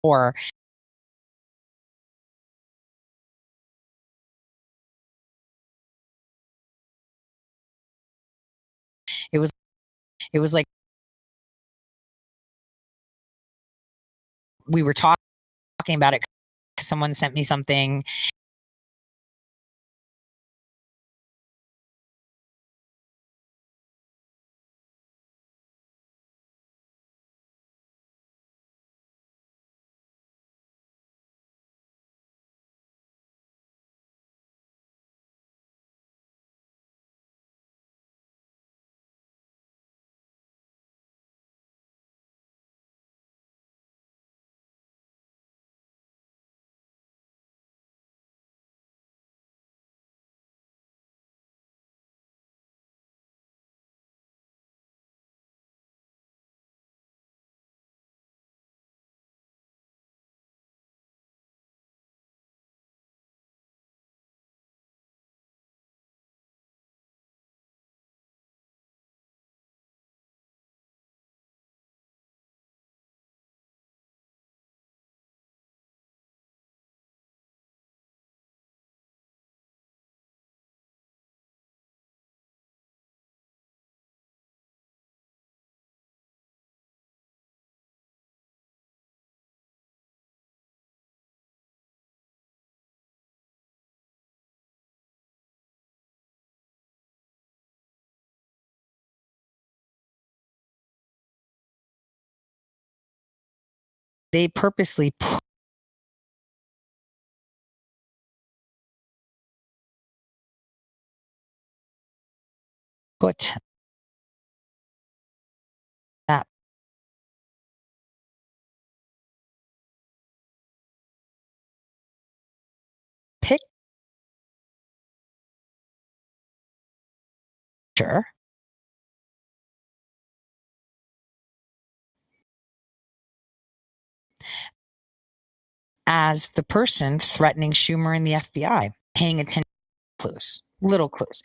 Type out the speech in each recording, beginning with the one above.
or it was it was like we were talking about it 'cause someone sent me something. They purposely put that picture as the person threatening Schumer and the FBI, paying attention to clues, little clues.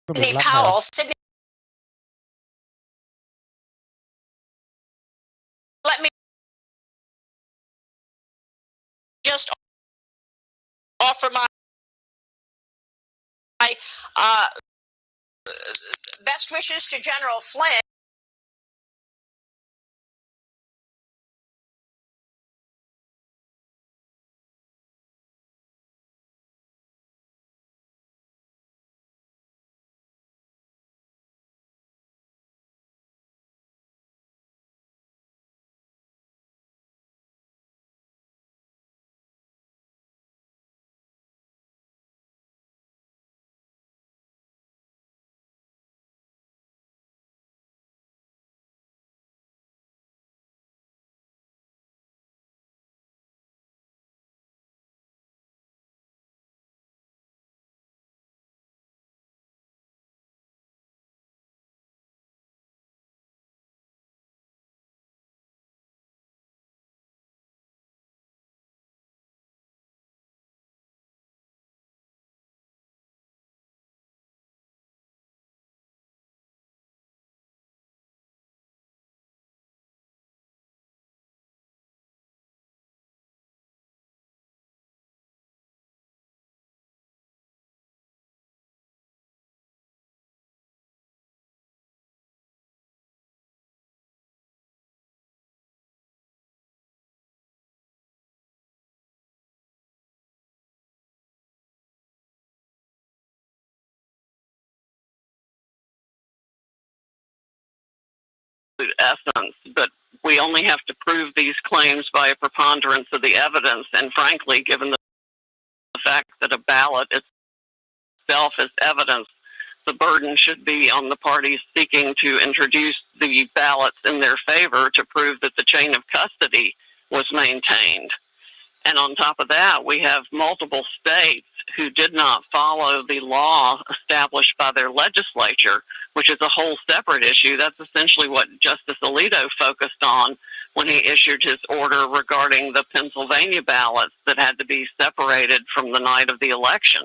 Really Sidney love her. Powell. Sidney, let me just offer my uh, best wishes to General Flynn. essence, but we only have to prove these claims by a preponderance of the evidence. And frankly, given the fact that a ballot itself is evidence, the burden should be on the parties seeking to introduce the ballots in their favor to prove that the chain of custody was maintained. And on top of that, we have multiple states who did not follow the law established by their legislature, which is a whole separate issue. That's essentially what Justice Alito focused on when he issued his order regarding the Pennsylvania ballots that had to be separated from the night of the election.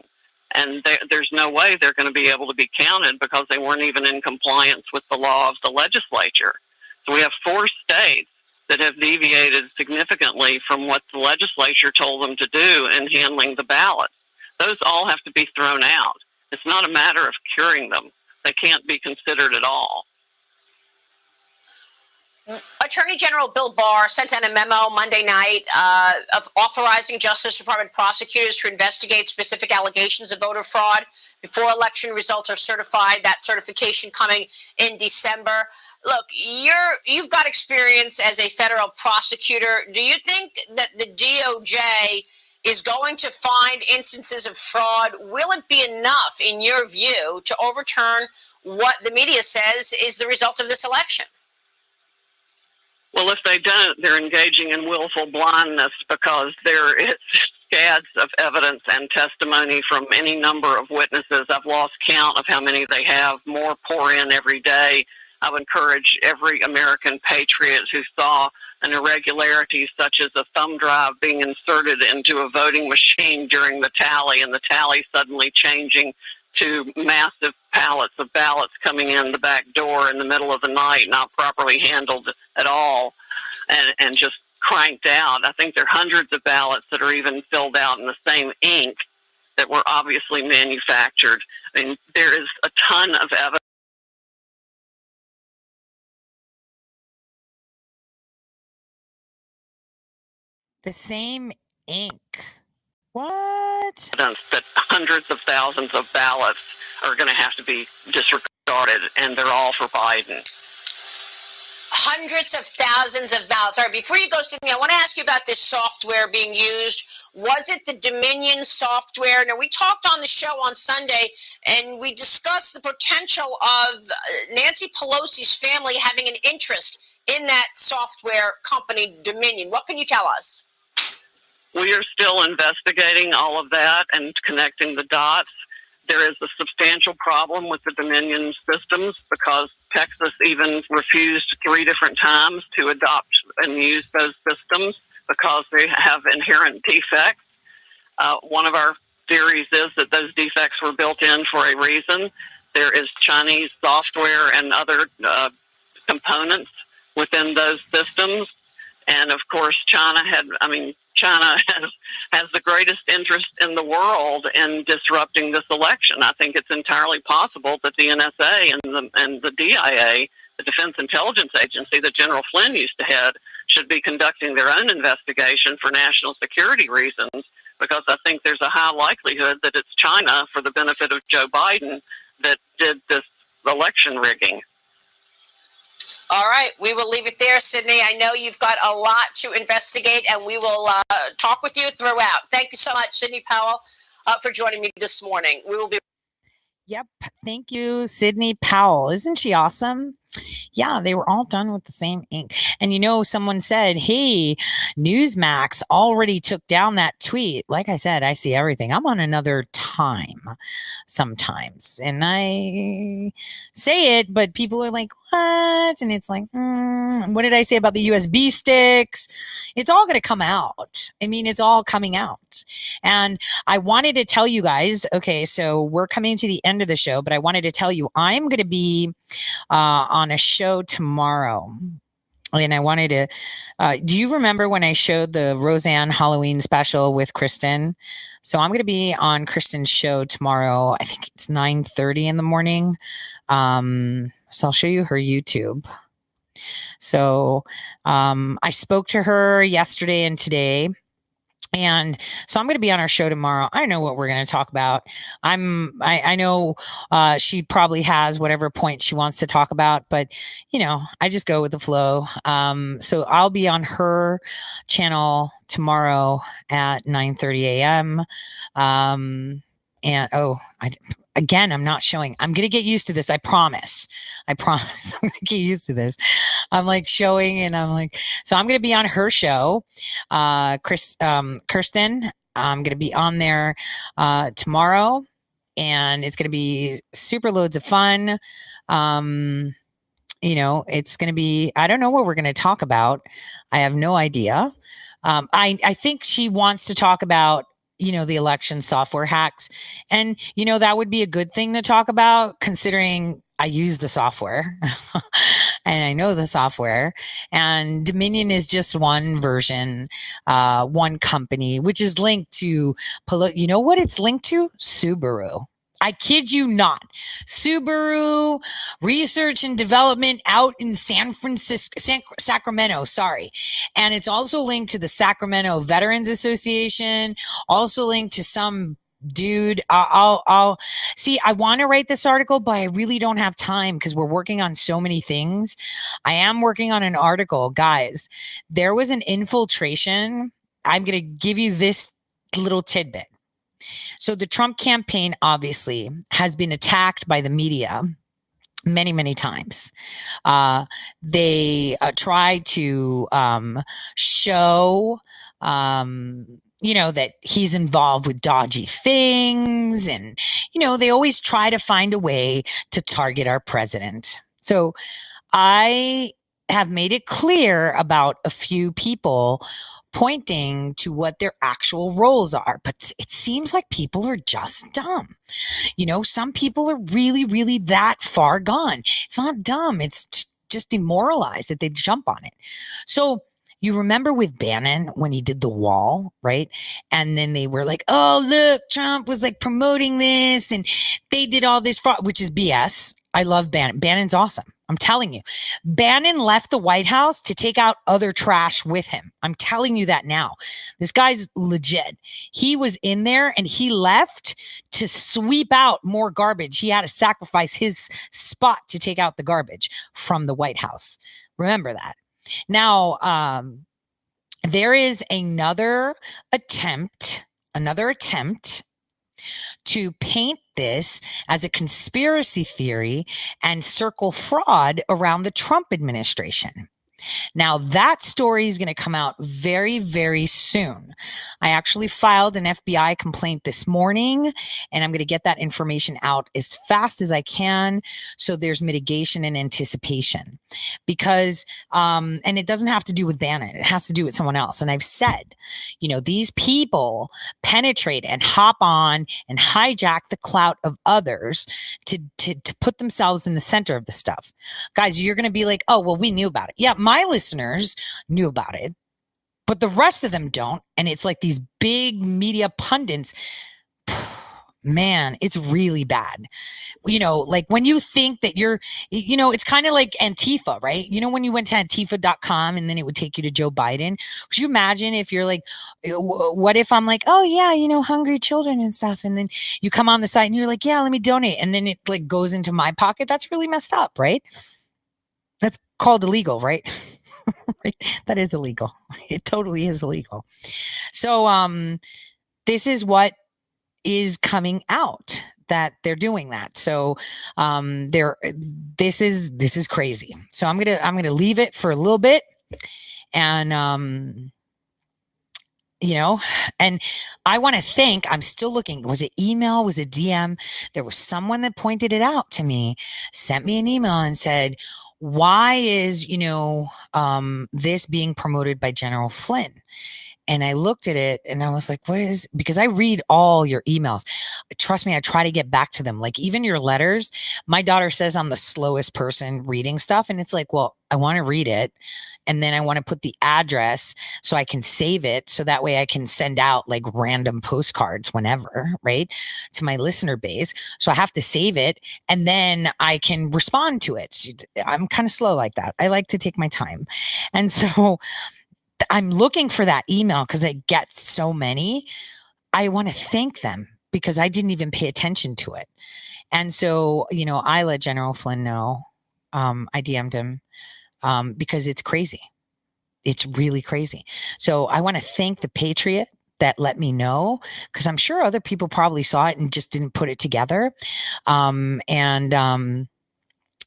And there's no way they're going to be able to be counted because they weren't even in compliance with the law of the legislature. So we have 4 states that have deviated significantly from what the legislature told them to do in handling the ballots. Those all have to be thrown out. It's not a matter of curing them. They can't be considered at all. Attorney General Bill Barr sent out a memo Monday night of authorizing Justice Department prosecutors to investigate specific allegations of voter fraud before election results are certified. That certification coming in December. Look, you've got experience as a federal prosecutor. Do you think that the DOJ is going to find instances of fraud? Will it be enough, in your view, to overturn what the media says is the result of this election? Well, if they don't, they're engaging in willful blindness because there is scads of evidence and testimony from any number of witnesses. I've lost count of how many they have. More pour in every day. I would encourage every American patriot who saw an irregularity such as a thumb drive being inserted into a voting machine during the tally and the tally suddenly changing to massive pallets of ballots coming in the back door in the middle of the night, not properly handled at all, and just cranked out. I think there are hundreds of ballots that are even filled out in the same ink that were obviously manufactured. I mean, there is a ton of evidence The same ink. What? that hundreds of thousands of ballots are going to have to be disregarded, and they're all for Biden. Hundreds of thousands of ballots. All right, before you go, Sydney, I want to ask you about this software being used. Was it the Dominion software? Now, we talked on the show on Sunday, and we discussed the potential of Nancy Pelosi's family having an interest in that software company, Dominion. What can you tell us? We are still investigating all of that and connecting the dots. There is a substantial problem with the Dominion systems because Texas even refused 3 different times to adopt and use those systems because they have inherent defects. One of our theories is that those defects were built in for a reason. There is Chinese software and other components within those systems. And of course, China has the greatest interest in the world in disrupting this election. I think it's entirely possible that the NSA and the DIA, the Defense Intelligence Agency that General Flynn used to head, should be conducting their own investigation for national security reasons, because I think there's a high likelihood that it's China, for the benefit of Joe Biden, that did this election rigging. All right, we will leave it there, Sydney. I know you've got a lot to investigate, and we will talk with you throughout. Thank you so much, Sidney Powell, for joining me this morning. We will be. Yep. Thank you, Sidney Powell. Isn't she awesome? Yeah, they were all done with the same ink. And someone said, hey, Newsmax already took down that tweet. Like I said, I see everything. I'm on another time sometimes. And I say it, but people are like, what? And it's like, what did I say about the USB sticks? It's all going to come out. I mean, it's all coming out. And I wanted to tell you guys, okay, so we're coming to the end of the show, but I wanted to tell you I'm going to be on a show tomorrow. And I wanted to, do you remember when I showed the Roseanne Halloween special with Kristen? So I'm going to be on Kristen's show tomorrow. I think it's 9:30 in the morning. So I'll show you her YouTube. So I spoke to her yesterday and today. And so I'm going to be on our show tomorrow. I don't know what we're going to talk about. I know she probably has whatever point she wants to talk about, but I just go with the flow. So I'll be on her channel tomorrow at 9:30 a.m. Again, I'm not showing. I'm going to get used to this. I promise. I'm going to get used to this. I'm like showing and I'm like, so I'm going to be on her show. Kirsten, I'm going to be on there tomorrow, and it's going to be super loads of fun. It's going to be, I don't know what we're going to talk about. I have no idea. I think she wants to talk about the election software hacks. And, that would be a good thing to talk about, considering I use the software and I know the software, and Dominion is just one version, one company, which is linked to, you know what it's linked to? Subaru. I kid you not. Subaru research and development out in Sacramento. Sorry. And it's also linked to the Sacramento Veterans Association, also linked to some dude. I'll see. I want to write this article, but I really don't have time because we're working on so many things. I am working on an article. Guys, there was an infiltration. I'm going to give you this little tidbit. So the Trump campaign obviously has been attacked by the media many, many times. They try to show, that he's involved with dodgy things. And, they always try to find a way to target our president. So I have made it clear about a few people pointing to what their actual roles are. But it seems like people are just dumb. Some people are really, really that far gone. It's not dumb. It's just demoralized that they jump on it. So you remember with Bannon when he did the wall, right? And then they were like, oh, look, Trump was like promoting this and they did all this fraud, which is BS. I love Bannon. Bannon's awesome. I'm telling you. Bannon left the White House to take out other trash with him. I'm telling you that now. This guy's legit. He was in there and he left to sweep out more garbage. He had to sacrifice his spot to take out the garbage from the White House. Remember that. Now, there is another attempt to paint this as a conspiracy theory and circle fraud around the Trump administration. Now, that story is going to come out very, very soon. I actually filed an FBI complaint this morning, and I'm going to get that information out as fast as I can. So there's mitigation and anticipation because, and it doesn't have to do with Bannon. It has to do with someone else. And I've said, these people penetrate and hop on and hijack the clout of others to put themselves in the center of the stuff. Guys, you're going to be like, oh, well, we knew about it. Yeah, my listeners knew about it, but the rest of them don't. And it's like these big media pundits, man, it's really bad. Like when you think that you're, it's kind of like Antifa, right? When you went to Antifa.com and then it would take you to Joe Biden. Could you imagine if you're like, what if I'm like, oh yeah, hungry children and stuff. And then you come on the site and you're like, yeah, let me donate. And then it like goes into my pocket. That's really messed up, right? That's called illegal, right? Right? That is illegal. It totally is illegal. So this is what is coming out, that they're doing that. So this is crazy. So I'm gonna leave it for a little bit, and and I want to thank, I'm still looking, was it email, was it DM? There was someone that pointed it out to me, sent me an email and said, why is, this being promoted by General Flynn? And I looked at it and I was like, because I read all your emails. Trust me, I try to get back to them. Like even your letters, my daughter says I'm the slowest person reading stuff. And it's like, well, I want to read it. And then I want to put the address so I can save it. So that way I can send out like random postcards whenever, right, to my listener base. So I have to save it and then I can respond to it. I'm kind of slow like that. I like to take my time. And so I'm looking for that email because I get so many. I want to thank them because I didn't even pay attention to it. And so, I let General Flynn know. I DM'd him because it's crazy. It's really crazy. So I want to thank the Patriot that let me know, because I'm sure other people probably saw it and just didn't put it together.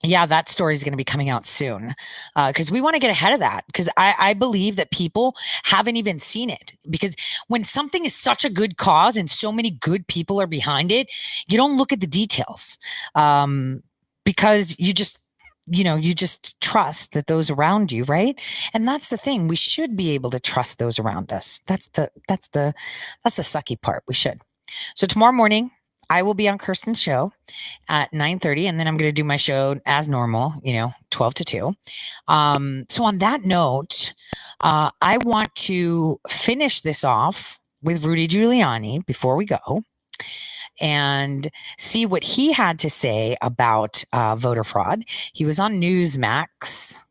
Yeah, that story is going to be coming out soon because we want to get ahead of that, because I believe that people haven't even seen it, because when something is such a good cause and so many good people are behind it, you don't look at the details because you just trust that those around you, right? And that's the thing. We should be able to trust those around us. That's the sucky part. We should. So tomorrow morning, I will be on Kirsten's show at 9:30, and then I'm going to do my show as normal, 12 to 2. So on that note, I want to finish this off with Rudy Giuliani before we go and see what he had to say about voter fraud. He was on Newsmax,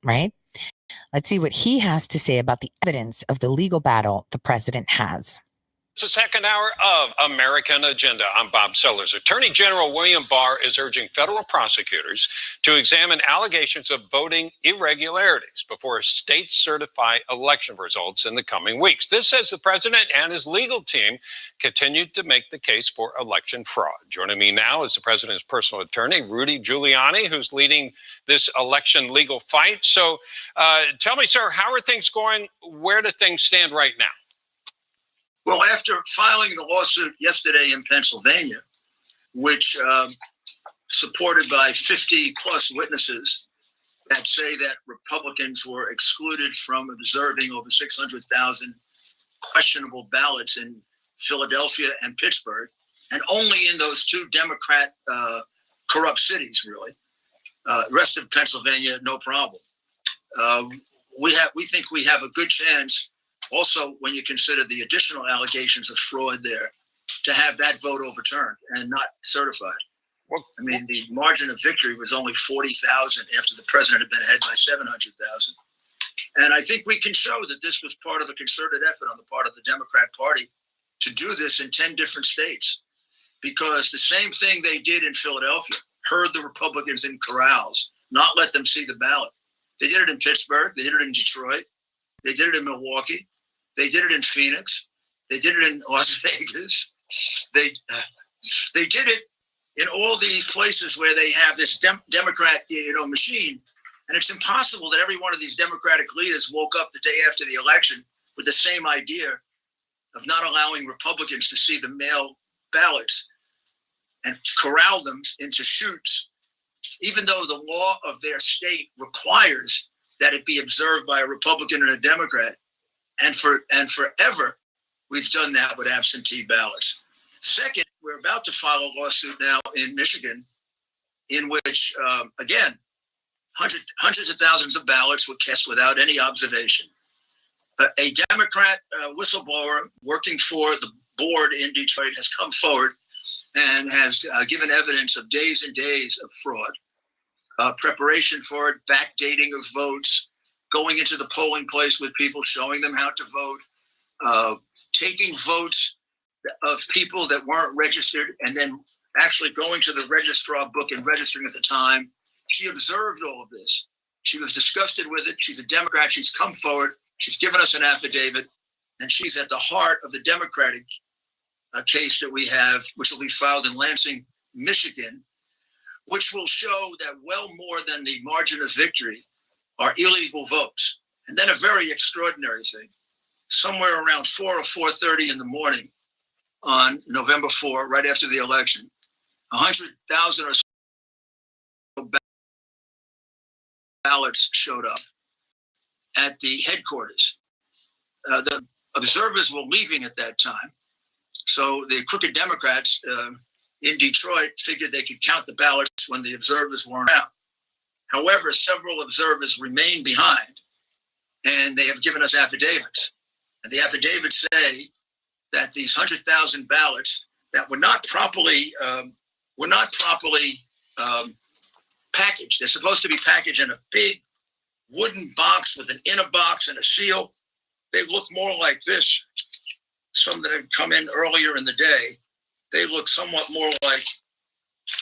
right? Let's see what he has to say about the evidence of the legal battle the president has. It's the second hour of American Agenda. I'm Bob Sellers. Attorney General William Barr is urging federal prosecutors to examine allegations of voting irregularities before states certify election results in the coming weeks. This says the president and his legal team continued to make the case for election fraud. Joining me now is the president's personal attorney, Rudy Giuliani, who's leading this election legal fight. So tell me, sir, how are things going? Where do things stand right now? Well, after filing the lawsuit yesterday in Pennsylvania, which supported by 50 plus witnesses that say that Republicans were excluded from observing over 600,000 questionable ballots in Philadelphia and Pittsburgh, and only in those two Democrat corrupt cities, really. The rest of Pennsylvania, no problem. We think we have a good chance. Also, when you consider the additional allegations of fraud there, to have that vote overturned and not certified. I mean, the margin of victory was only 40,000 after the president had been ahead by 700,000. And I think we can show that this was part of a concerted effort on the part of the Democrat Party to do this in 10 different states, because the same thing they did in Philadelphia, herd the Republicans in corrals, not let them see the ballot. They did it in Pittsburgh. They did it in Detroit. They did it in Milwaukee. They did it in Phoenix. They did it in Las Vegas. They did it in all these places where they have this Democrat, machine. And it's impossible that every one of these Democratic leaders woke up the day after the election with the same idea of not allowing Republicans to see the mail ballots and corral them into chutes, even though the law of their state requires that it be observed by a Republican and a Democrat. And forever, we've done that with absentee ballots. Second, we're about to file a lawsuit now in Michigan, in which, again, hundreds of thousands of ballots were cast without any observation. A Democrat whistleblower working for the board in Detroit has come forward and has given evidence of days and days of fraud, preparation for it, backdating of votes, going into the polling place with people, showing them how to vote, taking votes of people that weren't registered, and then actually going to the registrar book and registering at the time. She observed all of this. She was disgusted with it. She's a Democrat. She's come forward. She's given us an affidavit, and she's at the heart of the Democratic case that we have, which will be filed in Lansing, Michigan, which will show that well more than the margin of victory are illegal votes. And then a very extraordinary thing, somewhere around 4 or 4:30 in the morning on November 4, right after the election, 100,000 or so ballots showed up at the headquarters. The observers were leaving at that time. So the crooked Democrats in Detroit figured they could count the ballots when the observers weren't out. However, several observers remain behind, and they have given us affidavits. And the affidavits say that these 100,000 ballots that were not properly packaged. They're supposed to be packaged in a big wooden box with an inner box and a seal. they look more like this. Some that have come in earlier in the day, they look somewhat more like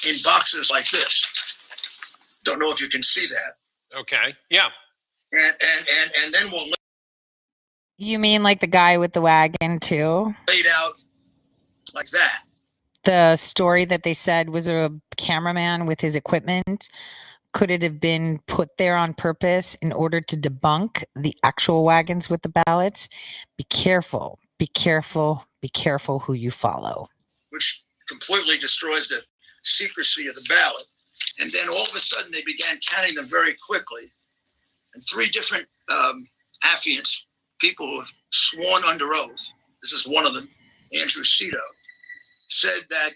in boxes like this. Don't know if you can see that. Okay. Yeah. And then we'll You mean like the guy with the wagon too? lay it out like that. The story that they said was a cameraman with his equipment. Could it have been put there on purpose in order to debunk the actual wagons with the ballots? Be careful, be careful, be careful who you follow. Which completely destroys the secrecy of the ballot. And then all of a sudden they began counting them very quickly. And three different affiants, people who have sworn under oath, this is one of them, Andrew Cito, said that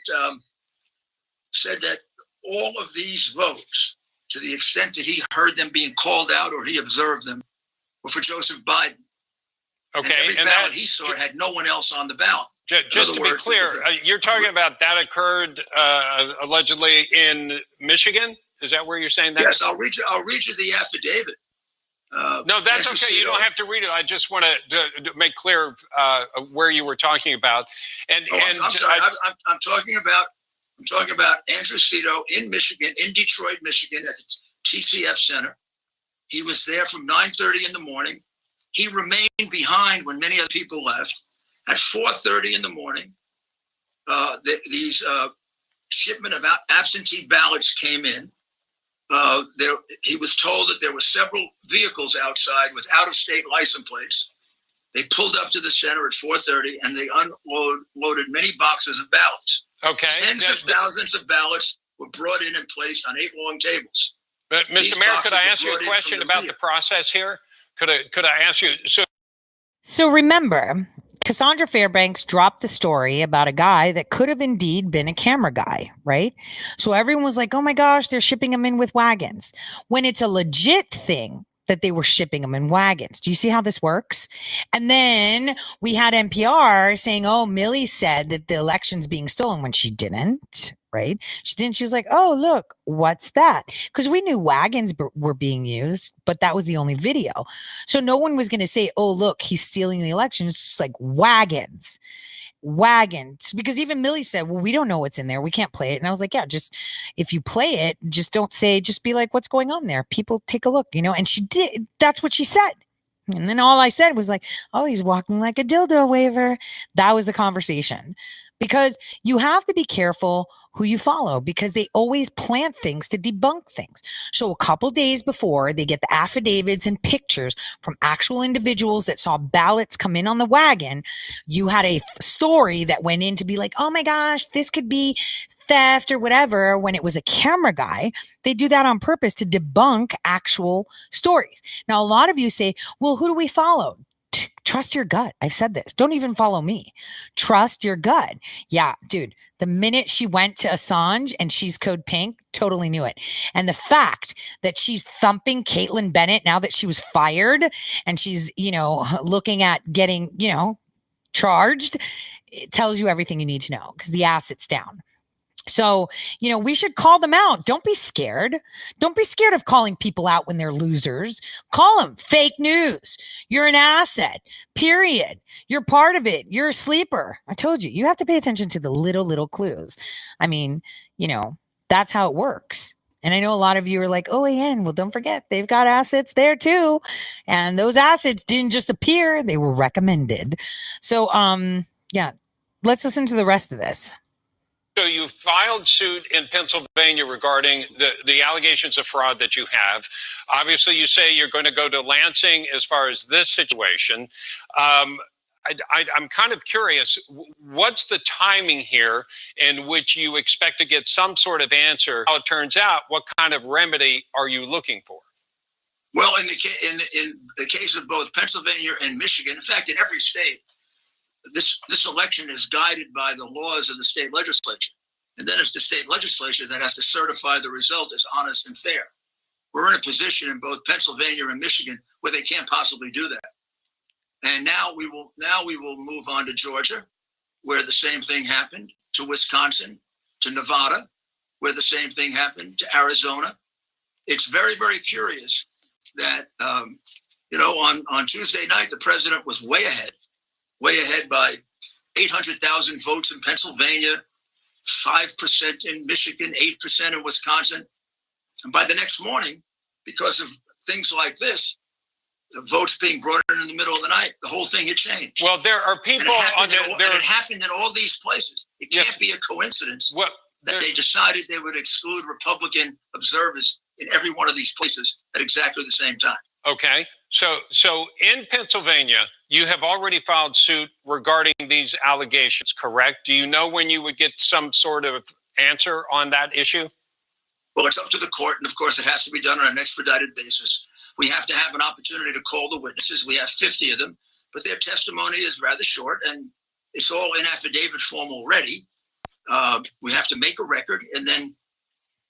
all of these votes, to the extent that he heard them being called out or he observed them, were for Joseph Biden. Okay. And every ballot he saw had no one else on the ballot. Just to be clear, you're talking about that occurred allegedly in Michigan? Is that where you're saying that? Yes, I'll read you the affidavit. No, that's Andrew okay. Cito. You don't have to read it. I just want to make clear where you were talking about. And I'm sorry. I'm talking about Andrew Cito in Michigan, in Detroit, Michigan, at the TCF Center. He was there from 9:30 in the morning. He remained behind when many other people left. At 4:30 in the morning, these shipment of absentee ballots came in. He was told that there were several vehicles outside with out-of-state license plates. They pulled up to the center at 4:30 and they unloaded many boxes of ballots. okay. Tens of thousands of ballots were brought in and placed on 8 long tables. But Mr. Mayor, could I ask you a question about the process here? Could I ask you? So remember, Cassandra Fairbanks dropped the story about a guy that could have indeed been a camera guy, right? So everyone was like, oh my gosh, they're shipping them in with wagons. When it's a legit thing that they were shipping them in wagons. Do you see how this works? And then we had NPR saying, oh, Millie said that the election's being stolen when she didn't, right? She didn't. She was like, oh, look, what's that? Because we knew wagons were being used, but that was the only video. So no one was going to say, oh, look, he's stealing the election. It's just like wagons. Because even Millie said, well, we don't know what's in there. We can't play it. And I was like, yeah, just if you play it, just don't say, just be like, what's going on there? People take a look, and she did. That's what she said. And then all I said was like, oh, he's walking like a dildo waver. That was the conversation. Because you have to be careful who you follow because they always plant things to debunk things. So a couple days before they get the affidavits and pictures from actual individuals that saw ballots come in on the wagon, you had a story that went in to be like, oh my gosh, this could be theft or whatever. When it was a camera guy, they do that on purpose to debunk actual stories. Now, a lot of you say, well, who do we follow? Trust your gut. I've said this. Don't even follow me. Trust your gut. Yeah, dude, the minute she went to Assange and she's code pink, totally knew it. And the fact that she's thumping Caitlin Bennett now that she was fired and she's, looking at getting, charged, it tells you everything you need to know because the asset's down. So, we should call them out. Don't be scared. Don't be scared of calling people out when they're losers. Call them fake news. You're an asset, period. You're part of it. You're a sleeper. I told you, you have to pay attention to the little clues. I mean, that's how it works. And I know a lot of you are like, oh, AN, well, don't forget, they've got assets there too. And those assets didn't just appear. They were recommended. So, yeah, let's listen to the rest of this. So you filed suit in Pennsylvania regarding the allegations of fraud that you have. Obviously, you say you're going to go to Lansing as far as this situation. I'm kind of curious, what's the timing here in which you expect to get some sort of answer? How it turns out, what kind of remedy are you looking for? Well, in the case of both Pennsylvania and Michigan, in fact, in every state, this election is guided by the laws of the state legislature. And then it's the state legislature that has to certify the result as honest and fair. We're in a position in both Pennsylvania and Michigan where they can't possibly do that. And now we will move on to Georgia, where the same thing happened, to Wisconsin, to Nevada, where the same thing happened, to Arizona. It's very, very curious that On Tuesday night, the president was way ahead by 800,000 votes in Pennsylvania, 5% in Michigan, 8% in Wisconsin. And by the next morning, because of things like this, the votes being brought in the middle of the night, the whole thing had changed. Well, there are people it happened in all these places. It can't be a coincidence that they decided they would exclude Republican observers in every one of these places at exactly the same time. Okay. So in Pennsylvania, you have already filed suit regarding these allegations, correct? Do you know when you would get some sort of answer on that issue? Well, it's up to the court, and of course, it has to be done on an expedited basis. We have to have an opportunity to call the witnesses. We have 50 of them, but their testimony is rather short, and it's all in affidavit form already. We have to make a record and then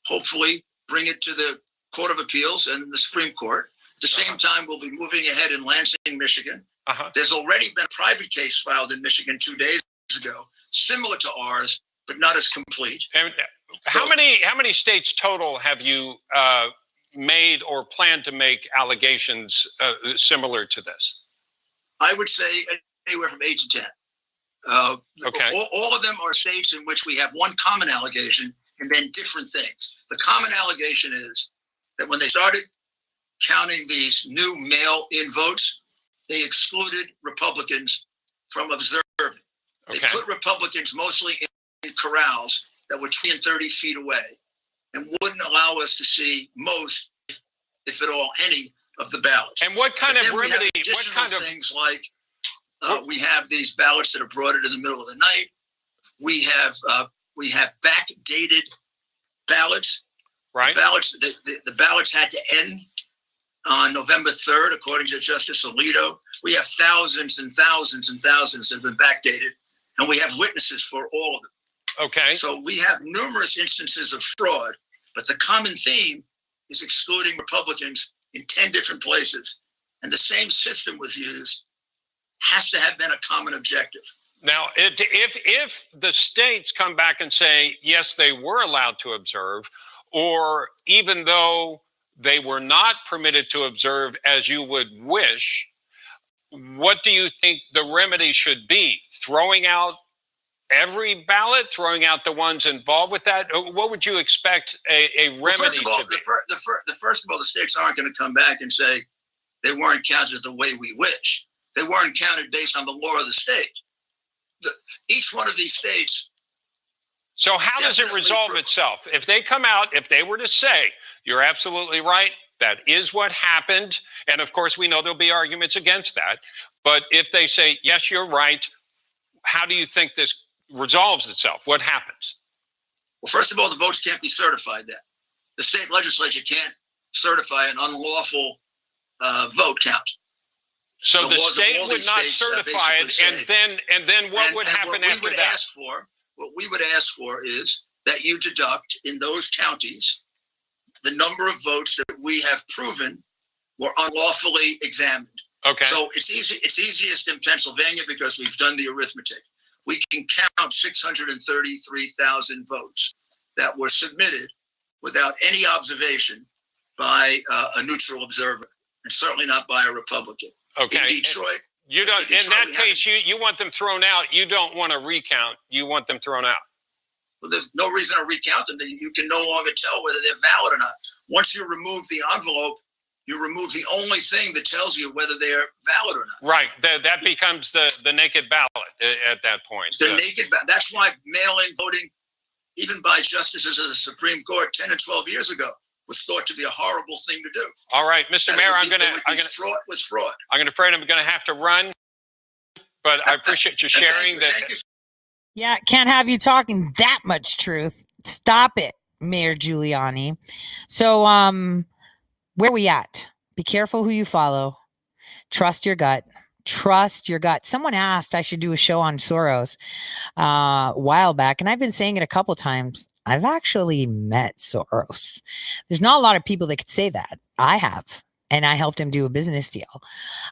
hopefully bring it to the Court of Appeals and the Supreme Court. At the same time, we'll be moving ahead in Lansing, Michigan. There's already been a private case filed in Michigan 2 days ago, similar to ours, but not as complete. And how many states total have you made or plan to make allegations similar to this? I would say anywhere from 8 to 10. Okay. All of them are states in which we have one common allegation and then different things. The common allegation is that when they started counting these new mail-in votes, they excluded Republicans from observing. They put Republicans mostly in corrals that were 20 and 30 feet away and wouldn't allow us to see most, if at all, any of the ballots. And what kind of remedy? What kind of things like we have these ballots that are brought in the middle of the night. We have backdated ballots. Right. The ballots had to end on November 3rd, according to Justice Alito. We have thousands and thousands and thousands that have been backdated, and we have witnesses for all of them. Okay. So we have numerous instances of fraud, but the common theme is excluding Republicans in 10 different places. And the same system was used, has to have been a common objective. Now, if the states come back and say, yes, they were allowed to observe, or even though they were not permitted to observe as you would wish, what do you think the remedy should be? Throwing out every ballot, throwing out the ones involved with that? What would you expect a remedy to be? First of all, the states aren't going to come back and say they weren't counted the way we wish. They weren't counted based on the law of the state. Each one of these states. So how does it resolve itself? If they come out, if they were to say, you're absolutely right, that is what happened, and of course we know there'll be arguments against that, but if they say, yes, you're right, how do you think this resolves itself? What happens? Well, first of all, the votes can't be certified then. The state legislature can't certify an unlawful vote count. So the state would not certify it, and then what would happen after that? What we would ask for is that you deduct in those counties the number of votes that we have proven were unlawfully examined. Okay. So it's easy. It's easiest in Pennsylvania because we've done the arithmetic. We can count 633,000 votes that were submitted without any observation by a neutral observer, and certainly not by a Republican. Okay. In Detroit, you don't. In that case, you want them thrown out. You don't want to recount. You want them thrown out. Well, there's no reason to recount them. You can no longer tell whether they're valid or not. Once you remove the envelope, you remove the only thing that tells you whether they're valid or not. Right. That becomes the naked ballot at that point. The naked ballot. That's why mail-in voting, even by justices of the Supreme Court 10 and 12 years ago, was thought to be a horrible thing to do. All right, Mr. Mayor, I'm going to fraud. I'm afraid I'm going to have to run, but I appreciate you sharing that. Thank you. Yeah, can't have you talking that much truth. Stop it, Mayor Giuliani. So, where are we at? Be careful who you follow. Trust your gut. Trust your gut. Someone asked I should do a show on Soros a while back, and I've been saying it a couple times. I've actually met Soros. There's not a lot of people that could say that. I have. and I helped him do a business deal.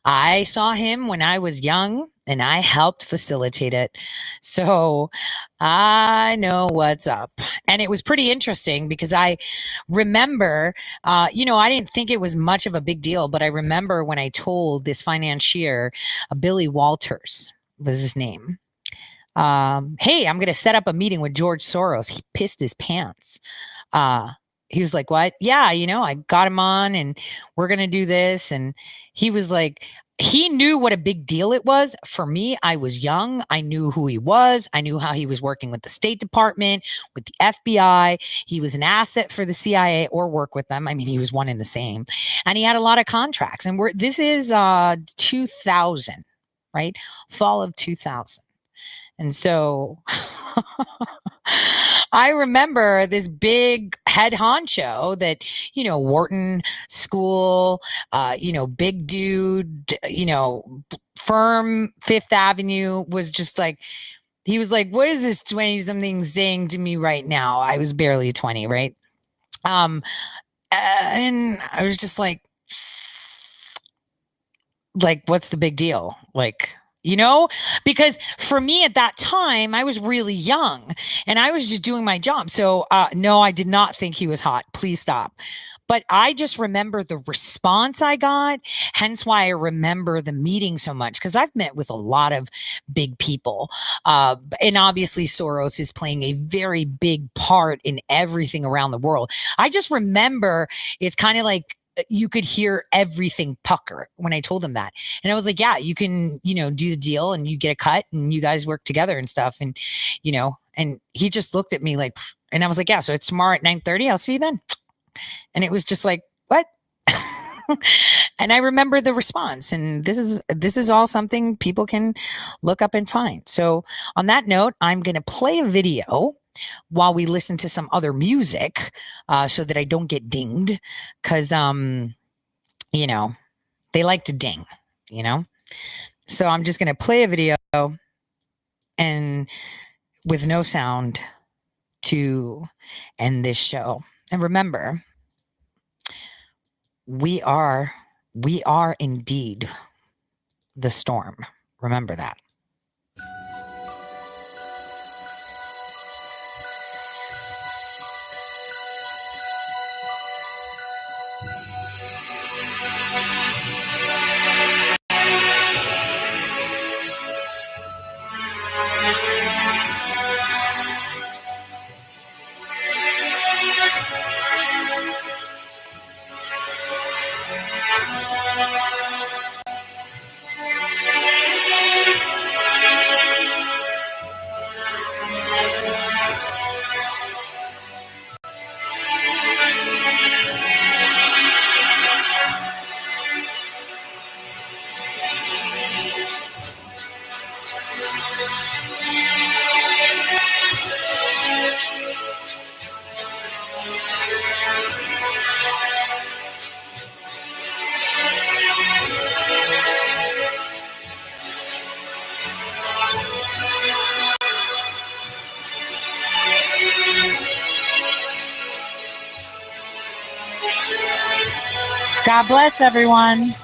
I saw him when I was young and I helped facilitate it. So I know what's up. And it was pretty interesting because I remember, I didn't think it was much of a big deal, but I remember when I told this financier, Billy Walters was his name. Hey, I'm going to set up a meeting with George Soros. He pissed his pants. He was like, what? Yeah, I got him on and we're going to do this. And he was like, he knew what a big deal it was. For me, I was young. I knew who he was. I knew how he was working with the State Department, with the FBI. He was an asset for the CIA or work with them. I mean, he was one and the same. And he had a lot of contracts. And this is 2000, right? Fall of 2000. And so I remember this big head honcho that, Wharton School, big dude, firm Fifth Avenue was just like, he was like, what is this 20-something saying to me right now? I was barely 20, right? And I was just like, what's the big deal? Because for me at that time, I was really young and I was just doing my job. So no, I did not think he was hot. Please stop. But I just remember the response I got, hence why I remember the meeting so much, because I've met with a lot of big people. And obviously Soros is playing a very big part in everything around the world. I just remember it's kind of like, you could hear everything pucker when I told him that. And I was like, yeah, you can, do the deal and you get a cut and you guys work together and stuff. And, and he just looked at me like, and I was like, yeah, so it's tomorrow at 9:30. I'll see you then. And it was just like, what? And I remember the response, and this is all something people can look up and find. So on that note, I'm going to play a video while we listen to some other music, so that I don't get dinged, because they like to ding, so I'm just going to play a video and with no sound to end this show. And remember, we are indeed the storm. Remember that. God bless everyone.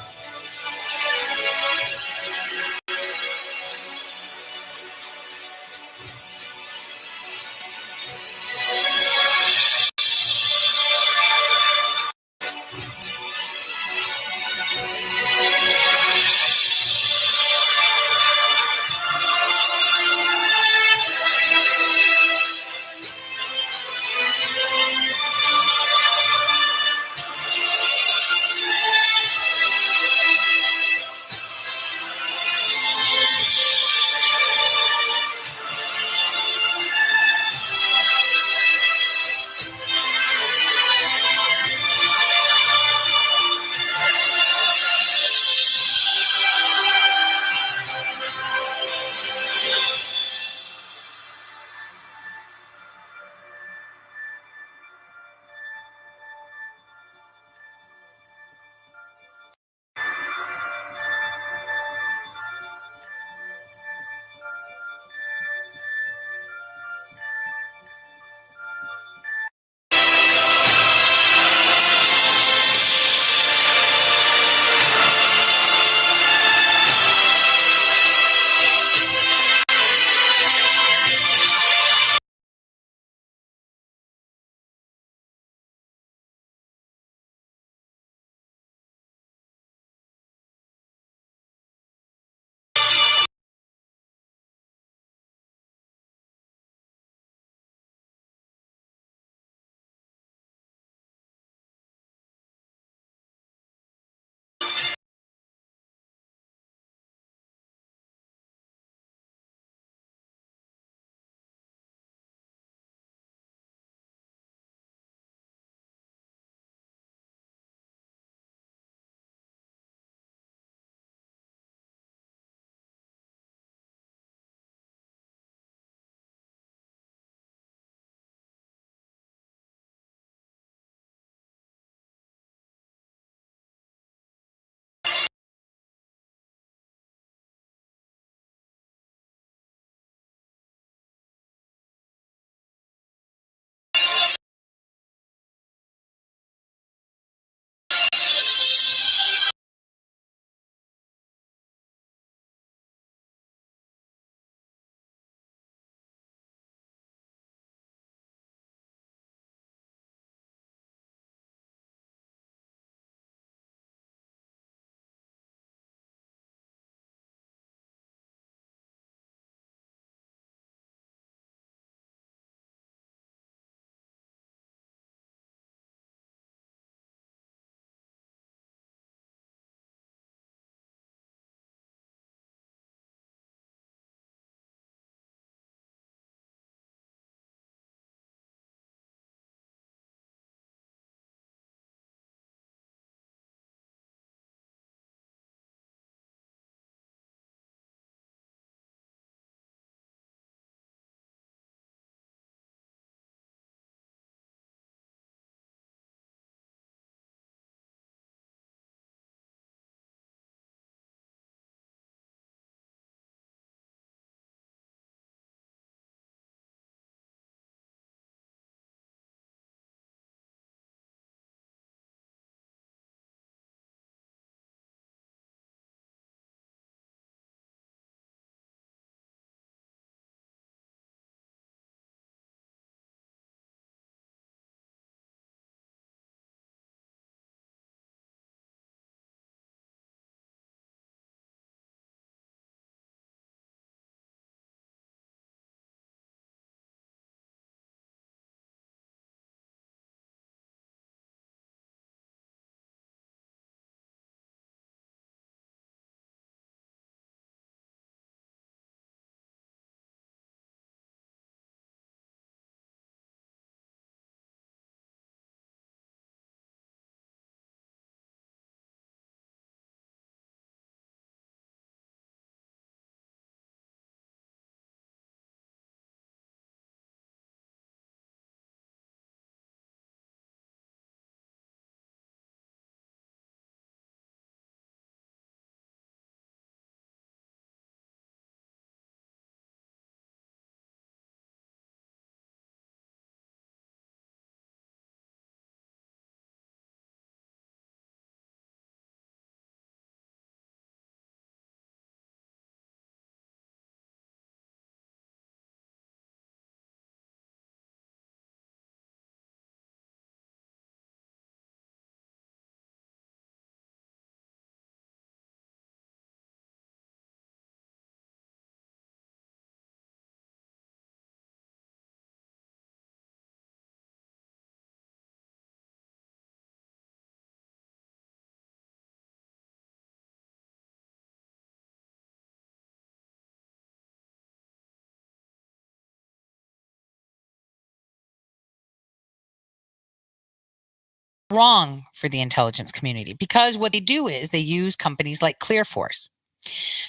wrong for the intelligence community, because what they do is they use companies like ClearForce.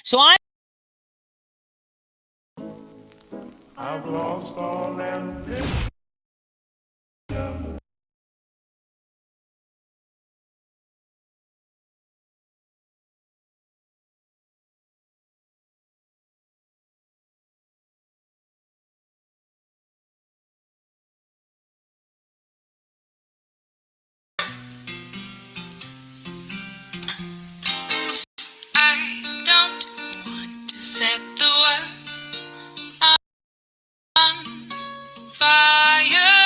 So I've lost all ambition. I don't want to set the world on fire.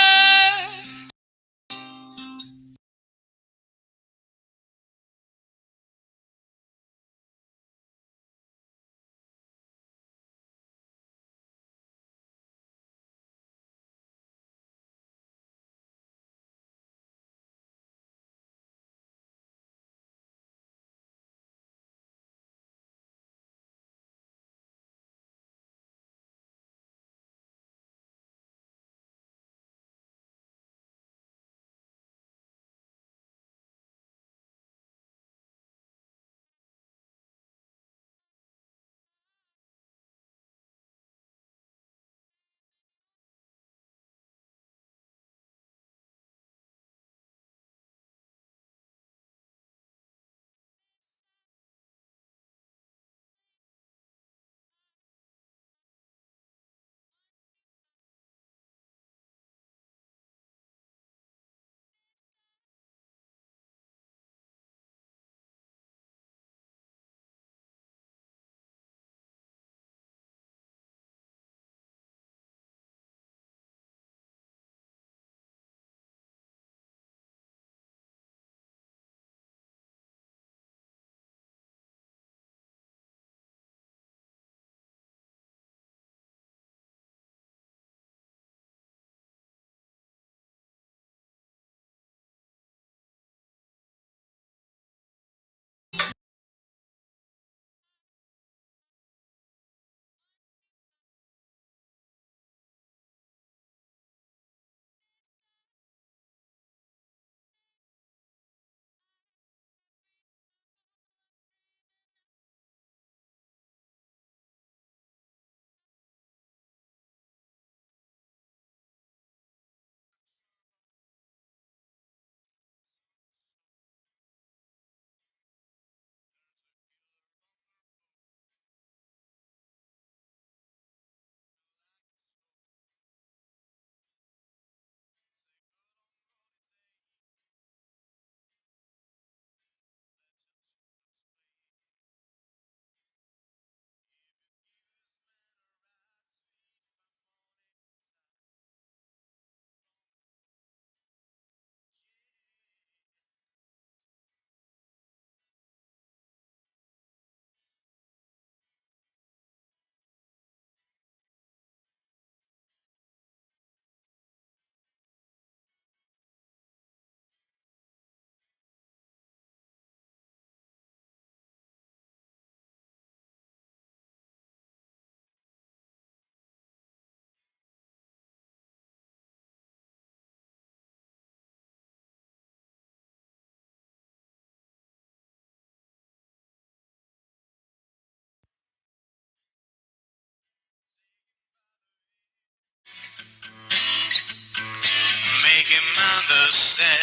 Make him understand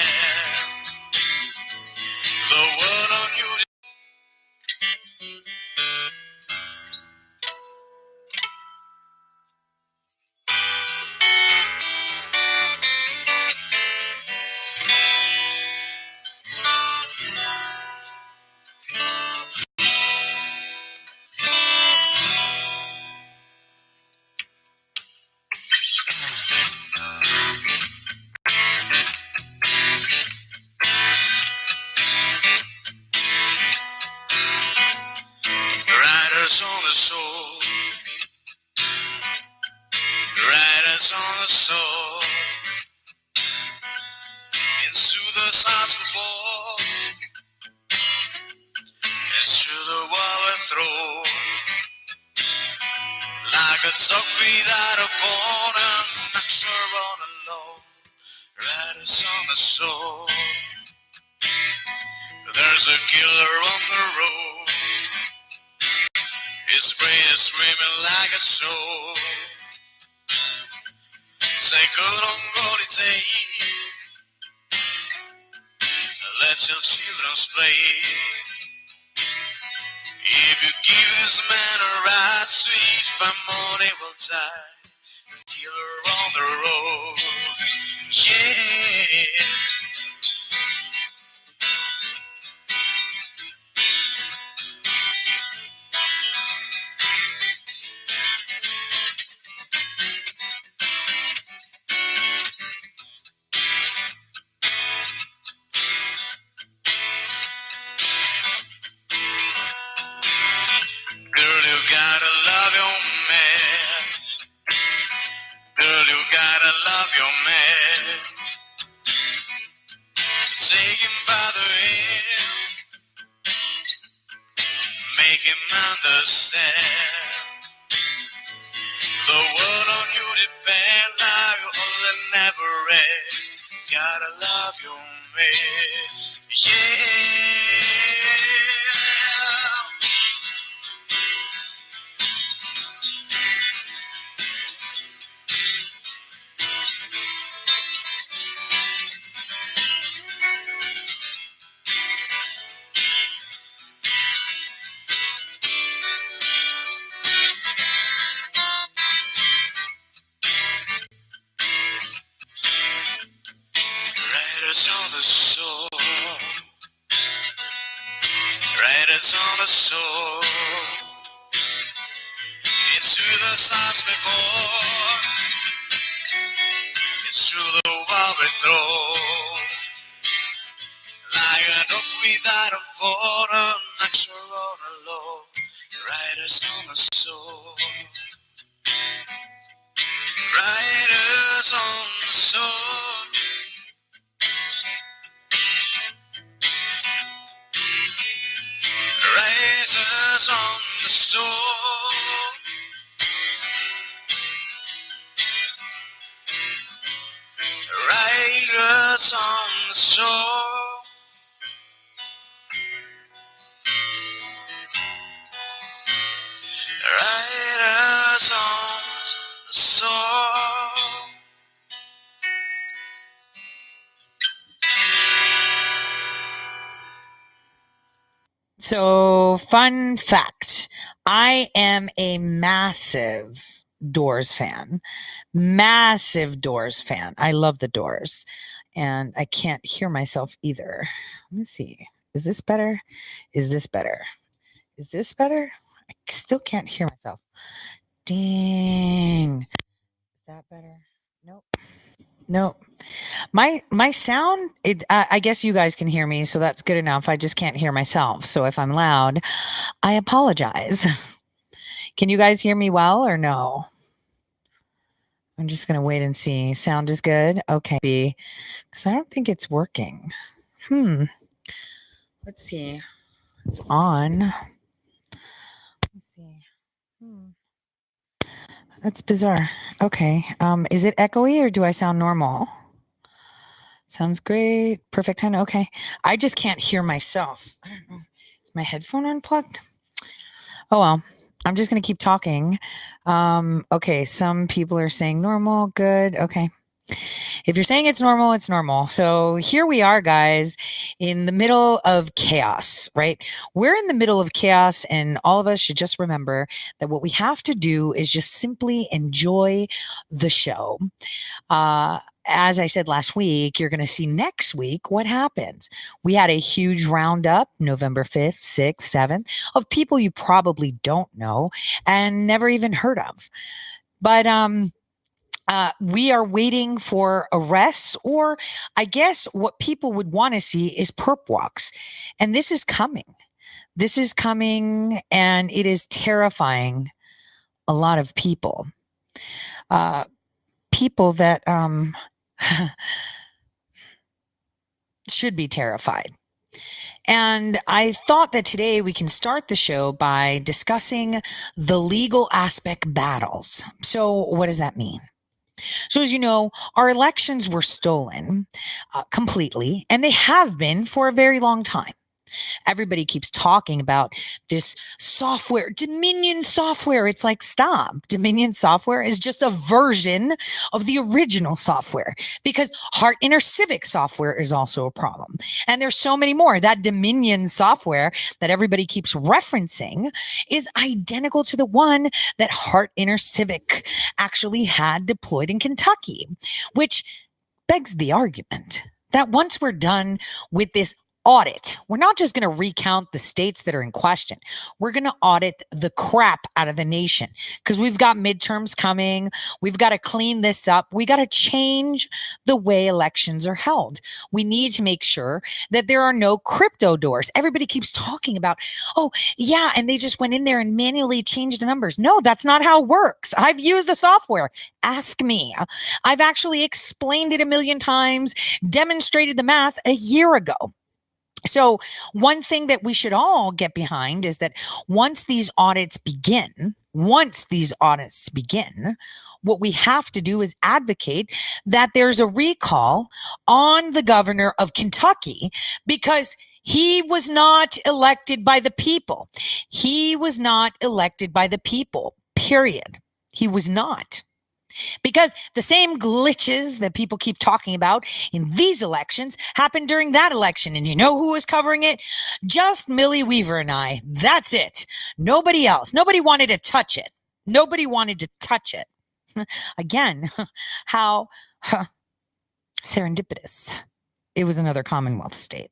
the word on you. Riders on the soul, riders on the soul, into the sauce of war, into the wall we throw, like a dog without a bone, and not sure on alone. Riders on the soul. There's a killer on the road. His brain is screaming like a soul. Say good on Golden Tate. Let your children play. If you give this man a ride, sweet family will die. Killer on the road, yeah. Girl, you gotta love your man. Girl, you gotta love your man. Take him by the hand. Make him understand. The world on you depend. Love you all and never end. Gotta love your man. Yeah. Riders on the soul. Riders on the soul. Into the stars before. It's through the wall we throw. Like an oak without a bottom, not your own alone. Riders on the soul. Riders on the soul. Riders on the soul. Riders on the soul. Riders on the soul. So, fun fact, I am a massive Doors fan. Massive Doors fan. I love the Doors. And I can't hear myself either. Let me see. Is this better? Is this better? Is this better? I still can't hear myself. Dang. Is that better? Nope. Nope. My sound, I guess you guys can hear me, so that's good enough. I just can't hear myself. So if I'm loud, I apologize. Can you guys hear me well or no? I'm just going to wait and see. Sound is good? Okay. Because I don't think it's working. Let's see. It's on. Let's see. That's bizarre. Okay. Is it echoey or do I sound normal? Sounds great. Perfect time. Okay. I just can't hear myself. I don't know. Is my headphone unplugged? Oh, well. I'm just going to keep talking. Okay. Some people are saying normal. Good. Okay. If you're saying it's normal, it's normal. So here we are, guys, in the middle of chaos, right? We're in the middle of chaos, and all of us should just remember that what we have to do is just simply enjoy the show. As I said last week, you're going to see next week what happens. We had a huge roundup, November 5th, 6th, 7th, of people you probably don't know and never even heard of. But we are waiting for arrests, or I guess what people would want to see is perp walks. And this is coming. This is coming, and it is terrifying a lot of people. People that should be terrified. And I thought that today we can start the show by discussing the legal aspect battles. So what does that mean? So as you know, our elections were stolen completely, and they have been for a very long time. Everybody keeps talking about this software, Dominion software. It's like, stop. Dominion software is just a version of the original software, because Hart InterCivic software is also a problem. And there's so many more. That Dominion software that everybody keeps referencing is identical to the one that Hart InterCivic actually had deployed in Kentucky, which begs the argument that once we're done with this audit, we're not just going to recount the states that are in question. We're going to audit the crap out of the nation, because we've got midterms coming. We've got to clean this up. We got to change the way elections are held. We need to make sure that there are no crypto doors. Everybody keeps talking about, oh, yeah, and they just went in there and manually changed the numbers. No, that's not how it works. I've used the software. Ask me. I've actually explained it a million times, demonstrated the math a year ago. So one thing that we should all get behind is that once these audits begin, what we have to do is advocate that there's a recall on the governor of Kentucky, because he was not elected by the people. He was not elected by the people, period. He was not. Because the same glitches that people keep talking about in these elections happened during that election. And you know who was covering it? Just Millie Weaver and I. That's it. Nobody else. Nobody wanted to touch it. Again, how serendipitous. It was another Commonwealth state.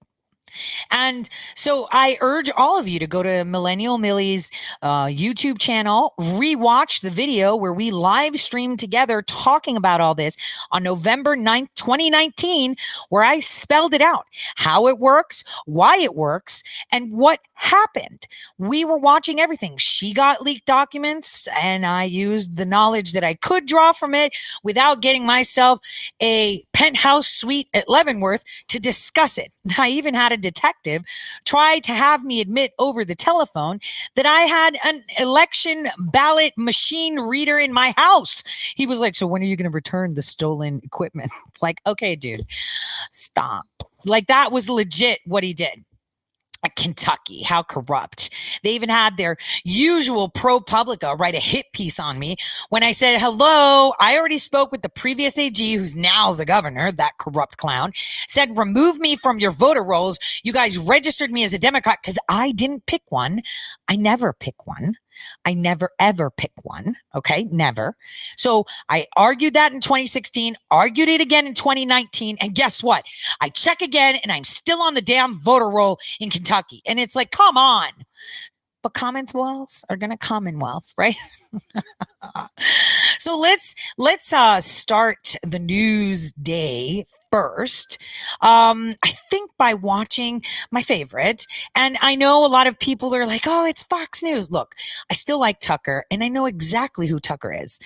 And so I urge all of you to go to Millennial Millie's YouTube channel, rewatch the video where we live streamed together talking about all this on November 9th, 2019, where I spelled it out, how it works, why it works, and what happened. We were watching everything. She got leaked documents, and I used the knowledge that I could draw from it without getting myself a penthouse suite at Leavenworth to discuss it. I even had a detective try to have me admit over the telephone that I had an election ballot machine reader in my house. He was like, so when are you going to return the stolen equipment? It's like, okay, dude, stop. Like, that was legit what he did. Kentucky, how corrupt. They even had their usual ProPublica write a hit piece on me when I said, hello, I already spoke with the previous AG, who's now the governor, that corrupt clown, said, remove me from your voter rolls. You guys registered me as a Democrat, because I didn't pick one. I never pick one. I never, ever pick one. Okay. Never. So I argued that in 2016, argued it again in 2019. And guess what? I check again and I'm still on the damn voter roll in Kentucky. And it's like, come on. But Commonwealths are going to Commonwealth, right? So let's start the news day first. I think by watching my favorite, and I know a lot of people are like, oh, it's Fox News. Look, I still like Tucker, and I know exactly who Tucker is.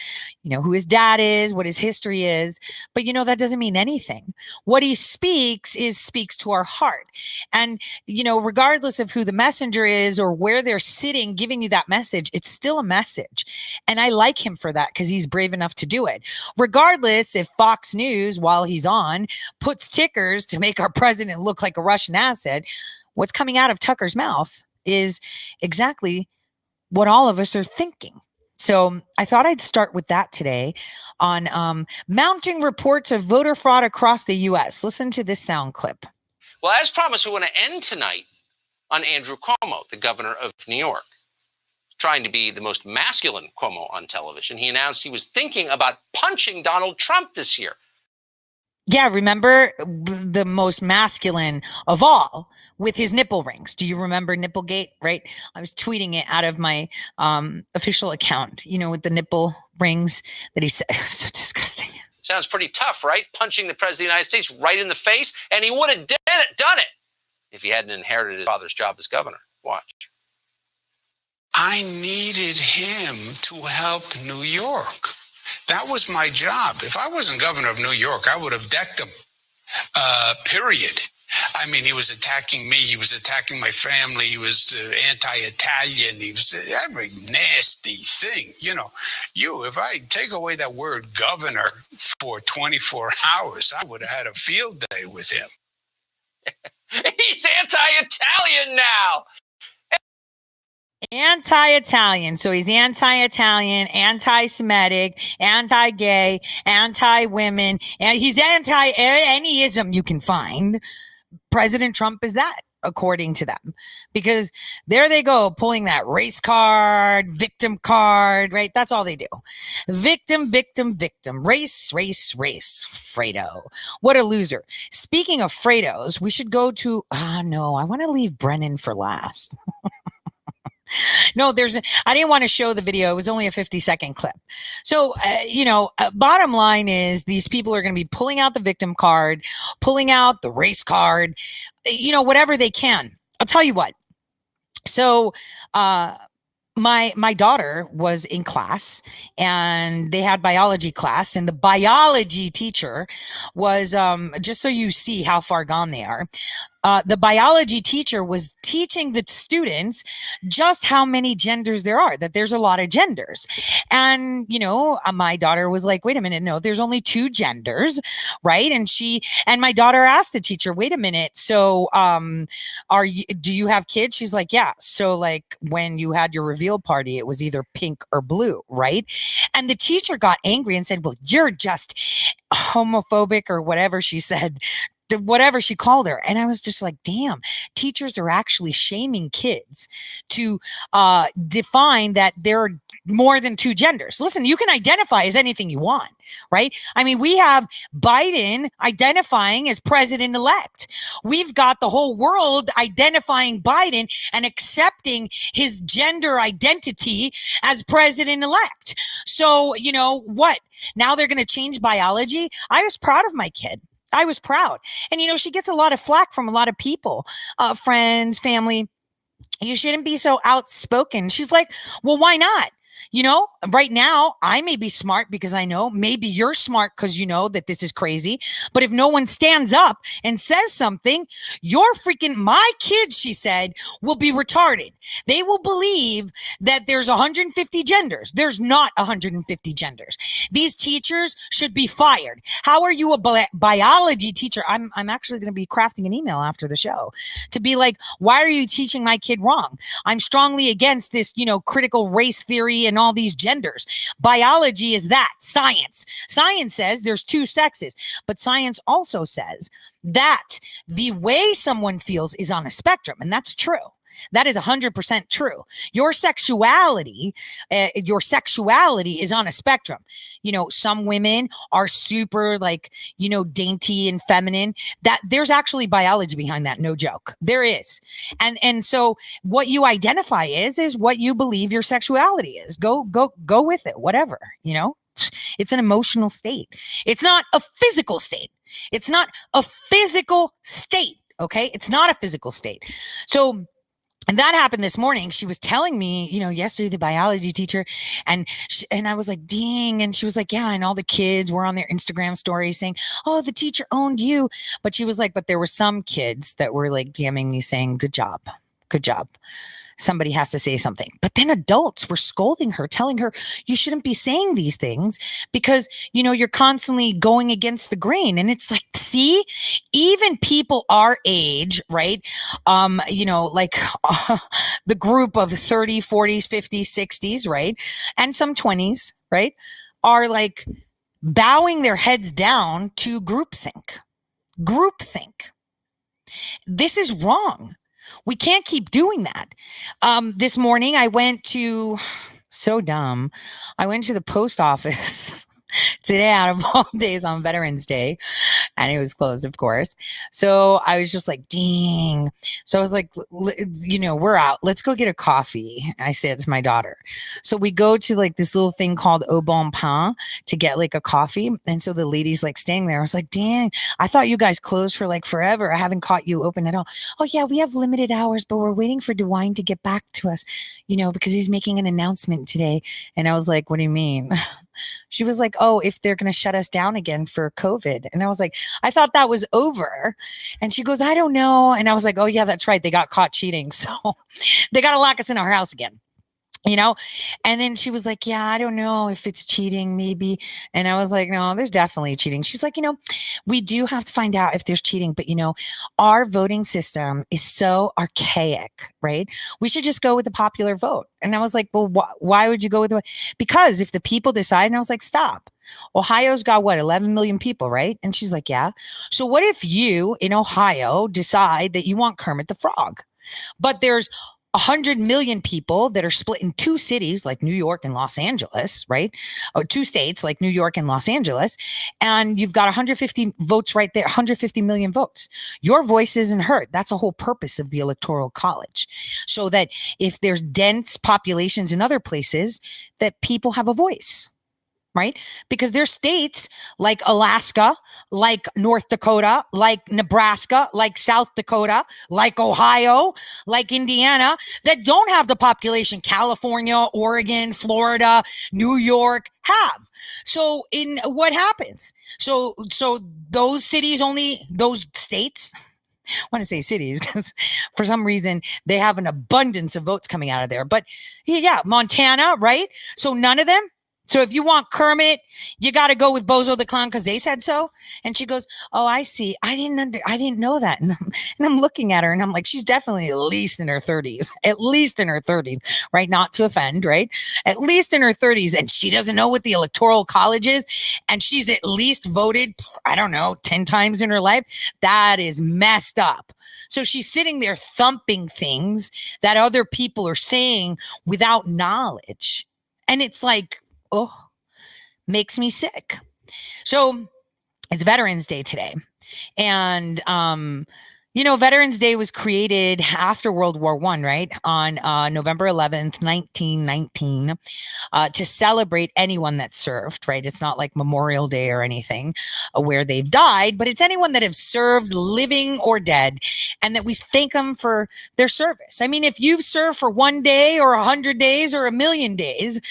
You know who his dad is, what his history is, but you know that doesn't mean anything. What he speaks to our heart. And you know, regardless of who the messenger is or where they're sitting giving you that message, it's still a message. And I like him for that, because he's brave enough to do it. Regardless if Fox News, while he's on, puts tickers to make our president look like a Russian asset, what's coming out of Tucker's mouth is exactly what all of us are thinking. So I thought I'd start with that today on mounting reports of voter fraud across the U.S. Listen to this sound clip. Well, as promised, we want to end tonight on Andrew Cuomo, the governor of New York. Trying to be the most masculine Cuomo on television, he announced he was thinking about punching Donald Trump this year. Yeah, remember the most masculine of all with his nipple rings. Do you remember Nipplegate, right? I was tweeting it out of my official account, you know, with the nipple rings that he said. So disgusting. Sounds pretty tough, right? Punching the president of the United States right in the face, and he would have done it if he hadn't inherited his father's job as governor. Watch. I needed him to help New York. That was my job. If I wasn't governor of New York, I would have decked him, period. I mean, he was attacking me. He was attacking my family. He was anti-Italian. He was every nasty thing. You know, if I take away that word governor for 24 hours, I would have had a field day with him. He's anti-Italian now. Anti-Italian. So he's anti-Italian, anti-Semitic, anti-gay, anti-women, and he's anti-any ism you can find. President Trump is that, according to them, because there they go, pulling that race card, victim card, right? That's all they do. Victim, victim, victim, race, race, race. Fredo. What a loser. Speaking of Fredos, we should go to, no, I want to leave Brennan for last. No, I didn't want to show the video. It was only a 50-second clip. So, bottom line is these people are going to be pulling out the victim card, pulling out the race card, whatever they can. I'll tell you what. So, my daughter was in class and they had biology class, and the biology teacher was, just so you see how far gone they are, the biology teacher was teaching the students just how many genders there are, that there's a lot of genders. And, my daughter was like, wait a minute, no, there's only 2 genders, right? And my daughter asked the teacher, wait a minute, so do you have kids? She's like, yeah. So like when you had your reveal party, it was either pink or blue, right? And the teacher got angry and said, well, you're just homophobic, or whatever she said, whatever she called her. And I was just like, damn, teachers are actually shaming kids to define that there are more than 2 genders. Listen, you can identify as anything you want, right? I mean, we have Biden identifying as president-elect. We've got the whole world identifying Biden and accepting his gender identity as president-elect. So, what? Now they're going to change biology? I was proud of my kid. I was proud. And, she gets a lot of flack from a lot of people, friends, family. You shouldn't be so outspoken. She's like, well, why not? Right now I may be smart because I know, maybe you're smart because you know that this is crazy. But if no one stands up and says something, my kids, she said, will be retarded. They will believe that there's 150 genders. There's not 150 genders. These teachers should be fired. How are you a biology teacher? I'm actually going to be crafting an email after the show to be like, why are you teaching my kid wrong? I'm strongly against this, critical race theory and all these genders. Biology is that. Science says there's 2 sexes, but science also says that the way someone feels is on a spectrum, and that's true. That is 100% true. Your sexuality is on a spectrum. Some women are super dainty and feminine. That there's actually biology behind that. No joke. There is. And so what you identify is what you believe your sexuality is. Go with it, whatever, It's an emotional state. It's not a physical state. It's not a physical state. Okay. It's not a physical state. So, and that happened this morning. She was telling me, yesterday, the biology teacher, and I was like, ding. And she was like, yeah. And all the kids were on their Instagram stories saying, oh, the teacher owned you. But she was like, but there were some kids that were like DMing me saying, good job. Good job. Somebody has to say something. But then adults were scolding her, telling her, you shouldn't be saying these things because, you're constantly going against the grain. And it's like, see, even people our age, right? The group of 30, 40s, 50s, 60s, right? And some 20s, right? Are like bowing their heads down to groupthink. Groupthink. This is wrong. We can't keep doing that. This morning I went to, so dumb, I went to the post office today out of all days on Veterans Day, and it was closed, of course. So I was just like, ding. So I was like, we're out. Let's go get a coffee. I said to my daughter. So we go to like this little thing called Au Bon Pain to get like a coffee. And so the lady's like standing there. I was like, dang, I thought you guys closed for like forever. I haven't caught you open at all. Oh yeah, we have limited hours, but we're waiting for DeWine to get back to us, because he's making an announcement today. And I was like, what do you mean? She was like, oh, if they're going to shut us down again for COVID. And I was like, I thought that was over. And she goes, I don't know. And I was like, oh yeah, that's right. They got caught cheating. So they got to lock us in our house again. you know? And then she was like, yeah, I don't know if it's cheating, maybe. And I was like, no, there's definitely cheating. She's like, we do have to find out if there's cheating, but our voting system is so archaic, right? We should just go with the popular vote. And I was like, well, why would you go with because if the people decide, and I was like, stop. Ohio's got 11 million people, right? And she's like, yeah. So what if you in Ohio decide that you want Kermit the Frog, but there's 100 million people that are split in two cities like New York and Los Angeles, right? Or two states like New York and Los Angeles. And you've got 150 votes right there, 150 million votes. Your voice isn't heard. That's the whole purpose of the Electoral College. So that if there's dense populations in other places, that people have a voice. Right? Because there's states like Alaska, like North Dakota, like Nebraska, like South Dakota, like Ohio, like Indiana, that don't have the population California, Oregon, Florida, New York have. So in what happens? So those cities those states, I want to say cities because for some reason they have an abundance of votes coming out of there. But yeah, Montana, right? So none of them. So if you want Kermit, you got to go with Bozo the Clown because they said so. And she goes, oh, I see. I didn't know that. And I'm looking at her and I'm like, she's definitely at least in her 30s, right? Not to offend, right? At least in her 30s. And she doesn't know what the Electoral College is. And she's at least voted, 10 times in her life. That is messed up. So she's sitting there thumping things that other people are saying without knowledge. And it's like, makes me sick. So it's Veterans Day today. And, Veterans Day was created after World War I, right? On November 11th, 1919, to celebrate anyone that served, right? It's not like Memorial Day or anything where they've died, but it's anyone that have served, living or dead, and that we thank them for their service. I mean, if you've served for 1 day or 100 days or 1,000,000 days,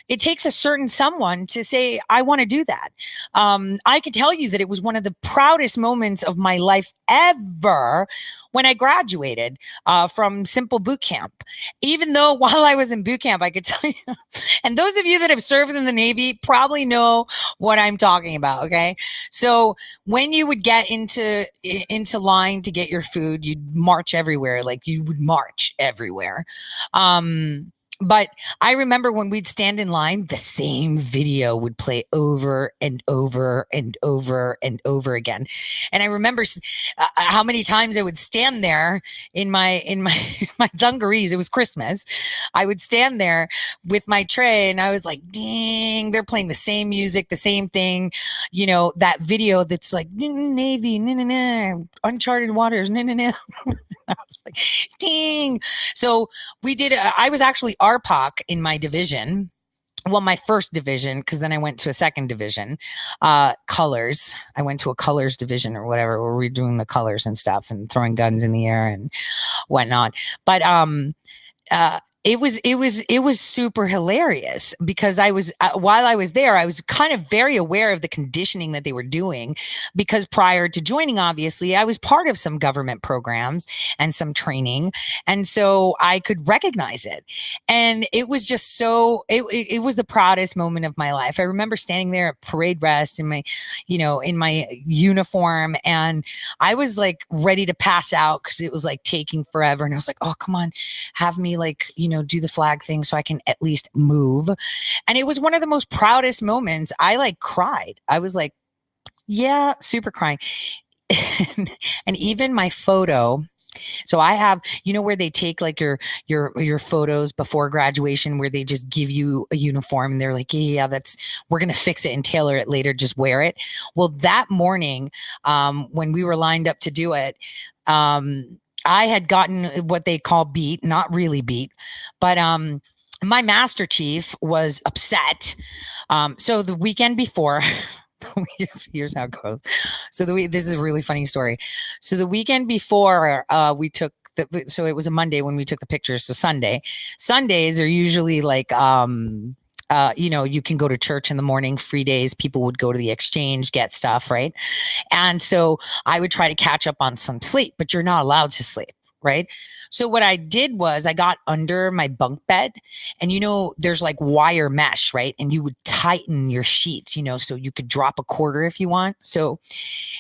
it takes a certain someone to say, I want to do that. I could tell you that it was one of the proudest moments of my life ever when I graduated from Simple Boot Camp. Even though while I was in boot camp, I could tell you, and those of you that have served in the Navy probably know what I'm talking about, okay? So when you would get into line to get your food, you'd march everywhere, like you would march everywhere. But I remember when we'd stand in line, the same video would play over and over and over and over again. And I remember how many times I would stand there in my my dungarees. It was Christmas. I would stand there with my tray and I was like, ding, they're playing the same music, the same thing. That video that's like, Navy, uncharted waters, I was like, ding. So I was actually RPOC in my division. Well, my first division, because then I went to a second division, colors. I went to a colors division or whatever, where we were doing the colors and stuff and throwing guns in the air and whatnot. But it was super hilarious because I was while I was there, I was kind of very aware of the conditioning that they were doing because prior to joining, obviously, I was part of some government programs and some training, and so I could recognize it. And it was just it was the proudest moment of my life. I remember standing there at parade rest in my uniform, and I was like ready to pass out because it was like taking forever. And I was like, oh, come on, have me do the flag thing so I can at least move. And it was one of the most proudest moments. I like cried. I was like, yeah, super crying. And even my photo. So I have, where they take like your photos before graduation, where they just give you a uniform and they're like, yeah, we're going to fix it and tailor it later. Just wear it. Well, that morning, when we were lined up to do it, I had gotten what they call beat, not really beat, but my master chief was upset. So the weekend before, here's how it goes. So this is a really funny story. So the weekend before we took so it was a Monday when we took the pictures. So Sundays are usually like, you can go to church in the morning, free days. People would go to the exchange, get stuff, right? And so I would try to catch up on some sleep, but you're not allowed to sleep, right? So what I did was I got under my bunk bed, and there's like wire mesh, right? And you would tighten your sheets, so you could drop a quarter if you want. So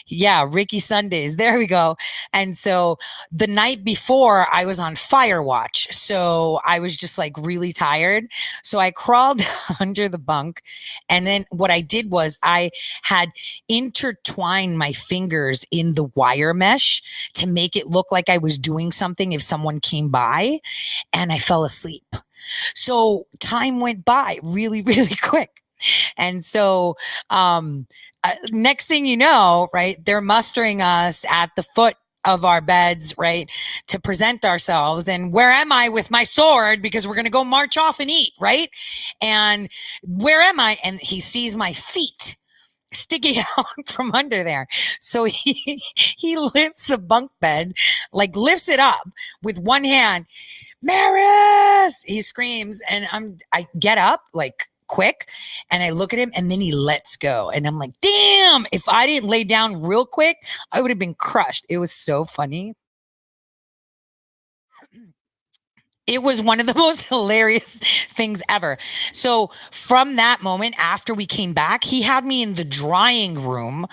yeah, Ricky Sundays, there we go. And so the night before I was on fire watch. So I was just like really tired. So I crawled under the bunk. And then what I did was I had intertwined my fingers in the wire mesh to make it look like I was doing something if someone came by, and I fell asleep. So time went by really, really quick. And so next thing you know, right, they're mustering us at the foot of our beds, right, to present ourselves. And where am I with my sword? Because we're going to go march off and eat, right? And where am I? And he sees my feet sticking out from under there. So he lifts the bunk bed, like lifts it up with one hand. Maris, he screams, and I get up like quick, and I look at him, and then he lets go, and I'm like, damn, if I didn't lay down real quick, I would have been crushed. It was so funny. It was one of the most hilarious things ever. So from that moment, after we came back, he had me in the drying room,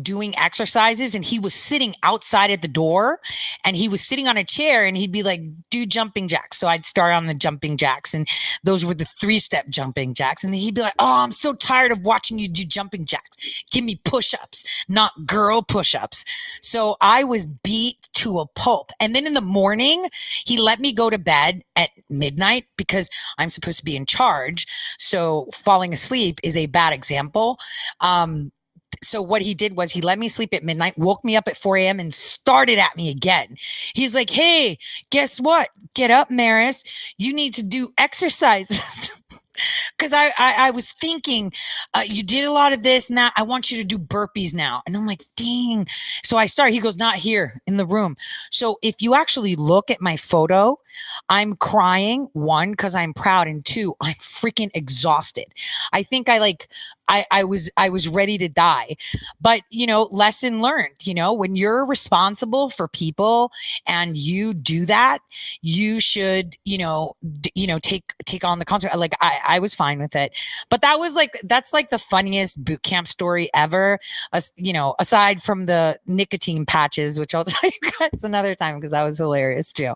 doing exercises, and he was sitting outside at the door, and he was sitting on a chair, and he'd be like, do jumping jacks. So I'd start on the jumping jacks, and those were the 3-step jumping jacks. And then he'd be like, oh, I'm so tired of watching you do jumping jacks. Give me push-ups, not girl push-ups. So I was beat to a pulp. And then in the morning, he let me go to bed at midnight because I'm supposed to be in charge. So falling asleep is a bad example. So what he did was he let me sleep at midnight, woke me up at 4 a.m. and started at me again. He's like, hey, guess what? Get up, Maris. You need to do exercises. Because I was thinking, you did a lot of this. Now I want you to do burpees now. And I'm like, dang. So I start. He goes, not here in the room. So if you actually look at my photo, I'm crying, 1, because I'm proud, and 2, I'm freaking exhausted. I think I was ready to die. But, lesson learned, when you're responsible for people and you do that, you should, take on the consequence. Like I was fine with it. But that's like the funniest boot camp story ever. Aside from the nicotine patches, which I'll tell you guys another time because that was hilarious too.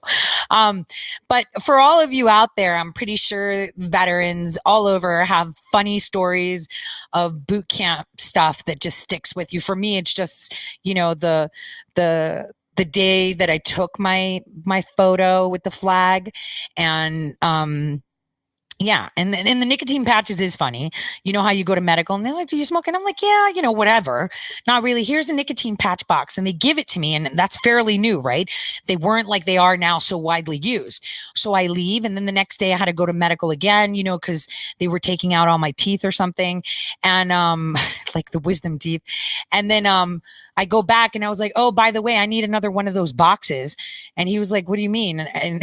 But for all of you out there, I'm pretty sure veterans all over have funny stories of boot camp stuff that just sticks with you. For me, it's just, the day that I took my photo with the flag, and yeah. And the nicotine patches is funny. You know how you go to medical and they're like, do you smoke? And I'm like, yeah, whatever. Not really. Here's a nicotine patch box. And they give it to me. And that's fairly new, right? They weren't like they are now so widely used. So I leave. And then the next day I had to go to medical again, because they were taking out all my teeth or something. And like the wisdom teeth. And then I go back and I was like, oh, by the way, I need another one of those boxes. And he was like, what do you mean? And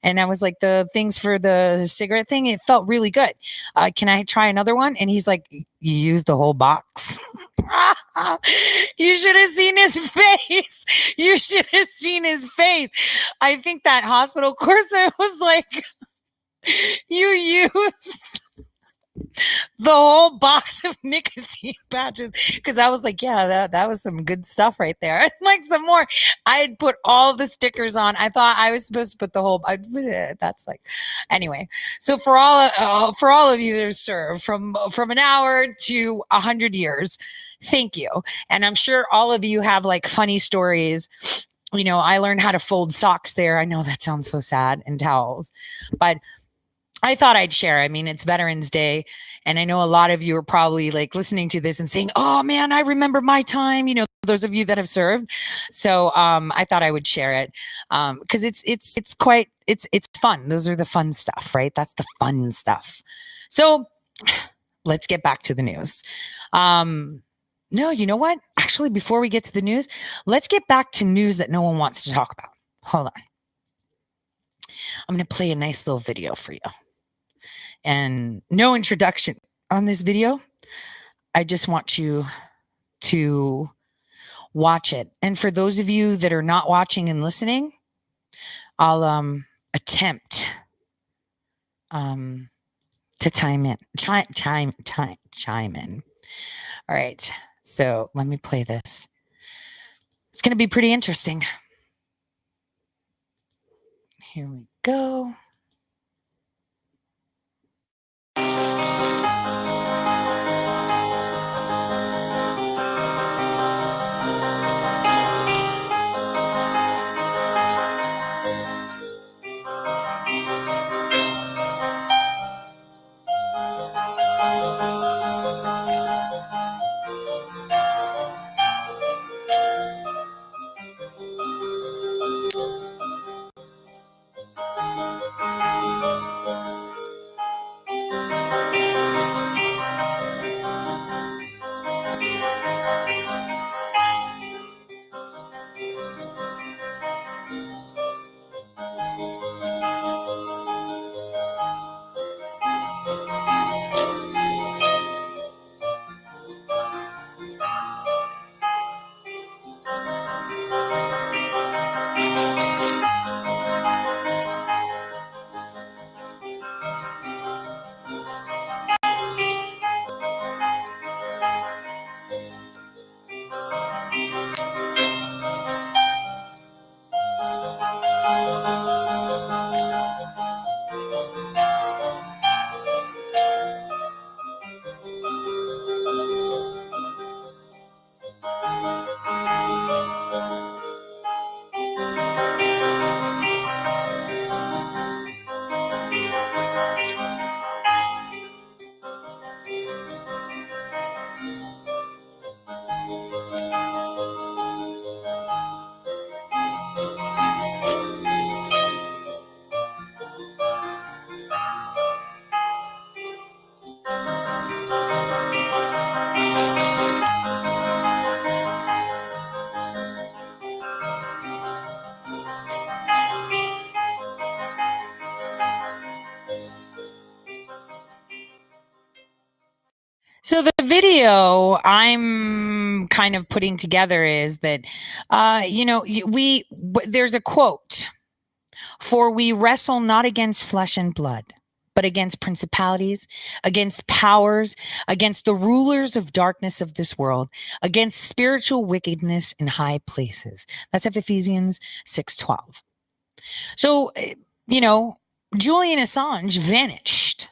and I was like, the things for the cigarette thing, it felt really good. Can I try another one? And he's like, you used the whole box. You should have seen his face. You should have seen his face. I think that hospital correspondent was like, you used the whole box of nicotine patches, because I was like, yeah, that was some good stuff right there. Like some more. I had put all the stickers on. I thought I was supposed to put the whole. That's like, anyway. So for all of you that have served from an hour to 100 years, thank you. And I'm sure all of you have like funny stories. I learned how to fold socks there. I know that sounds so sad, and towels, but I thought I'd share. I mean, it's Veterans Day, and I know a lot of you are probably like listening to this and saying, oh man, I remember my time, those of you that have served. So I thought I would share it because it's fun. Those are the fun stuff, right? That's the fun stuff. So let's get back to the news. No, you know what? Actually, before we get to the news, let's get back to news that no one wants to talk about. Hold on. I'm going to play a nice little video for you. And no introduction on this video. I just want you to watch it. And for those of you that are not watching and listening, I'll attempt to chime in. All right. So let me play this. It's going to be pretty interesting. Here we go. So the video I'm kind of putting together is that, there's a quote, "For we wrestle not against flesh and blood, but against principalities, against powers, against the rulers of darkness of this world, against spiritual wickedness in high places." That's Ephesians 6:12. So, Julian Assange vanished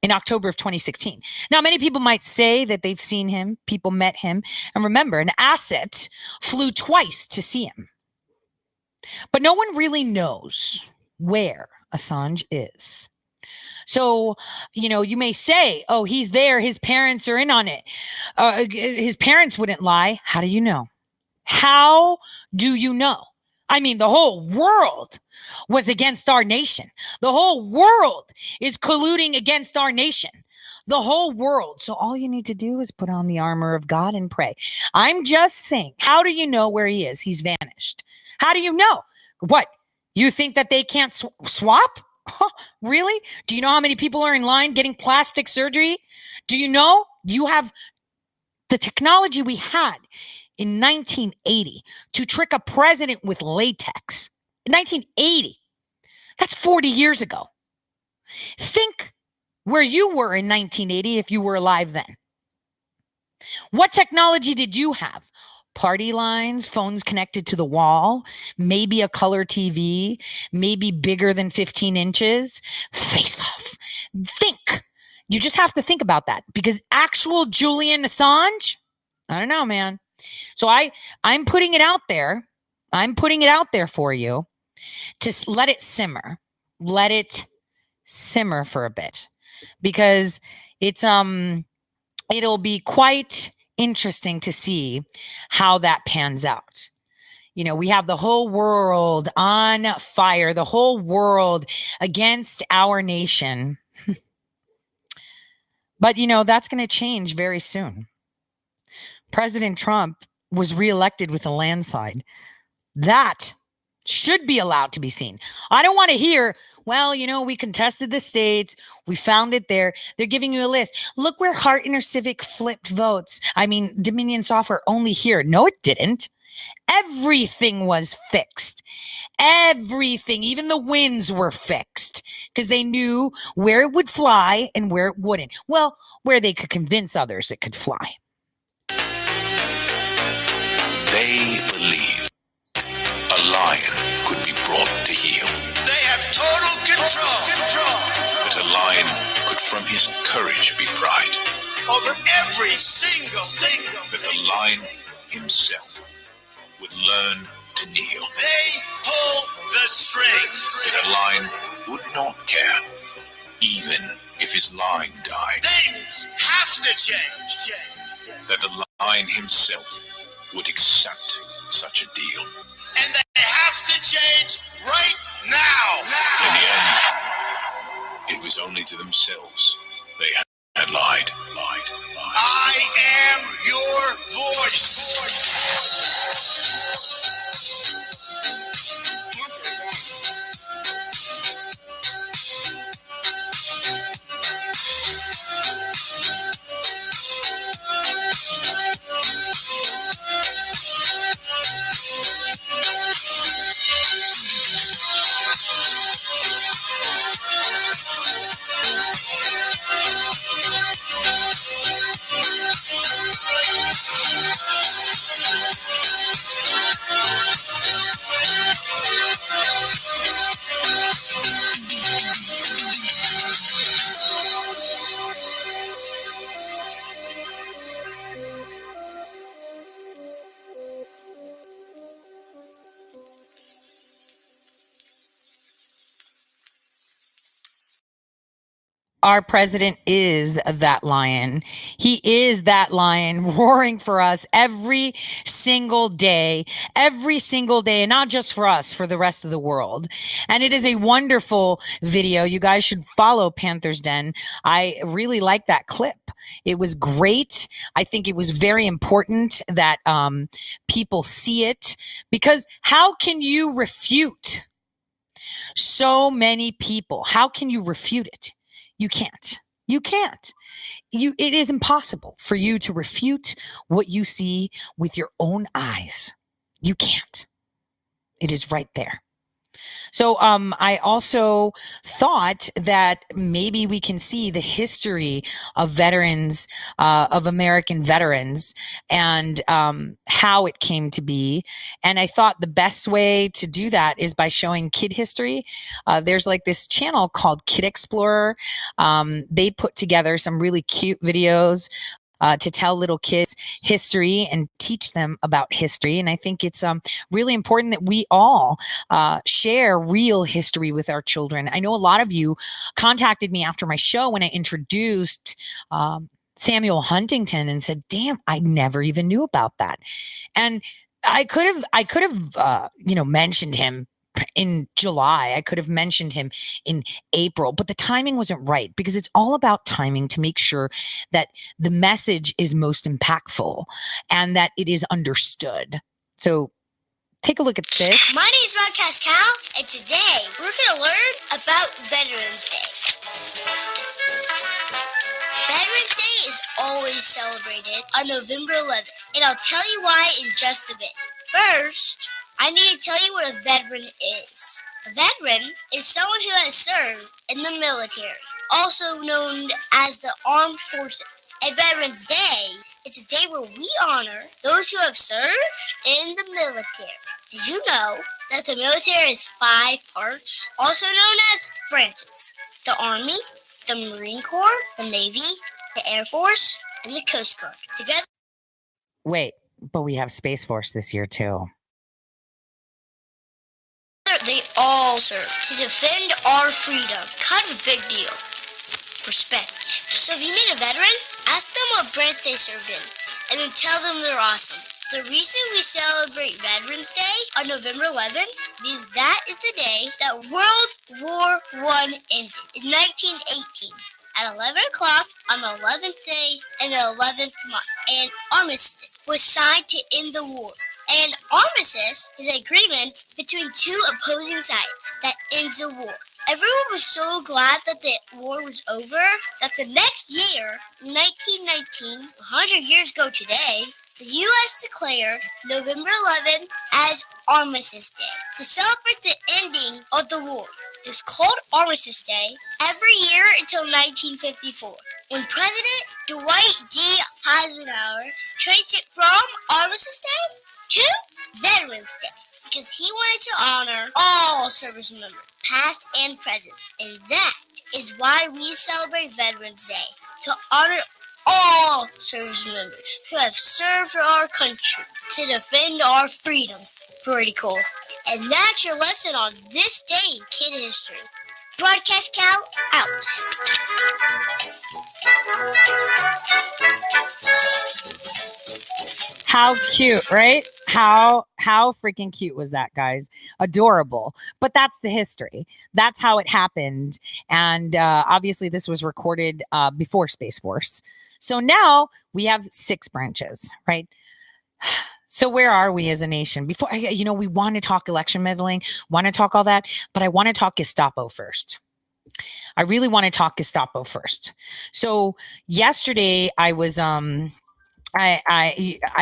in October of 2016. Now, many people might say that they've seen him, people met him, and remember, an asset flew twice to see him. But no one really knows where Assange is. So, you may say, oh, he's there, his parents are in on it. His parents wouldn't lie. How do you know? How do you know? I mean, the whole world was against our nation. The whole world is colluding against our nation. The whole world. So all you need to do is put on the armor of God and pray. I'm just saying, how do you know where he is? He's vanished. How do you know? What? You think that they can't swap? Really? Do you know how many people are in line getting plastic surgery? Do you know you have the technology we had in 1980 to trick a president with latex? 1980. That's 40 years ago. Think where you were in 1980 if you were alive then. What technology did you have? Party lines, phones connected to the wall, maybe a color TV, maybe bigger than 15 inches. Face off. Think. You just have to think about that, because actual Julian Assange, I don't know, man. So I'm putting it out there. I'm putting it out there for you to let it simmer. Let it simmer for a bit, because it's it'll be quite interesting to see how that pans out. We have the whole world on fire, the whole world against our nation. But that's going to change very soon. President Trump was reelected with a landslide. That should be allowed to be seen. I don't want to hear, well, we contested the states. We found it there. They're giving you a list. Look where Hart InterCivic flipped votes. Dominion Software only here. No, it didn't. Everything was fixed. Everything, even the winds were fixed because they knew where it would fly and where it wouldn't. Well, where they could convince others it could fly. They believed a lion could be brought to heel. They have total control That a lion could from his courage be pride. over every single thing. That the lion himself would learn to kneel. They pull the strings. That a lion would not care, even if his line died. Things have to change. That the lion himself would accept such a deal. And they have to change right now. In the end, it was only to themselves they had lied. I am your voice. Our president is that lion. He is that lion roaring for us every single day, and not just for us, for the rest of the world. And it is a wonderful video. You guys should follow Panther's Den. I really like that clip. It was great. I think it was very important that people see it, because how can you refute so many people? How can you refute it? You can't. It is impossible for you to refute what you see with your own eyes. You can't. It is right there. So I also thought that maybe we can see the history of veterans, of American veterans, and how it came to be. And I thought the best way to do that is by showing kid history. There's like this channel called Kid Explorer. They put together some really cute videos to tell little kids history and teach them about history. And I think it's really important that we all share real history with our children. I know a lot of you contacted me after my show when I introduced Samuel Huntington and said, damn, I never even knew about that. And I could have mentioned him in July. I could have mentioned him in April, but the timing wasn't right, because it's all about timing to make sure that the message is most impactful and that it is understood. So take a look at this. My name is Rod Cascal, and today we're going to learn about Veterans Day. Veterans Day is always celebrated on November 11th, and I'll tell you why in just a bit. First, I need to tell you what a veteran is. A veteran is someone who has served in the military, also known as the Armed Forces. At Veterans Day, it's a day where we honor those who have served in the military. Did you know that the military has 5 parts, also known as branches? The Army, the Marine Corps, the Navy, the Air Force, and the Coast Guard. Together, Wait, but we have Space Force this year too. they all serve to defend our freedom. Kind of a big deal. Respect. So if you meet a veteran, ask them what branch they served in, and then tell them they're awesome. The reason we celebrate Veterans Day on November 11th is that is the day that World War I ended in 1918 at 11 o'clock on the 11th day in the 11th month. An armistice was signed to end the war. An armistice is an agreement between 2 opposing sides that ends the war. Everyone was so glad that the war was over that the next year, 1919, 100 years ago today, The U.S. declared November 11th as Armistice Day to celebrate the ending of the war. It was called Armistice Day every year until 1954, when President Dwight D. Eisenhower changed it from Armistice Day to Veterans Day, because he wanted to honor all service members, past and present. And that is why we celebrate Veterans Day, to honor all service members who have served for our country to defend our freedom. Pretty cool. And that's your lesson on this day in kid history. Broadcast Cal out. How cute, right? How freaking cute was that, guys? Adorable. But that's the history. That's how it happened. And obviously this was recorded before Space Force. So now we have 6 branches, right? So where are we as a nation? Before, we want to talk election meddling, want to talk all that, but I want to talk Gestapo first. I really want to talk Gestapo first. So yesterday I was, I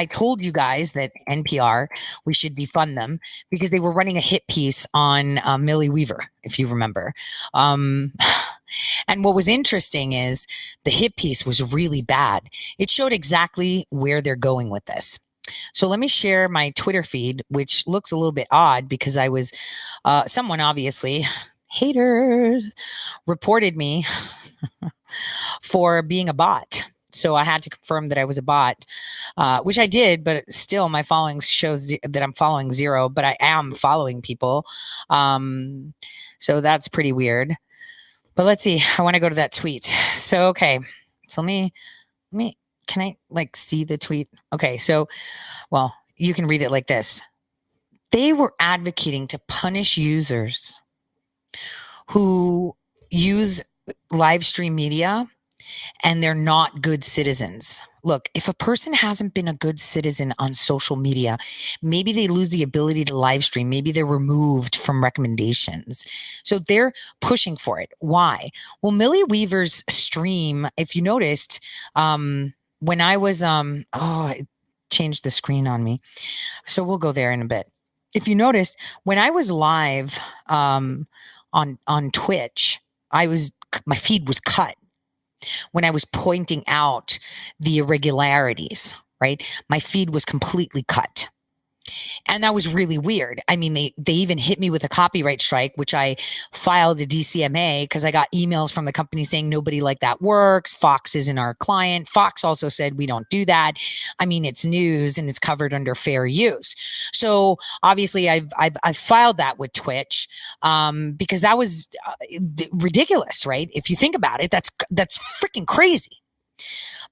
told you guys that NPR, we should defund them because they were running a hit piece on Millie Weaver, if you remember. And what was interesting is the hit piece was really bad. It showed exactly where they're going with this. So let me share my Twitter feed, which looks a little bit odd because I was, someone obviously, haters, reported me for being a bot. So I had to confirm that I was a bot, which I did, but still my following shows that I'm following 0, but I am following people. So that's pretty weird. But let's see. I want to go to that tweet. So, okay. So let me, can I see the tweet? Okay. So, well, you can read it like this. They were advocating to punish users who use live stream media and they're not good citizens. Look, if a person hasn't been a good citizen on social media, maybe they lose the ability to live stream. Maybe they're removed from recommendations. So they're pushing for it. Why? Well, Millie Weaver's stream, if you noticed, when I was, it changed the screen on me. So we'll go there in a bit. If you noticed, when I was live on Twitch, my feed was cut. When I was pointing out the irregularities, right? My feed was completely cut. And that was really weird. I mean, they even hit me with a copyright strike, which I filed a DCMA because I got emails from the company saying nobody like that works. Fox isn't our client. Fox also said we don't do that. I mean, it's news and it's covered under fair use. So obviously, I've filed that with Twitch because that was ridiculous, right? If you think about it, that's freaking crazy.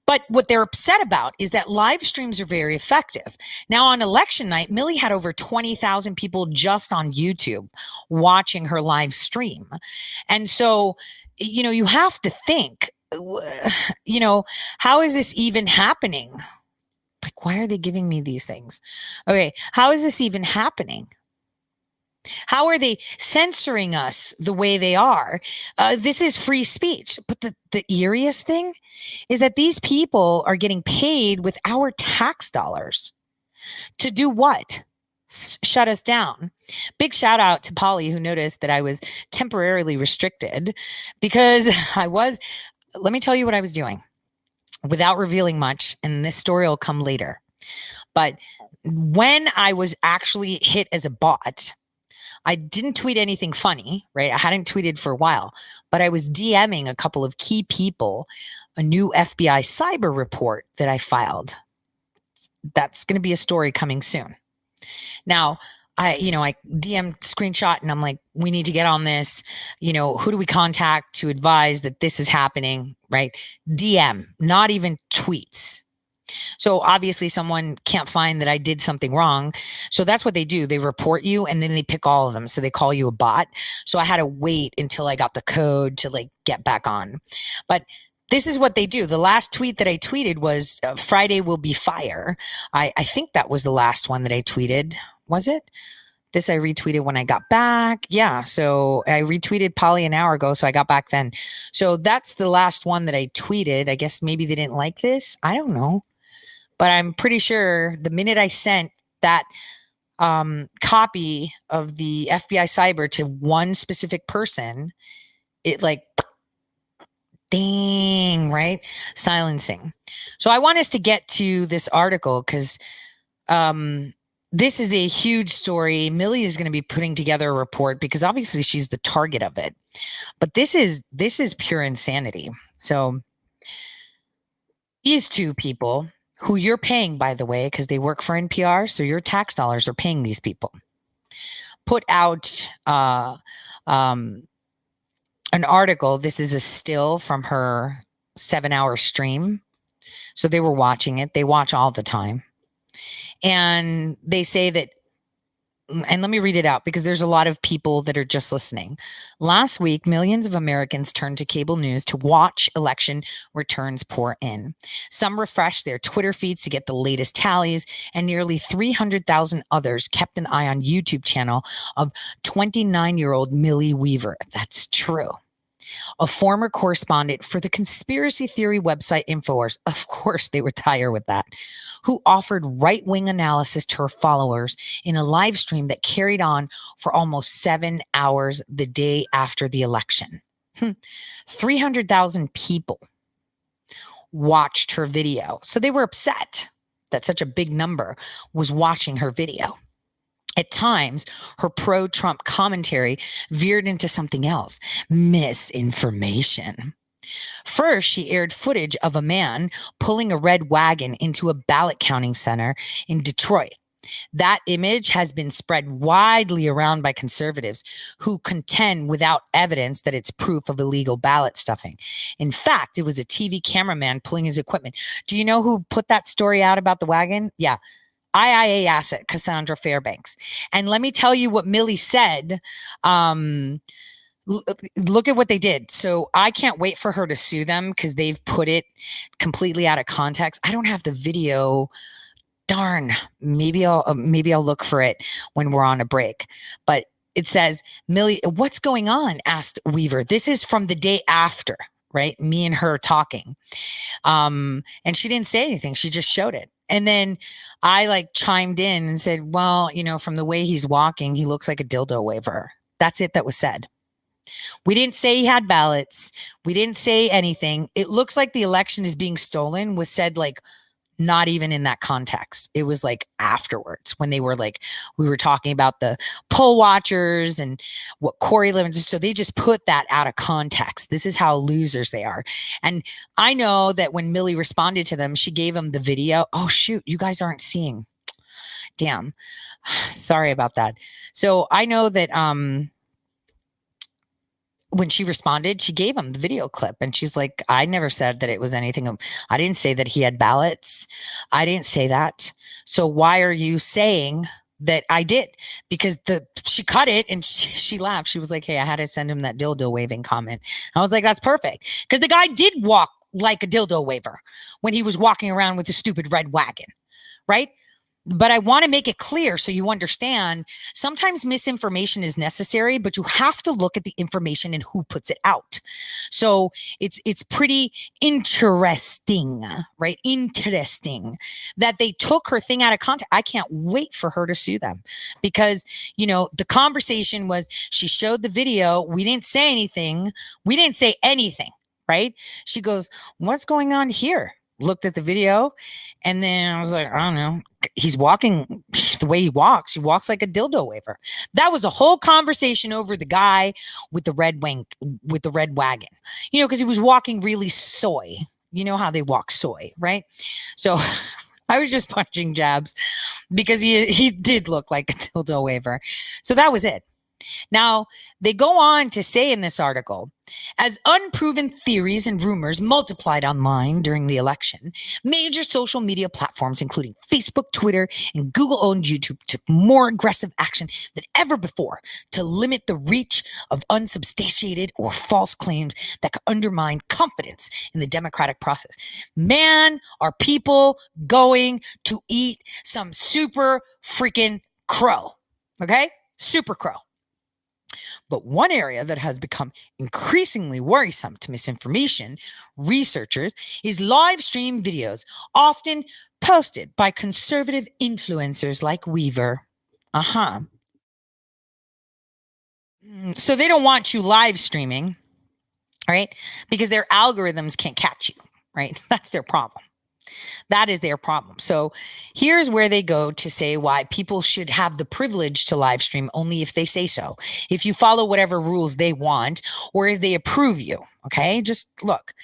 But what they're upset about is that live streams are very effective. Now, on election night, Millie had over 20,000 people just on YouTube watching her live stream. And so, you have to think, how is this even happening? Like, why are they giving me these things? Okay, how is this even happening? How are they censoring us the way they are? This is free speech. But the eeriest thing is that these people are getting paid with our tax dollars to do what? Shut us down. Big shout out to Polly, who noticed that I was temporarily restricted because let me tell you what I was doing without revealing much. And this story will come later. But when I was actually hit as a bot, I didn't tweet anything funny, right? I hadn't tweeted for a while, but I was DMing a couple of key people a new FBI cyber report that I filed. That's going to be a story coming soon. Now, I DM screenshot and I'm like, we need to get on this. Who do we contact to advise that this is happening, right? DM, not even tweets. So obviously someone can't find that I did something wrong. So that's what they do. They report you and then they pick all of them. So they call you a bot. So I had to wait until I got the code to get back on. But this is what they do. The last tweet that I tweeted was Friday will be fire. I think that was the last one that I tweeted. Was it? This I retweeted when I got back. Yeah. So I retweeted Polly an hour ago. So I got back then. So that's the last one that I tweeted. I guess maybe they didn't like this. I don't know. but I'm pretty sure the minute I sent that copy of the FBI cyber to one specific person, it like, ding, right? Silencing. So I want us to get to this article because this is a huge story. Millie is going to be putting together a report because obviously she's the target of it. But this is pure insanity. So these two people, who you're paying, by the way, because they work for NPR, so your tax dollars are paying these people, put out an article. This is a still from her 7-hour stream. So they were watching it. They watch all the time. And they say that, and let me read it out because there's a lot of people that are just listening. Last week, millions of Americans turned to cable news to watch election returns pour in. Some refreshed their Twitter feeds to get the latest tallies, and nearly 300,000 others kept an eye on YouTube channel of 29-year-old Millie Weaver. That's true. A former correspondent for the conspiracy theory website InfoWars, of course they retire with that, who offered right-wing analysis to her followers in a live stream that carried on for almost 7 hours the day after the election. 300,000 people watched her video. So they were upset that such a big number was watching her video. At times, her pro-Trump commentary veered into something else, misinformation. First, she aired footage of a man pulling a red wagon into a ballot counting center in Detroit. That image has been spread widely around by conservatives who contend without evidence that it's proof of illegal ballot stuffing. In fact, it was a TV cameraman pulling his equipment. Do you know who put that story out about the wagon? Yeah. IIA asset, Cassandra Fairbanks. And let me tell you what Millie said. Look at what they did. So I can't wait for her to sue them because they've put it completely out of context. I don't have the video. Darn. Maybe I'll look for it when we're on a break. But it says, Millie, what's going on? Asked Weaver. This is from the day after, right? Me and her talking. And she didn't say anything. She just showed it. And then I chimed in and said, well, from the way he's walking, he looks like a dildo waver. That's it that was said. We didn't say he had ballots. We didn't say anything. It looks like the election is being stolen was said not even in that context. It was afterwards when they were we were talking about the poll watchers and what Corey Levin. So they just put that out of context. This is how losers they are. And I know that when Millie responded to them, she gave them the video. Oh, shoot. You guys aren't seeing. Damn. Sorry about that. So I know that, when she responded, she gave him the video clip and she's like, I never said that it was anything. I didn't say that he had ballots. I didn't say that. So why are you saying that I did? Because she cut it and she laughed. She was like, hey, I had to send him that dildo waving comment. I was like, that's perfect. Because the guy did walk like a dildo waver when he was walking around with the stupid red wagon, right? But I want to make it clear so you understand sometimes misinformation is necessary, but you have to look at the information and who puts it out. So it's pretty interesting, right? Interesting that they took her thing out of context. I can't wait for her to sue them because, the conversation was she showed the video. We didn't say anything. We didn't say anything, right? She goes, what's going on here? Looked at the video and then I was like, I don't know. He's walking the way he walks like a dildo waver. That was a whole conversation over the guy with the red wagon, because he was walking really soy. You know how they walk soy, right? So I was just punching jabs because he did look like a dildo waver. So that was it. Now, they go on to say in this article, as unproven theories and rumors multiplied online during the election, major social media platforms, including Facebook, Twitter, and Google-owned YouTube, took more aggressive action than ever before to limit the reach of unsubstantiated or false claims that could undermine confidence in the democratic process. Man, are people going to eat some super freaking crow, okay? Super crow. But one area that has become increasingly worrisome to misinformation researchers is live stream videos, often posted by conservative influencers like Weaver. So they don't want you live streaming, right? Because their algorithms can't catch you, right? That's their problem. That is their problem. So here's where they go to say why people should have the privilege to live stream only if they say so. If you follow whatever rules they want or if they approve you, okay? Just look.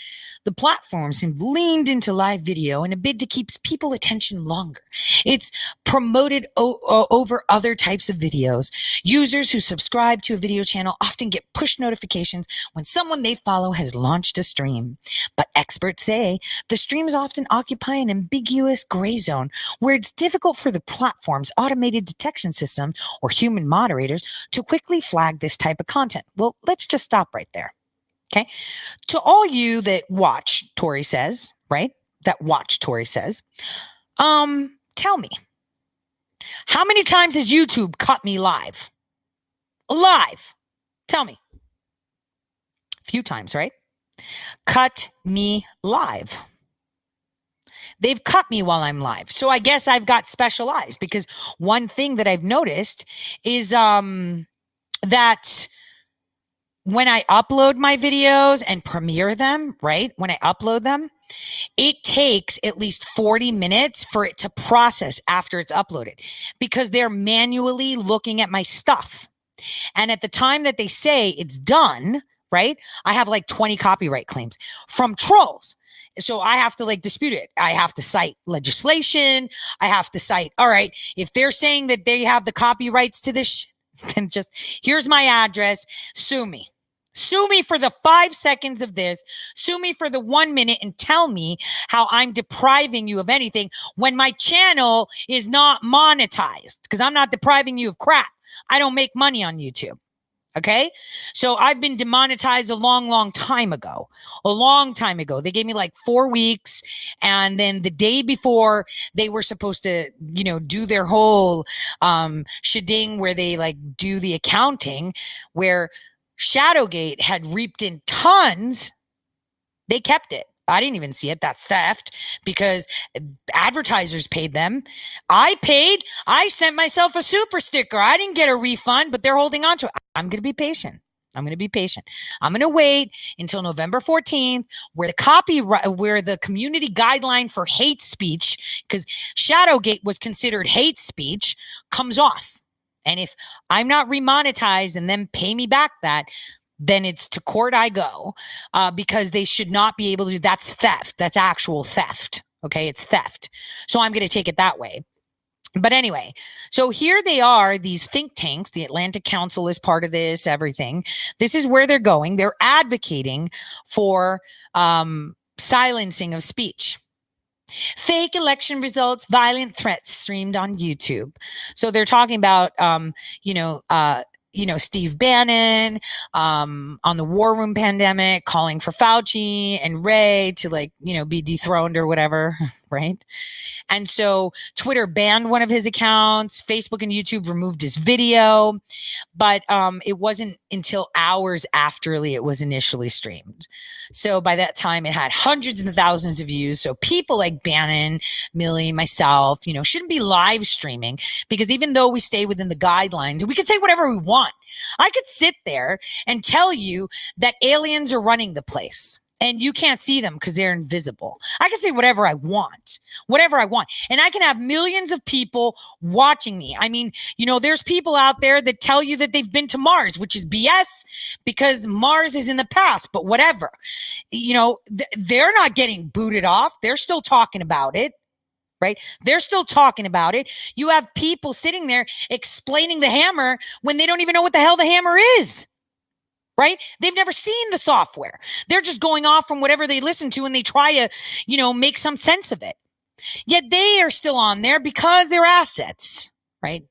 The platforms have leaned into live video in a bid to keep people attention longer. It's promoted over other types of videos. Users who subscribe to a video channel often get push notifications when someone they follow has launched a stream. But experts say the streams often occupy an ambiguous gray zone where it's difficult for the platform's automated detection system or human moderators to quickly flag this type of content. Well, let's just stop right there. Okay. To all you that watch, Tori says, right? That watch, Tori says, tell me, how many times has YouTube cut me live? Live. Tell me. A few times, right? Cut me live. They've cut me while I'm live. So I guess I've got special eyes because one thing that I've noticed is that when I upload my videos and premiere them, right? When I upload them, it takes at least 40 minutes for it to process after it's uploaded because they're manually looking at my stuff. And at the time that they say it's done, right? I have like 20 copyright claims from trolls. So I have to dispute it. I have to cite legislation. I have to cite, all right, if they're saying that they have the copyrights to this, then just here's my address. Sue me. Sue me for the 5 seconds of this. Sue me for the 1 minute and tell me how I'm depriving you of anything when my channel is not monetized because I'm not depriving you of crap. I don't make money on YouTube. Okay. So I've been demonetized a long time ago. They gave me 4 weeks. And then the day before they were supposed to, do their whole sheding where they do the accounting where Shadowgate had reaped in tons. They kept it. I didn't even see it. That's theft because advertisers paid them. I paid. I sent myself a super sticker. I didn't get a refund, but they're holding on to it. I'm going to be patient. I'm going to wait until November 14th where the community guideline for hate speech, because Shadowgate was considered hate speech, comes off. And if I'm not remonetized and then pay me back that, then it's to court I go because they should not be able to. That's theft. That's actual theft. Okay, it's theft. So I'm going to take it that way. But anyway, so here they are, these think tanks, the Atlantic Council is part of this, everything. This is where they're going. They're advocating for silencing of speech. Fake election results, violent threats streamed on YouTube. So they're talking about, Steve Bannon on the War Room pandemic, calling for Fauci and Ray to be dethroned or whatever, right? And so Twitter banned one of his accounts. Facebook and YouTube removed his video, but it wasn't until hours after it was initially streamed. So by that time, it had hundreds of thousands of views. So people like Bannon, Millie, myself, shouldn't be live streaming because even though we stay within the guidelines, we can say whatever we want. I could sit there and tell you that aliens are running the place and you can't see them because they're invisible. I can say whatever I want. And I can have millions of people watching me. I mean, there's people out there that tell you that they've been to Mars, which is BS because Mars is in the past, but whatever. They're not getting booted off. They're still talking about it. Right? They're still talking about it. You have people sitting there explaining the hammer when they don't even know what the hell the hammer is. Right? They've never seen the software. They're just going off from whatever they listen to and they try to, make some sense of it. Yet they are still on there because they're assets. Right?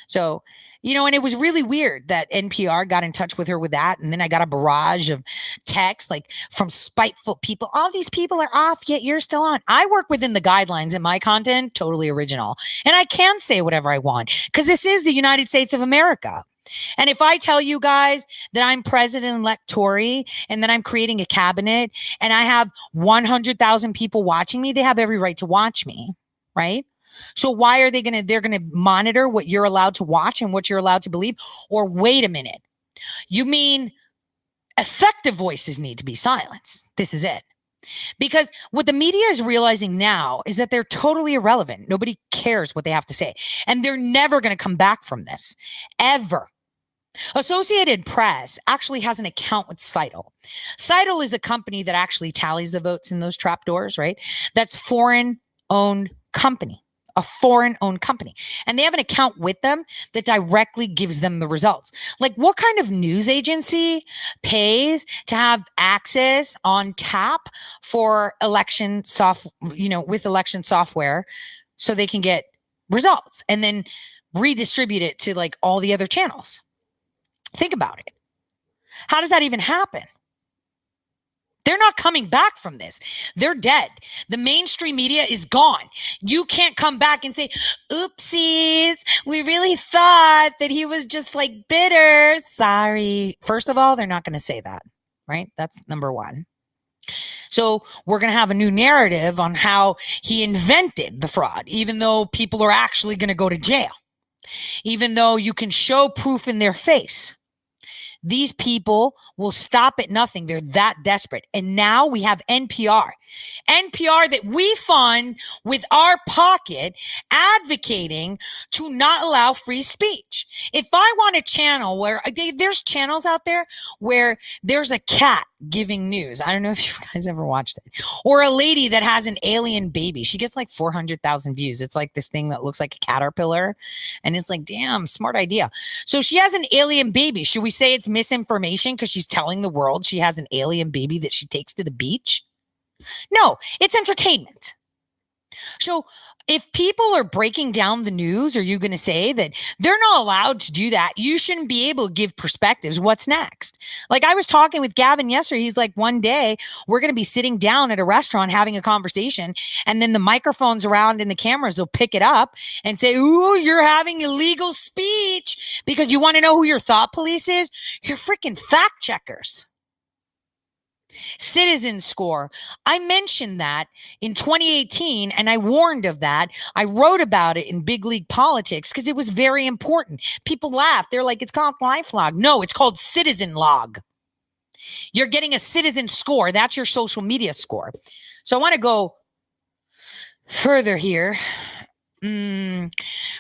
So, and it was really weird that NPR got in touch with her with that. And then I got a barrage of texts from spiteful people. All these people are off, yet you're still on. I work within the guidelines and my content, totally original. And I can say whatever I want because this is the United States of America. And if I tell you guys that I'm President-elect Tory and that I'm creating a cabinet and I have 100,000 people watching me, they have every right to watch me, right? So why are they're going to monitor what you're allowed to watch and what you're allowed to believe? Or wait a minute, you mean effective voices need to be silenced? This is it. Because what the media is realizing now is that they're totally irrelevant. Nobody cares what they have to say. And they're never going to come back from this, ever. Associated Press actually has an account with Seidel. Seidel is the company that actually tallies the votes in those trapdoors, right? That's foreign-owned company. A foreign-owned company. And they have an account with them that directly gives them the results. Like, what kind of news agency pays to have access on tap for election with election software so they can get results and then redistribute it to like all the other channels? Think about it. How does that even happen? They're not coming back from this. They're dead. The mainstream media is gone. You can't come back and say, oopsies, we really thought that he was just like bitter. Sorry. First of all, they're not going to say that, right? That's number one. So we're going to have a new narrative on how he invented the fraud, even though people are actually going to go to jail, even though you can show proof in their face. These people will stop at nothing. They're that desperate. And now we have NPR that we fund with our pocket, advocating to not allow free speech. If I want a channel where there's channels out there where there's a cat giving news. I don't know if you guys ever watched it. Or a lady that has an alien baby. She gets like 400,000 views. It's like this thing that looks like a caterpillar. And it's like, damn, smart idea. So she has an alien baby. Should we say it's misinformation because she's telling the world she has an alien baby that she takes to the beach? No, it's entertainment. So if people are breaking down the news, are you going to say that they're not allowed to do that? You shouldn't be able to give perspectives. What's next? Like I was talking with Gavin yesterday. He's like, one day we're going to be sitting down at a restaurant having a conversation, and then the microphones around and the cameras will pick it up and say, ooh, you're having illegal speech because you want to know who your thought police is? You're freaking fact checkers. Citizen Score. I mentioned that in 2018 and I warned of that. I wrote about it in Big League Politics because it was very important. People laugh. They're like, it's called LifeLog. No, it's called Citizen Log. You're getting a Citizen Score. That's your social media score. So I want to go further here.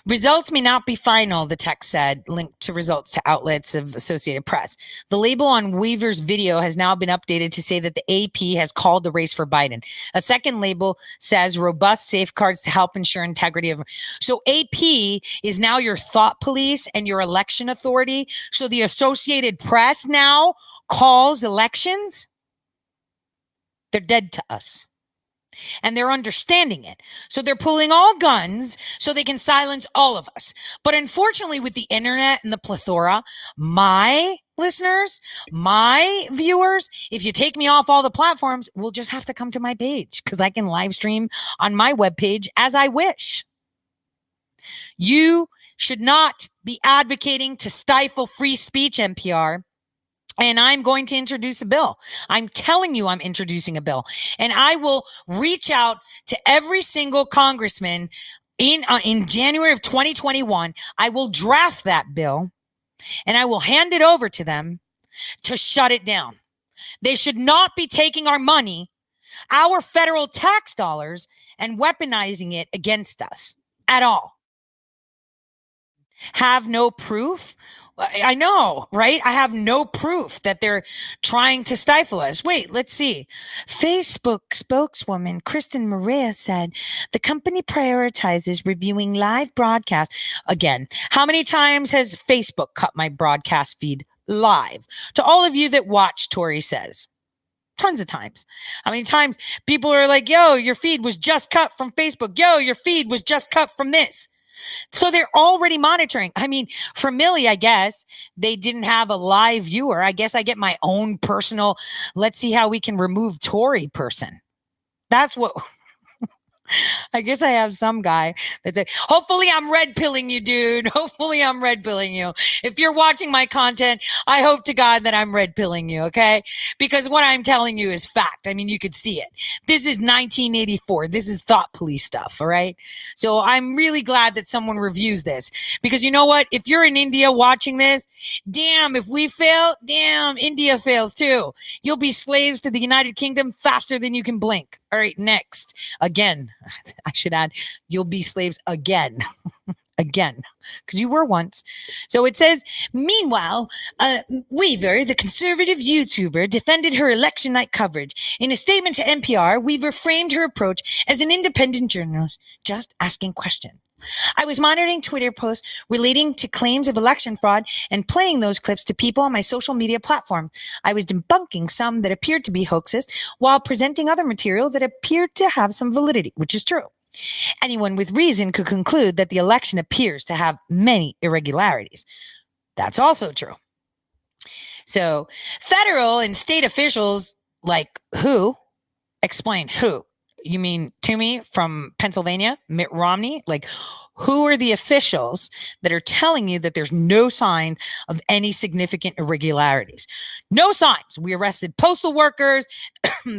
Results may not be final, the text said, linked to results to outlets of Associated Press. The label on Weaver's video has now been updated to say that the AP has called the race for Biden. A second label says robust safeguards to help ensure integrity of. So AP is now your thought police and your election authority. So the Associated Press now calls elections. They're dead to us. And they're understanding it. So they're pulling all guns so they can silence all of us. But unfortunately, with the internet and the plethora, my listeners, my viewers, if you take me off all the platforms, we'll just have to come to my page because I can live stream on my webpage as I wish. You should not be advocating to stifle free speech, NPR. And I'm going to introduce a bill. I'm telling you I'm introducing a bill. And I will reach out to every single congressman in January of 2021. I will draft that bill and I will hand it over to them to shut it down. They should not be taking our money, our federal tax dollars, and weaponizing it against us at all. Have no proof? I know, right? I have no proof that they're trying to stifle us. Wait, let's see. Facebook spokeswoman Kristen Maria said the company prioritizes reviewing live broadcasts. Again, how many times has Facebook cut my broadcast feed live? To all of you that watch, Tori says. Tons of times. How many times people are like, yo, your feed was just cut from Facebook. Yo, your feed was just cut from this. So they're already monitoring. I mean, for Millie, I guess they didn't have a live viewer. I guess I get my own personal, let's see how we can remove Tory person. That's what, I guess I have some guy that's like, hopefully I'm red pilling you, dude. Hopefully I'm red pilling you. If you're watching my content, I hope to God that I'm red pilling you, okay? Because what I'm telling you is fact. I mean, you could see it. This is 1984. This is thought police stuff, all right? So I'm really glad that someone reviews this because you know what? If you're in India watching this, damn, if we fail, damn, India fails too. You'll be slaves to the United Kingdom faster than you can blink. All right, next. Again, I should add, you'll be slaves again. Again, because you were once. So it says, meanwhile, Weaver, the conservative YouTuber, defended her election night coverage. In a statement to NPR, Weaver framed her approach as an independent journalist, just asking questions. I was monitoring Twitter posts relating to claims of election fraud and playing those clips to people on my social media platform. I was debunking some that appeared to be hoaxes while presenting other material that appeared to have some validity, which is true. Anyone with reason could conclude that the election appears to have many irregularities. That's also true. So federal and state officials like who? Explain who. You mean Toomey from Pennsylvania, Mitt Romney? Like, who are the officials that are telling you that there's no sign of any significant irregularities? No signs. We arrested postal workers,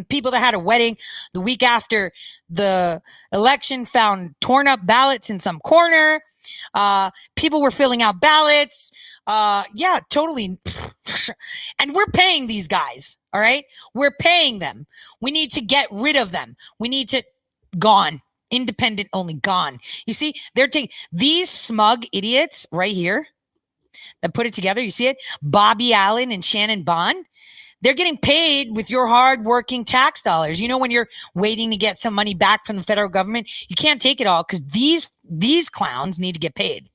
people that had a wedding the week after the election, found torn up ballots in some corner. People were filling out ballots. Yeah, totally. And we're paying these guys. All right. We're paying them. We need to get rid of them. We need to gone. Independent only, gone. You see, they're taking these smug idiots right here that put it together. You see it? Bobby Allen and Shannon Bond. They're getting paid with your hard-working tax dollars. You know, when you're waiting to get some money back from the federal government, you can't take it all because these clowns need to get paid.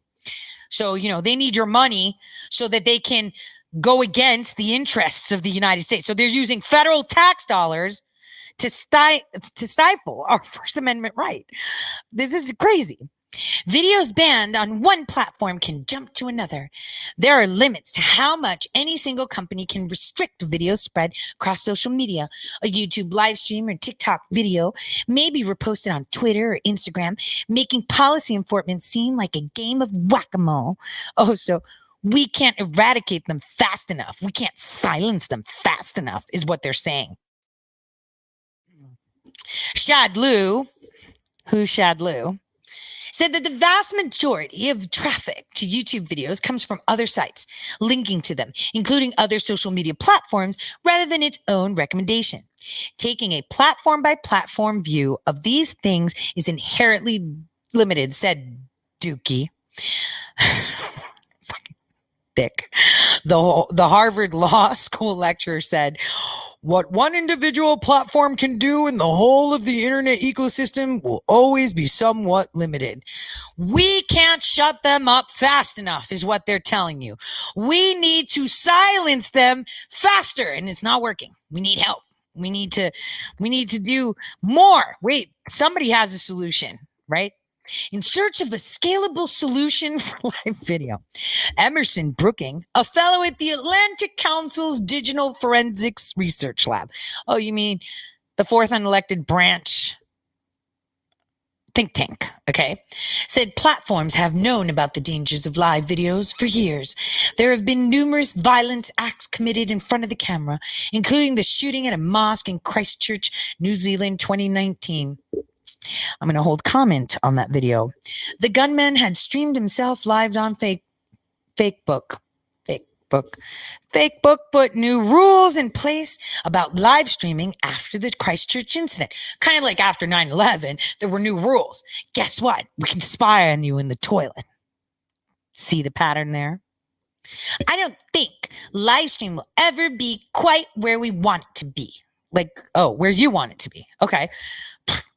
So, you know, they need your money so that they can go against the interests of the United States. So they're using federal tax dollars to stifle our First Amendment right. This is crazy. Videos banned on one platform can jump to another. There are limits to how much any single company can restrict video spread across social media. A YouTube live stream or TikTok video may be reposted on Twitter or Instagram, making policy enforcement seem like a game of whack-a-mole. Oh, so we can't eradicate them fast enough. We can't silence them fast enough, is what they're saying. Shad Liu, who's Shad Liu, said that the vast majority of traffic to YouTube videos comes from other sites, linking to them, including other social media platforms, rather than its own recommendation. Taking a platform-by-platform view of these things is inherently limited, said Dookie. Fucking dick. The Harvard Law School lecturer said, what one individual platform can do in the whole of the internet ecosystem will always be somewhat limited. We can't shut them up fast enough, is what they're telling you. We need to silence them faster, and it's not working. We need help. We need to do more. Wait, somebody has a solution, right? In search of a scalable solution for live video, Emerson Brooking, a fellow at the Atlantic Council's Digital Forensics Research Lab. Oh, you mean the fourth unelected branch think tank, okay, said platforms have known about the dangers of live videos for years. There have been numerous violent acts committed in front of the camera, including the shooting at a mosque in Christchurch, New Zealand, 2019. I'm going to hold comment on that video. The gunman had streamed himself live on Facebook, put new rules in place about live streaming after the Christchurch incident. Kind of like after 9/11, there were new rules. Guess what? We can spy on you in the toilet. See the pattern there? I don't think live stream will ever be quite where we want it to be. Like, oh, where you want it to be. Okay.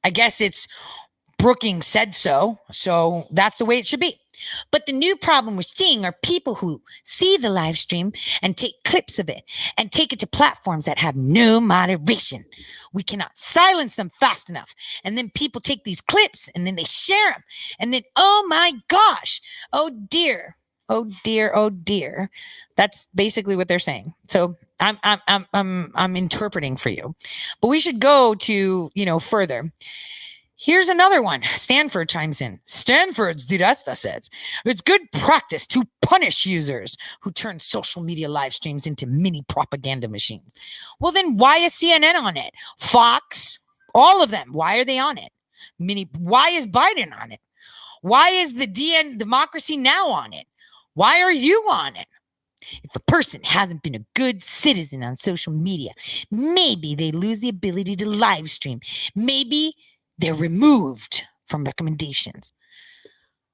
I guess it's Brooking said so that's the way it should be. But the new problem we're seeing are people who see the live stream and take clips of it and take it to platforms that have no moderation. We cannot silence them fast enough. And then people take these clips and then they share them. And then, oh my gosh, oh dear. That's basically what they're saying. So I'm interpreting for you. But we should go to, further. Here's another one. Stanford chimes in. Stanford's Diresta says, it's good practice to punish users who turn social media live streams into mini propaganda machines. Well, then why is CNN on it? Fox, all of them. Why are they on it? Why is Biden on it? Why is the Democracy Now! On it? Why are you on it? If a person hasn't been a good citizen on social media, maybe they lose the ability to live stream. Maybe they're removed from recommendations.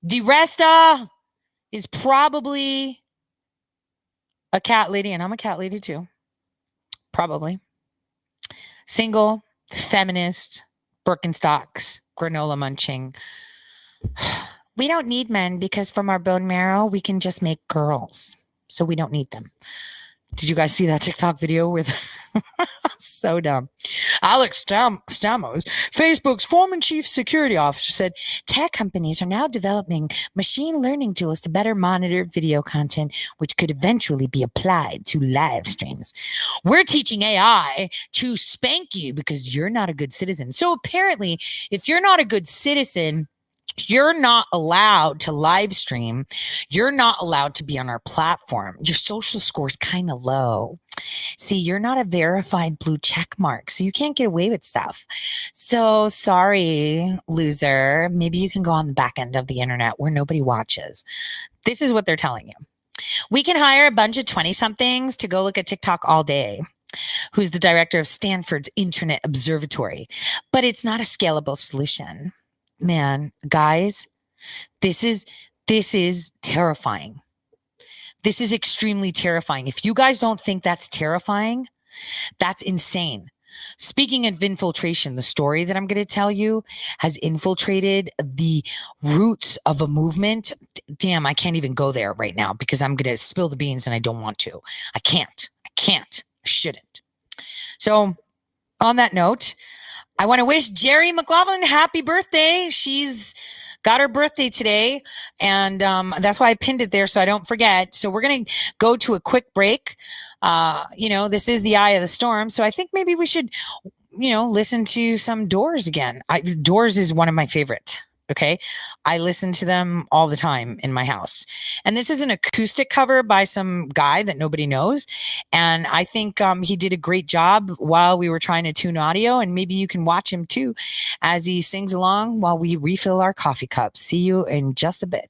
DeResta is probably a cat lady, and I'm a cat lady too. Probably. Single, feminist, Birkenstocks, granola munching. We don't need men because from our bone marrow, we can just make girls. So we don't need them. Did you guys see that TikTok video with so dumb? Alex Stamos, Facebook's former chief security officer, said tech companies are now developing machine learning tools to better monitor video content, which could eventually be applied to live streams. We're teaching AI to spank you because you're not a good citizen. So apparently, if you're not a good citizen, you're not allowed to live stream. You're not allowed to be on our platform. Your social score is kind of low. See, you're not a verified blue check mark, so you can't get away with stuff. So sorry, loser. Maybe you can go on the back end of the internet where nobody watches. This is what they're telling you. We can hire a bunch of 20-somethings to go look at TikTok all day, who's the director of Stanford's Internet Observatory, but it's not a scalable solution. Man, guys, this is terrifying. This is extremely terrifying. If you guys don't think that's terrifying, that's insane. Speaking of infiltration, the story that I'm going to tell you has infiltrated the roots of a movement. Damn, I can't even go there right now because I'm going to spill the beans and I don't want to. I can't. I shouldn't. So on that note, I want to wish Jerry McLaughlin happy birthday. She's got her birthday today, and that's why I pinned it there so I don't forget. So we're going to go to a quick break. This is the eye of the storm, so I think maybe we should, listen to some Doors again. Doors is one of my favorite. Okay. I listen to them all the time in my house. And this is an acoustic cover by some guy that nobody knows. And I think he did a great job while we were trying to tune audio. And maybe you can watch him too as he sings along while we refill our coffee cups. See you in just a bit.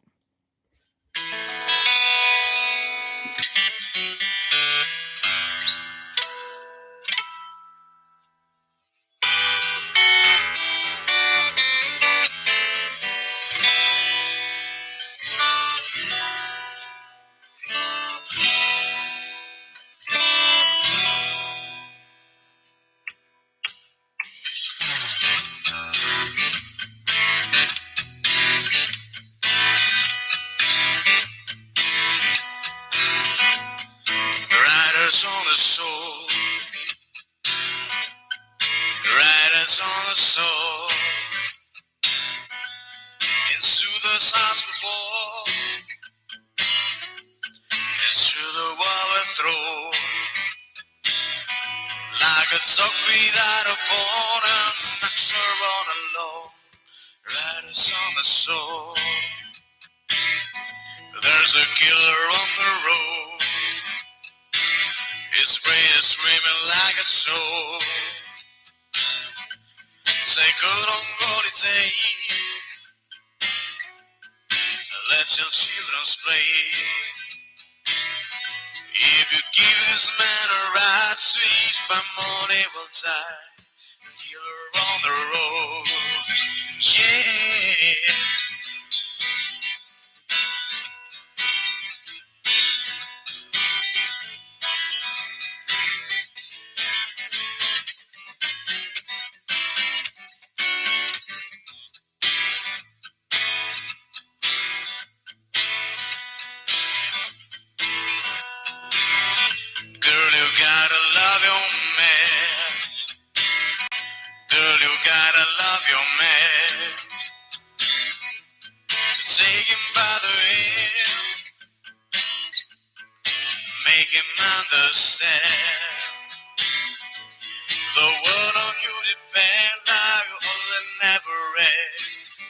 red.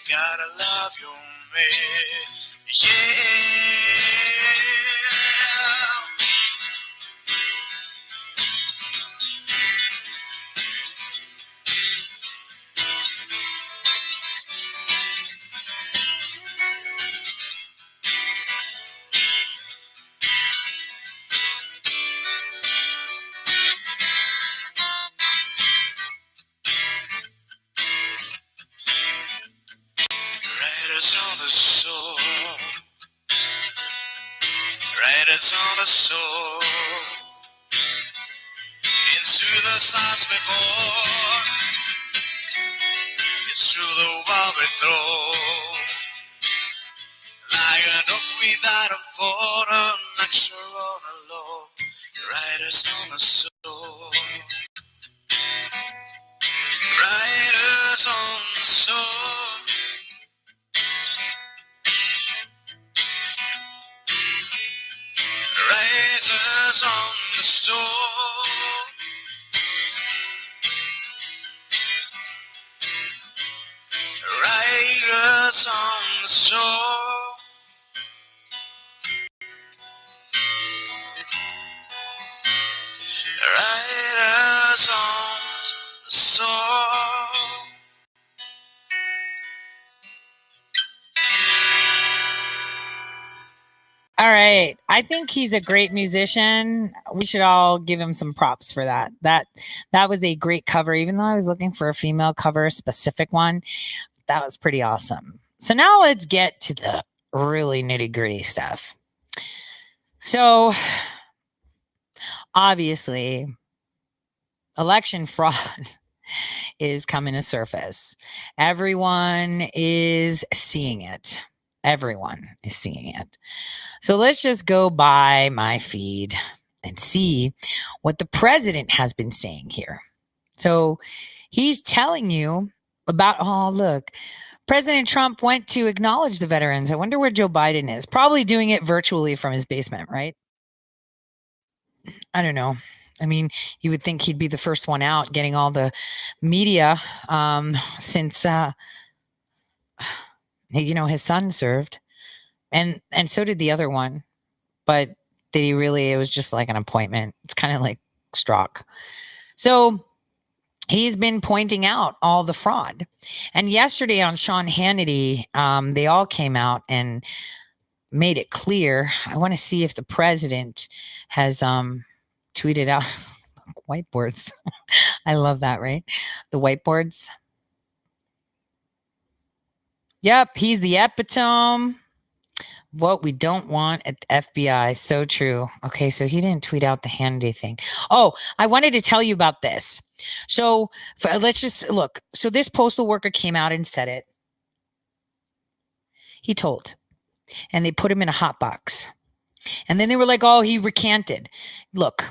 Gotta love your man. Yeah. Riders on the soul. Riders on the soul. Into the stars we bore. It's through the wall we throw. Like an oak without a border, next on a low. Riders on the soul. Riders on the soul. Riders on the soul. Riders on the soul. Riders on the soul. All right. I think he's a great musician. We should all give him some props for that. That was a great cover. Even though I was looking for a female cover, specific one, that was pretty awesome. So now let's get to the really nitty-gritty stuff. So obviously, election fraud is coming to surface. Everyone is seeing it. Everyone is seeing it. So let's just go by my feed and see what the president has been saying here. So he's telling you about, oh, look, President Trump went to acknowledge the veterans. I wonder where Joe Biden is. Probably doing it virtually from his basement, right? I don't know. I mean, you would think he'd be the first one out getting all the media since, his son served. And so did the other one. But did he really? It was just like an appointment. It's kind of like Strzok. So he's been pointing out all the fraud. And yesterday on Sean Hannity, they all came out and made it clear. I want to see if the president has tweeted out whiteboards. I love that, right? The whiteboards. Yep, he's the epitome. What we don't want at the FBI. So true. Okay, so he didn't tweet out the Hannity thing. Oh, I wanted to tell you about this. So let's just look. So this postal worker came out and said it. He told. And they put him in a hot box. And then they were like, oh, he recanted. Look,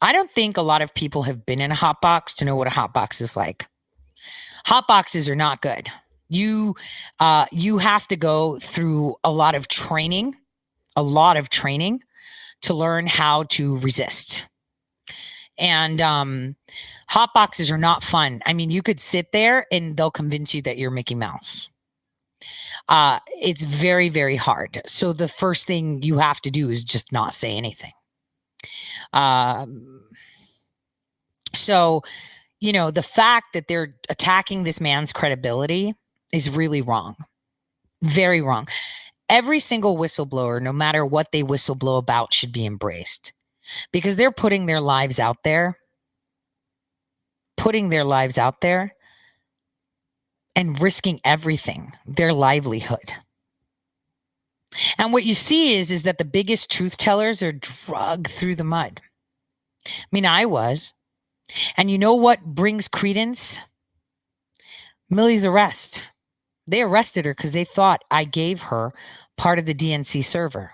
I don't think a lot of people have been in a hot box to know what a hot box is like. Hot boxes are not good. You have to go through a lot of training to learn how to resist. And hot boxes are not fun. I mean, you could sit there and they'll convince you that you're Mickey Mouse. It's very, very hard. So the first thing you have to do is just not say anything. So, the fact that they're attacking this man's credibility is really wrong. Very wrong. Every single whistleblower, no matter what they whistleblow about, should be embraced because they're putting their lives out there and risking everything, their livelihood. And what you see is that the biggest truth tellers are dragged through the mud. I mean, I was. And you know what brings credence? Millie's arrest. They arrested her because they thought I gave her part of the DNC server.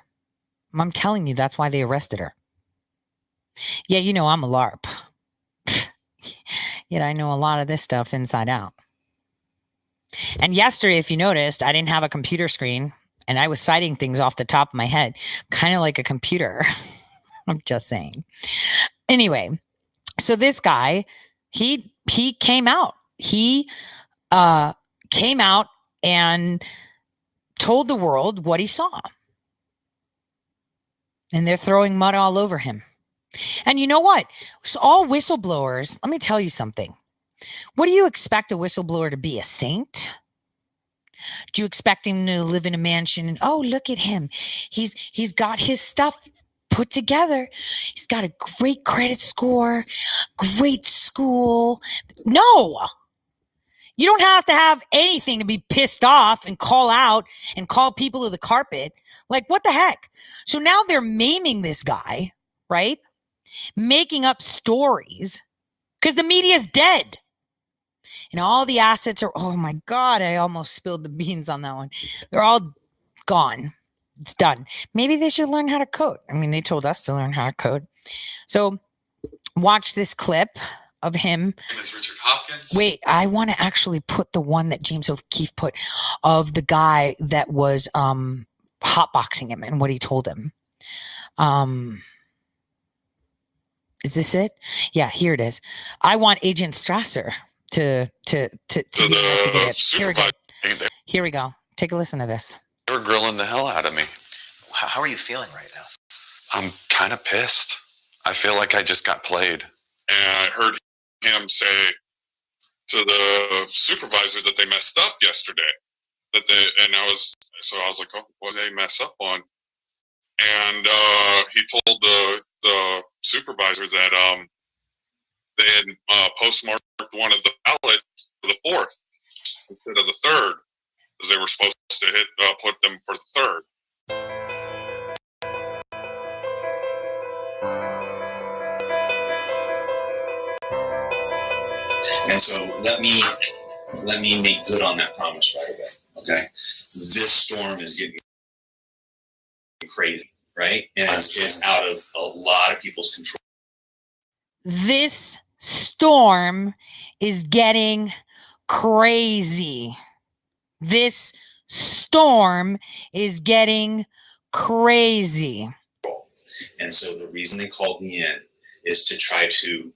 I'm telling you, that's why they arrested her. Yeah, I'm a LARP. Yet I know a lot of this stuff inside out. And yesterday, if you noticed, I didn't have a computer screen and I was citing things off the top of my head, kind of like a computer. I'm just saying. Anyway, so this guy, he came out. He came out and told the world what he saw. And they're throwing mud all over him. And you know what? So all whistleblowers, let me tell you something. What do you expect a whistleblower to be? A saint? Do you expect him to live in a mansion and, oh, look at him. He's got his stuff put together. He's got a great credit score, great school. No. You don't have to have anything to be pissed off and call out and call people to the carpet. Like, what the heck? So now they're maiming this guy, right? Making up stories because the media's dead. And all the assets are, oh my God, I almost spilled the beans on that one. They're all gone. It's done. Maybe they should learn how to code. I mean, they told us to learn how to code. So watch this clip of him. Is Richard Hopkins. Wait, I want to actually put the one that James O'Keefe put of the guy that was hotboxing him and what he told him. Is this it? Yeah, here it is. I want Agent Strasser to be investigated. Here we go. Here we go. Take a listen to this. They were grilling the hell out of me. How are you feeling right now? I'm kind of pissed. I feel like I just got played. And I heard him say to the supervisor that they messed up yesterday. I was like, oh, what did they mess up on? And he told the supervisor that they had postmarked one of the ballots for the 4th instead of the 3rd, because they were supposed to put them for the 3rd. And so let me make good on that promise right away. Okay, this storm is getting crazy, right? And it's out of a lot of people's control. This storm is getting crazy. This storm is getting crazy. And so the reason they called me in is to try to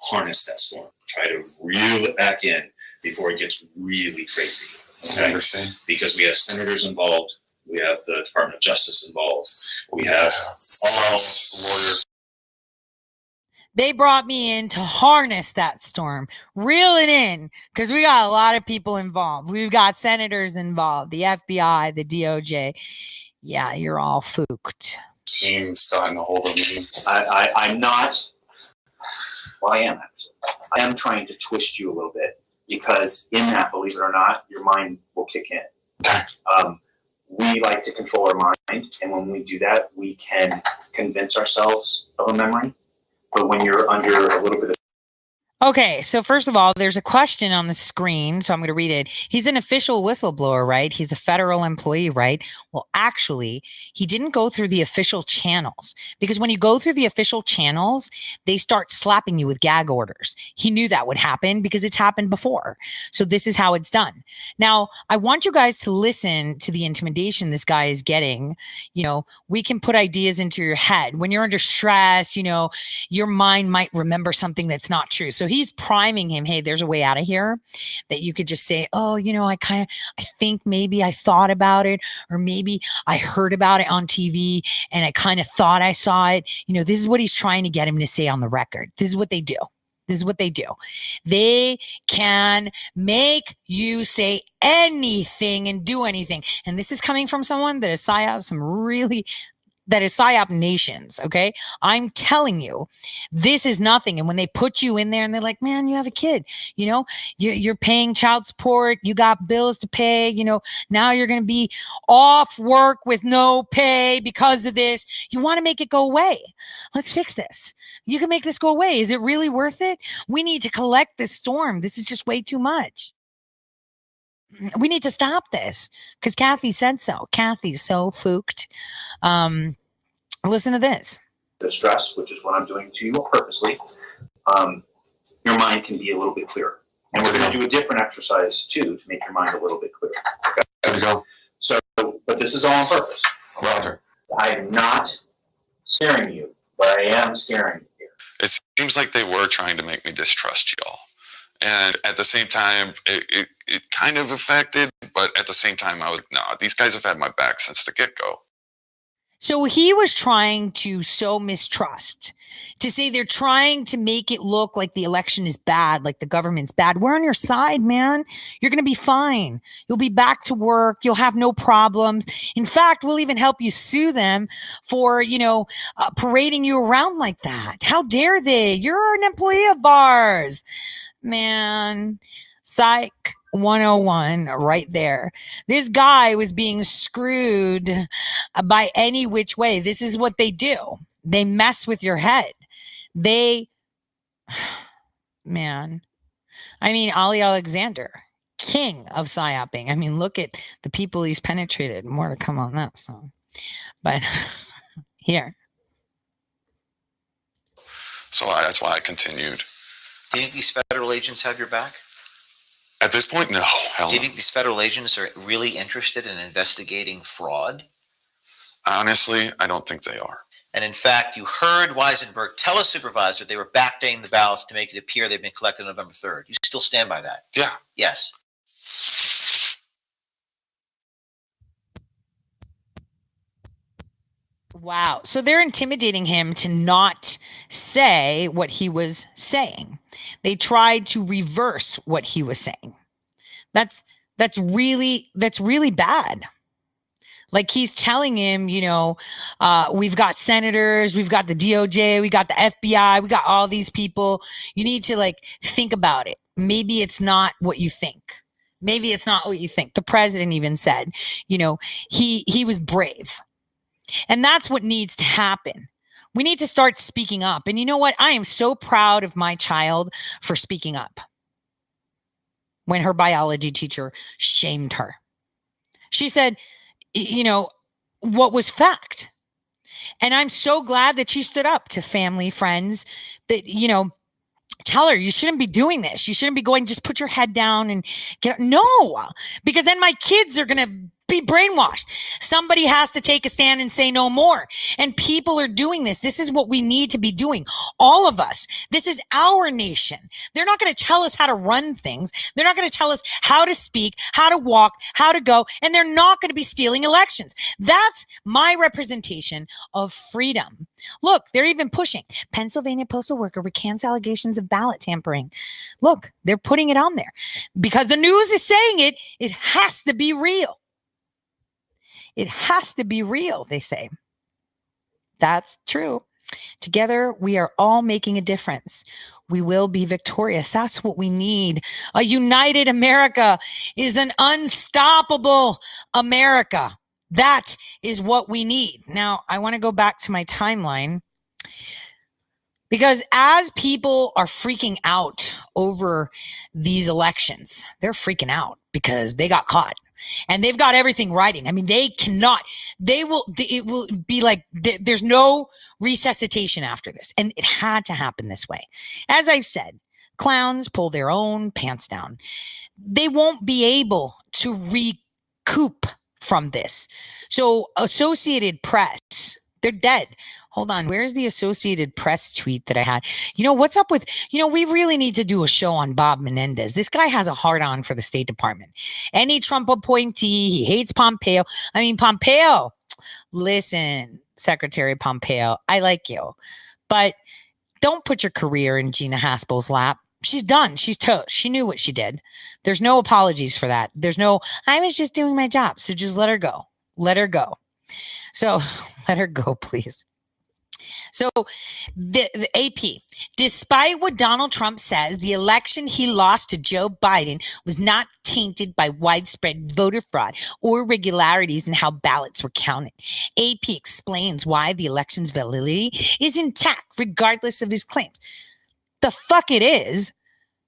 harness that storm, try to reel it back in before it gets really crazy. Okay? I understand. Because we have senators involved, we have the Department of Justice involved, we have all lawyers. They brought me in to harness that storm, reel it in, because we got a lot of people involved. We've got senators involved, the FBI, the DOJ. Yeah, you're all fooked. Team's gotten a hold of me. I'm not. Well, I am actually. I am trying to twist you a little bit because in that, believe it or not, your mind will kick in. We like to control our mind, and when we do that, we can convince ourselves of a memory. But when you're under a little bit of Okay, so first of all, there's a question on the screen, so I'm going to read it. He's an official whistleblower, right? He's a federal employee, right? Well, actually, he didn't go through the official channels because when you go through the official channels, they start slapping you with gag orders. He knew that would happen because it's happened before. So this is how it's done. Now, I want you guys to listen to the intimidation this guy is getting. You know, we can put ideas into your head. When you're under stress, you know, your mind might remember something that's not true. So he's priming him, hey, there's a way out of here that you could just say, oh, you know, I think maybe I thought about it, or maybe I heard about it on TV and I kind of thought I saw it. You know, this is what he's trying to get him to say on the record. This is what they do. This is what they do. They can make you say anything and do anything. And this is coming from someone that is PSYOP nations. Okay. I'm telling you, this is nothing. And when they put you in there and they're like, man, you have a kid, you know, you're paying child support, you got bills to pay, you know, now you're going to be off work with no pay because of this. You want to make it go away. Let's fix this. You can make this go away. Is it really worth it? We need to collect this storm. This is just way too much. We need to stop this because Kathy said so. Kathy's so fooked. Listen to this. The stress, which is what I'm doing to you purposely, your mind can be a little bit clearer. And we're going to do a different exercise too to make your mind a little bit clearer. Okay? There we go. So, but this is all on purpose. Roger. I am not scaring you, but I am scaring you here. It seems like they were trying to make me distrust y'all. And at the same time, it kind of affected, but at the same time, I was, no, these guys have had my back since the get-go. So he was trying to sow mistrust, to say they're trying to make it look like the election is bad, like the government's bad. We're on your side, man. You're going to be fine. You'll be back to work. You'll have no problems. In fact, we'll even help you sue them for, parading you around like that. How dare they? You're an employee of ours. Man, psych 101 right there. This guy was being screwed by any which way. This is what they do. They mess with your head. Man. I mean, Ali Alexander, king of psyoping. I mean, look at the people he's penetrated. More to come on that song. But here. So that's why I continued. Do you think these federal agents have your back? At this point, no. Hell Do you no. think these federal agents are really interested in investigating fraud? Honestly, I don't think they are. And in fact, you heard Weisenberg tell a supervisor they were backdating the ballots to make it appear they've been collected on November 3rd. You still stand by that? Yeah. Yes. Wow. So they're intimidating him to not say what he was saying. They tried to reverse what he was saying. That's really bad. Like he's telling him, we've got senators, we've got the DOJ, we got the FBI, we got all these people. You need to think about it. Maybe it's not what you think. Maybe it's not what you think. The president even said, he was brave. And that's what needs to happen. We need to start speaking up. And you know what? I am so proud of my child for speaking up when her biology teacher shamed her. She said, what was fact? And I'm so glad that she stood up to family, friends that, tell her you shouldn't be doing this. You shouldn't be going, just put your head down and no, because then my kids are going to be brainwashed. Somebody has to take a stand and say no more. And people are doing this. This is what we need to be doing. All of us. This is our nation. They're not going to tell us how to run things. They're not going to tell us how to speak, how to walk, how to go. And they're not going to be stealing elections. That's my representation of freedom. Look, they're even pushing. Pennsylvania postal worker recants allegations of ballot tampering. Look, they're putting it on there because the news is saying it. It has to be real. It has to be real, they say. That's true. Together, we are all making a difference. We will be victorious. That's what we need. A united America is an unstoppable America. That is what we need. Now, I want to go back to my timeline because as people are freaking out over these elections, they're freaking out because they got caught. And they've got everything writing. I mean, it will be like there's no resuscitation after this. And it had to happen this way. As I've said, clowns pull their own pants down. They won't be able to recoup from this. So Associated Press, they're dead. Hold on. Where's the Associated Press tweet that I had? What's up with, we really need to do a show on Bob Menendez. This guy has a hard on for the State Department. Any Trump appointee, he hates Pompeo. I mean, Pompeo, listen, Secretary Pompeo, I like you, but don't put your career in Gina Haspel's lap. She's done. She's toast. She knew what she did. There's no apologies for that. There's no, I was just doing my job. So just let her go. Let her go. So let her go, please. So the AP, despite what Donald Trump says, the election he lost to Joe Biden was not tainted by widespread voter fraud or irregularities in how ballots were counted. AP explains why the election's validity is intact, regardless of his claims. The fuck it is?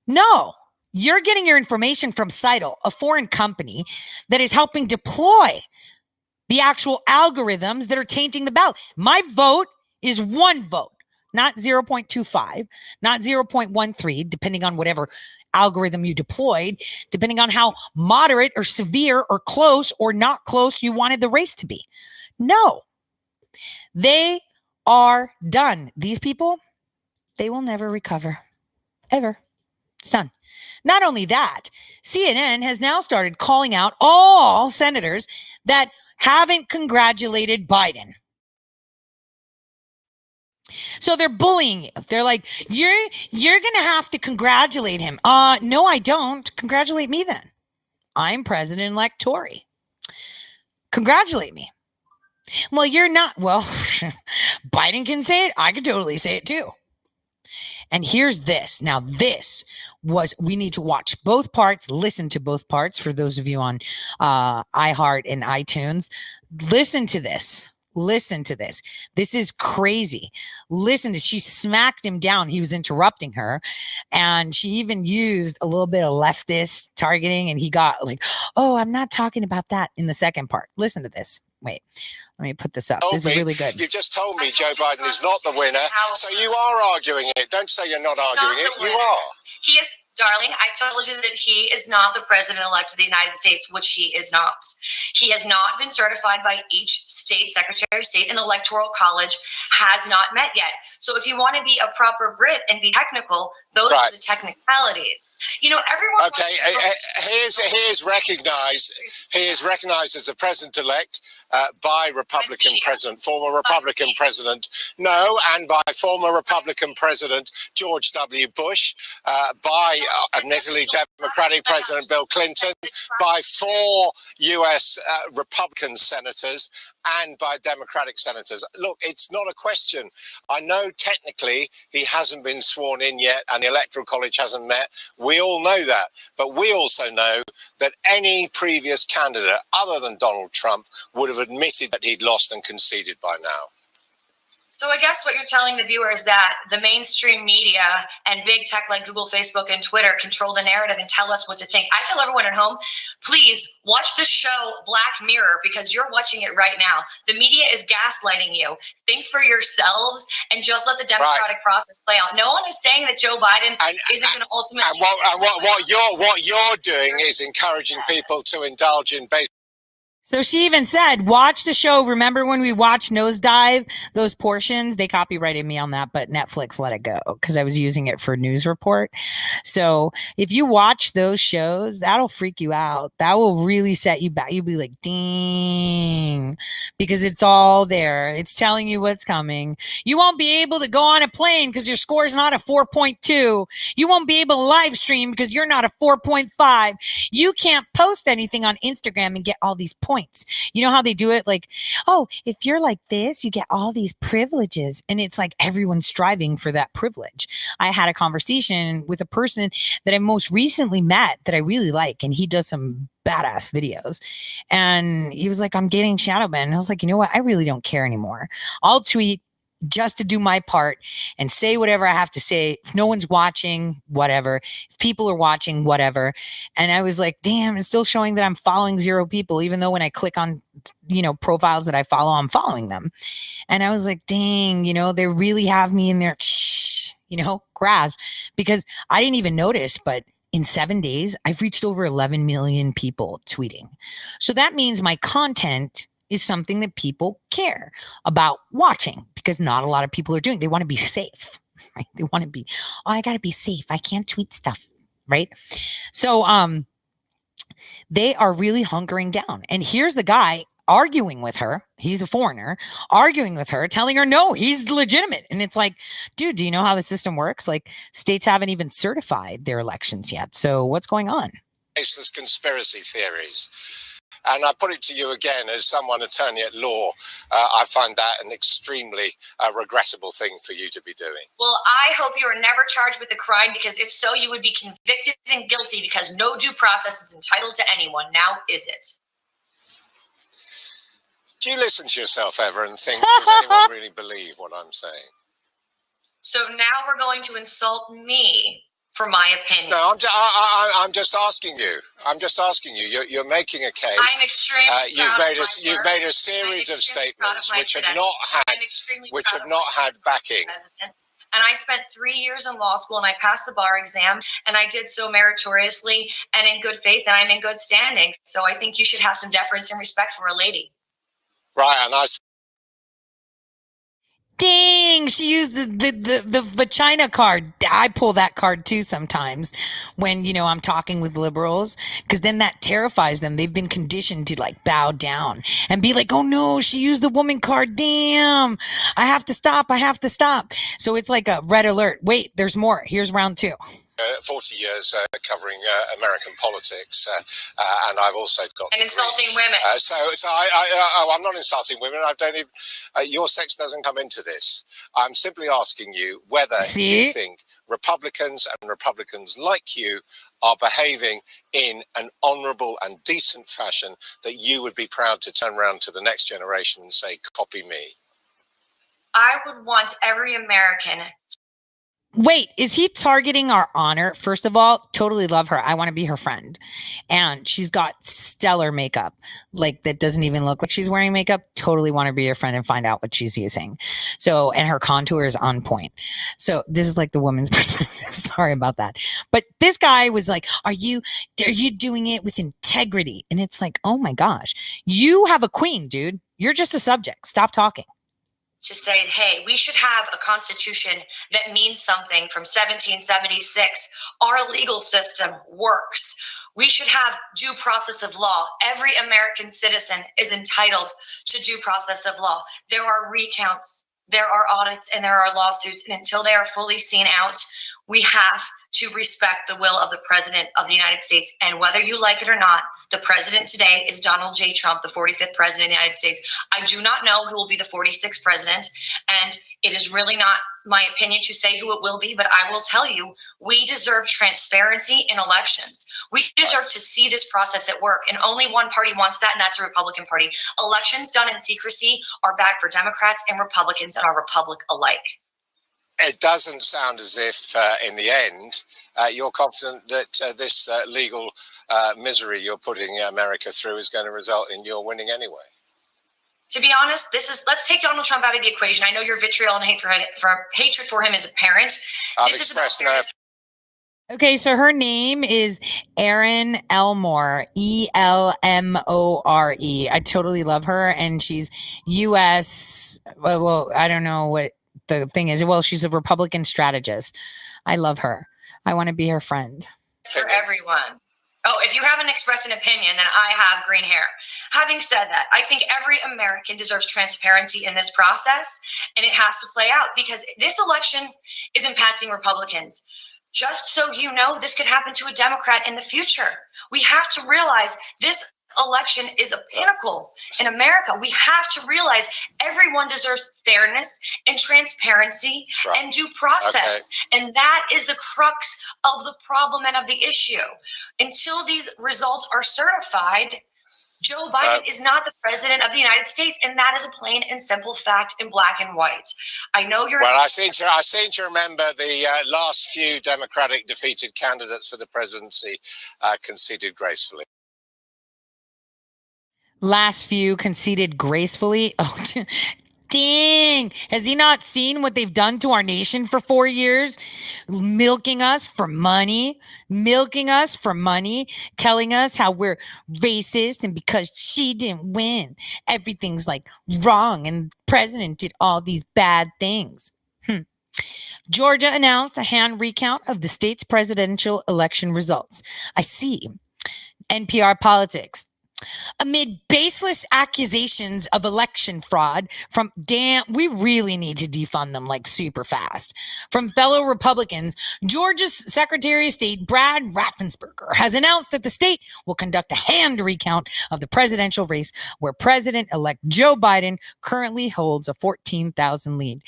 No. You're getting your information from Seidel, a foreign company that is helping deploy the actual algorithms that are tainting the ballot. My vote is one vote, not 0.25, not 0.13, depending on whatever algorithm you deployed, depending on how moderate or severe or close or not close you wanted the race to be. No, they are done. These people, they will never recover, ever. It's done. Not only that, CNN has now started calling out all senators that haven't congratulated Biden. So they're bullying you. They're like, you're going to have to congratulate him. No, I don't. Congratulate me then. I'm President-elect Tory. Congratulate me. Well, you're not. Well, Biden can say it. I could totally say it too. And here's this. Now, we need to watch both parts, listen to both parts for those of you on iHeart and iTunes. Listen to this. Listen to this. This is crazy. She smacked him down. He was interrupting her. And she even used a little bit of leftist targeting. And he got like, oh, I'm not talking about that in the second part. Listen to this. Wait, let me put this up. This is really good. You just told me Joe Biden is not the winner. So you are arguing it. Don't say you're not arguing it. You are. He is, darling, I told you that he is not the president-elect of the United States, which he is not. He has not been certified by each state secretary of state, and the Electoral College has not met yet. So if you want to be a proper Brit and be technical, those are the technicalities. You know, everyone... Okay, he is recognized as a president-elect by Republican president, former Republican president, and by former Republican President George W. Bush, by admittedly Democratic President Bill Clinton, by 4 U.S. Republican senators, and by Democratic senators. Look, it's not a question. I know technically he hasn't been sworn in yet and the Electoral College hasn't met. We all know that. But we also know that any previous candidate other than Donald Trump would have admitted that he'd lost and conceded by now. So I guess what you're telling the viewer is that the mainstream media and big tech like Google, Facebook, and Twitter control the narrative and tell us what to think. I tell everyone at home, please watch the show Black Mirror because you're watching it right now. The media is gaslighting you. Think for yourselves and just let the democratic process play out. No one is saying that Joe Biden isn't going to ultimately... And what you're doing is encouraging people to indulge in basic... So she even said, watch the show. Remember when we watched Nosedive, those portions? They copyrighted me on that, but Netflix let it go because I was using it for news report. So if you watch those shows, that'll freak you out. That will really set you back. You'll be like, ding, because it's all there. It's telling you what's coming. You won't be able to go on a plane because your score is not a 4.2. You won't be able to live stream because you're not a 4.5. You can't post anything on Instagram and get all these points. You know how they do it? Like, oh, if you're like this, you get all these privileges. And it's like everyone's striving for that privilege. I had a conversation with a person that I most recently met that I really like, and he does some badass videos. And he was like, I'm getting shadow banned. And I was like, you know what? I really don't care anymore. I'll tweet just to do my part and say whatever I have to say. If no one's watching, whatever. If people are watching, whatever. And I was like, damn, it's still showing that I'm following 0 people, even though when I click on, profiles that I follow, I'm following them. And I was like, dang, they really have me in their, grasp, because I didn't even notice, but in 7 days, I've reached over 11 million people tweeting. So that means my content is something that people care about watching, because not a lot of people are doing. They want to be safe, right? They want to be, I got to be safe. I can't tweet stuff, right? So they are really hunkering down. And here's the guy arguing with her. He's a foreigner, arguing with her, telling her, no, he's legitimate. And it's like, dude, do you know how the system works? Like, states haven't even certified their elections yet. So what's going on? Baseless conspiracy theories. And I put it to you again, as someone attorney at law, I find that an extremely regrettable thing for you to be doing. Well, I hope you are never charged with a crime, because if so, you would be convicted and guilty, because no due process is entitled to anyone. Now, is it? Do you listen to yourself ever and think, does anyone really believe what I'm saying? So now we're going to insult me for my opinion. No, I'm just asking you. I'm just asking you. You're making a case. I'm extremely you've made a series of statements which have not had backing. And I spent 3 years in law school, and I passed the bar exam, and I did so meritoriously and in good faith, and I'm in good standing. So I think you should have some deference and respect for a lady. Right, and Dang, she used the vagina card. I pull that card too sometimes when, I'm talking with liberals, because then that terrifies them. They've been conditioned to like bow down and be like, oh no, she used the woman card. Damn, I have to stop. So it's like a red alert. Wait, there's more. Here's round 2. 40 years covering American politics, and I've also got and insulting women. I'm not insulting women. I don't even. Your sex doesn't come into this. I'm simply asking you whether you think Republicans and Republicans like you are behaving in an honourable and decent fashion that you would be proud to turn around to the next generation and say, "Copy me." I would want every American. Wait, is he targeting our honor? First of all, totally love her. I want to be her friend. And she's got stellar makeup, like that doesn't even look like she's wearing makeup. Totally want to be her friend and find out what she's using. So, and her contour is on point. So this is like the woman's perspective. Sorry about that. But this guy was like, are you doing it with integrity? And it's like, oh my gosh, you have a queen, dude. You're just a subject. Stop talking. To say, hey, we should have a constitution that means something from 1776. Our legal system works. We should have due process of law. Every American citizen is entitled to due process of law. There are recounts, there are audits, and there are lawsuits. And until they are fully seen out, we have to respect the will of the President of the United States. And whether you like it or not, the president today is Donald J. Trump, the 45th president of the United States. I do not know who will be the 46th president, and it is really not my opinion to say who it will be, but I will tell you, we deserve transparency in elections. We deserve to see this process at work, and only one party wants that, and that's the Republican Party. Elections done in secrecy are bad for Democrats and Republicans and our republic alike. It doesn't sound as if, in the end, you're confident that this legal misery you're putting America through is going to result in your winning anyway. To be honest, let's take Donald Trump out of the equation. I know your vitriol and hatred for him is apparent. I've expressed no. Okay, so her name is Erin Elmore, Elmore. I totally love her, and she's U.S. Well, I don't know what the thing is. Well, she's a Republican strategist. I love her. I want to be her friend. For everyone. Oh, if you haven't expressed an opinion, then I have green hair. Having said that, I think every American deserves transparency in this process, and it has to play out because this election is impacting Republicans. Just so you know, this could happen to a Democrat in the future. We have to realize this election is a pinnacle in America. We have to realize everyone deserves fairness and transparency and due process. Okay. And that is the crux of the problem and of the issue. Until these results are certified, Joe Biden is not the president of the United States, and that is a plain and simple fact in black and white. I know you're. Well, I seem to remember the last few Democratic defeated candidates for the presidency conceded gracefully. Last few conceded gracefully. Oh, dang. Has he not seen what they've done to our nation for 4 years? Milking us for money, telling us how we're racist, and because she didn't win, everything's like wrong, and the president did all these bad things. Georgia announced a hand recount of the state's presidential election results. I see. NPR Politics. Amid baseless accusations of election fraud from we really need to defund them like super fast. From fellow Republicans, Georgia's Secretary of State Brad Raffensperger has announced that the state will conduct a hand recount of the presidential race where President-elect Joe Biden currently holds a 14,000 lead.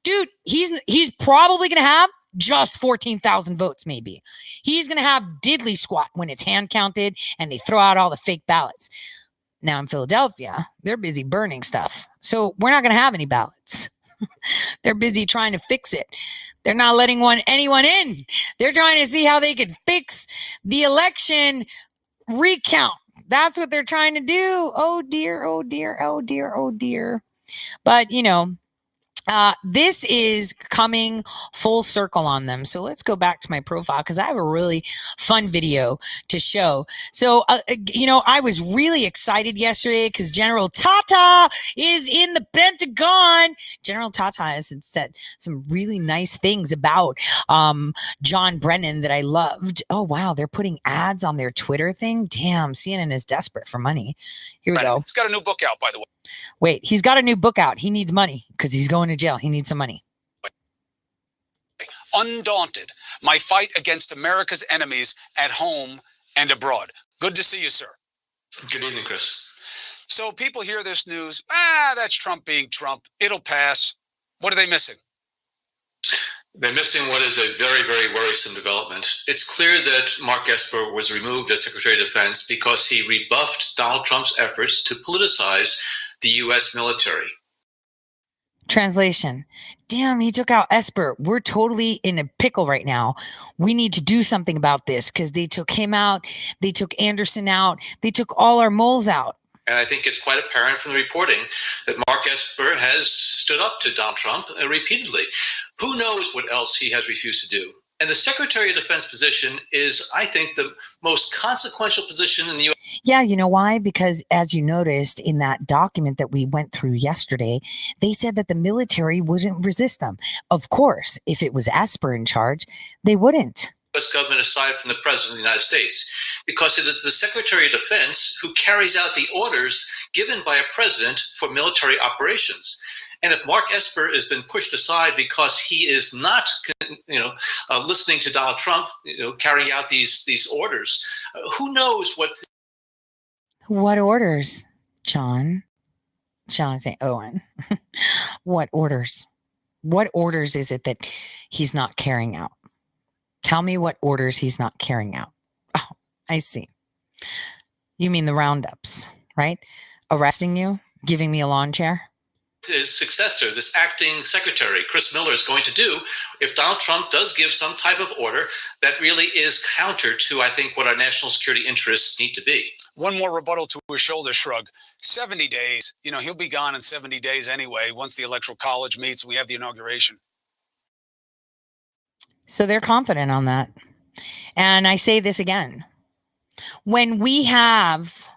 Dude, he's probably going to have just 14,000 votes, maybe. He's going to have diddly squat when it's hand counted and they throw out all the fake ballots. Now in Philadelphia, they're busy burning stuff. So we're not going to have any ballots. They're busy trying to fix it. They're not letting anyone in. They're trying to see how they could fix the election recount. That's what they're trying to do. Oh dear, oh dear, oh dear, oh dear. But, This is coming full circle on them. So let's go back to my profile because I have a really fun video to show. So, I was really excited yesterday because General Tata is in the Pentagon. General Tata has said some really nice things about John Brennan that I loved. Oh, wow. They're putting ads on their Twitter thing. Damn, CNN is desperate for money. Here we go. He's got a new book out, by the way. Wait, he's got a new book out. He needs money because he's going to jail. He needs some money. Undaunted, my fight against America's enemies at home and abroad. Good to see you, sir. Good evening, Chris. So people hear this news. That's Trump being Trump. It'll pass. What are they missing? They're missing what is a very, very worrisome development. It's clear that Mark Esper was removed as Secretary of Defense because he rebuffed Donald Trump's efforts to politicize the U.S. military. Translation. Damn, he took out Esper. We're totally in a pickle right now. We need to do something about this because they took him out. They took Anderson out. They took all our moles out. And I think it's quite apparent from the reporting that Mark Esper has stood up to Donald Trump repeatedly. Who knows what else he has refused to do? And the Secretary of Defense position is, I think, the most consequential position in the U.S. Yeah, you know why? Because as you noticed in that document that we went through yesterday, they said that the military wouldn't resist them. Of course, if it was Esper in charge, they wouldn't. U.S. government aside from the President of the United States, because it is the Secretary of Defense who carries out the orders given by a president for military operations. And if Mark Esper has been pushed aside because he is not, listening to Donald Trump, carrying out these orders, who knows what? What orders, John? John St. Owen. What orders? What orders is it that he's not carrying out? Tell me what orders he's not carrying out. Oh, I see. You mean the roundups, right? Arresting you, giving me a lawn chair? His successor, this acting secretary, Chris Miller, is going to do if Donald Trump does give some type of order that really is counter to, I think, what our national security interests need to be. One more rebuttal to his shoulder shrug. 70 days. He'll be gone in 70 days anyway, once the Electoral College meets and we have the inauguration. So they're confident on that. And I say this again. When we have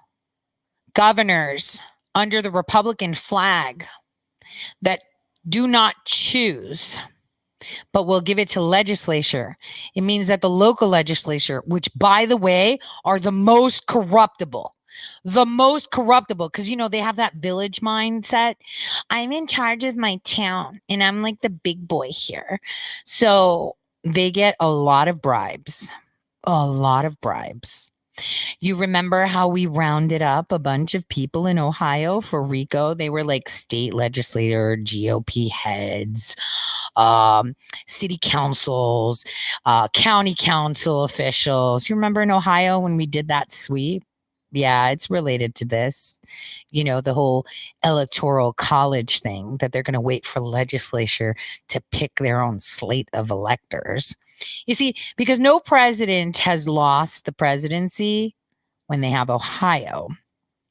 governors under the Republican flag that do not choose, but will give it to legislature, it means that the local legislature, which, by the way, are the most corruptible, because, they have that village mindset. I'm in charge of my town and I'm like the big boy here. So they get a lot of bribes. You remember how we rounded up a bunch of people in Ohio for RICO? They were like state legislator, GOP heads, city councils, county council officials. You remember in Ohio when we did that sweep? Yeah, it's related to this. The whole electoral college thing that they're going to wait for legislature to pick their own slate of electors. You see, because no president has lost the presidency when they have Ohio.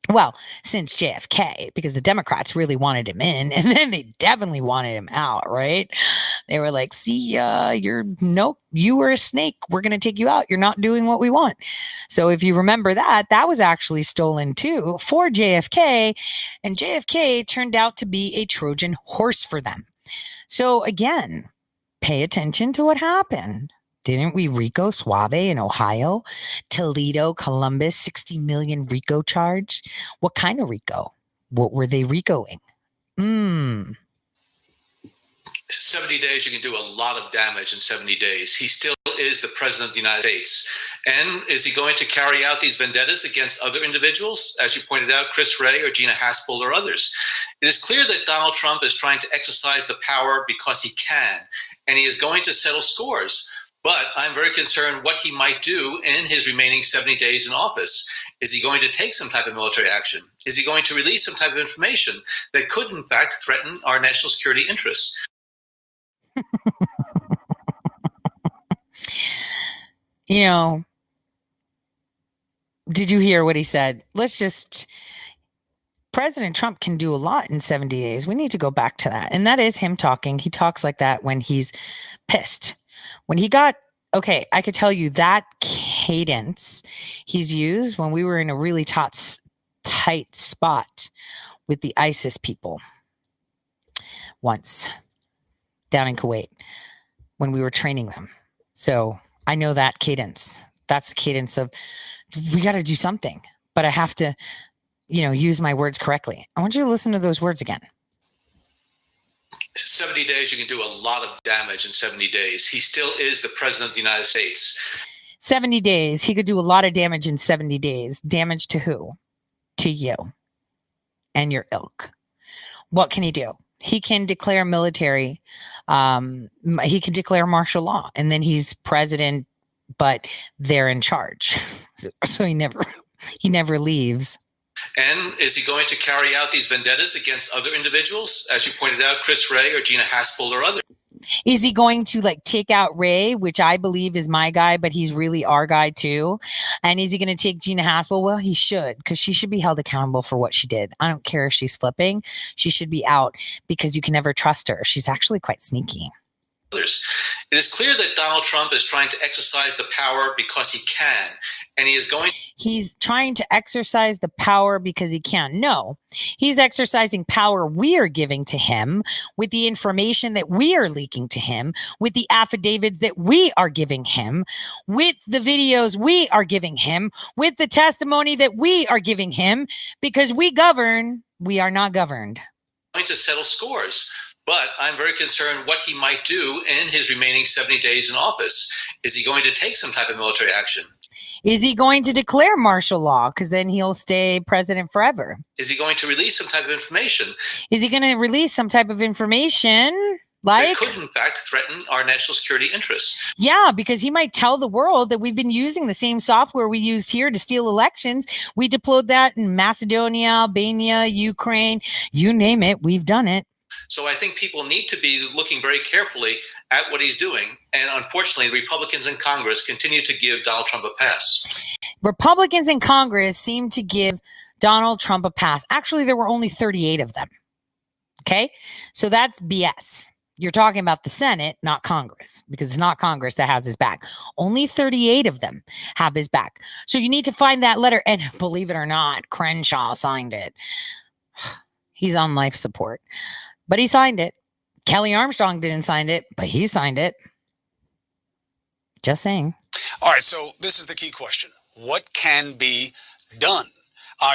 Well, since JFK, because the Democrats really wanted him in, and then they definitely wanted him out, right? They were like, see, you were a snake. We're going to take you out. You're not doing what we want. So if you remember that was actually stolen too for JFK, and JFK turned out to be a Trojan horse for them. So again, pay attention to what happened. Didn't we RICO Suave in Ohio? Toledo, Columbus, 60 million RICO charge? What kind of RICO? What were they RICOing? 70 days, you can do a lot of damage in 70 days. He still is the president of the United States. And is he going to carry out these vendettas against other individuals? As you pointed out, Chris Wray or Gina Haspel or others. It is clear that Donald Trump is trying to exercise the power because he can, and he is going to settle scores. But I'm very concerned what he might do in his remaining 70 days in office. Is he going to take some type of military action? Is he going to release some type of information that could, in fact, threaten our national security interests? Did you hear what he said? Let's just President Trump can do a lot in 70 days. We need to go back to that. And that is him talking. He talks like that when he's pissed. When he got, okay, I could tell you that cadence he's used when we were in a really tight spot with the ISIS people once down in Kuwait when we were training them. So I know that cadence. That's the cadence of, we got to do something, but I have to, use my words correctly. I want you to listen to those words again. 70 days, you can do a lot of damage in 70 days. He still is the president of the United States. 70 days. He could do a lot of damage in 70 days. Damage to who? To you and your ilk. What can he do? He can declare military. He can declare martial law, and then he's president, but they're in charge. So he never leaves. And is he going to carry out these vendettas against other individuals, as you pointed out, Chris Wray or Gina Haspel or others? Is he going to take out Ray, which I believe is my guy, but he's really our guy too? And is he going to take Gina Haspel? Well, he should, because she should be held accountable for what she did. I don't care if she's flipping. She should be out because you can never trust her. She's actually quite sneaky. It is clear that Donald Trump is trying to exercise the power because he can, and he's trying to exercise the power because he can. No, he's exercising power we are giving to him with the information that we are leaking to him, with the affidavits that we are giving him, with the videos we are giving him, with the testimony that we are giving him, because we govern, we are not governed. Going to settle scores. But I'm very concerned what he might do in his remaining 70 days in office. Is he going to take some type of military action? Is he going to declare martial law? Because then he'll stay president forever. Is he going to release some type of information? Is he going to release some type of information that could, in fact, threaten our national security interests? Yeah, because he might tell the world that we've been using the same software we used here to steal elections. We deployed that in Macedonia, Albania, Ukraine, you name it. We've done it. So I think people need to be looking very carefully at what he's doing. And unfortunately, the Republicans in Congress continue to give Donald Trump a pass. Republicans in Congress seem to give Donald Trump a pass. Actually, there were only 38 of them. Okay, so that's BS. You're talking about the Senate, not Congress, because it's not Congress that has his back. Only 38 of them have his back. So you need to find that letter. And believe it or not, Crenshaw signed it. He's on life support. But he signed it. Kelly Armstrong didn't sign it, but he signed it. Just saying. All right, so this is the key question. What can be done?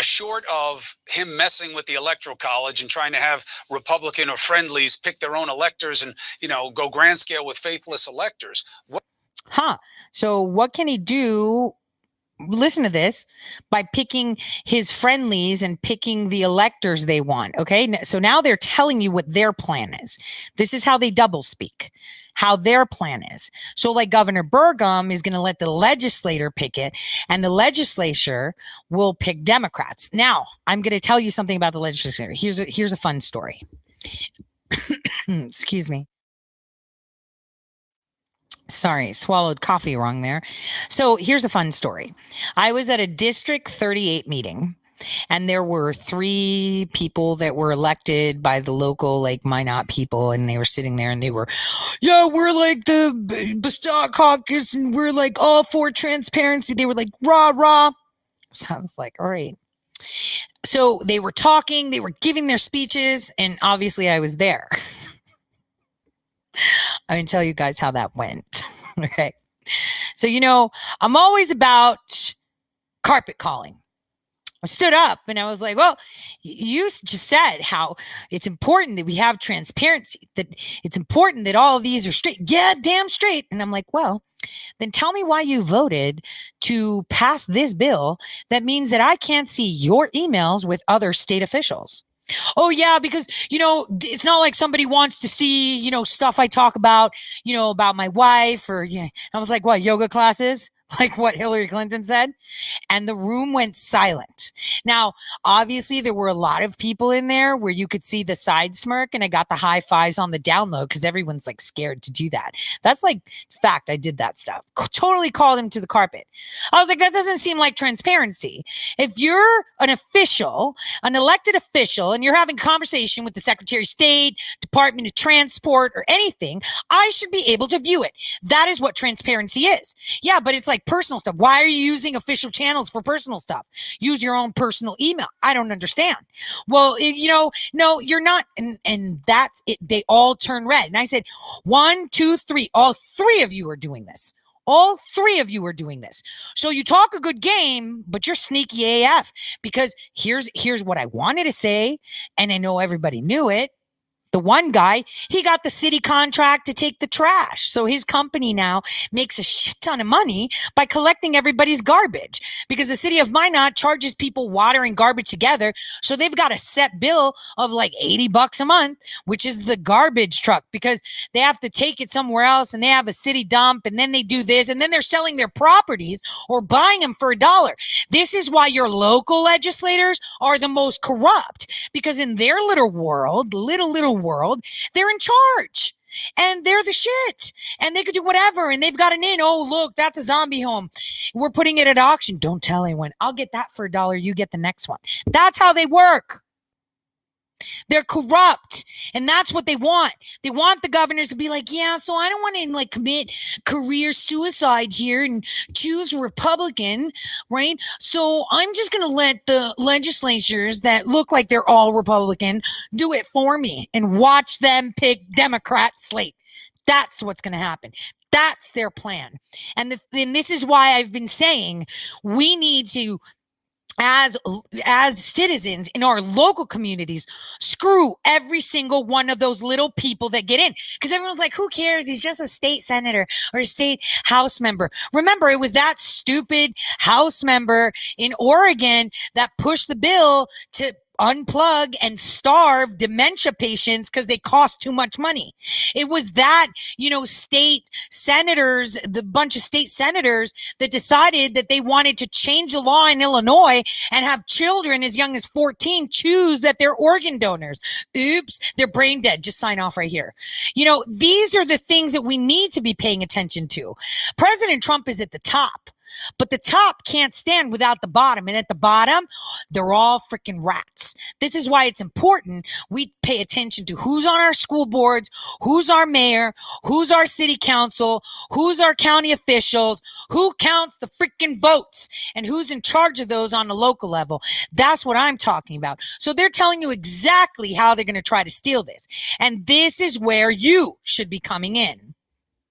Short of him messing with the Electoral College and trying to have Republican or friendlies pick their own electors and, go grand scale with faithless electors. So what can he do? Listen to this, by picking his friendlies and picking the electors they want. Okay. So now they're telling you what their plan is. This is how they double speak, how their plan is. So like Governor Burgum is going to let the legislator pick it, and the legislature will pick Democrats. Now I'm going to tell you something about the legislature. Here's a fun story. Excuse me. Sorry, swallowed coffee wrong there. So here's a fun story. I was at a District 38 meeting, and there were 3 people that were elected by the local, Minot people, and they were sitting there and they were, we're like the Bastock Caucus, and we're all for transparency. They were like, rah, rah. So I was like, all right. So they were talking, they were giving their speeches, and obviously I was there. I can tell you guys how that went. Okay. So, I'm always about carpet calling. I stood up and I was like, well, you just said how it's important that we have transparency, that it's important that all of these are straight. Yeah, damn straight. And I'm like, well, then tell me why you voted to pass this bill that means that I can't see your emails with other state officials. Oh, yeah, because, it's not like somebody wants to see, stuff I talk about, about my wife or, I was like, what, yoga classes? like what Hillary Clinton said, and the room went silent. Now, obviously, there were a lot of people in there where you could see the side smirk, and I got the high fives on the download because everyone's like scared to do that. That's like fact. I did that stuff. Totally called him to the carpet. I was like, that doesn't seem like transparency. If you're an official, an elected official, and you're having a conversation with the Secretary of State, Department of Transport, or anything, I should be able to view it. That is what transparency is. Yeah, but it's like personal stuff. Why are you using official channels for personal stuff? Use your own personal email. I don't understand. Well, no, you're not. And that's it. They all turn red. And I said, 1, 2, 3, all 3 of you are doing this. All 3 of you are doing this. So you talk a good game, but you're sneaky AF, because here's what I wanted to say. And I know everybody knew it. The one guy, he got the city contract to take the trash. So his company now makes a shit ton of money by collecting everybody's garbage, because the city of Minot charges people water and garbage together. So they've got a set bill of like $80 a month, which is the garbage truck, because they have to take it somewhere else and they have a city dump, and then they do this, and then they're selling their properties or buying them for $1. This is why your local legislators are the most corrupt, because in their little world, little world, they're in charge and they're the shit and they could do whatever, and they've got an in. Oh, look, that's a zombie home. We're putting it at auction. Don't tell anyone. I'll get that for $1. You get the next one. That's how they work. They're corrupt, and that's what they want. They want the governors to be like, yeah, so I don't want to like commit career suicide here and choose Republican, right? So I'm just going to let the legislatures that look like they're all Republican do it for me and watch them pick Democrat slate. That's what's going to happen. That's their plan. And this is why I've been saying we need to, as citizens in our local communities, screw every single one of those little people that get in, because everyone's like, who cares? He's just a state senator or a state house member. Remember, it was that stupid house member in Oregon that pushed the bill to unplug and starve dementia patients because they cost too much money. It was that, state senators, the bunch of state senators that decided that they wanted to change the law in Illinois and have children as young as 14 choose that they're organ donors. Oops, they're brain dead. Just sign off right here. These are the things that we need to be paying attention to. President Trump is at the top, but the top can't stand without the bottom. And at the bottom, they're all freaking rats. This is why it's important we pay attention to who's on our school boards, who's our mayor, who's our city council, who's our county officials, who counts the freaking votes, and who's in charge of those on the local level. That's what I'm talking about. So they're telling you exactly how they're going to try to steal this. And this is where you should be coming in.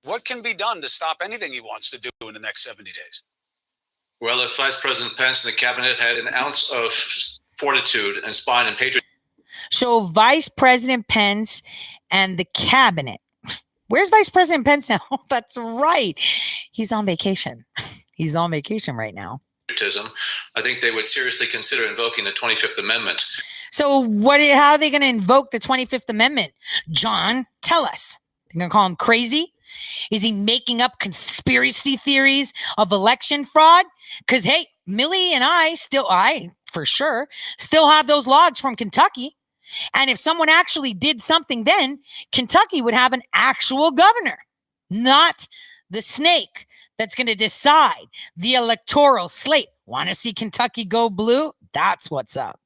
What can be done to stop anything he wants to do in the next 70 days? Well, if Vice President Pence and the cabinet had an ounce of fortitude and spine and patriotism. So Vice President Pence and the cabinet. Where's Vice President Pence now? That's right. He's on vacation. He's on vacation right now. I think they would seriously consider invoking the 25th Amendment. So how are they going to invoke the 25th Amendment? John, tell us. They're going to call him crazy? Is he making up conspiracy theories of election fraud? Because, hey, Millie and I for sure still have those logs from Kentucky. And if someone actually did something then, Kentucky would have an actual governor, not the snake that's going to decide the electoral slate. Want to see Kentucky go blue? That's what's up.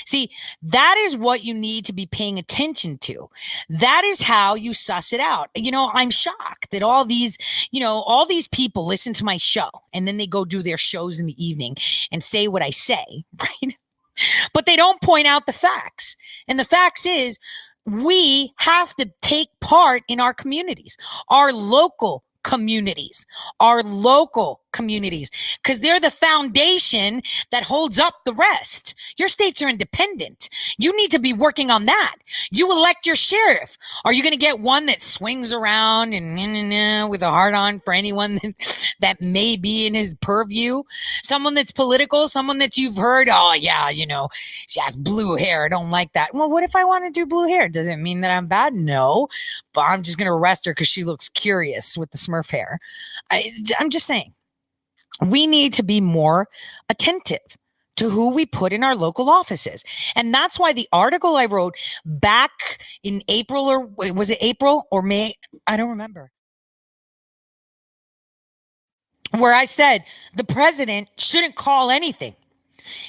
See, that is what you need to be paying attention to. That is how you suss it out. I'm shocked that all these people listen to my show and then they go do their shows in the evening and say what I say, right? But they don't point out the facts. And the facts is we have to take part in our communities, our local communities, because they're the foundation that holds up the rest. Your states are independent. You need to be working on that. You elect your sheriff. Are you going to get one that swings around and with a heart on for anyone that may be in his purview? Someone that's political, someone that you've heard, oh yeah, she has blue hair. I don't like that. Well, what if I want to do blue hair? Does it mean that I'm bad? No, but I'm just going to arrest her because she looks curious with the Smurf hair. I'm just saying. we need to be more attentive to who we put in our local offices. And that's why the article I wrote back in April, or was it April or May? I don't remember. Where I said the president shouldn't call anything.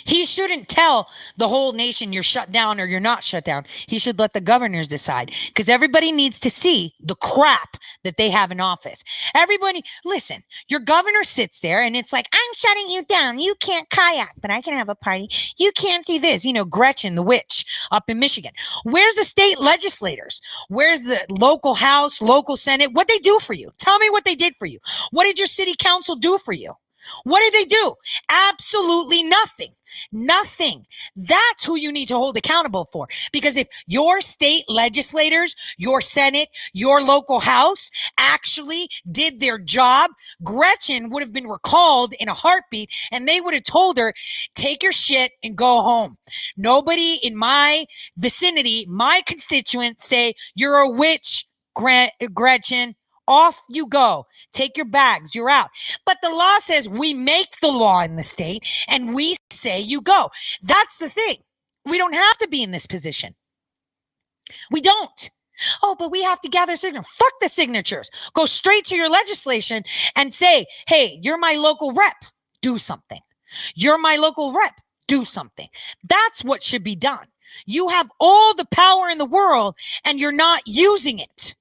He shouldn't tell the whole nation you're shut down or you're not shut down. He should let the governors decide, because everybody needs to see the crap that they have in office. Everybody, listen, your governor sits there and it's like, I'm shutting you down. You can't kayak, but I can have a party. You can't do this. You know, Gretchen, the witch up in Michigan. Where's the state legislators? Where's the local House, local Senate? What they do for you? Tell me what they did for you. What did your city council do for you? What did they do? Absolutely nothing. Nothing. That's who you need to hold accountable for. Because if your state legislators, your Senate, your local House actually did their job, Gretchen would have been recalled in a heartbeat, and they would have told her, take your shit and go home. Nobody in my vicinity, my constituents say, you're a witch, Gretchen. Off you go. Take your bags. You're out. But the law says we make the law in the state and we say you go. That's the thing. We don't have to be in this position. We don't. Oh, but we have to gather signatures. Fuck the signatures. Go straight to your legislation and say, hey, you're my local rep. Do something. You're my local rep. Do something. That's what should be done. You have all the power in the world and you're not using it.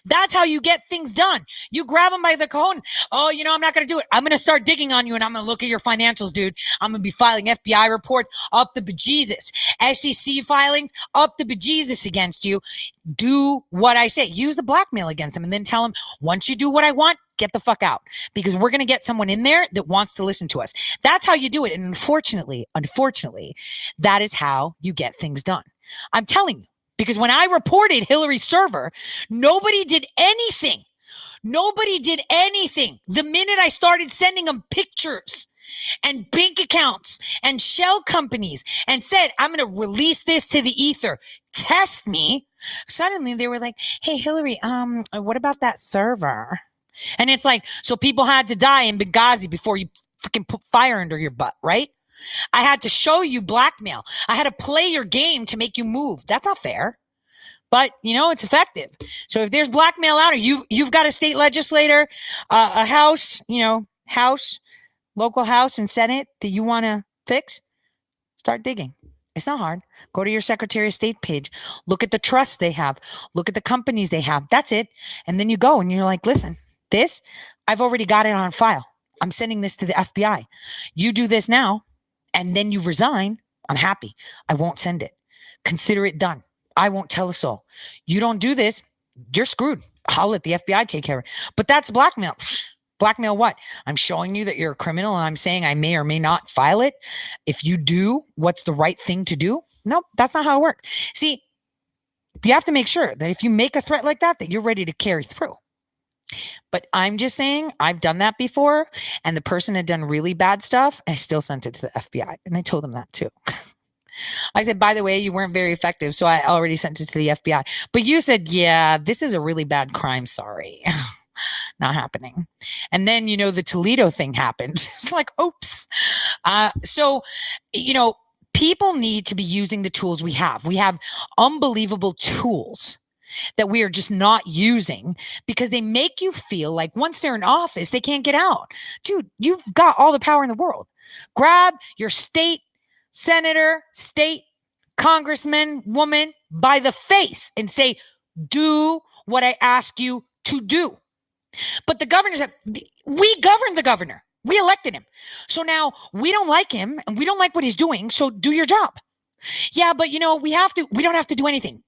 That's how you get things done. You grab them by the cojones. Oh, you know, I'm not going to do it. I'm going to start digging on you and I'm going to look at your financials, dude. I'm going to be filing FBI reports up the bejesus. SEC filings up the bejesus against you. Do what I say. Use the blackmail against them and then tell them, once you do what I want, get the fuck out, because we're going to get someone in there that wants to listen to us. That's how you do it. And unfortunately, that is how you get things done. I'm telling you. Because when I reported Hillary's server, nobody did anything. Nobody did anything. The minute I started sending them pictures and bank accounts and shell companies and said, I'm going to release this to the ether, test me, suddenly they were like, hey, Hillary, what about that server? And it's like, so people had to die in Benghazi before you freaking put fire under your butt, right? I had to show you blackmail. I had to play your game to make you move. That's not fair. But, you know, it's effective. So if there's blackmail out, or you've got a state legislator, a house, local House and Senate that you want to fix, start digging. It's not hard. Go to your Secretary of State page. Look at the trusts they have. Look at the companies they have. That's it. And then you go and you're like, listen, this, I've already got it on file. I'm sending this to the FBI. You do this now. And then you resign, I'm happy. I won't send it. Consider it done. I won't tell a soul. You don't do this, you're screwed. I'll let the FBI take care of it. But that's blackmail. Blackmail what? I'm showing you that you're a criminal and I'm saying I may or may not file it. If you do what's the right thing to do, no, that's not how it works. See, you have to make sure that if you make a threat like that, that you're ready to carry through. But I'm just saying, I've done that before, and the person had done really bad stuff. I still sent it to the FBI, and I told them that too. I said, by the way, you weren't very effective, so I already sent it to the FBI. But you said, yeah, this is a really bad crime. Sorry. Not happening. And then, you know, the Toledo thing happened. It's like, oops. So, you know, people need to be using the tools we have. We have unbelievable tools that we are just not using because they make you feel like once they're in office, they can't get out. Dude, you've got all the power in the world. Grab your state senator, state congressman, woman by the face and say, do what I ask you to do. But the governor said, we govern the governor. We elected him. So now we don't like him and we don't like what he's doing. So do your job. Yeah, but you know, we don't have to do anything.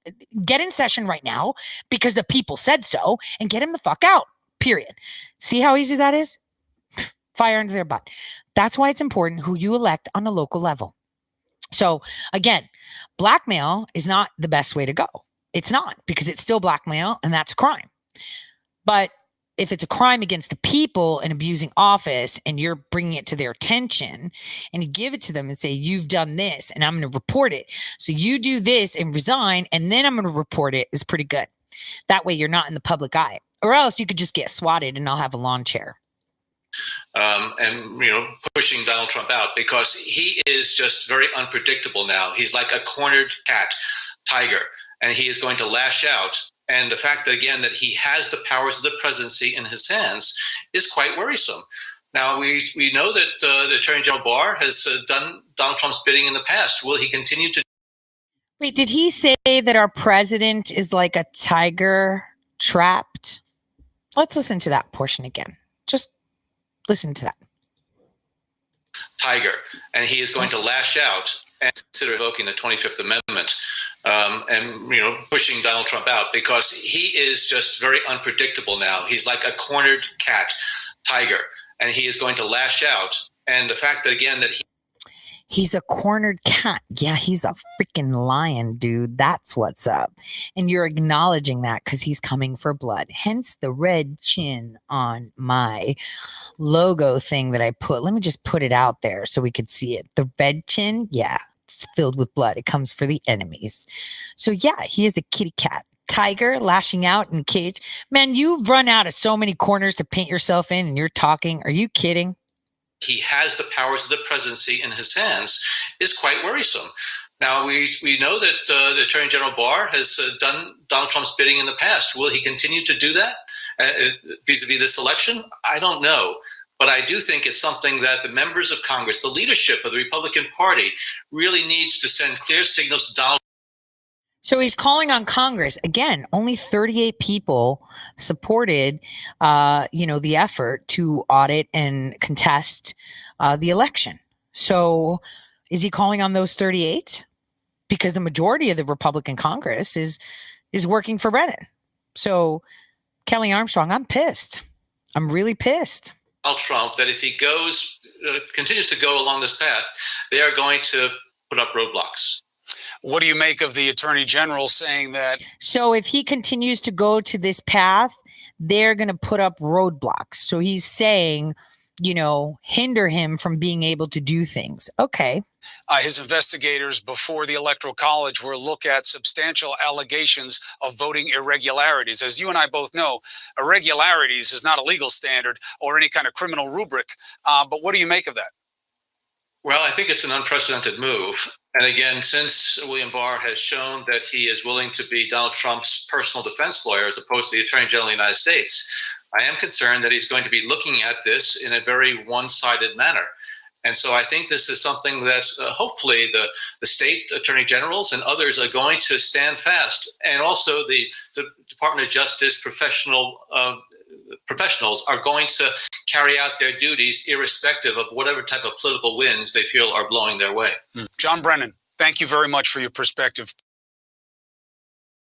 Get in session right now because the people said so and get him the fuck out, period. See how easy that is? Fire under their butt. That's why it's important who you elect on a local level. So again, blackmail is not the best way to go. It's not, because it's still blackmail and that's a crime. But if it's a crime against the people and abusing office and you're bringing it to their attention and you give it to them and say, you've done this and I'm going to report it. So you do this and resign and then I'm going to report it is pretty good. That way you're not in the public eye, or else you could just get swatted and I'll have a lawn chair. and pushing Donald Trump out, because he is just very unpredictable now. He's like a cornered cat, tiger, and he is going to lash out. And the fact that, again, that he has the powers of the presidency in his hands is quite worrisome. Now, we know that the Attorney General Barr has done Donald Trump's bidding in the past. Will he continue to? Wait, did he say that our president is like a tiger trapped? Let's listen to that portion again. Just listen to that. Tiger, and he is going to lash out and consider invoking the 25th Amendment and pushing Donald Trump out, because he is just very unpredictable now. He's like a cornered cat, tiger, and he is going to lash out. And the fact that, again, that he's a cornered cat. Yeah, he's a freaking lion, dude. That's what's up. And you're acknowledging that because he's coming for blood. Hence the red chin on my logo thing that I put. Let me just put it out there so we could see it. The red chin, yeah, it's filled with blood. It comes for the enemies. So yeah, he is a kitty cat. Tiger lashing out in cage. Man, you've run out of so many corners to paint yourself in and you're talking. Are you kidding? He has the powers of the presidency in his hands is quite worrisome. Now, we know that the Attorney General Barr has done Donald Trump's bidding in the past. Will he continue to do that vis-a-vis this election? I don't know. But I do think it's something that the members of Congress, the leadership of the Republican Party, really needs to send clear signals to Donald. So he's calling on Congress. Again, only 38 people supported, the effort to audit and contest the election. So is he calling on those 38? Because the majority of the Republican Congress is working for Brennan. So Kelly Armstrong, I'm pissed. I'm really pissed. Donald Trump, that if he continues to go along this path, they are going to put up roadblocks. What do you make of the Attorney General saying that? So if he continues to go to this path, they're going to put up roadblocks. So he's saying, hinder him from being able to do things. Okay. His investigators before the Electoral College will look at substantial allegations of voting irregularities. As you and I both know, irregularities is not a legal standard or any kind of criminal rubric. But what do you make of that? Well, I think it's an unprecedented move. And again, since William Barr has shown that he is willing to be Donald Trump's personal defense lawyer as opposed to the Attorney General of the United States, I am concerned that he's going to be looking at this in a very one-sided manner. And so I think this is something that hopefully the state attorney generals and others are going to stand fast. And also the Department of Justice professionals are going to carry out their duties irrespective of whatever type of political winds they feel are blowing their way. John Brennan, thank you very much for your perspective.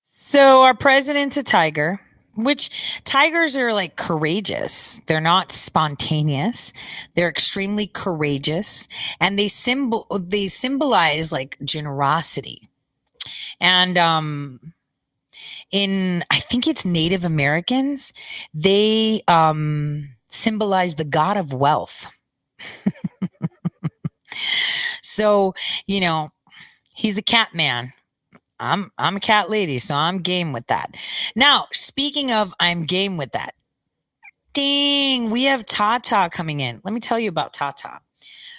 So our president's a tiger, which tigers are like courageous. They're not spontaneous. They're extremely courageous, and they symbolize like generosity. And in, I think it's Native Americans, they symbolize the god of wealth. So, he's a cat man. I'm a cat lady, so I'm game with that. Now, speaking of I'm game with that, ding, we have Tata coming in. Let me tell you about Tata.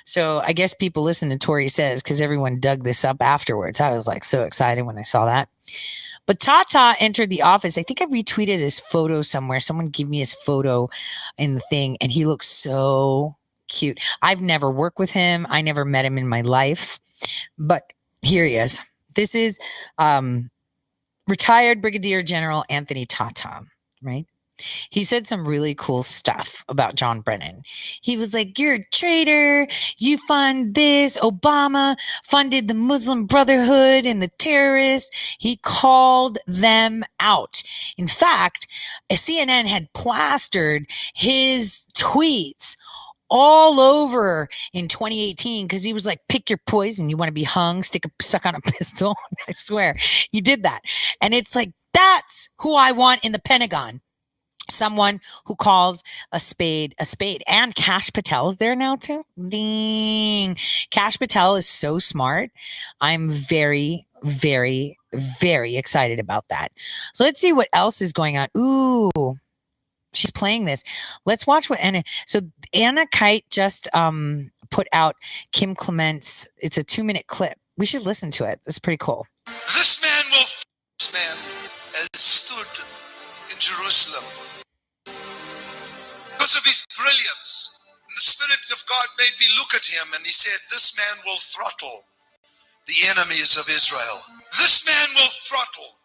So I guess people listen to Tori Says because everyone dug this up afterwards. I was like so excited when I saw that. But Tata entered the office. I think I retweeted his photo somewhere. Someone gave me his photo in the thing, and he looks so cute. I've never worked with him. I never met him in my life. But here he is. This is retired Brigadier General Anthony Tata, right? He said some really cool stuff about John Brennan. He was like, you're a traitor. You fund this. Obama funded the Muslim Brotherhood and the terrorists. He called them out. In fact, CNN had plastered his tweets all over in 2018 because he was like, pick your poison. You want to be hung, suck on a pistol. I swear he did that. And it's like, that's who I want in the Pentagon. Someone who calls a spade a spade. And Kash Patel is there now too. Ding. Kash Patel is so smart. I'm very, very, very excited about that. So let's see what else is going on. Ooh. She's playing this. Let's watch what Anna. So Anna Kite just put out Kim Clement's. It's a 2-minute clip. We should listen to it. It's pretty cool. This man has stood in Jerusalem because of his brilliance. And the Spirit of God made me look at him, and he said, this man will throttle the enemies of Israel. This man will throttle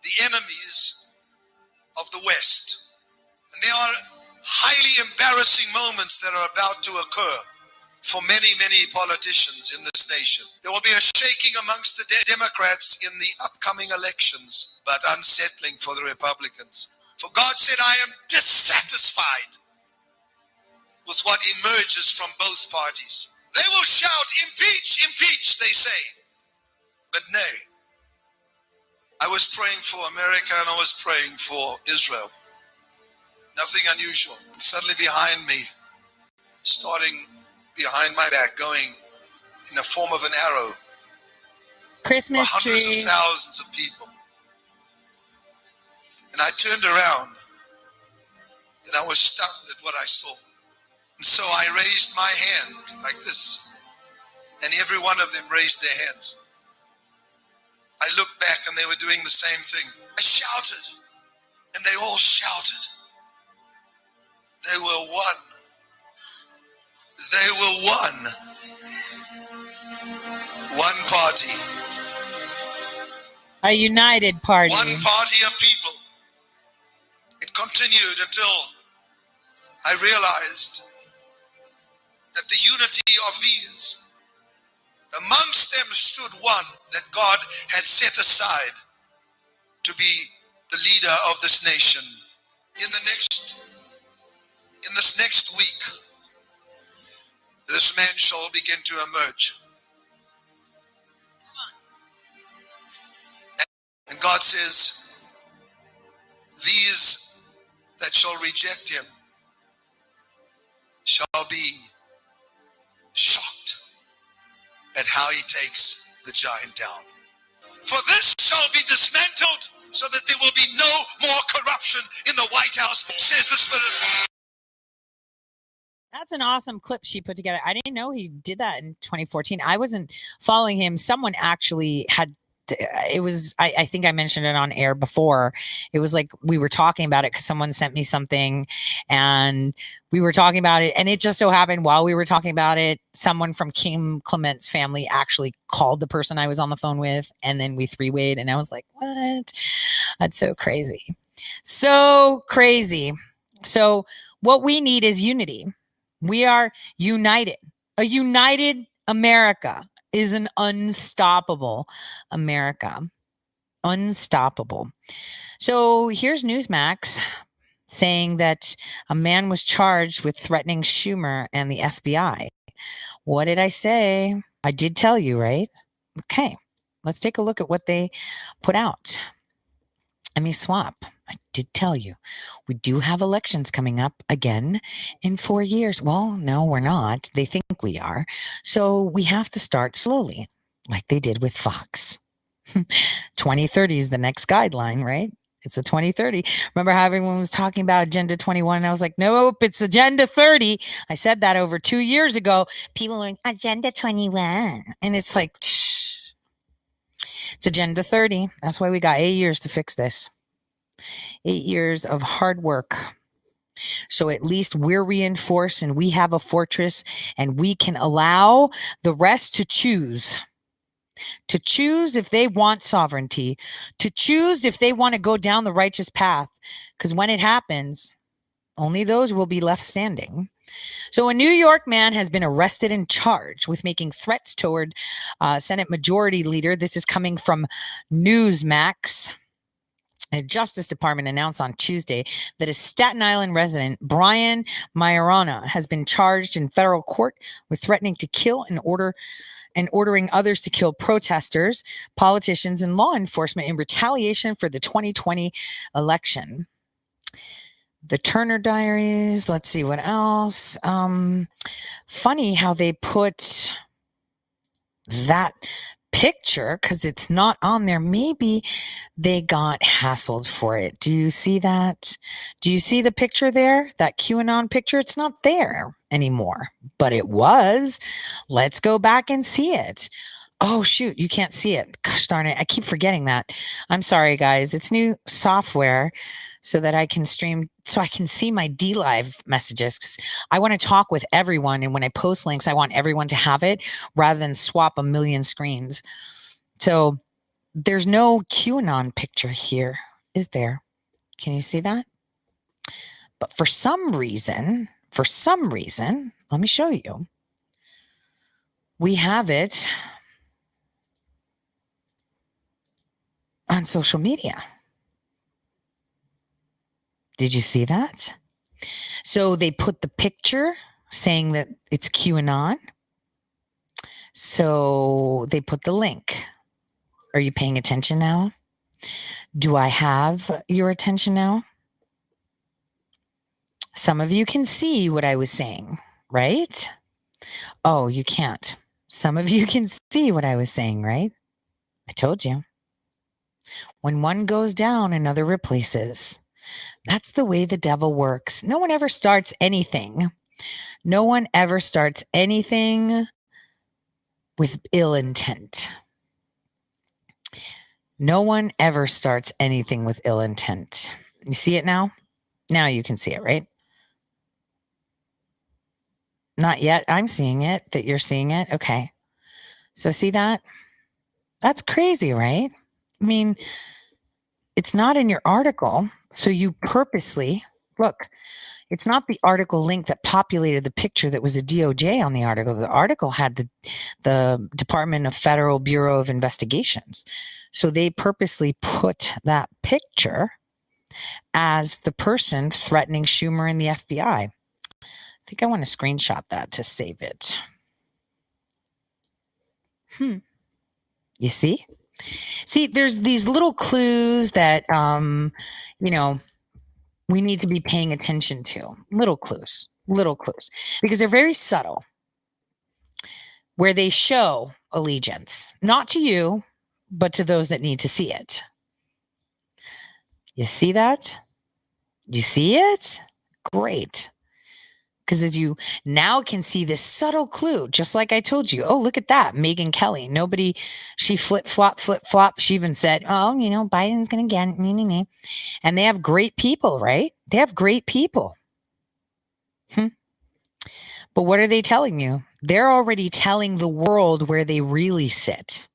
the enemies of the West. And there are highly embarrassing moments that are about to occur for many, many politicians in this nation. There will be a shaking amongst the Democrats in the upcoming elections, but unsettling for the Republicans. For God said, I am dissatisfied with what emerges from both parties. They will shout, impeach, impeach, they say. But nay, I was praying for America and I was praying for Israel. Nothing unusual. And suddenly behind me, starting behind my back, going in the form of an arrow, Christmas hundreds tree. of thousands of people. And I turned around and I was stunned at what I saw. And so I raised my hand like this, and every one of them raised their hands. I looked back and they were doing the same thing. I shouted, and they all shouted. They were one. They were one. One party. A united party. One party of people. It continued until I realized that the unity of these, amongst them stood one that God had set aside to be the leader of this nation. In this next week, this man shall begin to emerge. And God says, these that shall reject him shall be shocked at how he takes the giant down. For this shall be dismantled so that there will be no more corruption in the White House, says the Spirit. That's an awesome clip she put together. I didn't know he did that in 2014. I wasn't following him. Someone actually had, it was, I think I mentioned it on air before. It was like we were talking about it because someone sent me something and we were talking about it. And it just so happened while we were talking about it, someone from Kim Clement's family actually called the person I was on the phone with. And then we three-wayed and I was like, what? That's so crazy. So crazy. So what we need is unity. We are united. A united America is an unstoppable America. Unstoppable. So here's Newsmax saying that a man was charged with threatening Schumer and the FBI. What did I say? I did tell you, right? Okay, let's take a look at what they put out. Let me swap. I did tell you, we do have elections coming up again in 4 years. Well, no, we're not. They think we are. So we have to start slowly, like they did with Fox. 2030 is the next guideline, right? It's a 2030. Remember how everyone was talking about Agenda 21? And I was like, nope, it's Agenda 30. I said that over 2 years ago. People are like, Agenda 21. And it's like, it's Agenda 30. That's why we got 8 years to fix this. 8 years of hard work. So at least we're reinforced and we have a fortress and we can allow the rest to choose if they want sovereignty, to choose if they want to go down the righteous path. Because when it happens, only those will be left standing. So a New York man has been arrested and charged with making threats toward Senate Majority Leader. This is coming from Newsmax. The Justice Department announced on Tuesday that a Staten Island resident, Brian Majorana, has been charged in federal court with threatening to kill and ordering others to kill protesters, politicians, and law enforcement in retaliation for the 2020 election. The Turner Diaries. Let's see what else. Funny how they put that picture because it's not on there. Maybe they got hassled for it. Do you see that? Do you see the picture there? That QAnon picture? It's not there anymore, but it was. Let's go back and see it. Oh, shoot. You can't see it. Gosh darn it. I keep forgetting that. I'm sorry, guys. It's new software so that I can stream, so I can see my DLive messages, because I want to talk with everyone. And when I post links, I want everyone to have it rather than swap a million screens. So there's no QAnon picture here, is there? Can you see that? But for some reason, let me show you. We have it on social media. Did you see that? So they put the picture saying that it's QAnon. So they put the link. Are you paying attention now? Do I have your attention now? Some of you can see what I was saying, right? Oh, you can't. Some of you can see what I was saying, right? I told you. When one goes down, another replaces. That's the way the devil works. No one ever starts anything. No one ever starts anything with ill intent. No one ever starts anything with ill intent. You see it now? Now you can see it, right? Not yet. I'm seeing it, that you're seeing it. Okay. So see that? That's crazy, right? I mean, it's not in your article. So you purposely, look, it's not the article link that populated the picture that was a DOJ on the article. The article had the Department of Federal Bureau of Investigations. So they purposely put that picture as the person threatening Schumer and the FBI. I think I want to screenshot that to save it. You see? See, there's these little clues that, we need to be paying attention to. Little clues, because they're very subtle, where they show allegiance, not to you, but to those that need to see it. You see that? You see it? Great. Because as you now can see this subtle clue, just like I told you. Oh, look at that. Megyn Kelly. Nobody, she flip-flop. She even said, Biden's going to get it. And they have great people, right? They have great people. But what are they telling you? They're already telling the world where they really sit.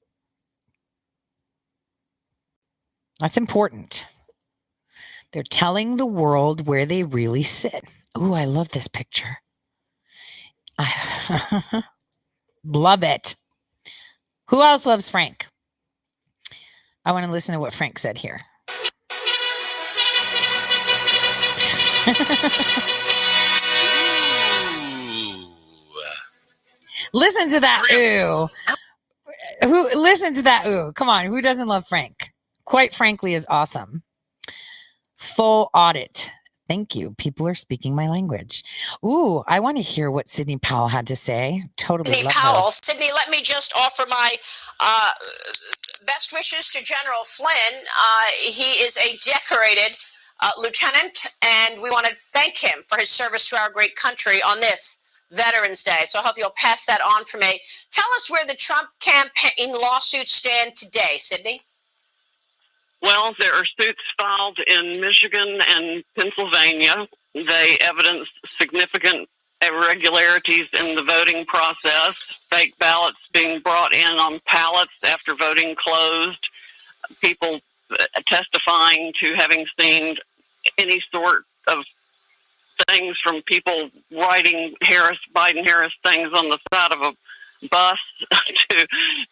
That's important. They're telling the world where they really sit. Ooh, I love this picture. Love it. Who else loves Frank? I want to listen to what Frank said here. Listen to that ooh. Listen to that ooh. Come on, who doesn't love Frank? Quite frankly, is awesome. Full audit. Thank you. People are speaking my language. Ooh, I want to hear what Sidney Powell had to say. Totally Sidney love Powell. her. Sidney, let me just offer my best wishes to General Flynn. He is a decorated lieutenant, and we want to thank him for his service to our great country on this Veterans Day. So I hope you'll pass that on for me. Tell us where the Trump campaign lawsuits stand today, Sidney. Well, there are suits filed in Michigan and Pennsylvania. They evidence significant irregularities in the voting process, fake ballots being brought in on pallets after voting closed, people testifying to having seen any sort of things from people writing Biden-Harris things on the side of a bus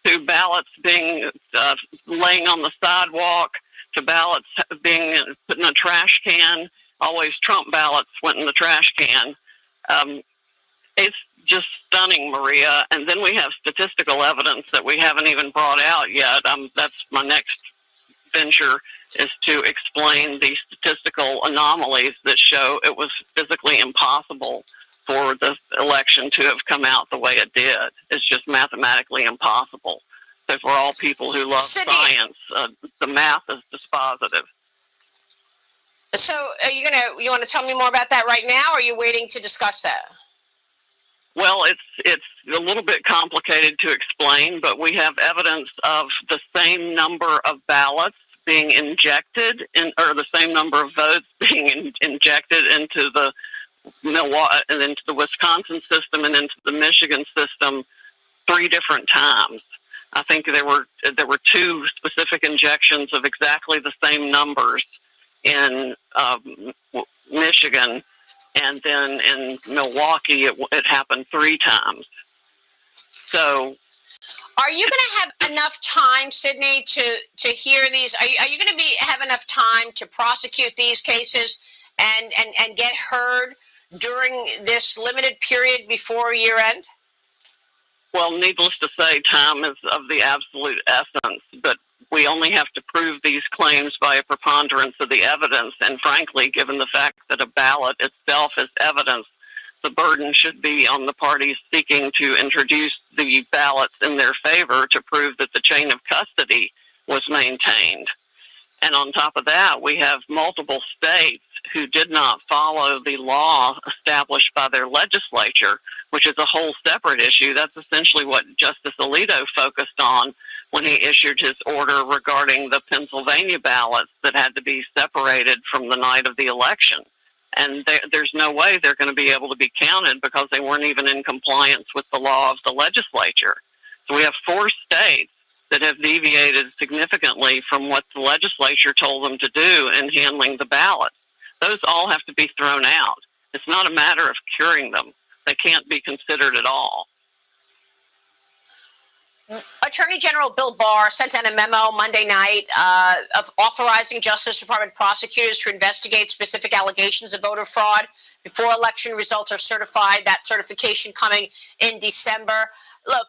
to ballots being laying on the sidewalk, to ballots being put in a trash can. Always Trump ballots went in the trash can. It's just stunning, Maria. And then we have statistical evidence that we haven't even brought out yet. That's my next venture, is to explain the statistical anomalies that show it was physically impossible for the election to have come out the way it did. It's just mathematically impossible. Because we're all people who love science. The math is dispositive. So you want to tell me more about that right now, or are you waiting to discuss that? Well, it's a little bit complicated to explain, but we have evidence of the same number of ballots being injected, or the same number of votes being injected into the Milwaukee and into the Wisconsin system and into the Michigan system 3 different times. I think there were 2 specific injections of exactly the same numbers in Michigan, and then in Milwaukee it happened 3 times. So, are you going to have enough time, Sydney, to hear these? Are you going to have enough time to prosecute these cases and get heard during this limited period before year end? Well, needless to say, time is of the absolute essence, but we only have to prove these claims by a preponderance of the evidence. And frankly, given the fact that a ballot itself is evidence, the burden should be on the parties seeking to introduce the ballots in their favor to prove that the chain of custody was maintained. And on top of that, we have multiple states who did not follow the law established by their legislature, which is a whole separate issue. That's essentially what Justice Alito focused on when he issued his order regarding the Pennsylvania ballots that had to be separated from the night of the election. And there's no way they're going to be able to be counted because they weren't even in compliance with the law of the legislature. So we have 4 states that have deviated significantly from what the legislature told them to do in handling the ballots. Those all have to be thrown out. It's not a matter of curing them. They can't be considered at all. Attorney General Bill Barr sent out a memo Monday night of authorizing Justice Department prosecutors to investigate specific allegations of voter fraud before election results are certified, that certification coming in December. Look,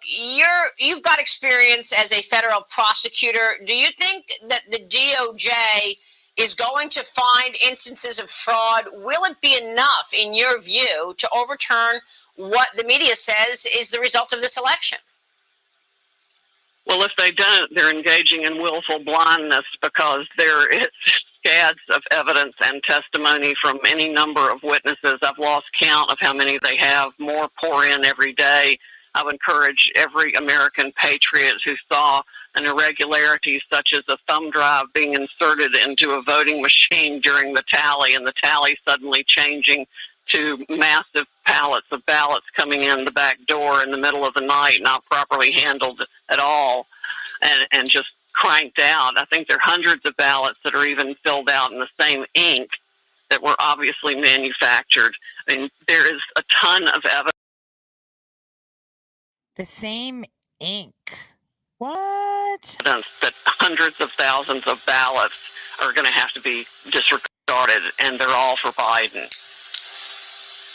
you've got experience as a federal prosecutor. Do you think that the DOJ is going to find instances of fraud? Will it be enough, in your view, to overturn what the media says is the result of this election? Well, if they don't, they're engaging in willful blindness because there is scads of evidence and testimony from any number of witnesses. I've lost count of how many they have. More pour in every day. I would encourage every American patriot who saw an irregularity such as a thumb drive being inserted into a voting machine during the tally and the tally suddenly changing to massive pallets of ballots coming in the back door in the middle of the night, not properly handled at all, and just cranked out. I think there are hundreds of ballots that are even filled out in the same ink that were obviously manufactured. I mean, there is a ton of evidence. The same ink. What? That hundreds of thousands of ballots are going to have to be disregarded, and they're all for Biden.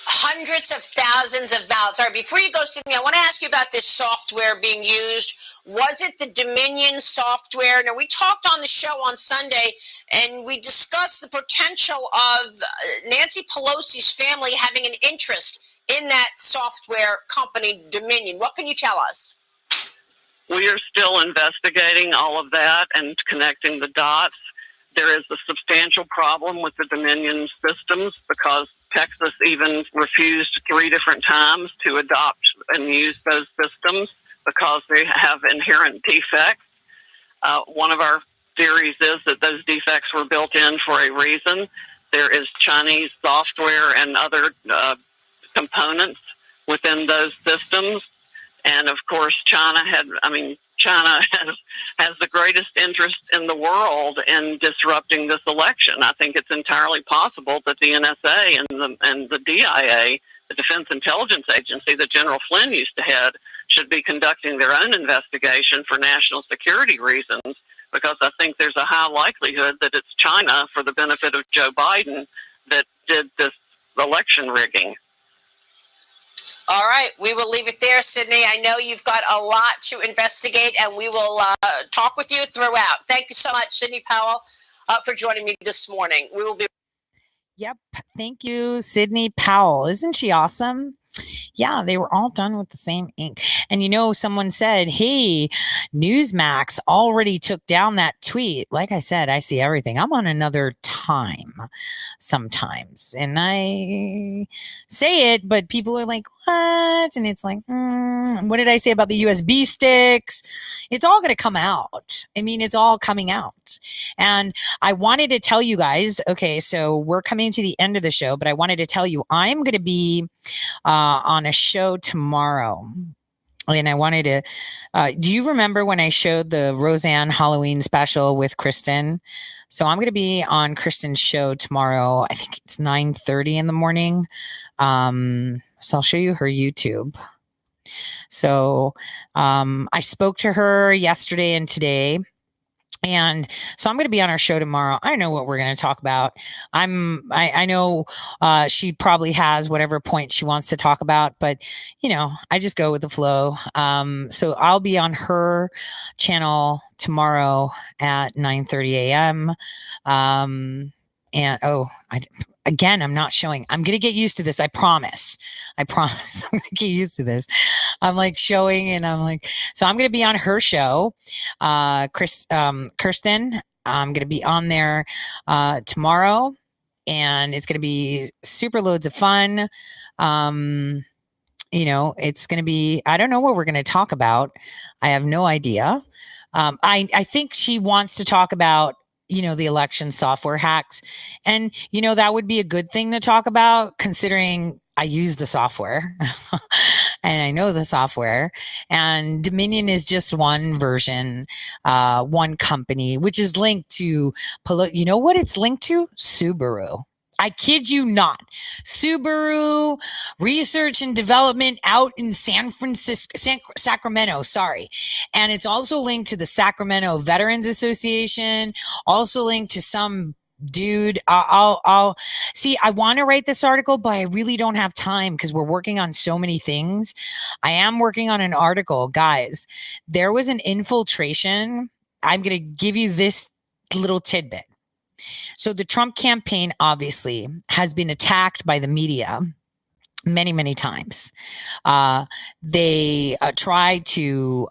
Hundreds of thousands of ballots. All right, before you go, Sydney, I want to ask you about this software being used. Was it the Dominion software? Now, we talked on the show on Sunday, and we discussed the potential of Nancy Pelosi's family having an interest in that software company, Dominion. What can you tell us? We are still investigating all of that and connecting the dots. There is a substantial problem with the Dominion systems because Texas even refused 3 different times to adopt and use those systems because they have inherent defects. One of our theories is that those defects were built in for a reason. There is Chinese software and other components within those systems. And of course, China has the greatest interest in the world in disrupting this election. I think it's entirely possible that the NSA and the DIA, the Defense Intelligence Agency that General Flynn used to head, should be conducting their own investigation for national security reasons, because I think there's a high likelihood that it's China, for the benefit of Joe Biden, that did this election rigging. All right, we will leave it there, Sydney. I know you've got a lot to investigate, and we will talk with you throughout. Thank you so much, Sydney Powell, for joining me this morning. We will be. Yep. Thank you, Sydney Powell. Isn't she awesome? Yeah, they were all done with the same ink. And someone said, hey, Newsmax already took down that tweet. Like I said, I see everything. I'm on another time sometimes. And I say it, but people are like, what? And it's like, what did I say about the USB sticks? It's all going to come out. I mean, it's all coming out. And I wanted to tell you guys, okay, so we're coming to the end of the show, but I wanted to tell you I'm going to be on a show tomorrow. And I wanted to, do you remember when I showed the Roseanne Halloween special with Kristen? So I'm going to be on Kristen's show tomorrow. I think it's 9:30 in the morning. So I'll show you her YouTube. So I spoke to her yesterday and today. And so I'm going to be on our show tomorrow. I know what we're going to talk about. I know she probably has whatever point she wants to talk about, but I just go with the flow. So I'll be on her channel tomorrow at 9:30 a.m. Again, I'm not showing. I'm going to get used to this. I promise. I'm going to get used to this. I'm like showing and I'm like, so I'm going to be on her show. Kirsten, I'm going to be on there tomorrow and it's going to be super loads of fun. It's going to be, I don't know what we're going to talk about. I have no idea. I think she wants to talk about the election software hacks. And, that would be a good thing to talk about considering I use the software and I know the software, and Dominion is just one version, one company, which is linked to, you know what it's linked to? Subaru. I kid you not. Subaru research and development out in Sacramento. Sorry. And it's also linked to the Sacramento Veterans Association, also linked to some dude. I'll see. I want to write this article, but I really don't have time because we're working on so many things. I am working on an article. Guys, there was an infiltration. I'm going to give you this little tidbit. So the Trump campaign obviously has been attacked by the media many, many times. They try to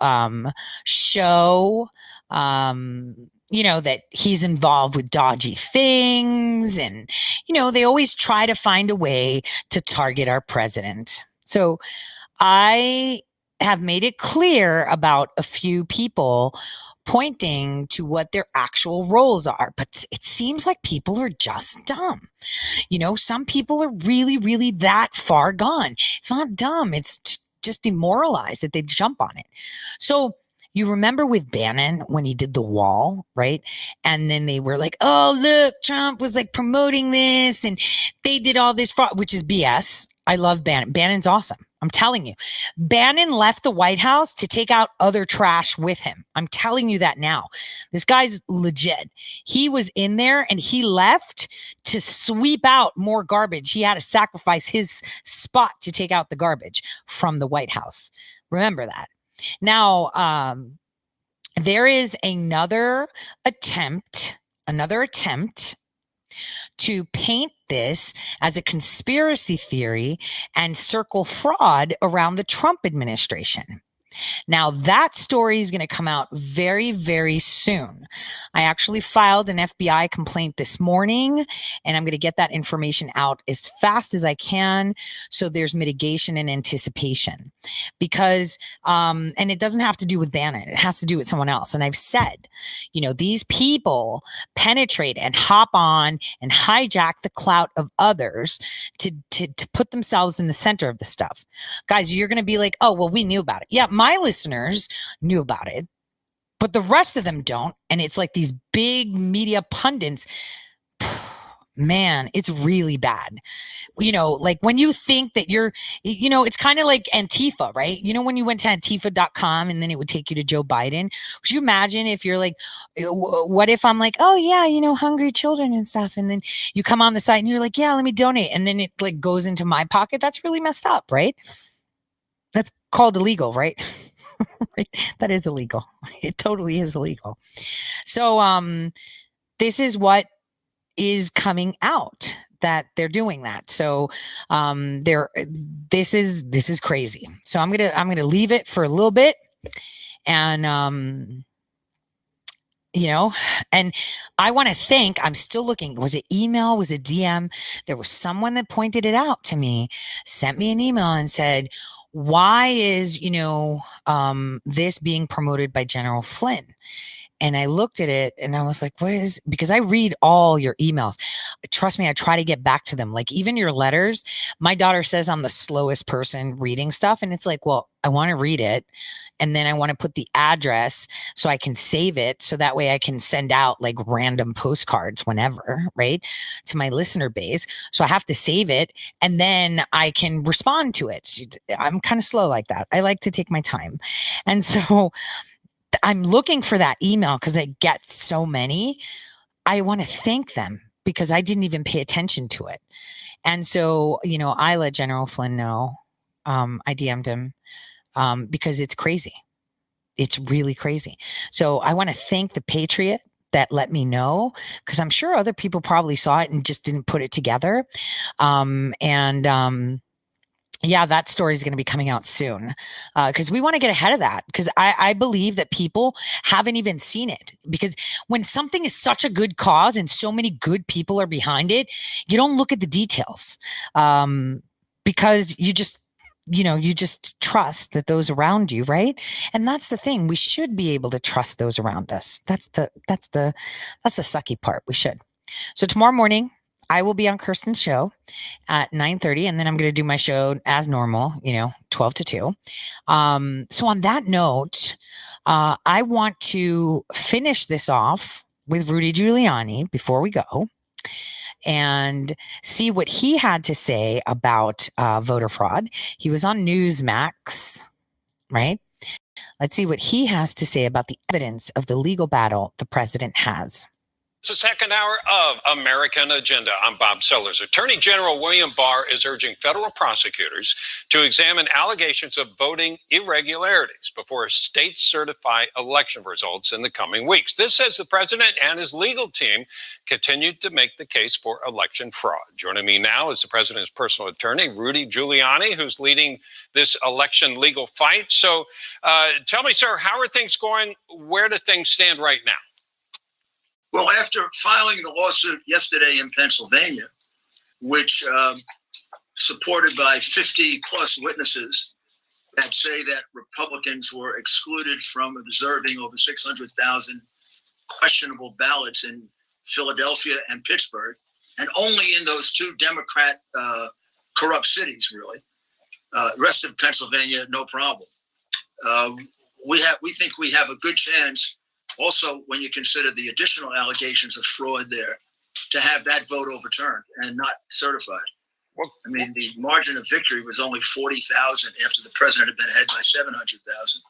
show, that he's involved with dodgy things. And, they always try to find a way to target our president. So I have made it clear about a few people pointing to what their actual roles are. But it seems like people are just dumb. Some people are really, really that far gone. It's not dumb. It's just demoralized that they jump on it. So you remember with Bannon when he did the wall, right? And then they were like, oh, look, Trump was like promoting this and they did all this fraud, which is BS. I love Bannon. Bannon's awesome. I'm telling you. Bannon left the White House to take out other trash with him. I'm telling you that now. This guy's legit. He was in there and he left to sweep out more garbage. He had to sacrifice his spot to take out the garbage from the White House. Remember that. Now, there is another attempt to paint this as a conspiracy theory and circle fraud around the Trump administration. Now, that story is going to come out very, very soon. I actually filed an FBI complaint this morning, and I'm going to get that information out as fast as I can so there's mitigation and anticipation. Because, and it doesn't have to do with Bannon. It has to do with someone else. And I've said, these people penetrate and hop on and hijack the clout of others to put themselves in the center of the stuff. Guys, you're going to be like, oh, well, we knew about it. Yeah, my listeners knew about it, but the rest of them don't. And it's like these big media pundits, man, it's really bad. Like when you think that you're, it's kind of like Antifa, right? When you went to Antifa.com and then it would take you to Joe Biden. Could you imagine if you're like, what if I'm like, oh yeah, hungry children and stuff. And then you come on the site and you're like, yeah, let me donate. And then it like goes into my pocket. That's really messed up, right? That's called illegal, right? That is illegal. It totally is illegal. So, this is what is coming out that they're doing that. So this is crazy. So I'm gonna leave it for a little bit, and you know, and I want to thank, I'm still looking, was it email, was it DM? There was someone that pointed it out to me, sent me an email and said, why is, this being promoted by General Flynn? And I looked at it and I was like, what is, because I read all your emails. Trust me, I try to get back to them. Like even your letters, my daughter says I'm the slowest person reading stuff. And it's like, well, I want to read it. And then I want to put the address so I can save it. So that way I can send out like random postcards whenever, right, to my listener base. So I have to save it and then I can respond to it. So I'm kind of slow like that. I like to take my time. And so I'm looking for that email because I get so many. I want to thank them because I didn't even pay attention to it. And so, I let General Flynn know. I DM'd him because it's crazy. It's really crazy. So I want to thank the Patriot that let me know, because I'm sure other people probably saw it and just didn't put it together. Yeah, that story is going to be coming out soon because we want to get ahead of that, because I believe that people haven't even seen it, because when something is such a good cause and so many good people are behind it, you don't look at the details because you just trust that those around you, right? And that's the thing. We should be able to trust those around us. That's the sucky part. We should. So tomorrow morning, I will be on Kirsten's show at 9:30, and then I'm going to do my show as normal, 12 to 2. So on that note, I want to finish this off with Rudy Giuliani before we go and see what he had to say about voter fraud. He was on Newsmax, right? Let's see what he has to say about the evidence of the legal battle the president has. It's the second hour of American Agenda. I'm Bob Sellers. Attorney General William Barr is urging federal prosecutors to examine allegations of voting irregularities before states certify election results in the coming weeks. This says the president and his legal team continued to make the case for election fraud. Joining me now is the president's personal attorney, Rudy Giuliani, who's leading this election legal fight. So tell me, sir, how are things going? Where do things stand right now? Well, after filing the lawsuit yesterday in Pennsylvania, which supported by 50 plus witnesses that say that Republicans were excluded from observing over 600,000 questionable ballots in Philadelphia and Pittsburgh, and only in those two Democrat corrupt cities, really. The rest of Pennsylvania, no problem. We think we have a good chance. Also, when you consider the additional allegations of fraud there, to have that vote overturned and not certified. I mean, the margin of victory was only 40,000 after the president had been ahead by 700,000.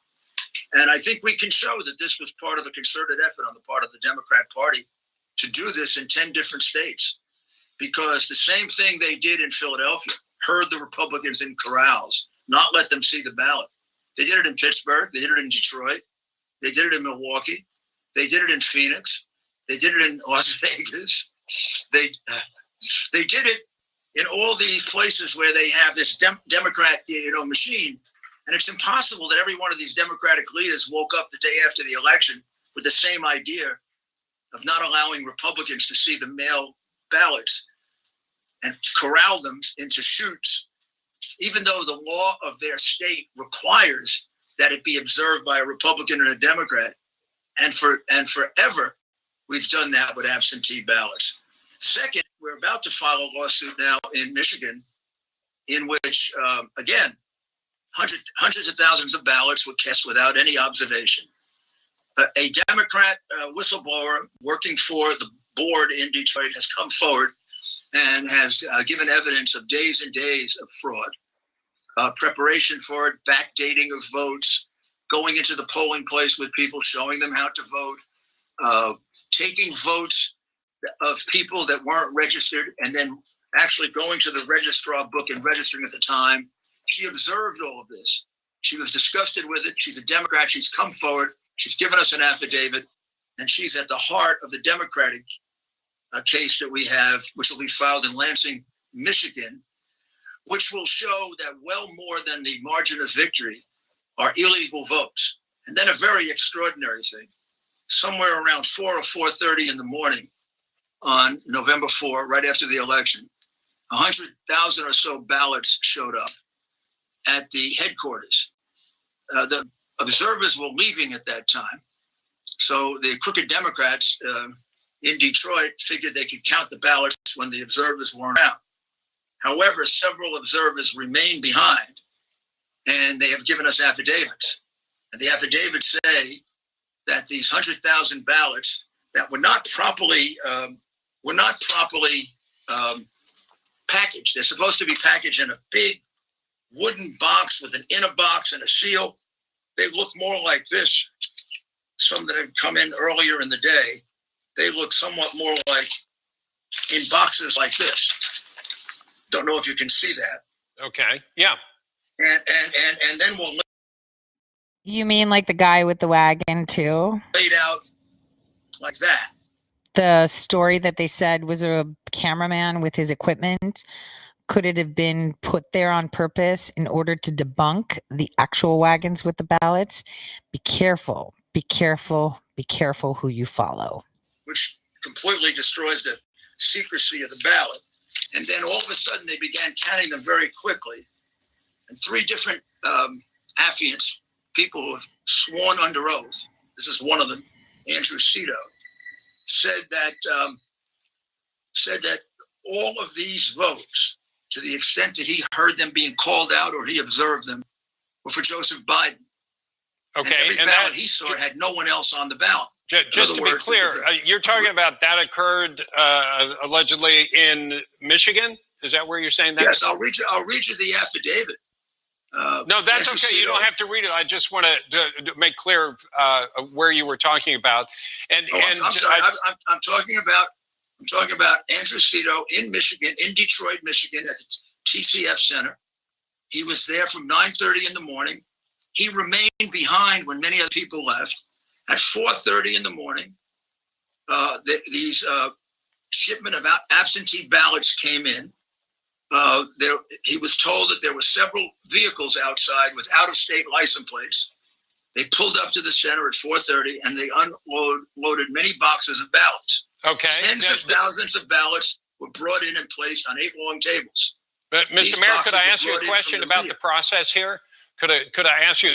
And I think we can show that this was part of a concerted effort on the part of the Democrat Party to do this in 10 different states, because the same thing they did in Philadelphia, herd the Republicans in corrals, not let them see the ballot. They did it in Pittsburgh. They did it in Detroit. They did it in Milwaukee. They did it in Phoenix. They did it in Las Vegas. They did it in all these places where they have this Democrat, machine. And it's impossible that every one of these Democratic leaders woke up the day after the election with the same idea of not allowing Republicans to see the mail ballots and corral them into chutes, even though the law of their state requires that it be observed by a Republican and a Democrat. And forever, we've done that with absentee ballots. Second, we're about to file a lawsuit now in Michigan, in which, again, hundreds of thousands of ballots were cast without any observation. A Democrat whistleblower working for the board in Detroit has come forward and has given evidence of days and days of fraud, preparation for it, backdating of votes, going into the polling place with people, showing them how to vote, taking votes of people that weren't registered, and then actually going to the registrar book and registering at the time. She observed all of this. She was disgusted with it. She's a Democrat. She's come forward. She's given us an affidavit, and she's at the heart of the Democratic case that we have, which will be filed in Lansing, Michigan, which will show that well more than the margin of victory are illegal votes. And then a very extraordinary thing, somewhere around 4 or 4:30 in the morning on November 4, right after the election, 100,000 or so ballots showed up at the headquarters. The observers were leaving at that time. So the crooked Democrats in Detroit figured they could count the ballots when the observers weren't out. However, several observers remain behind, and they have given us affidavits. And the affidavits say that these 100,000 ballots that were not properly packaged. They're supposed to be packaged in a big wooden box with an inner box and a seal. They look more like this. Some that had come in earlier in the day, they look somewhat more like in boxes like this. Don't know if you can see that. Okay. Yeah. And then we'll You mean like the guy with the wagon too? lay it out like that. The story that they said was a cameraman with his equipment. Could it have been put there on purpose in order to debunk the actual wagons with the ballots? Be careful, be careful, be careful who you follow. Which completely destroys the secrecy of the ballot. And then all of a sudden they began counting them very quickly. And 3 different affiants, people who have sworn under oath, this is one of them, Andrew Cito, said that all of these votes, to the extent that he heard them being called out or he observed them, were for Joseph Biden. Okay. And every ballot he saw had no one else on the ballot. Just to be clear, you're talking about that occurred allegedly in Michigan? Is that where you're saying that? Yes, I'll read you the affidavit. No, that's okay. You don't have to read it. I just want to make clear where you were talking about. And I'm sorry. I'm talking about Andrew Cito in Michigan, in Detroit, Michigan, at the TCF Center. He was there from 9:30 in the morning. He remained behind when many other people left. At 4:30 in the morning, these shipment of absentee ballots came in. He was told that there were several vehicles outside with out-of-state license plates. They pulled up to the center at 4:30 and they unloaded many boxes of ballots. Okay. Tens of thousands of ballots were brought in and placed on 8 long tables. But Mr. Mayor, could I ask you a question about the process here? Could I ask you?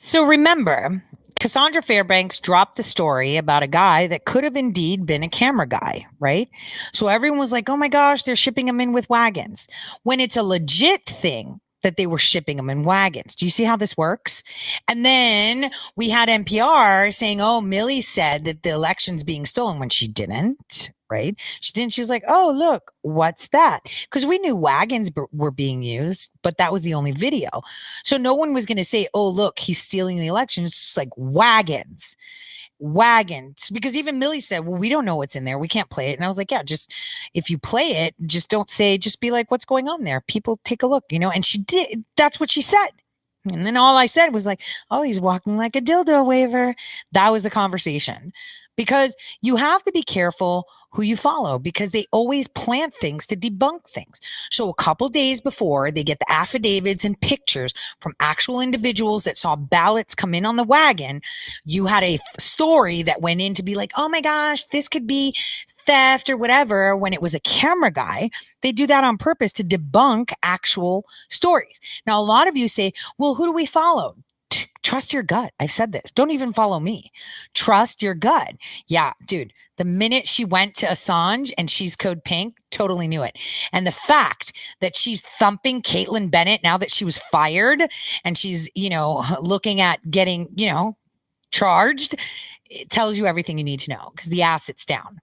So remember, Cassandra Fairbanks dropped the story about a guy that could have indeed been a camera guy, right? So everyone was like, oh my gosh, they're shipping them in with wagons. When it's a legit thing that they were shipping them in wagons. Do you see how this works? And then we had NPR saying, oh, Millie said that the election's being stolen when she didn't, right? She didn't. She was like, oh, look, what's that? Because we knew wagons were being used, but that was the only video. So no one was going to say, oh, look, he's stealing the election. It's just like wagons. Because even Millie said, well, we don't know what's in there. We can't play it. And I was like, yeah, just if you play it, just don't say, just be like, what's going on there? People take a look, and she did. That's what she said. And then all I said was like, oh, he's walking like a dildo waver. That was the conversation, because you have to be careful who you follow, because they always plant things to debunk things. So a couple days before, they get the affidavits and pictures from actual individuals that saw ballots come in on the wagon. You had a story that went in to be like, oh my gosh, this could be theft or whatever. When it was a camera guy, they do that on purpose to debunk actual stories. Now, a lot of you say, well, who do we follow? Trust your gut. I've said this. Don't even follow me. Trust your gut. Yeah, dude. The minute she went to Assange and she's code pink, totally knew it. And the fact that she's thumping Caitlin Bennett now that she was fired and she's, looking at getting, charged, it tells you everything you need to know, because the asset's down.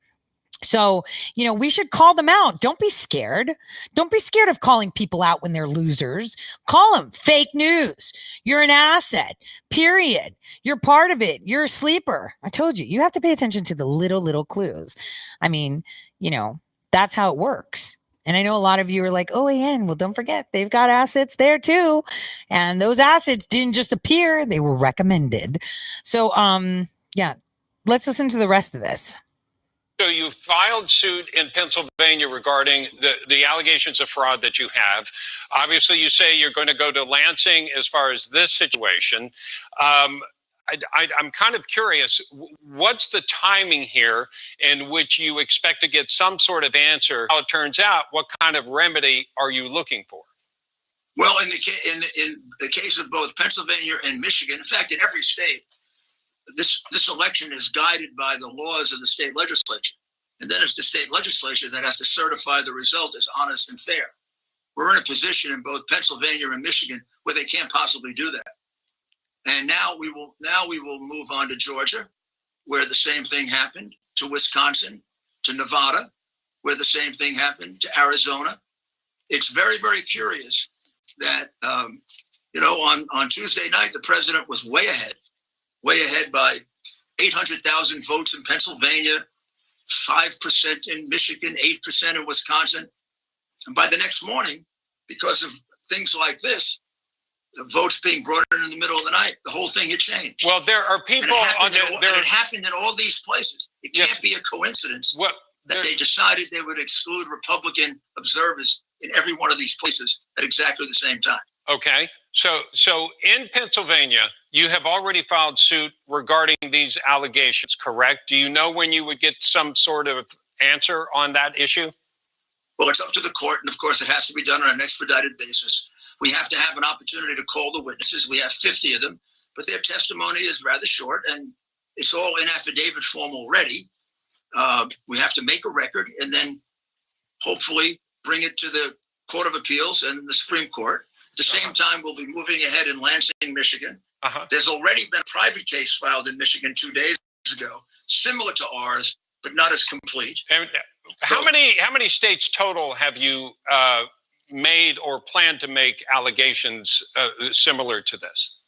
So, we should call them out. Don't be scared. Don't be scared of calling people out when they're losers. Call them fake news. You're an asset, period. You're part of it. You're a sleeper. I told you, you have to pay attention to the little clues. I mean, that's how it works. And I know a lot of you are like, oh, Ann, well, don't forget, they've got assets there too. And those assets didn't just appear. They were recommended. So, let's listen to the rest of this. So you filed suit in Pennsylvania regarding the allegations of fraud that you have. Obviously, you say you're going to go to Lansing as far as this situation. I'm kind of curious, what's the timing here in which you expect to get some sort of answer? How it turns out, what kind of remedy are you looking for? Well, in the case of both Pennsylvania and Michigan, in fact, in every state, this election is guided by the laws of the state legislature. And then it's the state legislature that has to certify the result as honest and fair. We're in a position in both Pennsylvania and Michigan where they can't possibly do that. And now we will move on to Georgia, where the same thing happened, to Wisconsin, to Nevada, where the same thing happened, to Arizona. It's very, very curious that, on Tuesday night, the president was way ahead by 800,000 votes in Pennsylvania, 5% in Michigan, 8% in Wisconsin. And by the next morning, because of things like this, the votes being brought in the middle of the night, the whole thing had changed. Well, there are people it happened in all these places. It can't be a coincidence that they decided they would exclude Republican observers in every one of these places at exactly the same time. Okay. So in Pennsylvania, you have already filed suit regarding these allegations, correct? Do you know when you would get some sort of answer on that issue? Well, it's up to the court, and of course it has to be done on an expedited basis. We have to have an opportunity to call the witnesses. We have 50 of them, but their testimony is rather short, and it's all in affidavit form already. We have to make a record and then hopefully bring it to the Court of Appeals and the Supreme Court. At the same time, we'll be moving ahead in Lansing, Michigan. There's already been a private case filed in Michigan 2 days ago, similar to ours, but not as complete. And how many states total have you made or plan to make allegations similar to this?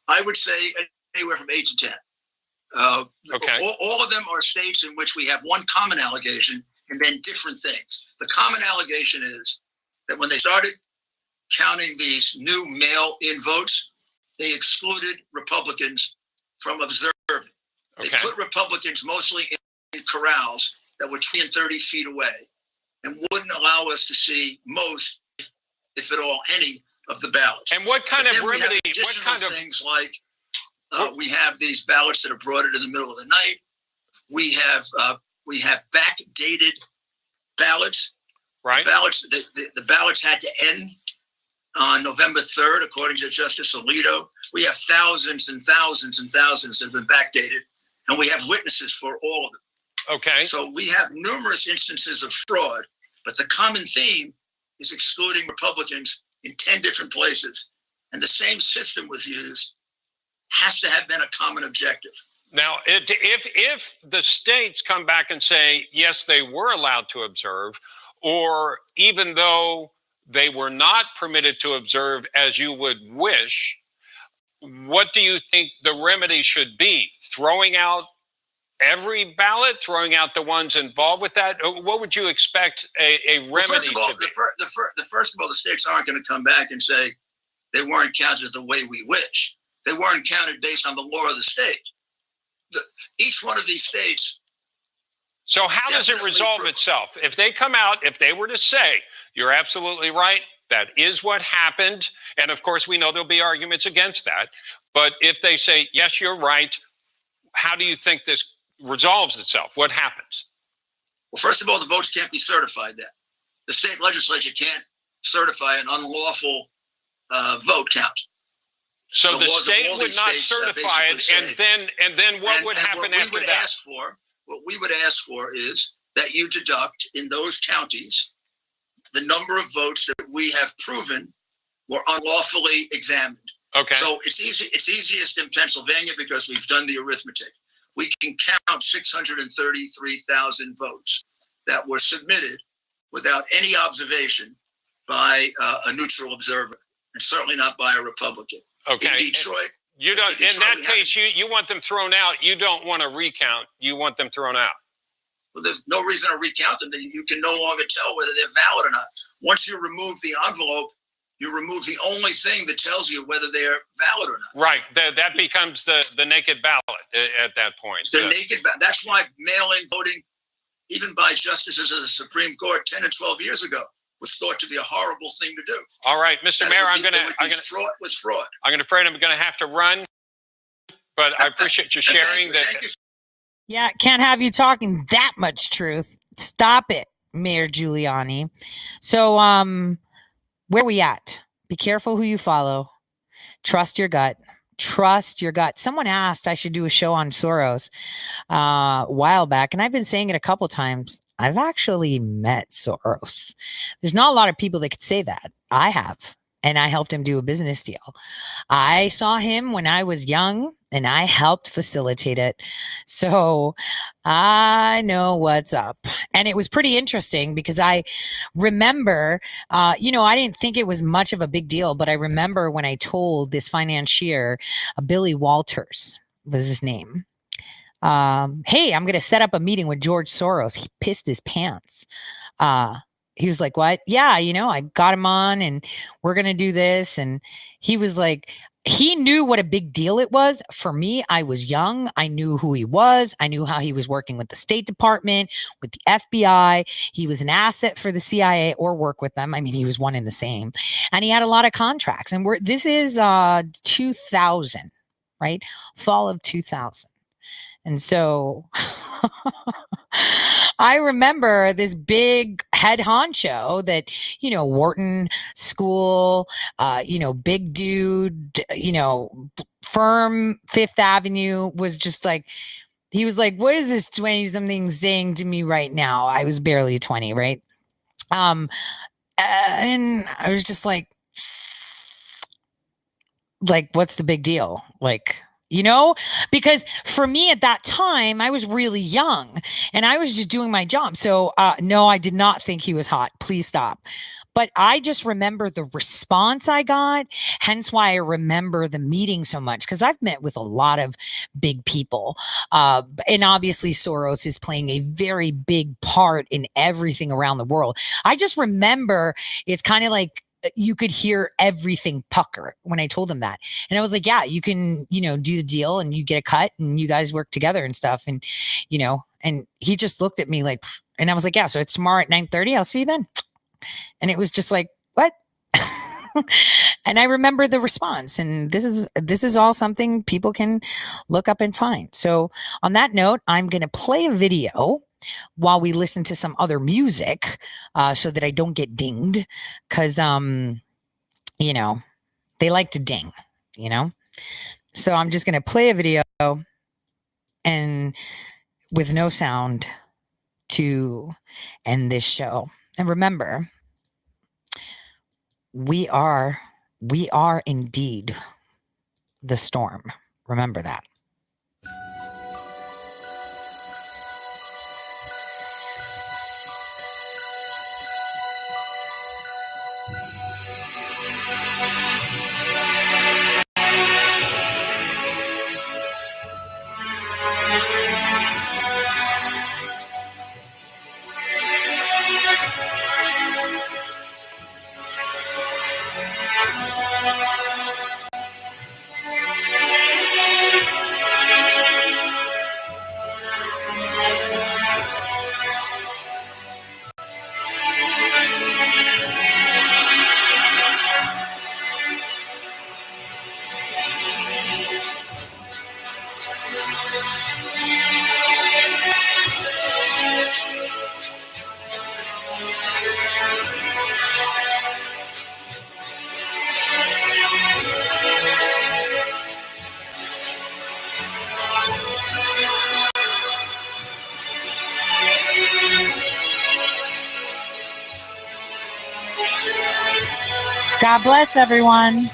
I would say anywhere from 8 to 10. Okay. All of them are states in which we have one common allegation and then different things. The common allegation is that when they started counting these new mail-in votes, they excluded Republicans from observing. They put Republicans mostly in corrals that were 20 and 30 feet away and wouldn't allow us to see most, if at all, any of the ballots. And what kind of remedy? What kind of things like we have these ballots that are brought in the middle of the night. We have backdated ballots. Right. The ballots had to end on November 3rd, according to Justice Alito. We have thousands and thousands and thousands that have been backdated, and we have witnesses for all of them. Okay. So we have numerous instances of fraud, but the common theme is excluding Republicans in 10 different places. And the same system was used, has to have been a common objective. Now, if the states come back and say, yes, they were allowed to observe, or even though they were not permitted to observe as you would wish, what do you think the remedy should be? Throwing out every ballot, throwing out the ones involved with that? What would you expect a remedy to be? First of all, the states aren't going to come back and say they weren't counted the way we wish. They weren't counted based on the law of the state. Each one of these states. So how does it resolve itself? If they come out, if they were to say, you're absolutely right, that is what happened, and of course we know there'll be arguments against that, but if they say, yes, you're right, how do you think this resolves itself? What happens? Well, first of all, the votes can't be certified then. The state legislature can't certify an unlawful vote count. So the state would not certify it, and then what would happen after that? What we would ask for is that you deduct in those counties the number of votes that we have proven were unlawfully examined. Okay. So it's easy. It's easiest in Pennsylvania because we've done the arithmetic. We can count 633,000 votes that were submitted without any observation by a neutral observer, and certainly not by a Republican. Okay. In Detroit. You don't. In that case, you want them thrown out. You don't want to recount. You want them thrown out. Well, there's no reason to recount them. You can no longer tell whether they're valid or not. Once you remove the envelope, you remove the only thing that tells you whether they're valid or not. Right. That becomes the naked ballot at that point. The naked ballot. That's why mail-in voting even by justices of the Supreme Court 10 and 12 years ago, was thought to be a horrible thing to do. All right, Mr. Mayor, I'm gonna fraught with fraud. I'm afraid I'm gonna have to run, but I appreciate you sharing that. Yeah, can't have you talking that much truth. Stop it, Mayor Giuliani. So, where are we at? Be careful who you follow. Trust your gut. Trust your gut. Someone asked I should do a show on Soros a while back, and I've been saying it a couple times. I've actually met Soros. There's not a lot of people that could say that. I have, and I helped him do a business deal. I saw him when I was young, and I helped facilitate it. So I know what's up. And it was pretty interesting because I remember, I didn't think it was much of a big deal, but I remember when I told this financier, Billy Walters was his name, hey, I'm going to set up a meeting with George Soros. He pissed his pants. He was like, what? Yeah, I got him on and we're going to do this. And he was like, he knew what a big deal it was. For me, I was young. I knew who he was. I knew how he was working with the State Department, with the FBI. He was an asset for the CIA or work with them. I mean, he was one and the same. And he had a lot of contracts. And this is 2000, right? Fall of 2000. And so I remember this big head honcho that, Wharton School, big dude, firm Fifth Avenue was just like, he was like, what is this 20-something saying to me right now? I was barely 20, right? And I was just like, what's the big deal? Because for me at that time, I was really young and I was just doing my job. So no, I did not think he was hot. Please stop. But I just remember the response I got, hence why I remember the meeting so much, because I've met with a lot of big people. And obviously Soros is playing a very big part in everything around the world. I just remember it's kind of like, you could hear everything pucker when I told him that. And I was like, yeah, you can, do the deal and you get a cut and you guys work together and stuff. And, and he just looked at me like, and I was like, yeah, so it's tomorrow at 9:30. I'll see you then. And it was just like, what? And I remember the response, and this is all something people can look up and find. So on that note, I'm going to play a video while we listen to some other music, so that I don't get dinged, because they like to ding, So I'm just going to play a video and with no sound to end this show. And remember, we are indeed the storm. Remember that. God bless everyone.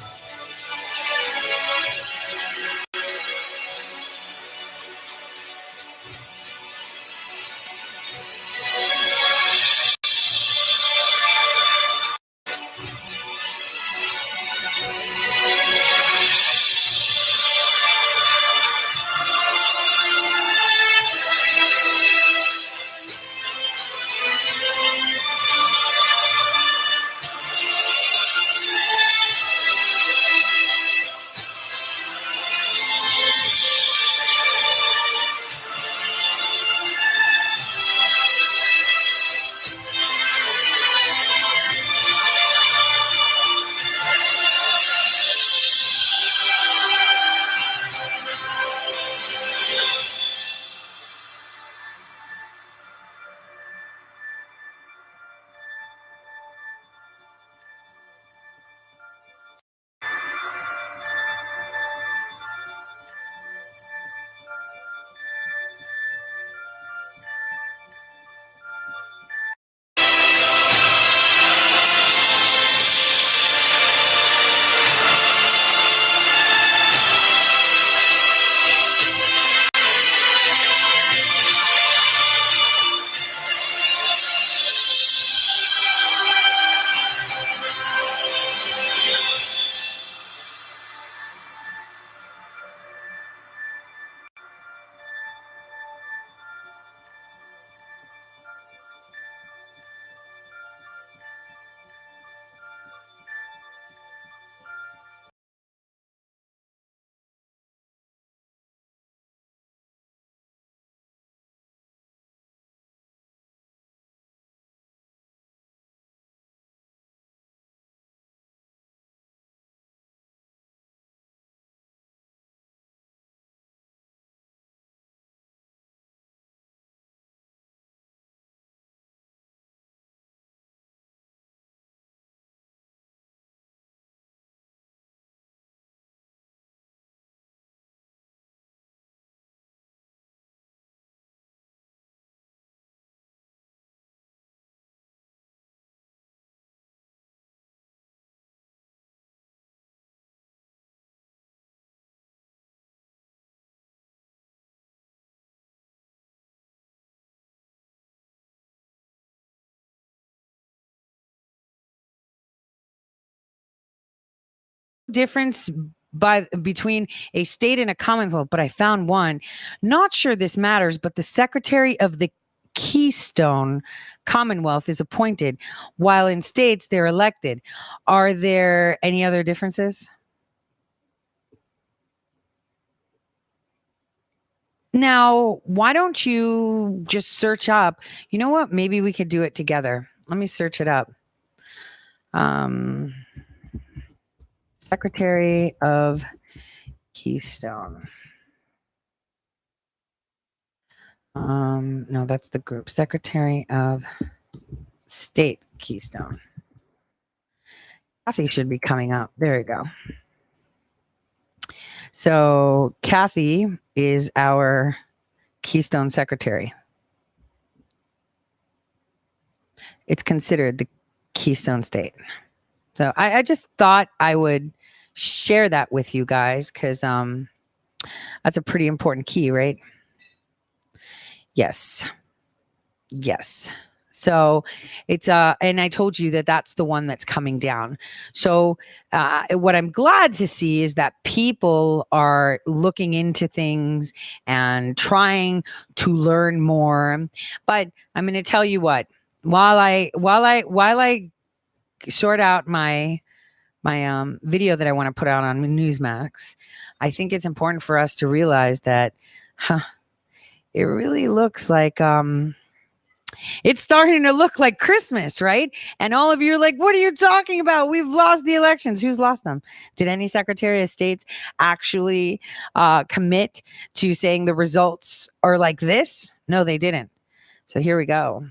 difference between a state and a commonwealth, but I found one. Not sure this matters, but the secretary of the Keystone Commonwealth is appointed, while in states they're elected. Are there any other differences? Now, why don't you just search up? You know what? Maybe we could do it together. Let me search it up. Secretary of Keystone. No, that's the group. Secretary of State Keystone. Kathy should be coming up. There you go. So Kathy is our Keystone Secretary. It's considered the Keystone State. So I just thought I would share that with you guys because that's a pretty important key, right? Yes. Yes. So it's and I told you that that's the one that's coming down. So what I'm glad to see is that people are looking into things and trying to learn more. But I'm going to tell you what, while I sort out my video that I want to put out on Newsmax, I think it's important for us to realize that it really looks like it's starting to look like Christmas, right? And all of you are like, what are you talking about? We've lost the elections. Who's lost them? Did any Secretary of States actually commit to saying the results are like this? No, they didn't. So here we go.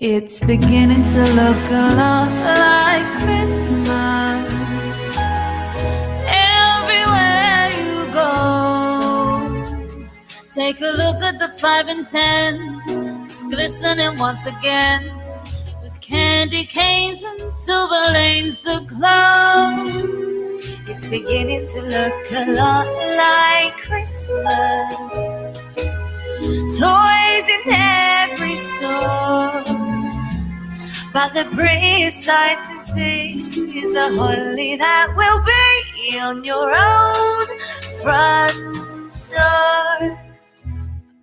It's beginning to look a lot like Christmas. Everywhere you go, take a look at the 5 and 10. It's glistening once again with candy canes and silver lanes that glow. It's beginning to look a lot like Christmas. Toys in every store, but the prettiest sight to see is the holly that will be on your own front door.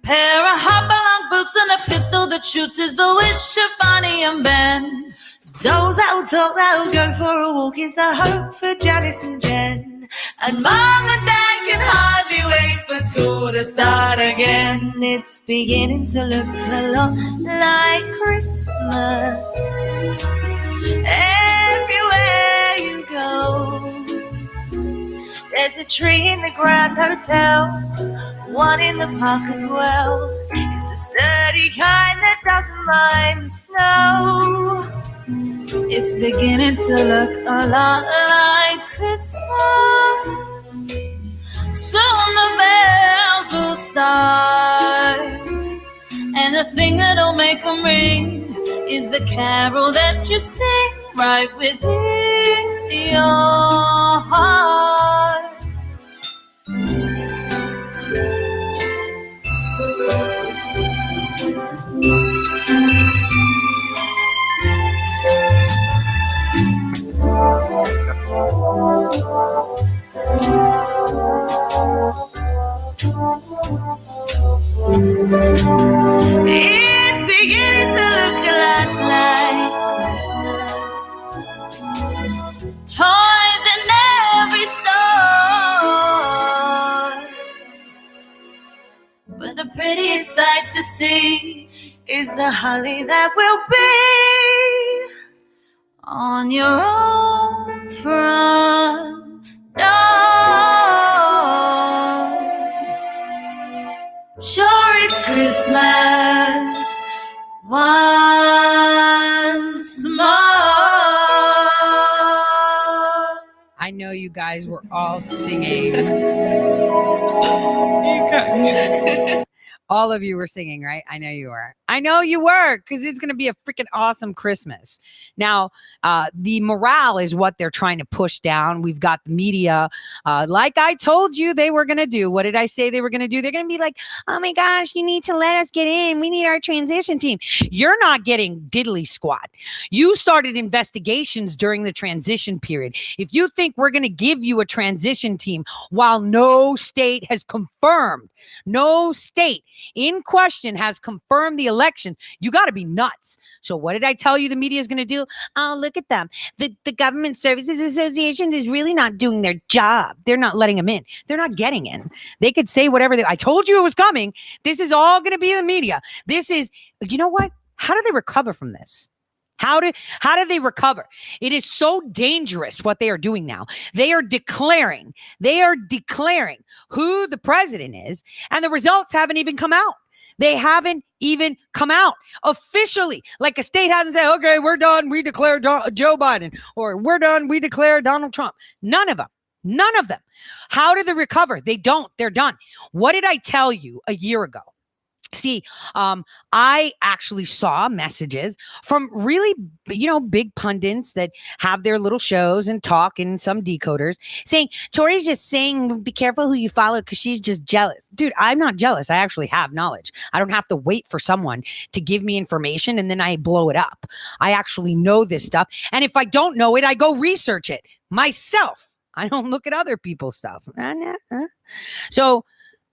Pair of hop-along boots and a pistol that shoots is the wish of Bonnie and Ben. Dolls that'll talk, that'll go for a walk is the hope for Janice and Jen. And Mom and Dad can hardly wait for school to start again. It's beginning to look a lot like Christmas. Everywhere you go, there's a tree in the Grand Hotel, one in the park as well. It's the sturdy kind that doesn't mind the snow. It's beginning to look a lot like Christmas. Soon the bells will start, and the thing that'll make them ring is the carol that you sing right within your heart. It's beginning to look a lot like Christmas. Toys in every store, but the prettiest sight to see is the holly that will be on your own front door. Sure, it's Christmas once more. I know you guys were all singing. All of you were singing, right? I know you were. I know you were, because it's going to be a freaking awesome Christmas. Now, the morale is what they're trying to push down. We've got the media, like I told you they were going to do. What did I say they were going to do? They're going to be like, oh my gosh, you need to let us get in. We need our transition team. You're not getting diddly squat. You started investigations during the transition period. If you think we're going to give you a transition team while no state has confirmed, no state in question has confirmed the election, you got to be nuts. So what did I tell you the media is going to do? Oh, look at them. The Government Services Association is really not doing their job. They're not letting them in. They're not getting in. They could say whatever I told you it was coming. This is all going to be the media. This is, you know what? How do they recover from this? How do they recover? It is so dangerous what they are doing now. They are declaring who the president is, and the results haven't even come out. They haven't even come out officially. Like a state hasn't said, okay, we're done. We declare Joe Biden, or we're done. We declare Donald Trump. None of them. How do they recover? They don't. They're done. What did I tell you a year ago? See, I actually saw messages from really, big pundits that have their little shows and talk, and some decoders saying, Tori's just saying, be careful who you follow because she's just jealous. Dude, I'm not jealous. I actually have knowledge. I don't have to wait for someone to give me information and then I blow it up. I actually know this stuff. And if I don't know it, I go research it myself. I don't look at other people's stuff. So,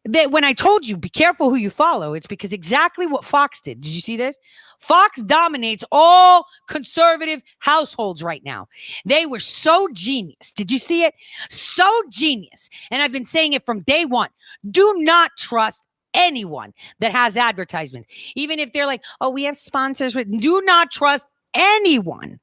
that when I told you, be careful who you follow, it's because exactly what Fox did. Did you see this? Fox dominates all conservative households right now. They were so genius. Did you see it? So genius. And I've been saying it from day one. Do not trust anyone that has advertisements. Even if they're like, oh, we have sponsors. Do not trust anyone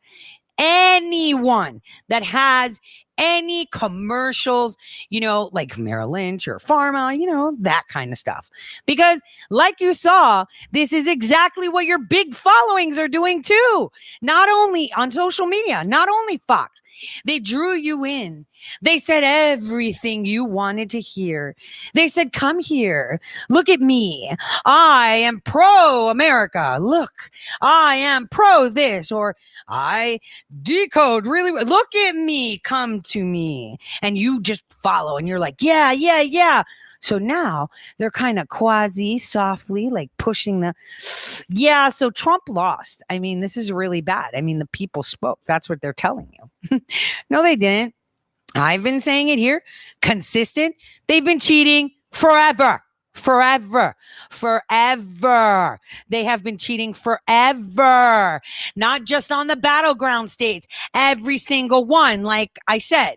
that has any commercials, like Merrill Lynch or Pharma, that kind of stuff. Because like you saw, this is exactly what your big followings are doing too. Not only on social media, not only Fox. They drew you in. They said everything you wanted to hear. They said, come here. Look at me. I am pro-America. Look, I am pro this, or I decode really well. Look at me. Come to me. And you just follow and you're like, yeah. So now they're kind of quasi softly like pushing so Trump lost. I mean, this is really bad. I mean, the people spoke. That's what they're telling you. No, they didn't. I've been saying it here. Consistent. They've been cheating forever. They have been cheating forever. Not just on the battleground states. Every single one. Like I said,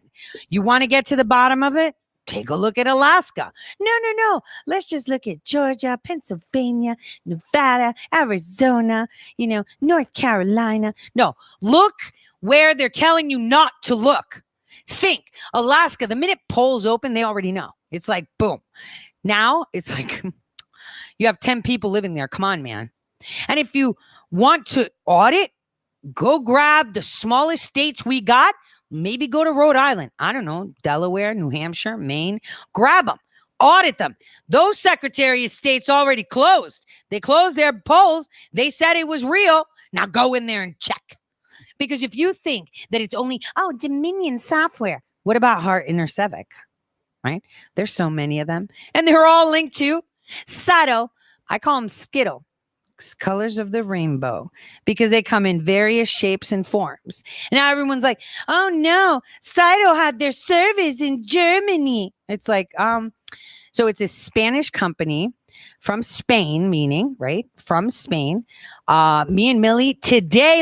you want to get to the bottom of it? Take a look at Alaska. No. Let's just look at Georgia, Pennsylvania, Nevada, Arizona, North Carolina. No, look where they're telling you not to look. Think, Alaska, the minute polls open, they already know. It's like, boom. Now it's like you have 10 people living there. Come on, man. And if you want to audit, go grab the smallest states we got. Maybe go to Rhode Island. I don't know, Delaware, New Hampshire, Maine. Grab them. Audit them. Those Secretary of States already closed. They closed their polls. They said it was real. Now go in there and check. Because if you think that it's only, Dominion software, what about Hart Intercivic? Right? There's so many of them. And they're all linked to Sato. I call them Skittle. Colors of the rainbow, because they come in various shapes and forms. And now everyone's like, oh no, Saito had their service in Germany. It's like, so it's a Spanish company from Spain, meaning, right? From Spain. Me and Millie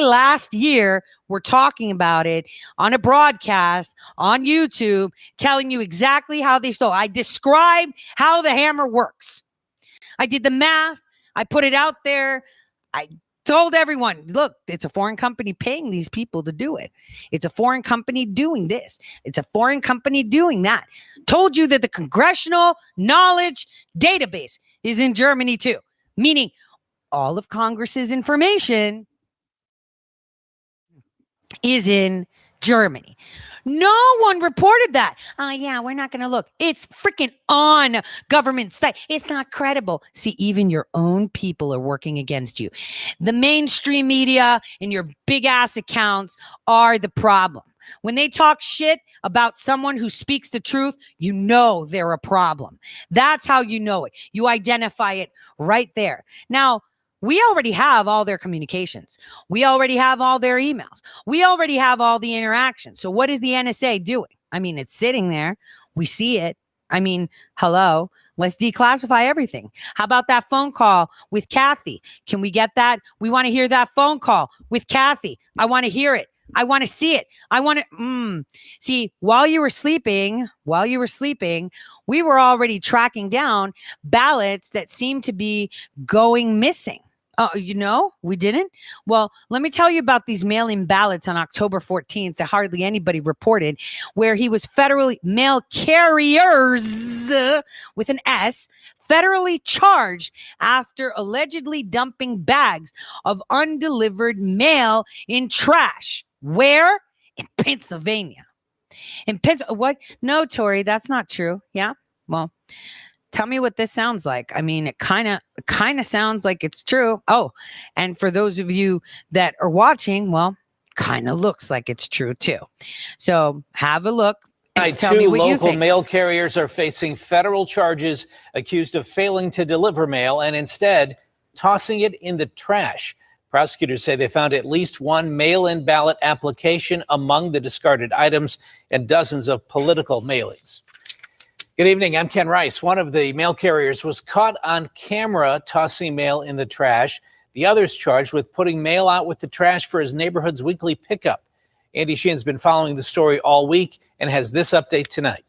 last year, we're talking about it on a broadcast on YouTube, telling you exactly how they stole. I described how the hammer works. I did the math. I put it out there. I told everyone, look, it's a foreign company paying these people to do it. It's a foreign company doing this. It's a foreign company doing that. Told you that the Congressional Knowledge Database is in Germany too, meaning all of Congress's information is in Germany. No one reported that. Oh, yeah, we're not going to look. It's freaking on government site. It's not credible. See, even your own people are working against you. The mainstream media and your big ass accounts are the problem. When they talk shit about someone who speaks the truth, you know they're a problem. That's how you know it. You identify it right there. Now, we already have all their communications. We already have all their emails. We already have all the interactions. So what is the NSA doing? I mean, it's sitting there. We see it. I mean, hello, let's declassify everything. How about that phone call with Kathy? Can we get that? We want to hear that phone call with Kathy. I want to hear it. I want to see it. I want to see while you were sleeping, we were already tracking down ballots that seem to be going missing. We didn't. Well, let me tell you about these mail-in ballots on October 14th that hardly anybody reported, where he was federally mail carriers with an S, federally charged after allegedly dumping bags of undelivered mail in trash. Where? In Pennsylvania. What? No, Tori, that's not true. Yeah. Well, tell me what this sounds like. I mean, it kind of sounds like it's true. Oh, and for those of you that are watching, well, kind of looks like it's true too. So have a look. And tell me what you think. Local mail carriers are facing federal charges accused of failing to deliver mail and instead tossing it in the trash. Prosecutors say they found at least one mail-in ballot application among the discarded items and dozens of political mailings. Good evening. I'm Ken Rice. One of the mail carriers was caught on camera tossing mail in the trash. The other's charged with putting mail out with the trash for his neighborhood's weekly pickup. Andy Sheehan's been following the story all week and has this update tonight.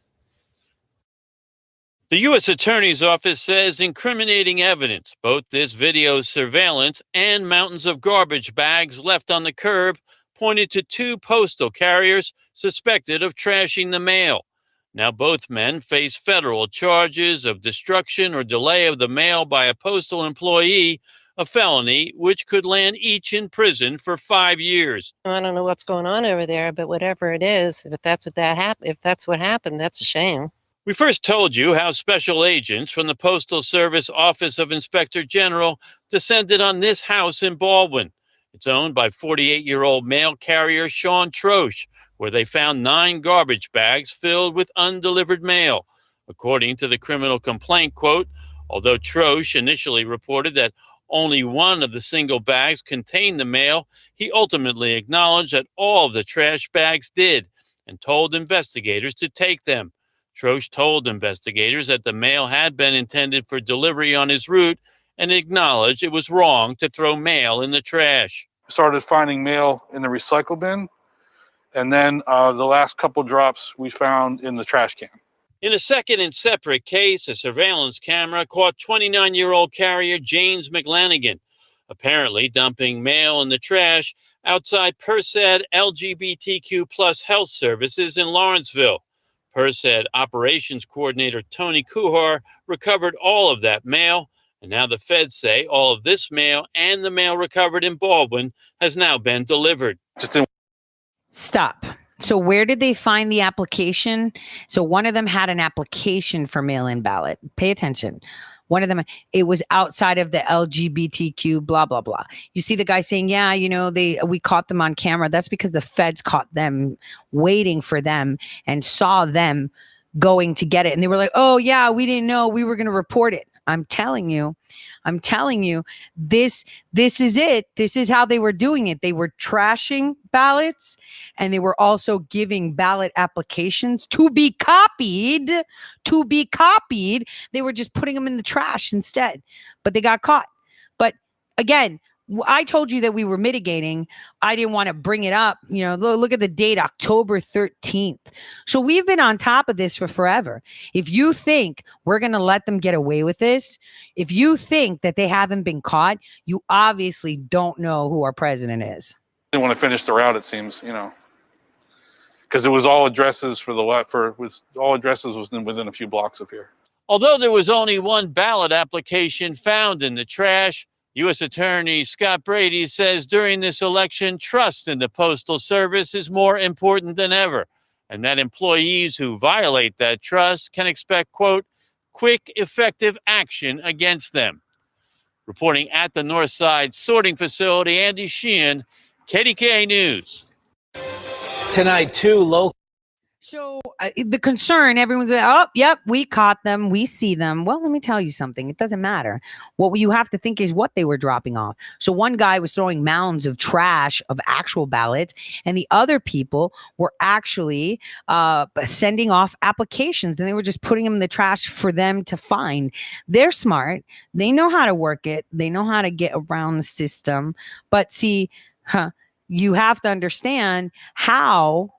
The U.S. Attorney's Office says incriminating evidence, both this video surveillance and mountains of garbage bags left on the curb, pointed to two postal carriers suspected of trashing the mail. Now both men face federal charges of destruction or delay of the mail by a postal employee, a felony which could land each in prison for 5 years. I don't know what's going on over there, but whatever it is, if that's what happened, that's a shame. We first told you how special agents from the Postal Service Office of Inspector General descended on this house in Baldwin. It's owned by 48-year-old mail carrier Sean Troche, where they found 9 garbage bags filled with undelivered mail. According to the criminal complaint, quote, although Troche initially reported that only one of the single bags contained the mail, he ultimately acknowledged that all of the trash bags did and told investigators to take them. Troche told investigators that the mail had been intended for delivery on his route and acknowledged it was wrong to throw mail in the trash. Started finding mail in the recycle bin, and then the last couple drops we found in the trash can. In a second and separate case, a surveillance camera caught 29-year-old carrier James McLanigan, apparently dumping mail in the trash outside Perced LGBTQ plus health services in Lawrenceville. Perced operations coordinator Tony Kuhar recovered all of that mail, and now the feds say all of this mail and the mail recovered in Baldwin has now been delivered. Stop. So where did they find the application? So one of them had an application for mail-in ballot. Pay attention. One of them, it was outside of the LGBTQ, blah, blah, blah. You see the guy saying, yeah, we caught them on camera. That's because the feds caught them waiting for them and saw them going to get it. And they were like, oh, yeah, we didn't know. We were going to report it. I'm telling you, this is it. This is how they were doing it. They were trashing ballots, and they were also giving ballot applications to be copied. They were just putting them in the trash instead, but they got caught. But again, I told you that we were mitigating. I didn't want to bring it up. Look at the date, October 13th. So we've been on top of this for forever. If you think we're going to let them get away with this, if you think that they haven't been caught, you obviously don't know who our president is. They want to finish the route, it seems, because it was all addresses was within a few blocks of here. Although there was only one ballot application found in the trash, U.S. Attorney Scott Brady says during this election, trust in the Postal Service is more important than ever, and that employees who violate that trust can expect, quote, quick, effective action against them. Reporting at the Northside Sorting Facility, Andy Sheehan, KDKA News. Tonight, 2 local. So the concern, everyone's like, oh, yep, we caught them. We see them. Well, let me tell you something. It doesn't matter. What you have to think is what they were dropping off. So one guy was throwing mounds of trash of actual ballots, and the other people were actually sending off applications, and they were just putting them in the trash for them to find. They're smart. They know how to work it. They know how to get around the system. But see, you have to understand how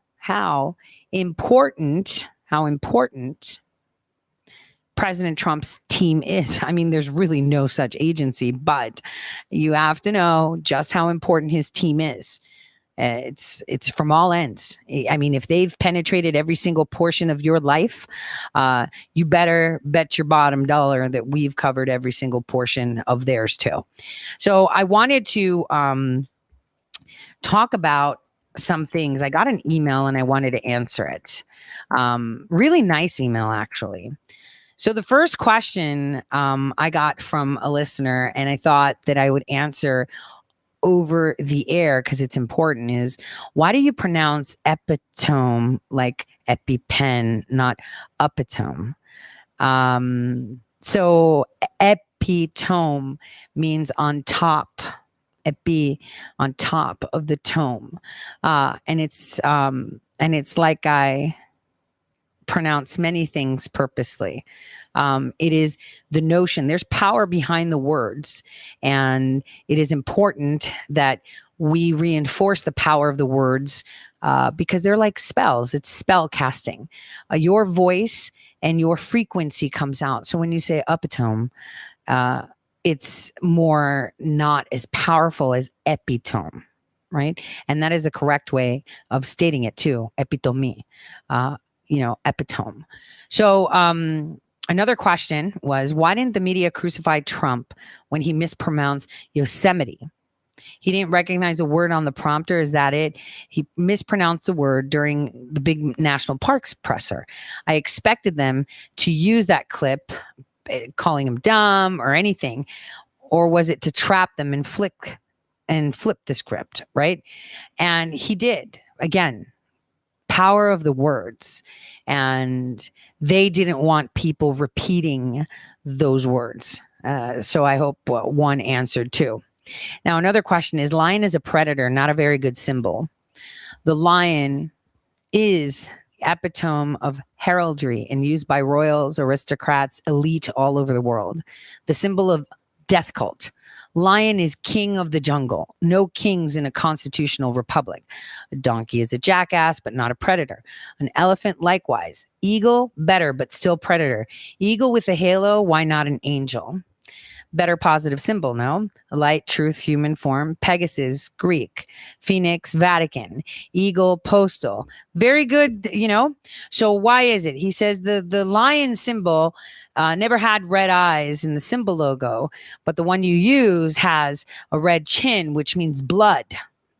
important President Trump's team is. I mean, there's really no such agency, but you have to know just how important his team is. It's from all ends. I mean, if they've penetrated every single portion of your life, you better bet your bottom dollar that we've covered every single portion of theirs too. So I wanted to talk about some things. I got an email and I wanted to answer it. Really nice email, actually. So the first question I got from a listener, and I thought that I would answer over the air because it's important, is why do you pronounce epitome like EpiPen, not epitome? So epitome means on top. Epi, on top of the tome, and it's like I pronounce many things purposely. It is the notion. There's power behind the words, and it is important that we reinforce the power of the words because they're like spells. It's spell casting. Your voice and your frequency comes out. So when you say epitome, it's more not as powerful as epitome, right? And that is the correct way of stating it too, epitome, epitome. So another question was, why didn't the media crucify Trump when he mispronounced Yosemite? He didn't recognize the word on the prompter. Is that it? He mispronounced the word during the big national parks presser. I expected them to use that clip calling him dumb or anything, or was it to trap them and flip the script, right? And he did. Again, power of the words, and they didn't want people repeating those words. So I hope one answered too. Now another question is, lion is a predator, not a very good symbol. The lion is epitome of heraldry and used by royals, aristocrats, elite all over the world. The symbol of death cult. Lion is king of the jungle. No kings in a constitutional republic. A donkey is a jackass, but not a predator. An elephant, likewise. Eagle, better, but still predator. Eagle with a halo, why not an angel? Better positive symbol, no? Light, truth, human form. Pegasus, Greek. Phoenix, Vatican. Eagle, postal. Very good, So why is it? He says the lion symbol never had red eyes in the symbol logo, but the one you use has a red chin, which means blood.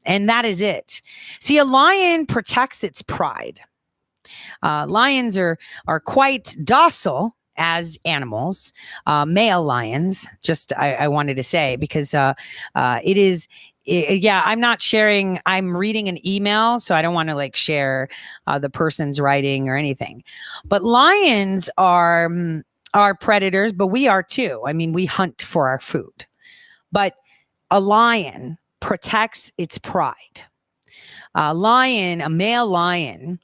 And that is it. See, a lion protects its pride. Lions are quite docile as animals, male lions, I wanted to say, because it is, I'm not sharing, I'm reading an email, so I don't want to share the person's writing or anything. But lions are predators, but we are too. I mean, we hunt for our food. But a lion protects its pride. A male lion,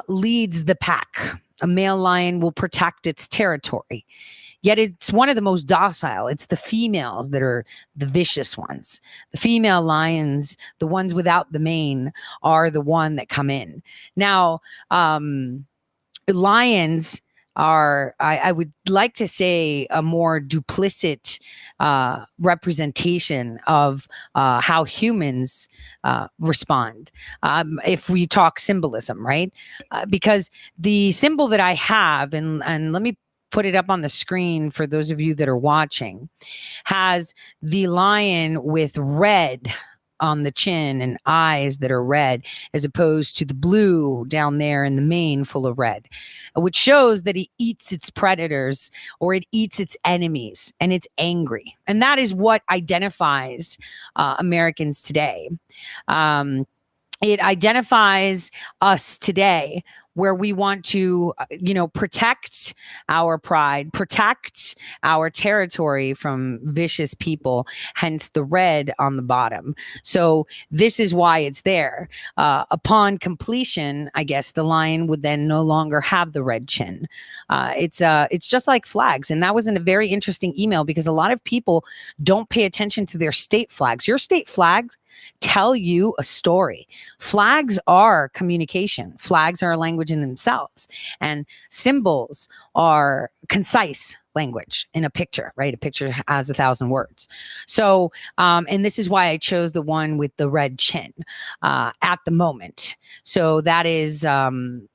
leads the pack. A male lion will protect its territory. Yet it's one of the most docile. It's the females that are the vicious ones. The female lions, the ones without the mane, are the one that come in. Now, lions are, I would like to say, a more duplicit representation of how humans respond. If we talk symbolism, right? Because the symbol that I have, and let me put it up on the screen for those of you that are watching, has the lion with red on the chin and eyes that are red, as opposed to the blue down there in the mane full of red, which shows that he eats its predators or it eats its enemies and it's angry. And that is what identifies Americans today. It identifies us today, where we want to, protect our pride, protect our territory from vicious people, hence the red on the bottom. So this is why it's there. Upon completion, I guess the lion would then no longer have the red chin. It's just like flags. And that was in a very interesting email, because a lot of people don't pay attention to their state flags. Your state flags tell you a story. Flags are communication. Flags are a language in themselves, and symbols are concise language in a picture, right? A picture has 1,000 words. So, and this is why I chose the one with the red chin at the moment. So that is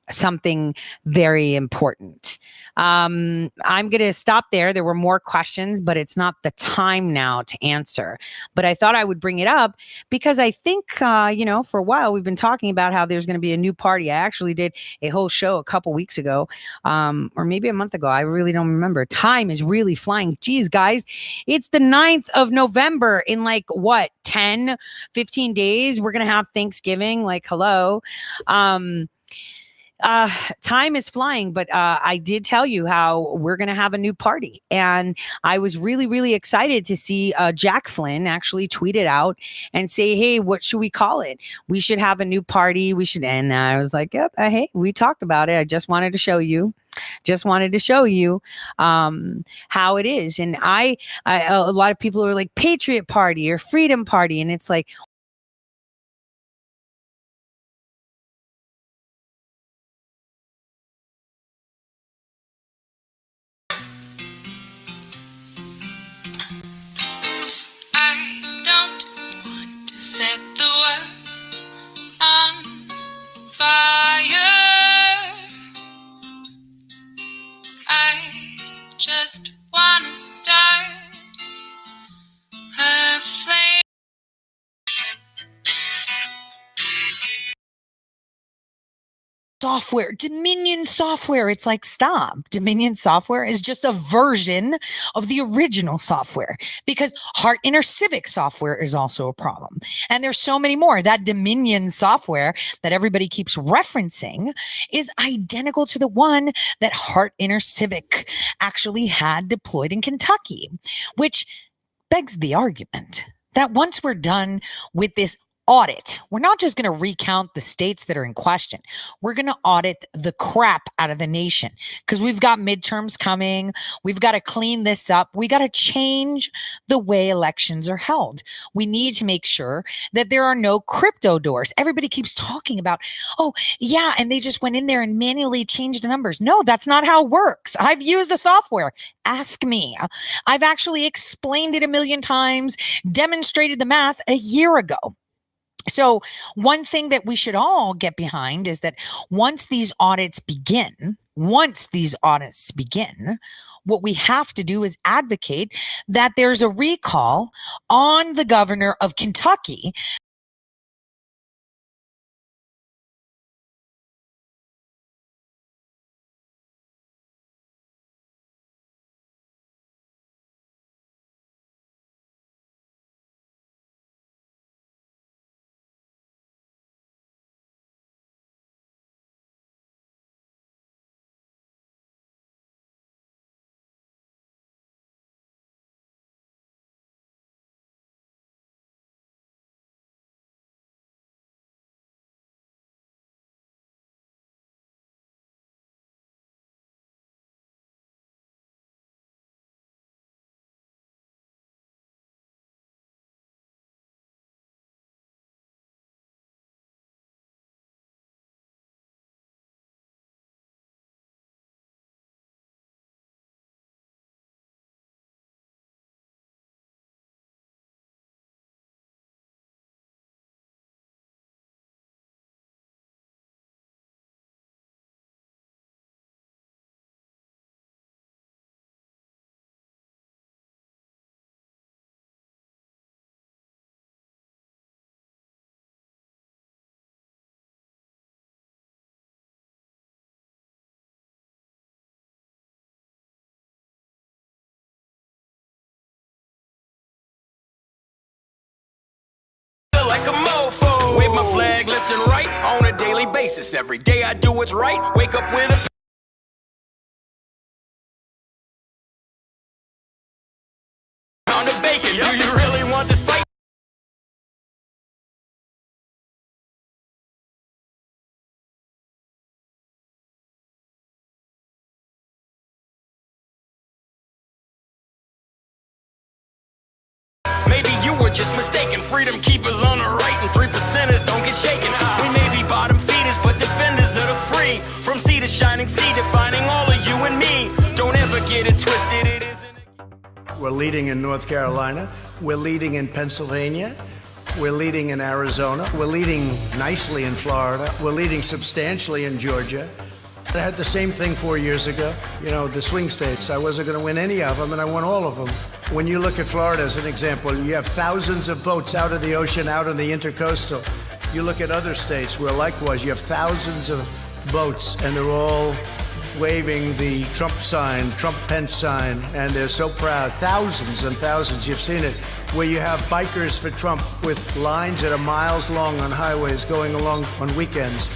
something very important. I'm going to stop there. There were more questions, but it's not the time now to answer. But I thought I would bring it up because I think, for a while we've been talking about how there's going to be a new party. I actually did a whole show a couple weeks ago, or maybe a month ago. I really don't remember. Time is really flying. Geez, guys, it's the 9th of November. In 10, 15 days, we're going to have Thanksgiving. Hello. Time is flying, but I did tell you how we're going to have a new party. And I was really, really excited to see Jack Flynn actually tweet it out and say, hey, what should we call it? We should have a new party. And I was like, yep, hey, we talked about it. I just wanted to show you. How it is. And I a lot of people are like Patriot Party or Freedom Party. And it's like, I don't want to set the world on fire. I just want to start a flame. software, Dominion software. It's like, stop. Dominion software is just a version of the original software, because Heart Inner Civic software is also a problem. And there's so many more. That Dominion software that everybody keeps referencing is identical to the one that Heart Inner Civic actually had deployed in Kentucky, which begs the argument that once we're done with this audit, we're not just going to recount the states that are in question. We're going to audit the crap out of the nation, because we've got midterms coming. We've got to clean this up. We got to change the way elections are held. We need to make sure that there are no crypto doors. Everybody keeps talking about, oh, yeah, and they just went in there and manually changed the numbers. No, that's not how it works. I've used the software. Ask me. I've actually explained it a million times, demonstrated the math a year ago. So one thing that we should all get behind is that once these audits begin, what we have to do is advocate that there's a recall on the governor of Kentucky like a mofo. Wave my flag left and right on a daily basis. Every day I do what's right. Wake up with a pound of bacon. Do you really want this fight? Maybe you were just mistaken. Freedom keepers on the right and 3%ers don't get shaken. We may be bottom feeders, but defenders of the free. From sea to shining sea, defining all of you and me. Don't ever get it twisted. It isn't. We're leading in North Carolina. We're leading in Pennsylvania. We're leading in Arizona. We're leading nicely in Florida. We're leading substantially in Georgia. I had the same thing 4 years ago. You know, the swing states, I wasn't going to win any of them, and I won all of them. When you look at Florida as an example, you have thousands of boats out of the ocean, out on the intercoastal. You look at other states where likewise you have thousands of boats, and they're all waving the Trump sign, Trump-Pence sign, and they're so proud. Thousands and thousands, you've seen it, where you have bikers for Trump with lines that are miles long on highways going along on weekends.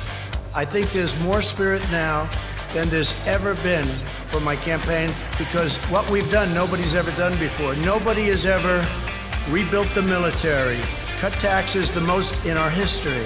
I think there's more spirit now than there's ever been for my campaign, because what we've done, nobody's ever done before. Nobody has ever rebuilt the military, cut taxes the most in our history,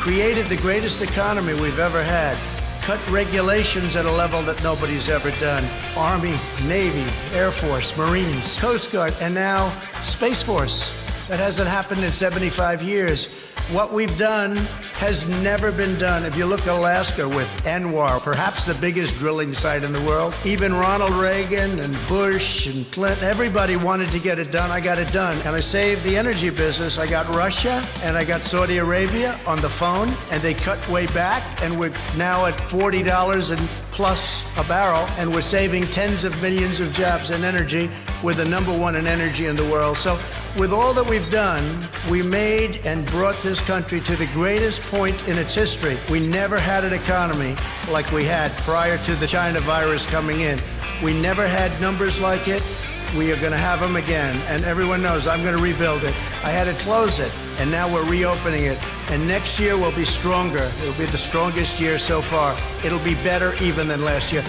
created the greatest economy we've ever had, cut regulations at a level that nobody's ever done. Army, Navy, Air Force, Marines, Coast Guard, and now Space Force. That hasn't happened in 75 years. What we've done has never been done. If you look at Alaska with ANWR, perhaps the biggest drilling site in the world, even Ronald Reagan and Bush and Clinton, everybody wanted to get it done. I got it done. And I saved the energy business. I got Russia and I got Saudi Arabia on the phone, and they cut way back, and we're now at $40 and plus a barrel, and we're saving tens of millions of jobs in energy. We're the number one in energy in the world. So with all that we've done, we made and brought this country to the greatest point in its history. We never had an economy like we had prior to the China virus coming in. We never had numbers like it. We are going to have them again. And everyone knows I'm going to rebuild it. I had to close it, and now we're reopening it. And next year will be stronger. It'll be the strongest year so far. It'll be better even than last year.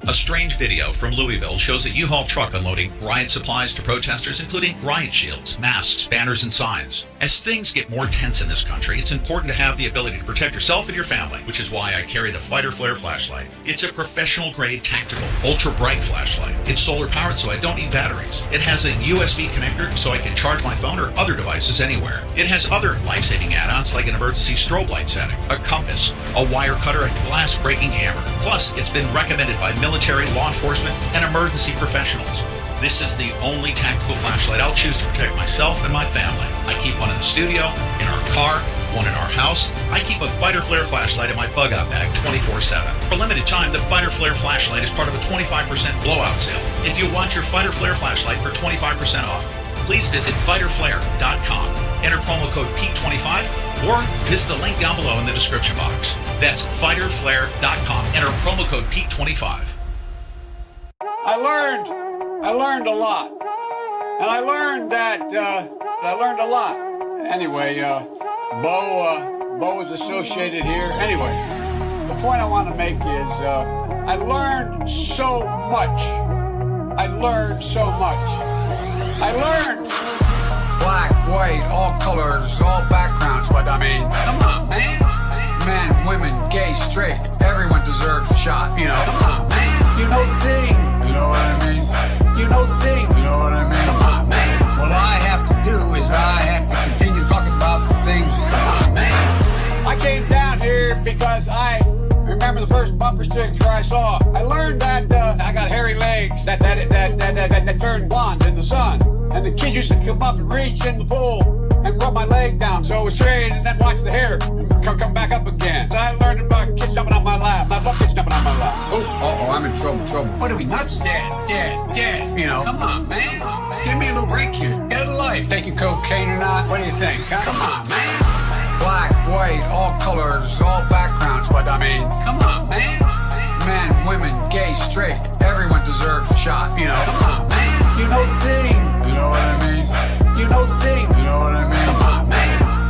A strange video from Louisville shows a U-Haul truck unloading riot supplies to protesters, including riot shields, masks, banners, and signs. As things get more tense in this country, it's important to have the ability to protect yourself and your family, which is why I carry the Fighter Flare flashlight. It's a professional-grade, tactical, ultra-bright flashlight. It's solar-powered, so I don't need batteries. It has a USB connector, so I can charge my phone or other devices anywhere. It has other life-saving add-ons like an emergency strobe light setting, a compass, a wire cutter, and glass-breaking hammer. Plus, it's been recommended by military, law enforcement, and emergency professionals. This is the only tactical flashlight I'll choose to protect myself and my family. I keep one in the studio, in our car, one in our house. I keep a Fighter Flare flashlight in my bug-out bag 24/7. For a limited time, the Fighter Flare flashlight is part of a 25% blowout sale. If you want your Fighter Flare flashlight for 25% off, please visit fighterflare.com. Enter promo code Pete25 or visit the link down below in the description box. That's fighterflare.com. Enter promo code Pete25. I learned a lot. And I learned that, a lot. Anyway, Bo is associated here. Anyway, the point I want to make is, I learned so much. I learned black, white, all colors, all backgrounds, but I mean, come on, man. Men, women, gay, straight, everyone deserves a shot, you know. Come on, man. You know the thing. You know what I mean? You know the thing. You know what I mean? Come on, man. What I have to do is I have to continue talking about the things. Come on, man. I came down here because I remember the first bumper sticker I saw. I learned that I got hairy legs that turn blonde in the sun. And the kids used to come up and reach in the pool and rub my leg down so it was straight and then watch the hair come back up again. Then I learned about kids jumping on my lap. I love kids jumping on my lap. Oh, I'm in trouble. What are we nuts? Dead. You know. Come on, man. Give me a little break here. Get a life. Taking cocaine or not? What do you think? Huh? Come on, man. Black, white, all colors, all backgrounds, but I mean, come on, man. Men, women, gay, straight, everyone deserves a shot, you know. Come on, man. You know the thing. You know what I mean? You know the thing. You know what I mean? Come on, man.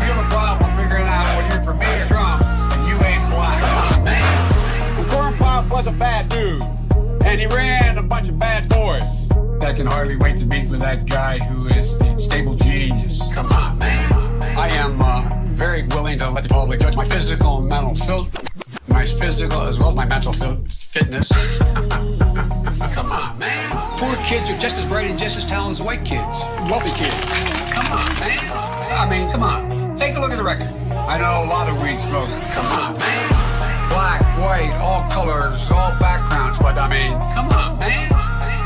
and he ran a bunch of bad boys. I can hardly wait to meet with that guy who is the stable genius. Come on, man. I am very willing to let the public judge my physical and mental my physical as well as my mental fitness. Come on, man. Poor kids are just as bright and just as talented as white kids, wealthy kids. Come on, man. I mean, come on. Take a look at the record. I know a lot of weed smokers. Come on, man. Black, white, all colors, all backgrounds, but I mean, come on, man.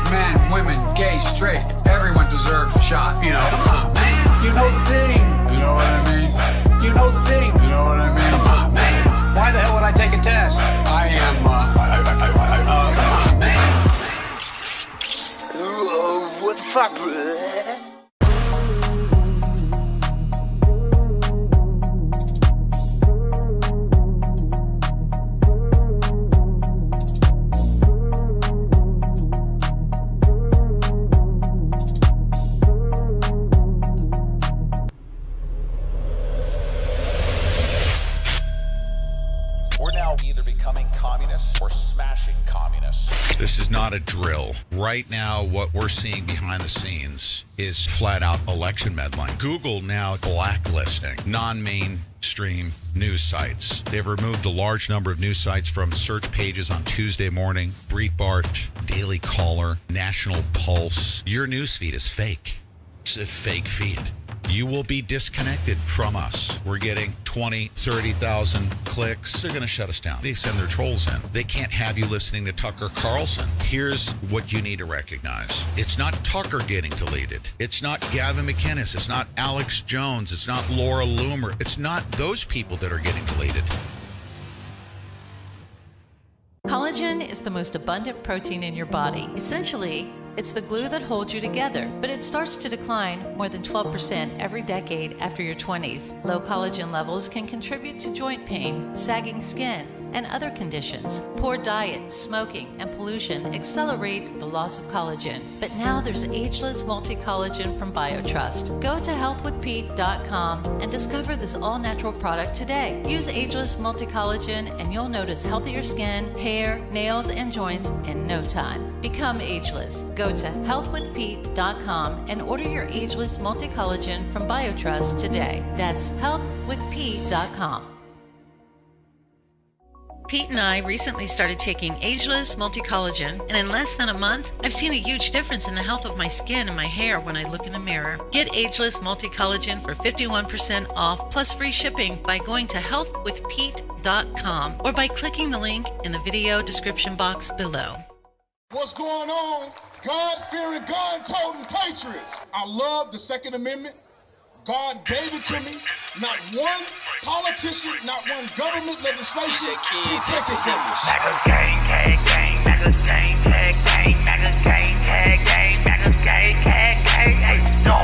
Men, women, gay, straight, everyone deserves a shot, you know. Come on, man. You know the thing. You know what I mean? You know the thing. You know what I mean? Come on, man. Why the hell would I take a test? I am, come on, man. What the fuck, bro? This is not a drill. Right now, what we're seeing behind the scenes is flat out election meddling. Google now blacklisting non-mainstream news sites. They've removed a large number of news sites from search pages on Tuesday morning. Breitbart, Daily Caller, National Pulse. Your newsfeed is fake. It's a fake feed. You will be disconnected from us. We're getting 20, 30,000 clicks. They're going to shut us down. They send their trolls in. They can't have you listening to Tucker Carlson. Here's what you need to recognize. It's not Tucker getting deleted. It's not Gavin McInnes. It's not Alex Jones. It's not Laura Loomer. It's not those people that are getting deleted. Collagen is the most abundant protein in your body. Essentially, it's the glue that holds you together, but it starts to decline more than 12% every decade after your 20s. Low collagen levels can contribute to joint pain, sagging skin, and other conditions. Poor diet, smoking, and pollution accelerate the loss of collagen. But now there's Ageless Multi-Collagen from BioTrust. Go to healthwithpete.com and discover this all-natural product today. Use Ageless Multi-Collagen and you'll notice healthier skin, hair, nails, and joints in no time. Become ageless. Go to healthwithpete.com and order your Ageless Multi-Collagen from BioTrust today. That's healthwithpete.com. Pete and I recently started taking Ageless Multi-Collagen, and in less than a month, I've seen a huge difference in the health of my skin and my hair when I look in the mirror. Get Ageless Multi-Collagen for 51% off plus free shipping by going to healthwithpete.com or by clicking the link in the video description box below. What's going on? God-fearing, gun-toting patriots. I love the Second Amendment. God gave it to me. Not one politician, not one government legislation can take it from me. MAGA gang, tag, gang, MAGA gang, tag, gang, MAGA gang, tag, gang, MAGA gang, tag, gang. Hey, yo,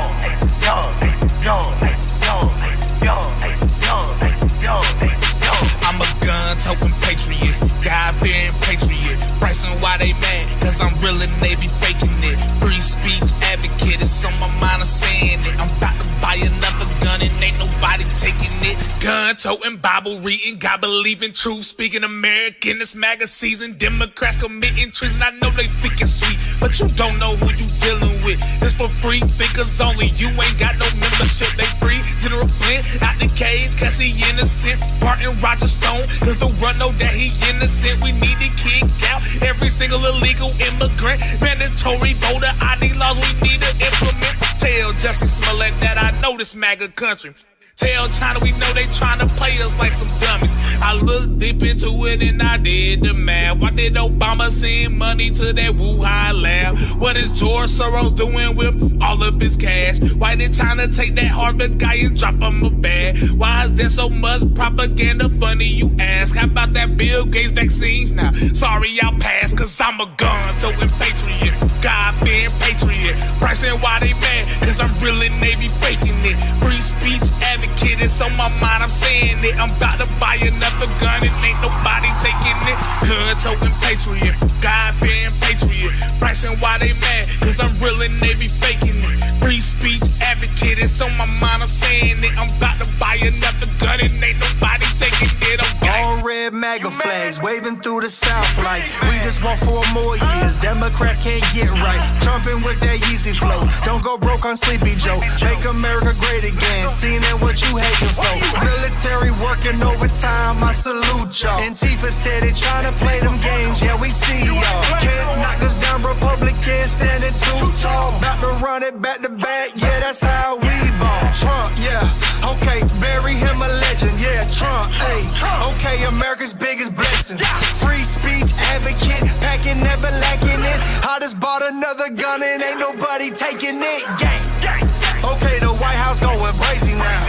I'm a gun-toting patriot, God-fearing patriot. Bryson, why they mad? Cause I'm real and they be faking it. Free speech advocate, it's on my mind, I'm saying it. I'm about to buy another gun and ain't nobody taking it. Gun-toting, Bible reading, God believing, truth speaking American. This MAGA season, Democrats committing treason. I know they think it's sweet, but you don't know who you dealing with. This for free thinkers only. You ain't got no membership. They free General Flynn out the cage, cause he innocent. Barton Roger Stone, cause the world know that he innocent. We need to kick out every single illegal immigrant. Mandatory voter ID laws we need to implement. Tell Justin Smollett that I know this MAGA country. Tell China we know they trying to play us like some dummies. I looked deep into it and I did the math. Why did Obama send money to that Wuhan lab? What is George Soros doing with all of his cash? Why did China take that Harvard guy and drop him a bag? Why is there so much propaganda? Funny you ask. How about that Bill Gates vaccine? Now, sorry I'll pass, cause I'm a gun-toting patriot. God-fearing patriot. Bryson, why they mad? Cause I'm really Navy faking it. Free speech advocate, it's on my mind, I'm saying it. I'm about to buy another gun and ain't nobody taking it. Gun-toting patriot. God-fearing patriot. Bryson, why they mad? Cause I'm really Navy faking it. Free speech advocate, it's on my mind, I'm saying it. I'm about to buy another gun and ain't nobody taking it. Okay. All red MAGA flags waving through the South like we just want 4 more years. Democrats can't get right. Trumping with that Yeezy flow. Don't go broke on Sleepy Joe. Make America great again. Seeing that what you hating for. Military working overtime. I salute y'all. Antifa steady trying to play them games. Yeah, we see y'all. Can't knock us down. Republicans standing too tall. About to run it back to back. Yeah, that's how we ball. Trump, yeah. Okay, bury him a legend. Yeah, Trump, hey. Okay, America's biggest blessing. Free speech advocate, packing, never lacking it. I just bought another gun and ain't nobody taking it. Gang, gang. Okay, the White House going crazy now.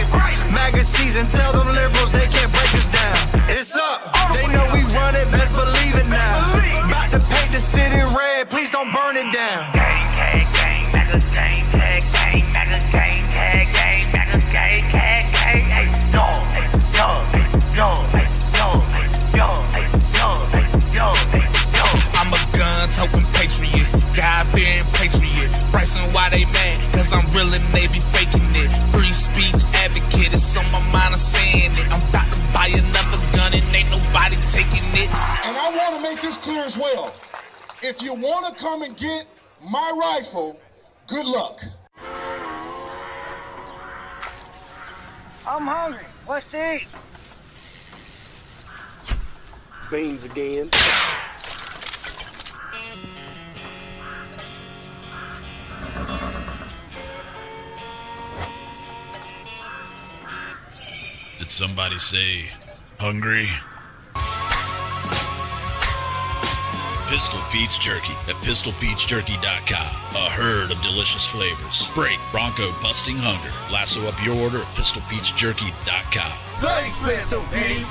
MAGA season, tell them liberals they can't break us down. It's up, they know we run it, best believe it now. About to paint the city red, please don't burn it down. Gang, gang, gang, MAGA gang, gang, gang, MAGA gang, gang, gang, MAGA gang, gang, gang, hey, yo, yo, yo, yo, yo, yo, yo, yo. I'm a gun-toting patriot, God-fearing patriot. Bryson, why they mad? Cause I'm real and they be faking it. Free speech advocate, it's on my mind, I'm saying it. I'm about to buy another gun and ain't nobody taking it. And I want to make this clear as well. If you want to come and get my rifle, good luck. I'm hungry. What's to eat? Beans again. Did somebody say hungry? Pistol Pete's Jerky at PistolPete'sJerky.com. A herd of delicious flavors. Break Bronco busting hunger. Lasso up your order at PistolPete'sJerky.com. Thanks, Pistol Pete.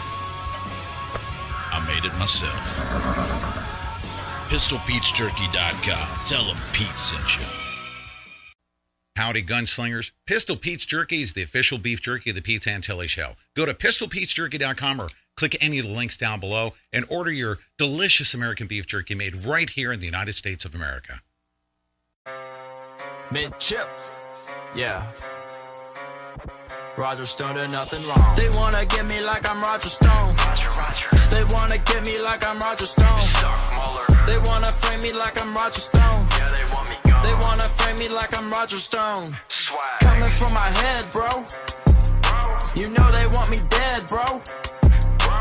I made it myself. PistolPete'sJerky.com. Tell them Pete sent you. Howdy, gunslingers. Pistol Pete's Jerky is the official beef jerky of the Pete Santilli Show. Go to PistolPete'sJerky.com or click any of the links down below and order your delicious American beef jerky made right here in the United States of America. Mint chip. Yeah. Roger Stone did nothing wrong. They wanna get me like I'm Roger Stone. They wanna get me like I'm Roger Stone. They wanna frame me like I'm Roger Stone. Yeah, they want me gone. They wanna frame me like I'm Roger Stone. Swag. Coming from my head, bro. You know they want me dead, bro.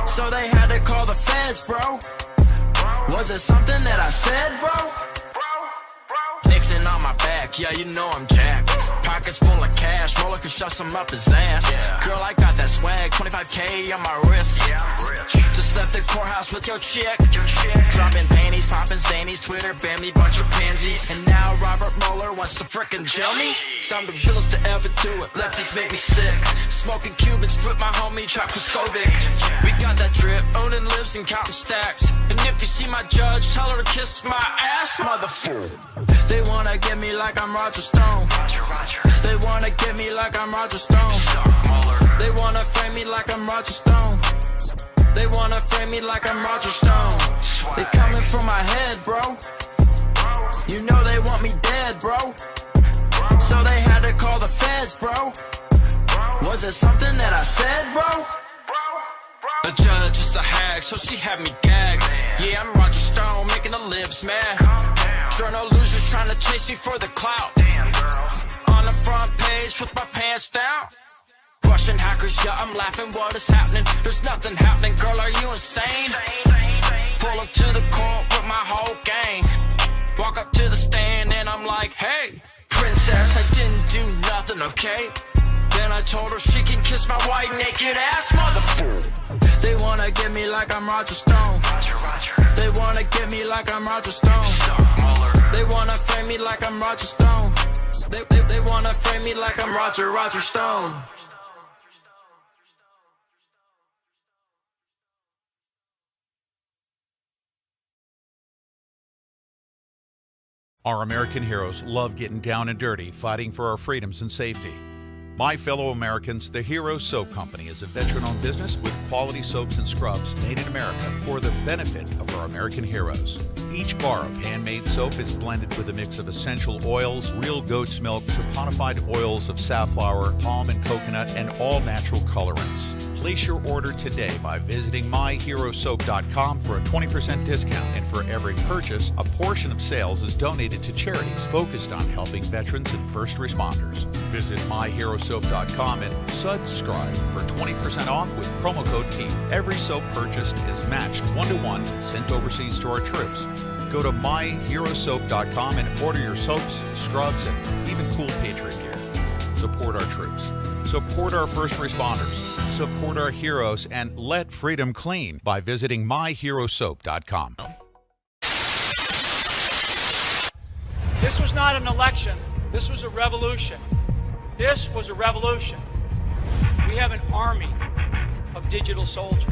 So they had to call the feds, bro. Was it something that I said, bro? Nixon on my back, yeah, you know I'm jacked. Pockets full of cash, roller can shove some up his ass. Yeah. Girl, I got that swag, 25K on my wrist. Yeah, I'm rich. Just left the courthouse with your chick. Dropping panties, popping zanies, Twitter banned me, bunch of pansies. And now Robert Mueller wants to frickin' jail me. Some of the bills to ever do it, lefties make me sick. Smoking Cubans, with my homie Trakosovic. We got that drip, owning lives and counting stacks. And if you see my judge, tell her to kiss my ass, motherfucker. They wanna get me like I'm Roger Stone. They wanna get me like I'm Roger Stone. They wanna frame me like I'm Roger Stone. They wanna frame me like I'm Roger Stone. They coming from my head, bro. You know they want me dead, bro. So they had to call the feds, bro. Was it something that I said, bro? The judge is a hag, so she had me gagged. Yeah, I'm Roger Stone, making the libs mad. Journal losers trying to chase me for the clout. On the front page with my pants down. Russian hackers, yeah, I'm laughing, what is happening? There's nothing happening, girl, are you insane? Pull up to the court with my whole gang. Walk up to the stand and I'm like, hey, princess, I didn't do nothing, okay? Then I told her she can kiss my white naked ass, motherfucker. They wanna get me like I'm Roger Stone. They wanna get me like I'm Roger Stone. They wanna frame me like I'm Roger Stone. They wanna frame me like I'm Roger Stone. Our American heroes love getting down and dirty, fighting for our freedoms and safety. My fellow Americans, the Hero Soap Company is a veteran-owned business with quality soaps and scrubs made in America for the benefit of our American heroes. Each bar of handmade soap is blended with a mix of essential oils, real goat's milk, saponified oils of safflower, palm and coconut, and all natural colorants. Place your order today by visiting myherosoap.com for a 20% discount. And for every purchase, a portion of sales is donated to charities focused on helping veterans and first responders. Visit myherosoap.com and subscribe for 20% off with promo code KEEP. Every soap purchased is matched 1-to-1 and sent overseas to our troops. Go to myherosoap.com and order your soaps, scrubs, and even cool Patriot gear. Support our troops. Support our first responders. Support our heroes and let freedom clean by visiting myherosoap.com. This was not an election. This was a revolution. This was a revolution. We have an army of digital soldiers.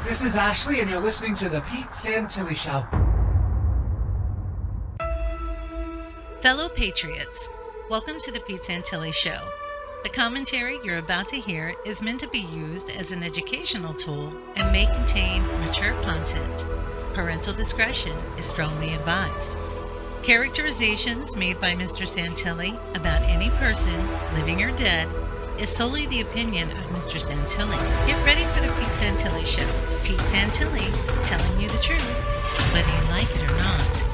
This is Ashley, and you're listening to The Pete Santilli Show. Fellow Patriots, welcome to the Pete Santilli Show. The commentary you're about to hear is meant to be used as an educational tool and may contain mature content. Parental discretion is strongly advised. Characterizations made by Mr. Santilli about any person, living or dead, is solely the opinion of Mr. Santilli. Get ready for the Pete Santilli Show. Pete Santilli telling you the truth, whether you like it or not.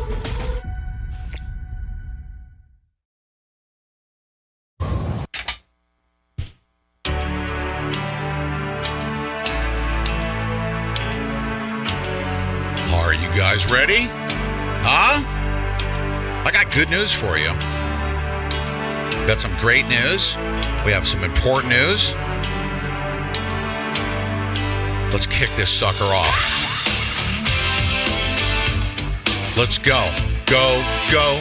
Are you guys ready? Huh? I got good news for you. Got some great news. We have some important news. Let's kick this sucker off. Let's go. Go, go.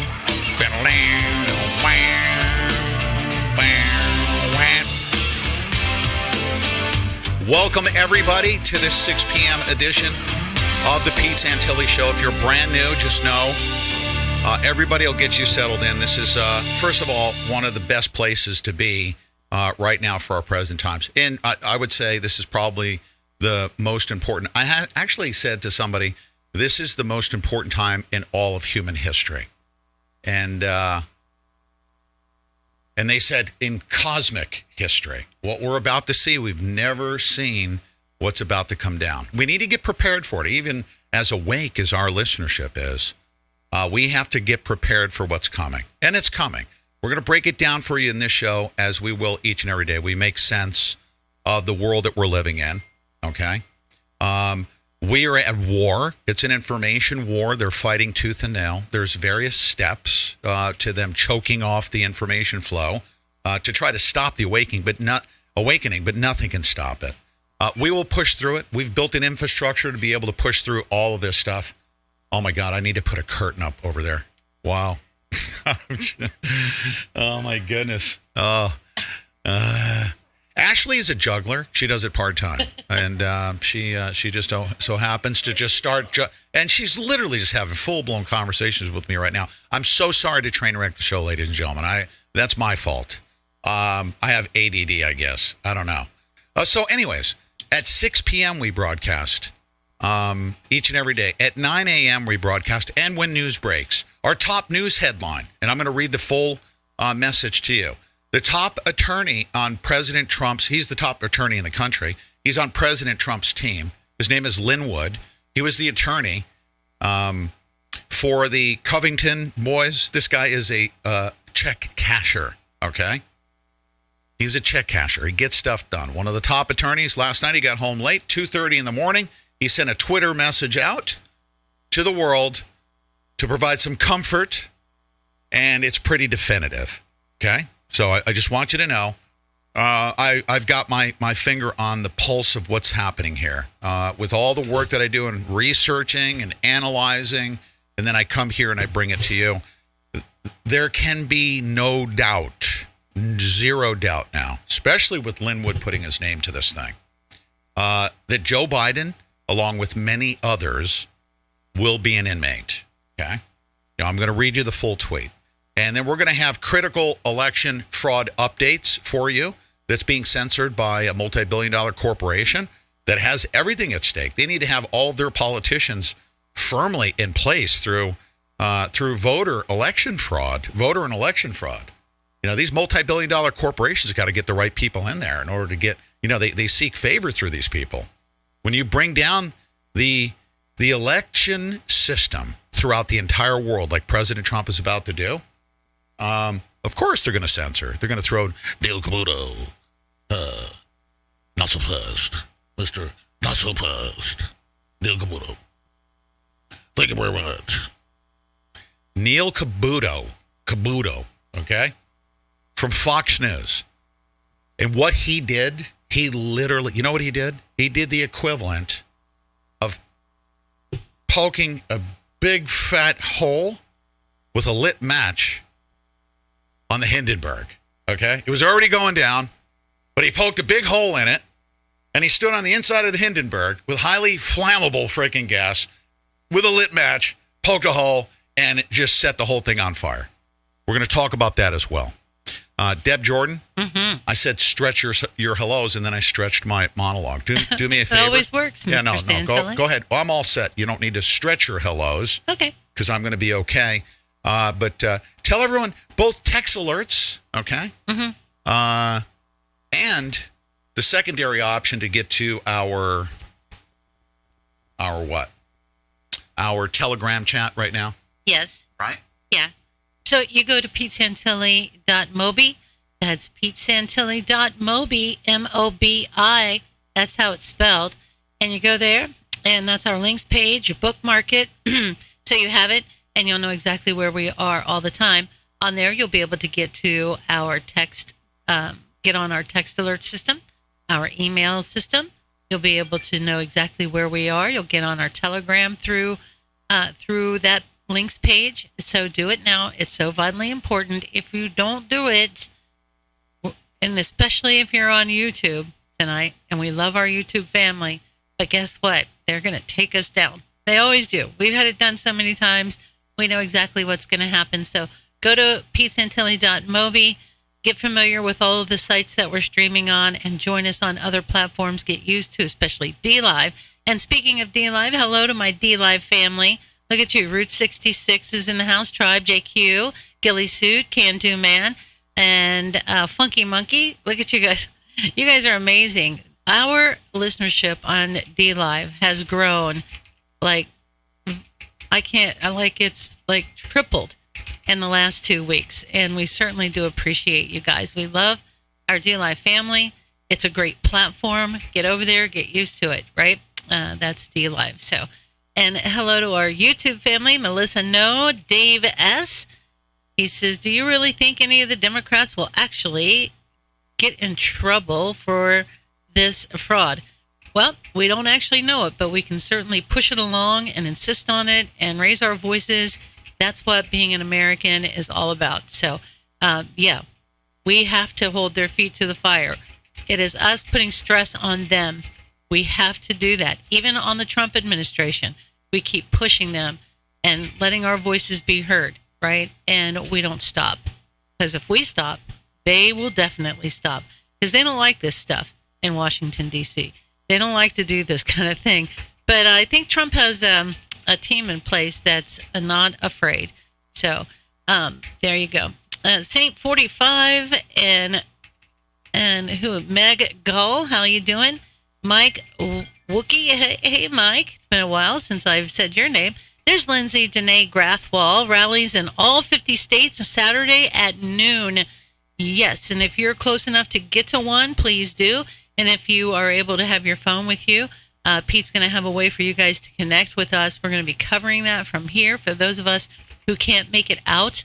Welcome, everybody, to this 6 p.m. edition of the Pete Santilli Show. If you're brand new, just know everybody will get you settled in. This is, first of all, one of the best places to be right now for our present times. And I would say this is probably the most important. I had actually said to somebody, this is the most important time in all of human history. And they said in cosmic history. What we're about to see, we've never seen what's about to come down. We need to get prepared for it, even as awake as our listenership is. We have to get prepared for what's coming, and it's coming. We're going to break it down for you in this show, as we will each and every day. We make sense of the world that we're living in, okay? We are at war. It's an information war. They're fighting tooth and nail. There's various steps to them choking off the information flow to try to stop the awakening, but nothing can stop it. We will push through it. We've built an infrastructure to be able to push through all of this stuff. Oh, my God, I need to put a curtain up over there. Wow. Oh, my goodness. Ashley is a juggler. She does it part-time. And she just so happens to just start. And she's literally just having full-blown conversations with me right now. I'm so sorry to train wreck the show, ladies and gentlemen. That's my fault. I have ADD, I guess. I don't know. So anyways, at 6 p.m. we broadcast each and every day. At 9 a.m. we broadcast. And when news breaks, our top news headline, and I'm going to read the full message to you. The top attorney on President Trump's, he's the top attorney in the country. He's on President Trump's team. His name is Linwood. He was the attorney for the Covington boys. This guy is a check casher, okay? He's a check casher. He gets stuff done. One of the top attorneys. Last night he got home late, 2:30 in the morning. He sent a Twitter message out to the world to provide some comfort, and it's pretty definitive, okay? So I just want you to know, I've got my finger on the pulse of what's happening here. With all the work that I do in researching and analyzing, and then I come here and I bring it to you, there can be no doubt, zero doubt now, especially with Linwood putting his name to this thing, that Joe Biden, along with many others, will be an inmate, okay? Now, I'm going to read you the full tweet. And then we're going to have critical election fraud updates for you that's being censored by a multi-billion-dollar corporation that has everything at stake. They need to have all of their politicians firmly in place through voter and election fraud. You know, these multi-billion-dollar corporations got to get the right people in there in order to get, you know, they seek favor through these people. When you bring down the election system throughout the entire world, like President Trump is about to do, of course they're going to censor. They're going to throw Neil Cavuto, not so fast, Mr. Not so fast, Neil Cavuto. Thank you very much. Neil Cavuto, okay, from Fox News. And what he did, he literally, you know what he did? He did the equivalent of poking a big fat hole with a lit match on the Hindenburg, okay? It was already going down, but he poked a big hole in it, and he stood on the inside of the Hindenburg with highly flammable freaking gas with a lit match, poked a hole, and it just set the whole thing on fire. We're going to talk about that as well. Deb Jordan, I said stretch your hellos, and then I stretched my monologue. Do me a favor. It always works, Mr. Santilli. Go ahead. Well, I'm all set. You don't need to stretch your hellos. Okay. Because I'm going to be okay. But tell everyone both text alerts, okay? And the secondary option to get to our what? Our Telegram chat right now. Yes. Right? Yeah. So you go to PeteSantilli.mobi. That's PeteSantilli.mobi, M-O-B-I. That's how it's spelled. And you go there, and that's our links page. You bookmark it, so you have it, and you'll know exactly where we are all the time. On there, you'll be able to get to our text, get on our text alert system, our email system. You'll be able to know exactly where we are. You'll get on our Telegram through that links page. So do it now. It's so vitally important. If you don't do it, and especially if you're on YouTube tonight, and we love our YouTube family, but guess what? They're going to take us down. They always do. We've had it done so many times. We know exactly what's going to happen. So go to PeteSantilli.mobi, get familiar with all of the sites that we're streaming on, and join us on other platforms. Get used to, especially DLive. And speaking of DLive, hello to my DLive family. Look at you. Route 66 is in the house. Tribe, JQ, Gilly Suit, Can Do Man, and Funky Monkey. Look at you guys. You guys are amazing. Our listenership on DLive has grown like, It's like tripled in the last 2 weeks. And we certainly do appreciate you guys. We love our DLive family. It's a great platform. Get over there, get used to it, right? That's DLive. So, and hello to our YouTube family, Melissa No, Dave S. He says, do you really think any of the Democrats will actually get in trouble for this fraud? Well, we don't actually know it, but we can certainly push it along and insist on it and raise our voices. That's what being an American is all about. So, we have to hold their feet to the fire. It is us putting stress on them. We have to do that. Even on the Trump administration, we keep pushing them and letting our voices be heard, right? And we don't stop. Because if we stop, they will definitely stop. Because they don't like this stuff in Washington, D.C. They don't like to do this kind of thing. But I think Trump has a team in place that's not afraid. So there you go. Saint 45 and who? Meg Gull, how you doing? Mike Wookie, hey Mike, it's been a while since I've said your name. There's Lindsay Danae Grathwall, rallies in all 50 states Saturday at noon. Yes, and if you're close enough to get to one, please do. And if you are able to have your phone with you, Pete's going to have a way for you guys to connect with us. We're going to be covering that from here for those of us who can't make it out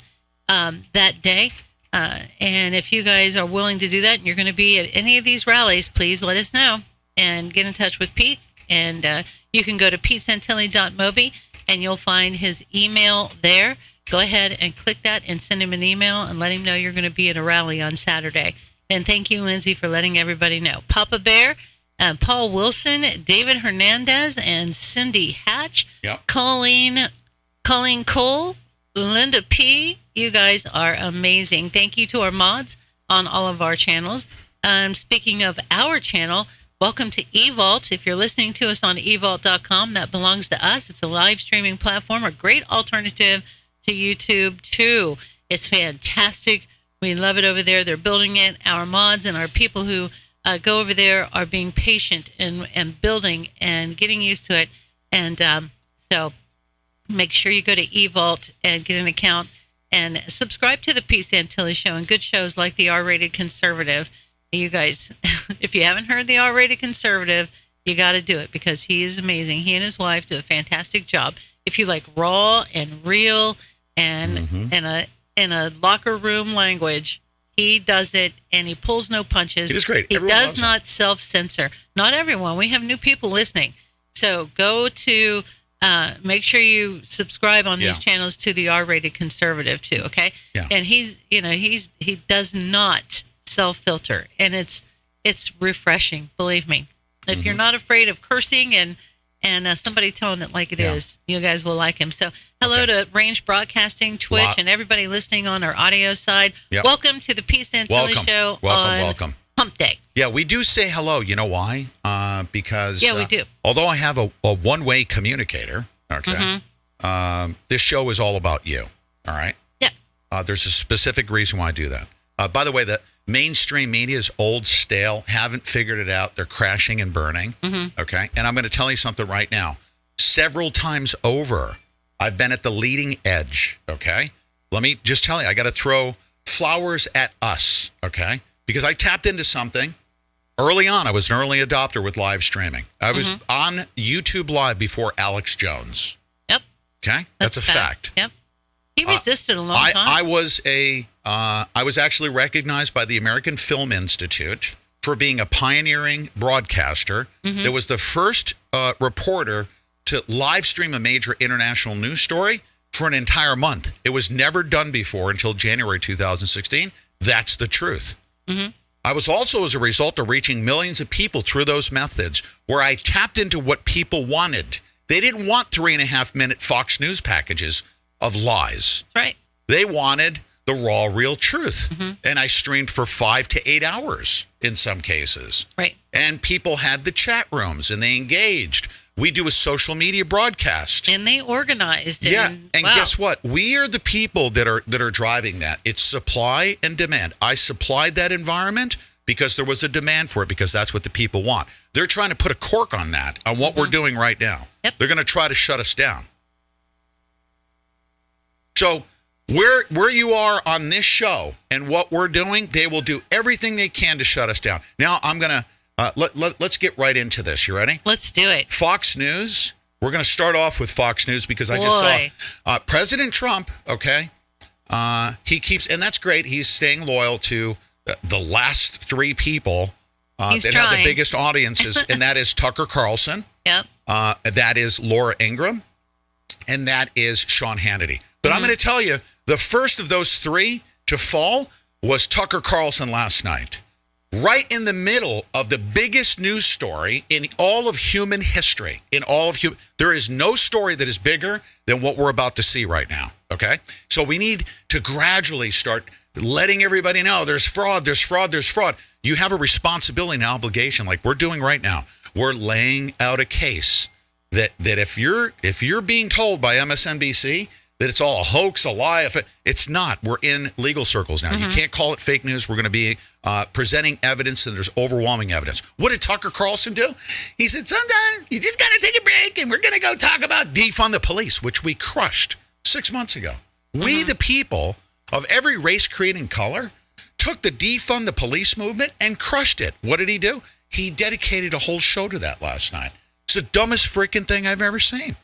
that day. And if you guys are willing to do that and you're going to be at any of these rallies, please let us know and get in touch with Pete. And you can go to petesantilli.mobi and you'll find his email there. Go ahead and click that and send him an email and let him know you're going to be at a rally on Saturday. And thank you, Lindsay, for letting everybody know. Papa Bear, Paul Wilson, David Hernandez, and Cindy Hatch. Yep. Colleen Cole, Linda P. You guys are amazing. Thank you to our mods on all of our channels. Speaking of our channel, welcome to eVault. If you're listening to us on eVault.com, that belongs to us. It's a live streaming platform, a great alternative to YouTube, too. It's fantastic. We love it over there. They're building it. Our mods and our people who go over there are being patient and building and getting used to it. And so make sure you go to eVault and get an account and subscribe to the Pete Santilli Show and good shows like the R-Rated Conservative. You guys, if you haven't heard the R-Rated Conservative, you got to do it because he is amazing. He and his wife do a fantastic job. If you like raw and real and in a locker room language, he does it and he pulls no punches. It is great. He Everyone does not self-censor. Not everyone. We have new people listening. So go to make sure you subscribe on these channels to the R-Rated Conservative too, okay? Yeah. And he does not self-filter, and it's refreshing, believe me. If you're not afraid of cursing and somebody telling it like it is, you guys will like him. So hello to Range Broadcasting, Twitch, and everybody listening on our audio side. Yep. Welcome to the Pete Santilli Show Welcome. Hump Day. Yeah, we do say hello. You know why? Because we do. Although I have a one-way communicator, okay, this show is all about you. All right. Yeah. There's a specific reason why I do that. By the way, the mainstream media is old, stale, haven't figured it out. They're crashing and burning. Okay. And I'm going to tell you something right now. Several times over, I've been at the leading edge. Okay. Let me just tell you, I got to throw flowers at us. Okay. Because I tapped into something early on. I was an early adopter with live streaming. I was on YouTube Live before Alex Jones. Yep. Okay. That's a fact. Yep. He resisted a long time. I was actually recognized by the American Film Institute for being a pioneering broadcaster. It was the first reporter to live stream a major international news story for an entire month. It was never done before until January 2016. That's the truth. I was also, as a result of reaching millions of people through those methods, where I tapped into what people wanted. They didn't want 3.5-minute Fox News packages of lies. That's right. They wanted the raw, real truth. And I streamed for 5 to 8 hours in some cases. Right. And people had the chat rooms and they engaged. We do a social media broadcast. And they organized. And guess what? We are the people that are driving that. It's supply and demand. I supplied that environment because there was a demand for it, because that's what the people want. They're trying to put a cork on that, on what we're doing right now. They're going to try to shut us down. So where you are on this show and what we're doing, they will do everything they can to shut us down. Now I'm gonna let's get right into this. You ready? Let's do it. Fox News. We're gonna start off with Fox News because I just saw President Trump. Okay, he keeps, and that's great. He's staying loyal to the last three people that have the biggest audiences, and that is Tucker Carlson. Yep. That is Laura Ingraham, and that is Sean Hannity. But I'm going to tell you, the first of those three to fall was Tucker Carlson last night. Right in the middle of the biggest news story in all of human history. There is no story that is bigger than what we're about to see right now. Okay? So we need to gradually start letting everybody know there's fraud, there's fraud, there's fraud. You have a responsibility and obligation like we're doing right now. We're laying out a case that if you're being told by MSNBC that it's all a hoax, a lie, it's not. We're in legal circles now. You can't call it fake news. We're going to be presenting evidence, and there's overwhelming evidence. What did Tucker Carlson do? He said, sometimes you just got to take a break, and we're going to go talk about defund the police, which we crushed 6 months ago. We, the people of every race, creed, and color, took the defund the police movement and crushed it. What did he do? He dedicated a whole show to that last night. It's the dumbest freaking thing I've ever seen.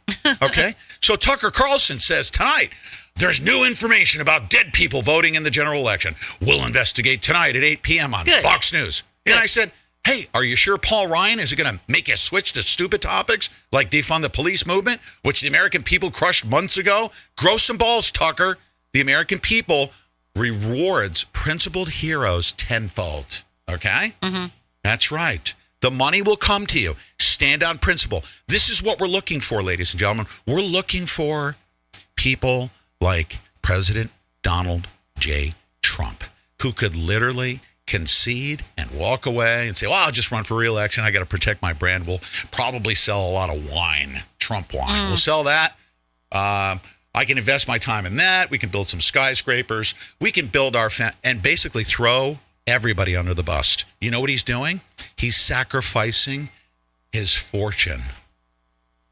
Okay? So Tucker Carlson says tonight, there's new information about dead people voting in the general election. We'll investigate tonight at 8 p.m. on Fox News. And I said, hey, are you sure Paul Ryan isn't going to make a switch to stupid topics like defund the police movement, which the American people crushed months ago? Grow some balls, Tucker. The American people rewards principled heroes tenfold. Okay? That's right. The money will come to you. Stand on principle. This is what we're looking for, ladies and gentlemen. We're looking for people like President Donald J. Trump, who could literally concede and walk away and say, well, I'll just run for re-election. I got to protect my brand. We'll probably sell a lot of wine, Trump wine. We'll sell that. I can invest my time in that. We can build some skyscrapers. We can build our and basically throw everybody under the bus. You know what he's doing? He's sacrificing his fortune.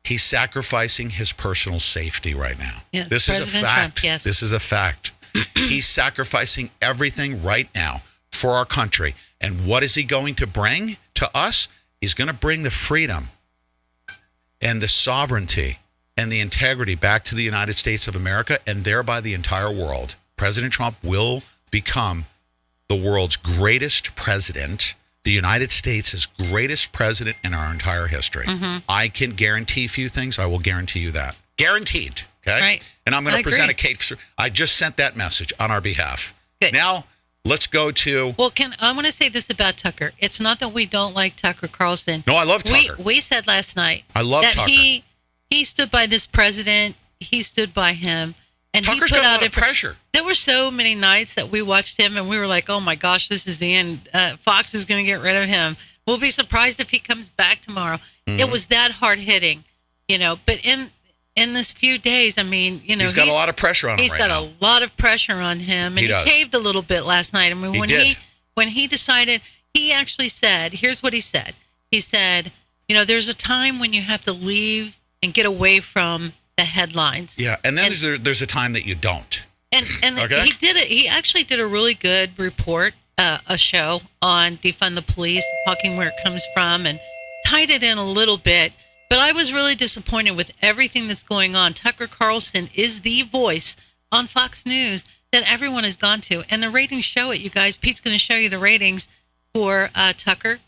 He's sacrificing his personal safety right now. Yes, this President is a fact. Trump, yes. This is a fact. He's sacrificing everything right now for our country. And what is he going to bring to us? He's going to bring the freedom and the sovereignty and the integrity back to the United States of America and thereby the entire world. President Trump will become the world's greatest president, the United States' greatest president in our entire history. I can guarantee a few things. I will guarantee you that. Guaranteed. Okay? Right. And I'm going to present a case. I just sent that message on our behalf. Good. Now, let's go to... Well, I want to say this about Tucker. It's not that we don't like Tucker Carlson. No, I love Tucker. We said last night I love that Tucker. He stood by this president. He stood by him. And Tucker's he put got a out lot of pressure. There were so many nights that we watched him and we were like, oh my gosh, this is the end. Fox is going to get rid of him. We'll be surprised if he comes back tomorrow. It was that hard hitting, but in this few days, I mean, he's got a lot of pressure on him He's got a lot of pressure on him, and he caved a little bit last night. I mean, when he decided, he actually said, here's what he said. He said, there's a time when you have to leave and get away from the headlines. Yeah, and then there's a time that you don't. And Okay. he did it. He actually did a really good report, a show on defund the police, talking where it comes from, and tied it in a little bit. But I was really disappointed with everything that's going on. Tucker Carlson is the voice on Fox News that everyone has gone to, and the ratings show it. You guys, Pete's going to show you the ratings for Tucker,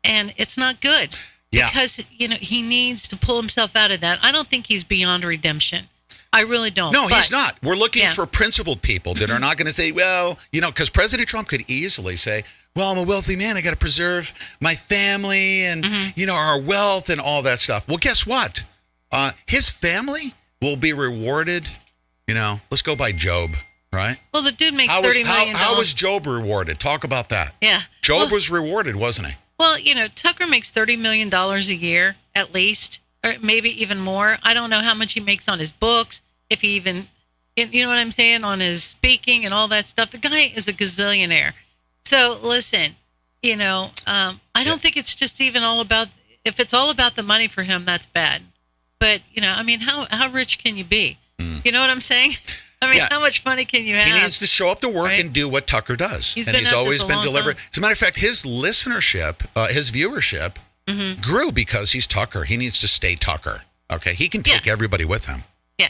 and it's not good. Yeah. Because he needs to pull himself out of that. I don't think he's beyond redemption. I really don't. No, he's not. We're looking for principled people that are not going to say, well, because President Trump could easily say, well, I'm a wealthy man. I got to preserve my family and, our wealth and all that stuff. Well, guess what? His family will be rewarded. Let's go by Job, right? Well, the dude makes $30 million. How was Job rewarded? Talk about that. Yeah. Job was rewarded, wasn't he? Well, Tucker makes $30 million a year, at least, or maybe even more. I don't know how much he makes on his books, if he even, you know what I'm saying, on his speaking and all that stuff. The guy is a gazillionaire. So listen, I don't think it's just even all about, if it's all about the money for him, that's bad. But, how rich can you be? You know what I'm saying? I mean, Yeah. how much money can you have? He needs to show up to work right? and do what Tucker does. He's and been he's at this always a been long delivering. time. As a matter of fact, his listenership, his viewership grew because he's Tucker. He needs to stay Tucker. Okay. He can take everybody with him. Yeah.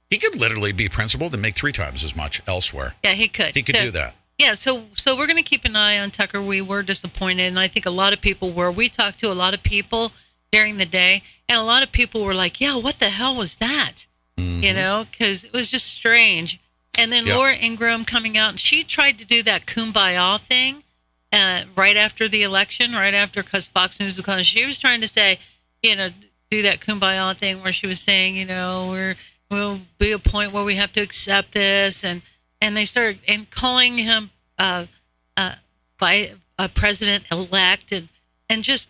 He could literally be principled and make 3 times as much elsewhere. Yeah, he could. He could So- do that. Yeah, so we're going to keep an eye on Tucker. We were disappointed, and I think a lot of people were. We talked to a lot of people during the day, and a lot of people were like, yeah, what the hell was that? You know, because it was just strange. And then Yeah. Laura Ingraham coming out, and she tried to do that kumbaya thing right after the election, because Fox News was calling. She was trying to say, you know, do that kumbaya thing where she was saying, you know, we'll be a point where we have to accept this, and they started calling him by a president-elect, and just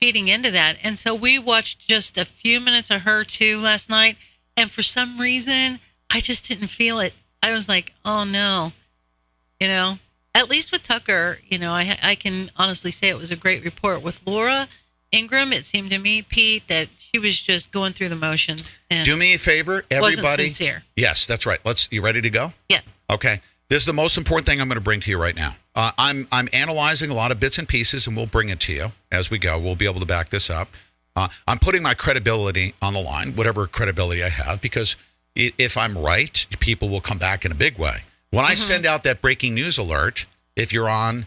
feeding into that. And so we watched just a few minutes of her too last night, and for some reason I just didn't feel it. I was like, oh no, you know. At least with Tucker, you know, I can honestly say it was a great report. With Laura Ingraham, it seemed to me, Pete, that she was just going through the motions. And Do me a favor, everybody. wasn't sincere. Yes, that's right. You ready to go? Yeah. Okay. This is the most important thing I'm going to bring to you right now. I'm analyzing a lot of bits and pieces, and we'll bring it to you as we go. We'll be able to back this up. I'm putting my credibility on the line, whatever credibility I have, because if I'm right, people will come back in a big way. When I send out that breaking news alert, if you're on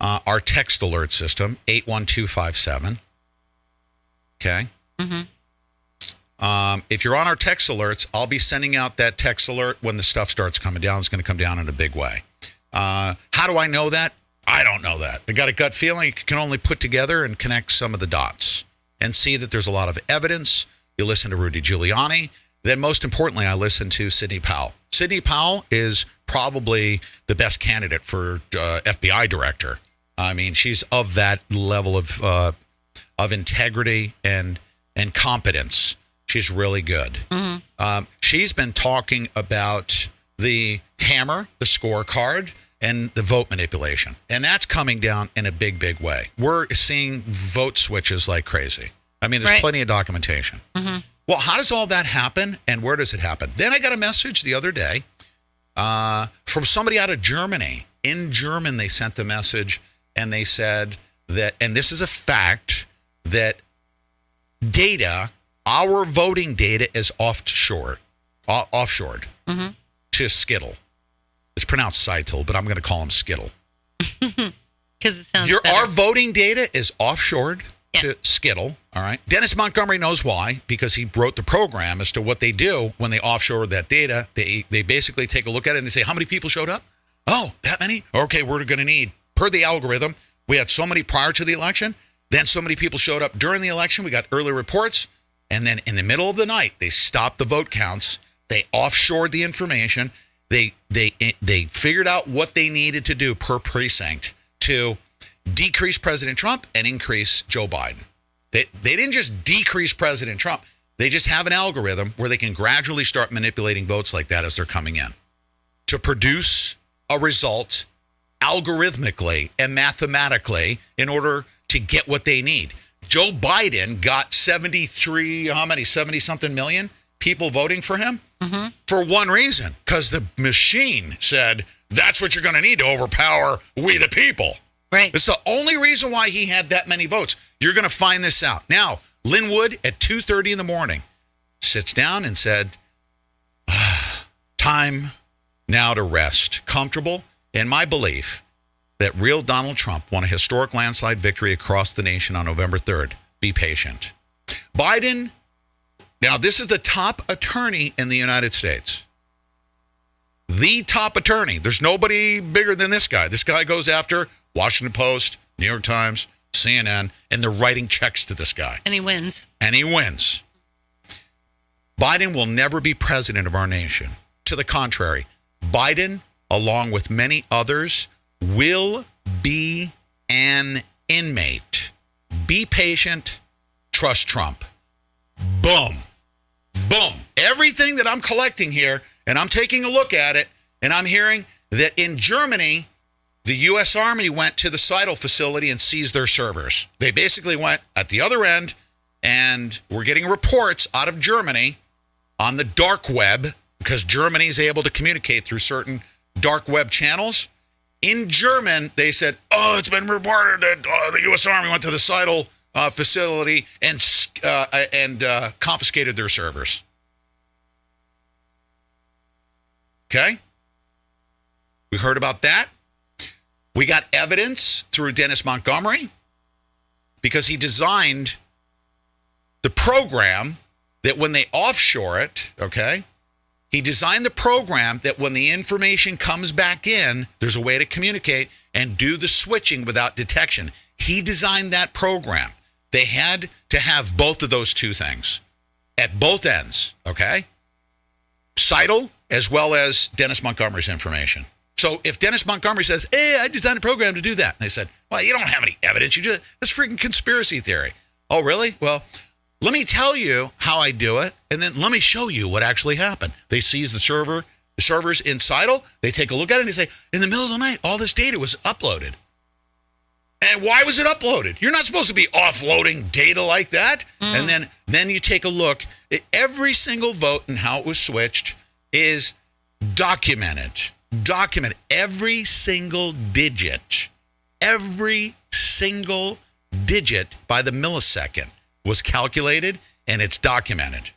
our text alert system, 81257, okay? If you're on our text alerts, I'll be sending out that text alert when the stuff starts coming down. It's going to come down in a big way. How do I know that? I don't know that. I got a gut feeling. You can only put together and connect some of the dots and see that there's a lot of evidence. You listen to Rudy Giuliani. Then most importantly, I listen to Sidney Powell. Sidney Powell is probably the best candidate for FBI director. I mean, she's of that level of integrity and competence. She's really good. She's been talking about the hammer, the scorecard, and the vote manipulation. And that's coming down in a big, big way. We're seeing vote switches like crazy. I mean, there's plenty of documentation. Well, how does all that happen, and where does it happen? Then I got a message the other day from somebody out of Germany. In German, they sent the message, and they said that, and this is a fact, that data, our voting data, is offshored to Skittle. It's pronounced Seitel, but I'm going to call him Skittle. Because it sounds Our voting data is offshored to Skittle, all right? Dennis Montgomery knows why, because he wrote the program as to what they do when they offshore that data. They basically take a look at it and they say, how many people showed up? Oh, that many? Okay, we're going to need, per the algorithm, we had so many prior to the election, then so many people showed up during the election, we got early reports, and then in the middle of the night, they stopped the vote counts, they offshored the information, they figured out what they needed to do per precinct to decrease President Trump and increase Joe Biden. They didn't just decrease President Trump. They just have an algorithm where they can gradually start manipulating votes like that as they're coming in to produce a result algorithmically and mathematically in order to get what they need. Joe Biden got 70-something million people voting for him for one reason, because the machine said, that's what you're going to need to overpower we the people. Right. It's the only reason why he had that many votes. You're going to find this out. Now, Lin Wood at 2:30 in the morning sits down and said, time now to rest. Comfortable in my belief that real Donald Trump won a historic landslide victory across the nation on November 3rd. Be patient. Biden, now this is the top attorney in the United States. The top attorney. There's nobody bigger than this guy. This guy goes after Washington Post, New York Times, CNN, and they're writing checks to this guy. And he wins. And he wins. Biden will never be president of our nation. To the contrary, Biden, along with many others, will be an inmate. Be patient. Trust Trump. Boom. Boom. Everything that I'm collecting here, and I'm taking a look at it, and I'm hearing that in Germany, the U.S. Army went to the Seidel facility and seized their servers. They basically went at the other end, and we're getting reports out of Germany on the dark web, because Germany is able to communicate through certain dark web channels. In German, they said, "Oh, it's been reported that the U.S. Army went to the Seidel facility and confiscated their servers." Okay? We heard about that. We got evidence through Dennis Montgomery because he designed the program that when they offshore it, okay, he designed the program that when the information comes back in, there's a way to communicate and do the switching without detection. He designed that program. They had to have both of those two things at both ends, okay? Seidel as well as Dennis Montgomery's information. So if Dennis Montgomery says, "Hey, I designed a program to do that," and they said, "Well, you don't have any evidence. You do it. That's freaking conspiracy theory." "Oh, really? Well, let me tell you how I do it, and then let me show you what actually happened." They seize the servers in Seidel. They take a look at it, and they say, "In the middle of the night, all this data was uploaded." And why was it uploaded? You're not supposed to be offloading data like that. And then you take a look at every single vote and how it was switched is documented. Document every single digit by the millisecond was calculated, and it's documented.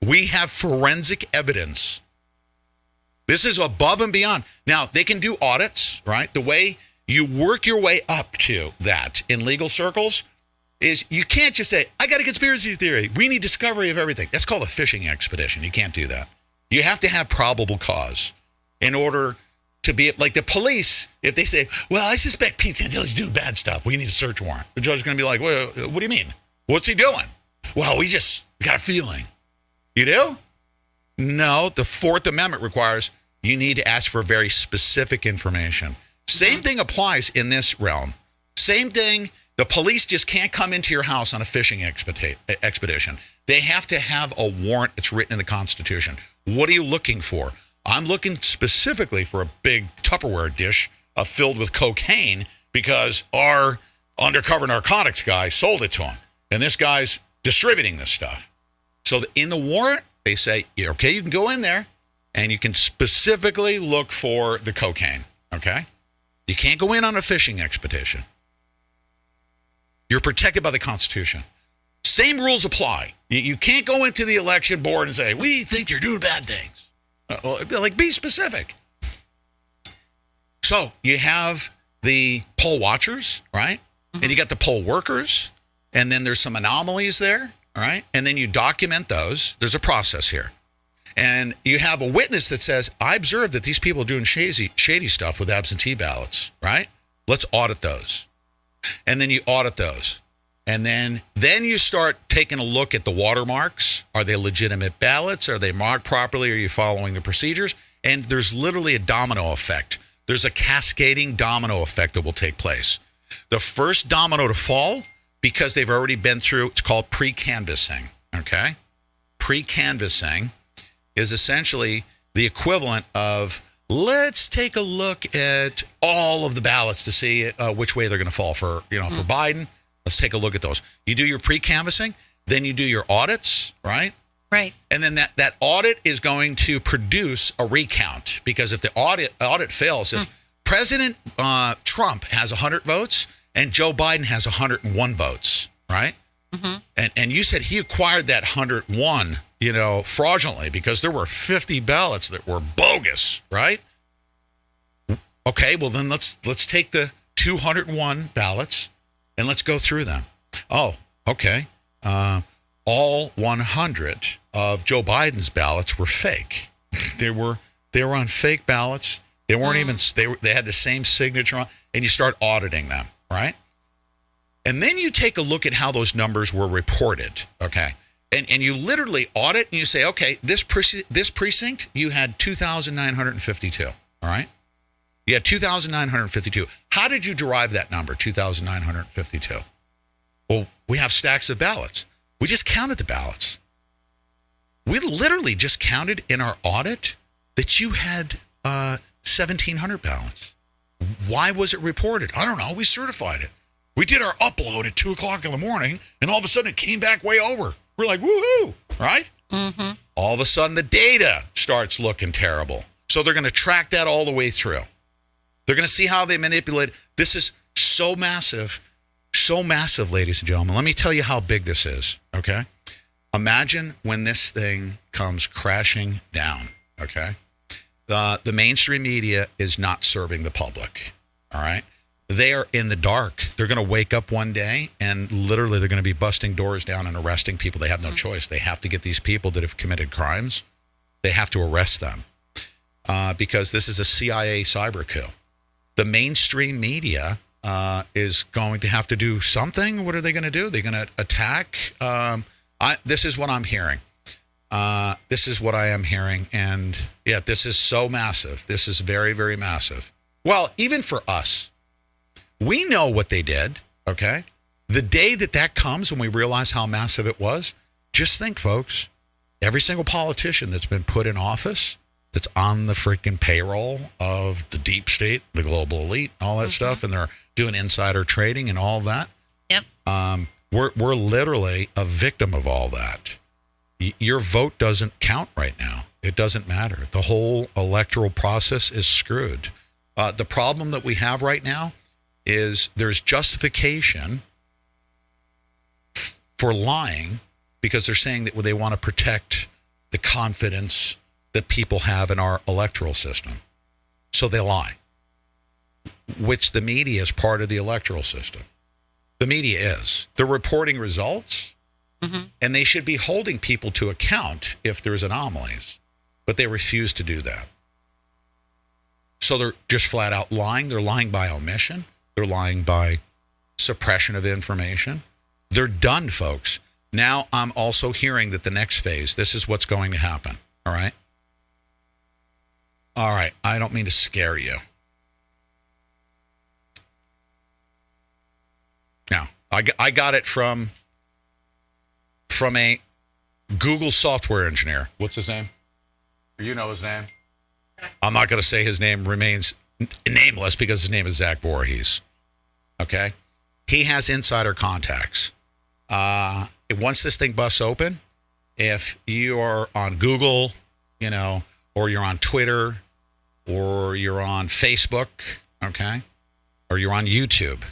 We have forensic evidence. This is above and beyond. Now, they can do audits, right? The way you work your way up to that in legal circles is you can't just say, "I got a conspiracy theory. We need discovery of everything." That's called a fishing expedition. You can't do that. You have to have probable cause in order to be like the police. If they say, "Well, I suspect Pete Santilli's doing bad stuff. We need a search warrant." The judge is going to be like, "Well, what do you mean? What's he doing?" "Well, we just got a feeling." You do? No, the Fourth Amendment requires you need to ask for very specific information. Same thing applies in this realm. Same thing. The police just can't come into your house on a fishing expedition. They have to have a warrant that's written in the Constitution. What are you looking for? I'm looking specifically for a big Tupperware dish filled with cocaine because our undercover narcotics guy sold it to him. And this guy's distributing this stuff. So in the warrant, they say, okay, you can go in there and you can specifically look for the cocaine, okay? You can't go in on a fishing expedition. You're protected by the Constitution. Same rules apply. You can't go into the election board and say, "We think you're doing bad things." Like, be specific. So you have the poll watchers, right? And you got the poll workers, and then there's some anomalies there, all right? And then you document those. There's a process here. And you have a witness that says, "I observed that these people are doing shady stuff with absentee ballots," right? Let's audit those. And then you audit those. And then you start taking a look at the watermarks. Are they legitimate ballots? Are they marked properly? Are you following the procedures? And there's literally a domino effect. There's a cascading domino effect that will take place. The first domino to fall, because they've already been through, it's called pre-canvassing, okay? Pre-canvassing is essentially the equivalent of, let's take a look at all of the ballots to see which way they're going to fall for, for Biden. Let's take a look at those. You do your pre-canvassing, then you do your audits, right? Right. And then that audit is going to produce a recount, because if the audit fails, if President Trump has 100 votes and Joe Biden has 101 votes, right? Mm-hmm. And you said he acquired that 101, fraudulently, because there were 50 ballots that were bogus, right? Okay, well then let's take the 201 ballots and let's go through them. Oh, okay. All 100 of Joe Biden's ballots were fake. They were on fake ballots. They weren't even. They had the same signature on, and you start auditing them, right? And then you take a look at how those numbers were reported, okay? And you literally audit and you say, okay, this precinct, you had 2,952, all right? You had 2,952. How did you derive that number, 2,952? Well, we have stacks of ballots. We just counted the ballots. We literally just counted in our audit that you had 1,700 ballots. Why was it reported? I don't know. We certified it. We did our upload at 2 o'clock in the morning, and all of a sudden it came back way over. We're like, woohoo, right? Mm-hmm. All of a sudden, the data starts looking terrible. So they're going to track that all the way through. They're going to see how they manipulate. This is so massive, ladies and gentlemen. Let me tell you how big this is, okay? Imagine when this thing comes crashing down, okay? The mainstream media is not serving the public, all right? They are in the dark. They're going to wake up one day and literally they're going to be busting doors down and arresting people. They have no choice. They have to get these people that have committed crimes. They have to arrest them because this is a CIA cyber coup. The mainstream media is going to have to do something. What are they going to do? They're going to attack. This is what I'm hearing. This is what I am hearing. And yeah, this is so massive. This is very, very massive. Well, even for us, we know what they did, okay? The day that comes when we realize how massive it was, just think, folks, every single politician that's been put in office, that's on the freaking payroll of the deep state, the global elite, all that stuff, and they're doing insider trading and all that. Yep. We're literally a victim of all that. Your vote doesn't count right now. It doesn't matter. The whole electoral process is screwed. The problem that we have right now is there's justification for lying because they're saying that they want to protect the confidence that people have in our electoral system. So they lie, which the media is part of the electoral system. The media is. They're reporting results, and they should be holding people to account if there's anomalies, but they refuse to do that. So they're just flat out lying. They're lying by omission. They're lying by suppression of information. They're done, folks. Now I'm also hearing that the next phase, this is what's going to happen. All right? All right. I don't mean to scare you. Now, I got it from a Google software engineer. What's his name? You know his name? I'm not going to say his name remains nameless because his name is Zach Voorhees. Okay? He has insider contacts. Once this thing busts open, if you are on Google, or you're on Twitter, or you're on Facebook, okay, or you're on YouTube,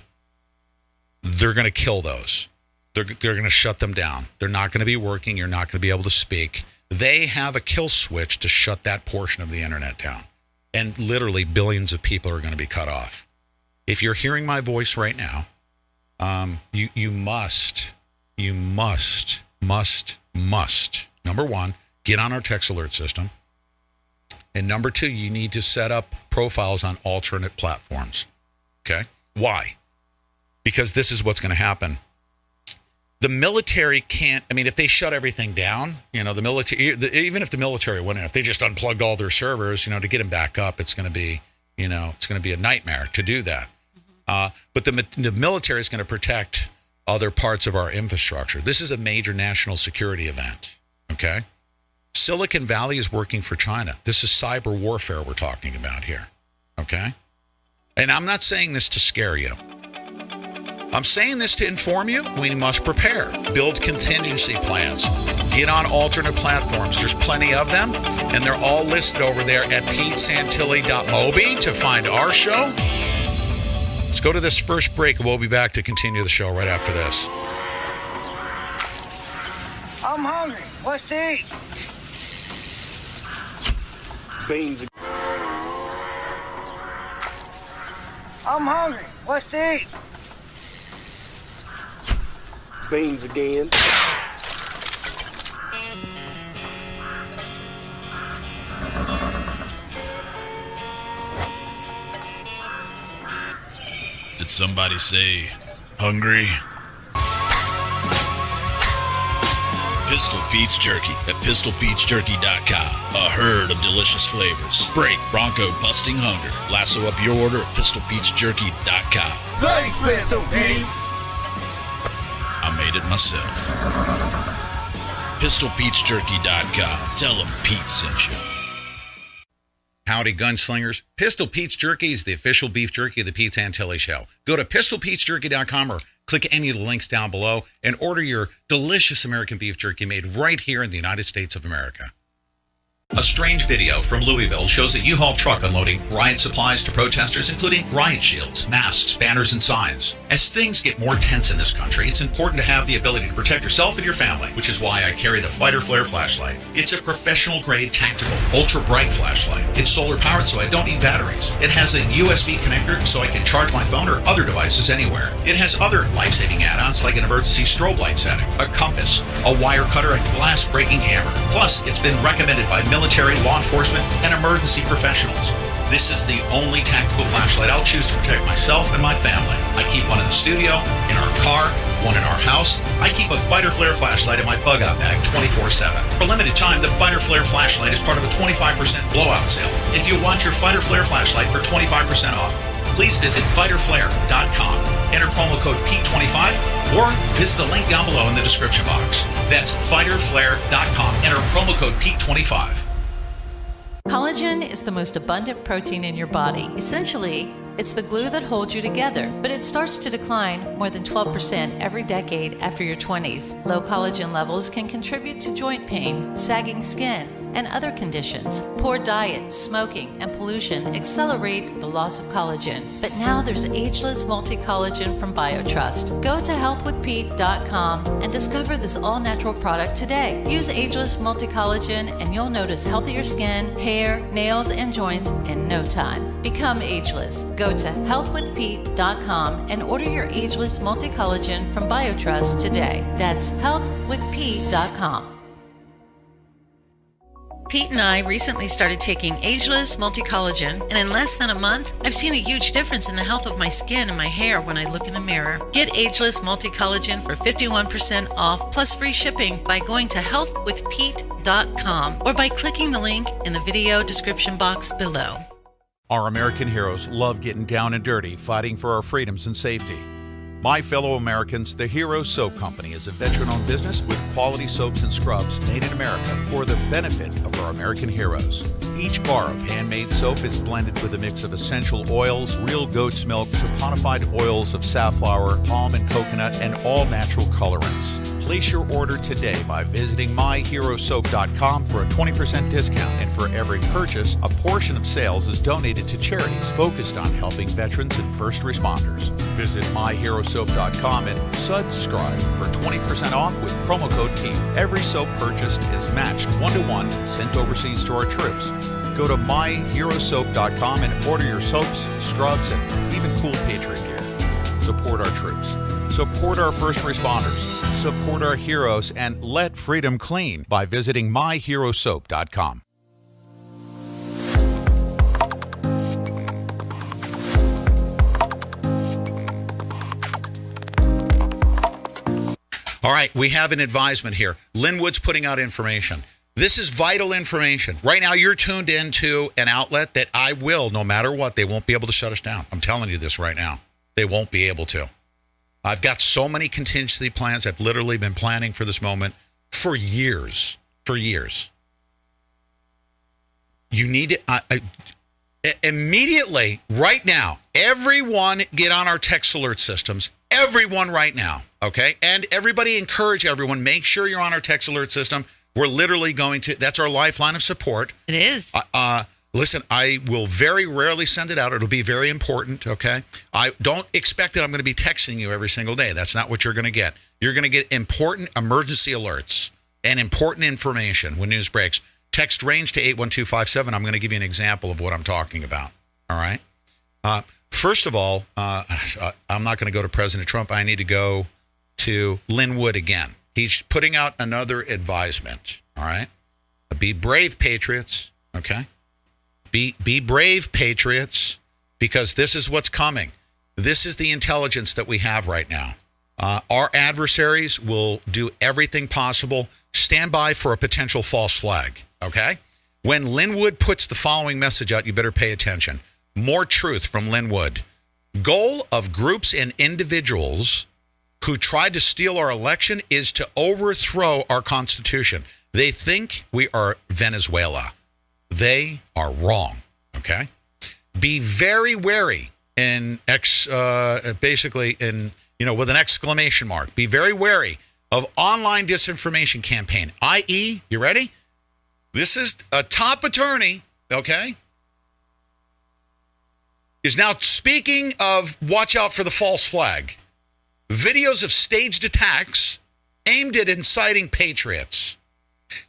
they're going to kill those. They're going to shut them down. They're not going to be working. You're not going to be able to speak. They have a kill switch to shut that portion of the internet down. And literally billions of people are going to be cut off. If you're hearing my voice right now, you must, number one, get on our text alert system. And number two, you need to set up profiles on alternate platforms. Okay? Why? Because this is what's going to happen. The military can't, if they shut everything down, the military, even if the military went in, if they just unplugged all their servers, to get them back up, it's going to be, it's going to be a nightmare to do that. But the military is going to protect other parts of our infrastructure. This is a major national security event, okay? Silicon Valley is working for China. This is cyber warfare we're talking about here, okay? And I'm not saying this to scare you. I'm saying this to inform you. We must prepare, build contingency plans, get on alternate platforms. There's plenty of them, and they're all listed over there at PeteSantilli.mobi to find our show. Let's go to this first break, and we'll be back to continue the show right after this. I'm hungry. What's to eat? Beans. I'm hungry. What's to eat? Beans again. Did somebody say hungry? Pistol Pete's Jerky at PistolPetesJerky.com. A herd of delicious flavors. Break Bronco busting hunger. Lasso up your order at PistolPetesJerky.com. Thanks, Pistol Pete. I made it myself. PistolPetesJerky.com. Tell them Pete sent you. Howdy, gunslingers. Pistol Pete's Jerky is the official beef jerky of the Pete Santilli Show. Go to PistolPetesJerky.com or Click any of the links down below and order your delicious American beef jerky made right here in the United States of America. A strange video from Louisville shows a U-Haul truck unloading riot supplies to protesters, including riot shields, masks, banners, and signs. As things get more tense in this country, it's important to have the ability to protect yourself and your family, which is why I carry the Fighter Flare flashlight. It's a professional-grade, tactical, ultra-bright flashlight. It's solar-powered, so I don't need batteries. It has a USB connector, so I can charge my phone or other devices anywhere. It has other life-saving add-ons, like an emergency strobe light setting, a compass, a wire cutter, and glass-breaking hammer. Plus, it's been recommended by military, law enforcement, and emergency professionals. This is the only tactical flashlight I'll choose to protect myself and my family. I keep one in the studio, in our car, one in our house. I keep a Fighter Flare flashlight in my bug-out bag 24/7. For a limited time, the Fighter Flare flashlight is part of a 25% blowout sale. If you want your Fighter Flare flashlight for 25% off, please visit fighterflare.com. Enter promo code Pete25 or visit the link down below in the description box. That's fighterflare.com. Enter promo code Pete25. Collagen is the most abundant protein in your body. Essentially, it's the glue that holds you together, but it starts to decline more than 12% every decade after your 20s. Low collagen levels can contribute to joint pain, sagging skin, and other conditions. Poor diet, smoking, and pollution accelerate the loss of collagen. But now there's Ageless Multi-Collagen from BioTrust. Go to healthwithpete.com and discover this all-natural product today. Use Ageless Multi-Collagen and you'll notice healthier skin, hair, nails, and joints in no time. Become ageless. Go to healthwithpete.com and order your Ageless Multi-Collagen from BioTrust today. That's healthwithpete.com. Pete and I recently started taking Ageless Multi-Collagen, and in less than a month, I've seen a huge difference in the health of my skin and my hair when I look in the mirror. Get Ageless Multi-Collagen for 51% off plus free shipping by going to healthwithpete.com or by clicking the link in the video description box below. Our American heroes love getting down and dirty, fighting for our freedoms and safety. My fellow Americans, the Hero Soap Company is a veteran-owned business with quality soaps and scrubs made in America for the benefit of our American heroes. Each bar of handmade soap is blended with a mix of essential oils, real goat's milk, saponified oils of safflower, palm and coconut, and all natural colorants. Place your order today by visiting myherosoap.com for a 20% discount. And for every purchase, a portion of sales is donated to charities focused on helping veterans and first responders. Visit myherosoap.com and subscribe for 20% off with promo code PETE. Every soap purchased is matched 1-to-1 and sent overseas to our troops. Go to myherosoap.com and order your soaps, scrubs, and even cool Patriot gear. Support our troops. Support our first responders. Support our heroes and let freedom clean by visiting myherosoap.com. All right, we have an advisement here. Linwood's putting out information. This is vital information. Right now, you're tuned into an outlet that I will, no matter what, they won't be able to shut us down. I'm telling you this right now. They won't be able to. I've got so many contingency plans. I've literally been planning for this moment for years. For years. You need it. Immediately, right now, everyone get on our text alert systems. Everyone right now, okay? And everybody encourage everyone, make sure you're on our text alert system. We're literally going to, that's our lifeline of support. It is. Listen, I will very rarely send it out. It'll be very important, okay? I don't expect that I'm going to be texting you every single day. That's not what you're going to get. You're going to get important emergency alerts and important information when news breaks. Text range to 81257. I'm going to give you an example of what I'm talking about, all right? First of all, I'm not going to go to President Trump. I need to go to Linwood again. He's putting out another advisement, all right? Be brave, patriots, okay? Be brave, patriots, because this is what's coming. This is the intelligence that we have right now. Our adversaries will do everything possible. Stand by for a potential false flag, okay? When Linwood puts the following message out, you better pay attention. More truth from Linwood. Goal of groups and individuals who tried to steal our election is to overthrow our Constitution. They think we are Venezuela. They are wrong, okay? Be very wary in with an exclamation mark. Be very wary of online disinformation campaign, i.e., you ready? This is a top attorney, okay, is now speaking of watch out for the false flag. Videos of staged attacks aimed at inciting patriots.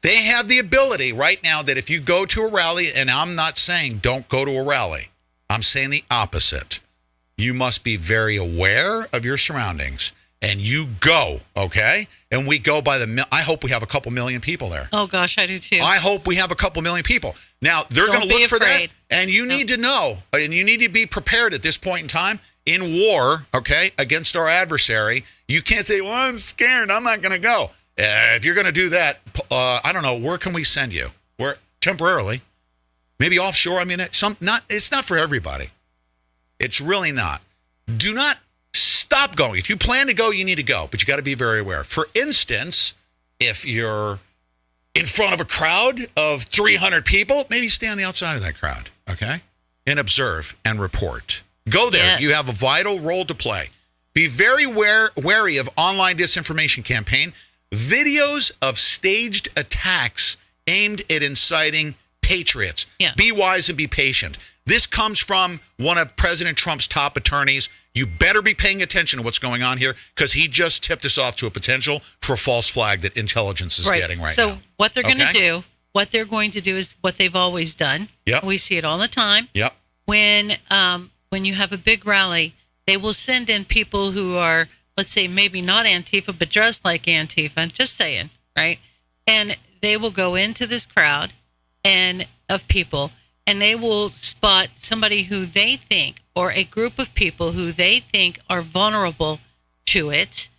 They have the ability right now that if you go to a rally, and I'm not saying don't go to a rally, I'm saying the opposite. You must be very aware of your surroundings, and you go, okay? And we go by I hope we have a couple million people there. Oh, gosh, I do too. I hope we have a couple million people. Now, they're going to look for that, and you need to know, and you need to be prepared at this point in time in war, okay, against our adversary. You can't say, well, I'm scared, I'm not going to go. If you're going to do that, I don't know, where can we send you? Where temporarily? Maybe offshore? I mean, it's not for everybody. It's really not. Do not stop going. If you plan to go, you need to go, but you got to be very aware. For instance, if you're in front of a crowd of 300 people, maybe stay on the outside of that crowd, okay? And observe and report. Go there. Yes. You have a vital role to play. Be very wary of online disinformation campaign. Videos of staged attacks aimed at inciting patriots. Yeah. Be wise and be patient. This comes from one of President Trump's top attorneys. You better be paying attention to what's going on here because he just tipped us off to a potential for a false flag that intelligence is getting right now. So what they're going to do is what they've always done. Yep. We see it all the time. Yep. When you have a big rally, they will send in people who are, let's say, maybe not Antifa, but dressed like Antifa. Just saying, right? And they will go into this crowd of people, and they will spot somebody who they think, or a group of people who they think are vulnerable to it,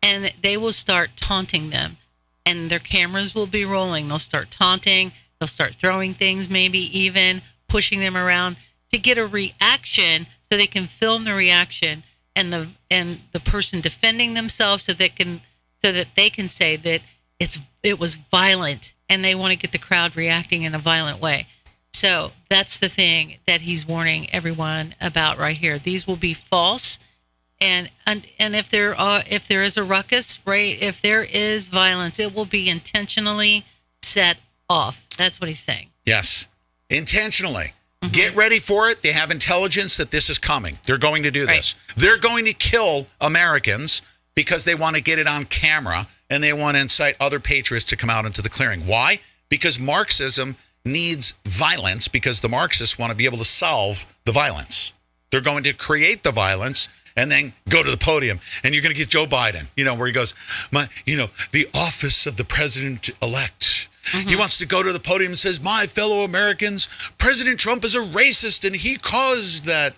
and they will start taunting them. And their cameras will be rolling. They'll start taunting. They'll start throwing things, maybe even pushing them around to get a reaction so they can film the reaction and the person defending themselves so that they can say that it was violent and they want to get the crowd reacting in a violent way. So that's the thing that he's warning everyone about right here. These will be false, and if there is a ruckus, right? If there is violence, it will be intentionally set off. That's what he's saying. Yes, intentionally. Mm-hmm. Get ready for it. They have intelligence that this is coming. They're going to do this. They're going to kill Americans because they want to get it on camera and they want to incite other patriots to come out into the clearing. Why? Because Marxism needs violence because the Marxists want to be able to solve the violence. They're going to create the violence and then go to the podium. And you're going to get Joe Biden, where he goes, the office of the president-elect. Mm-hmm. He wants to go to the podium and says, my fellow Americans, President Trump is a racist and he caused that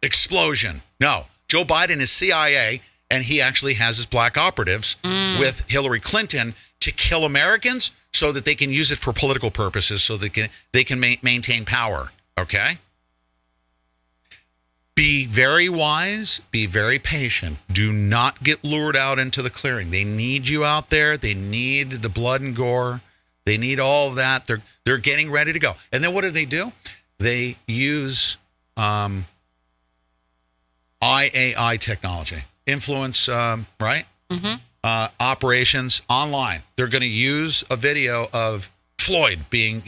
explosion. No, Joe Biden is CIA and he actually has his black operatives with Hillary Clinton to kill Americans so that they can use it for political purposes so they can maintain power, okay? Be very wise, be very patient. Do not get lured out into the clearing. They need you out there. They need the blood and gore. They need all of that. They're getting ready to go. And then what do? They use IAI technology, influence, right? Mm-hmm. Operations online. They're going to use a video of Floyd being,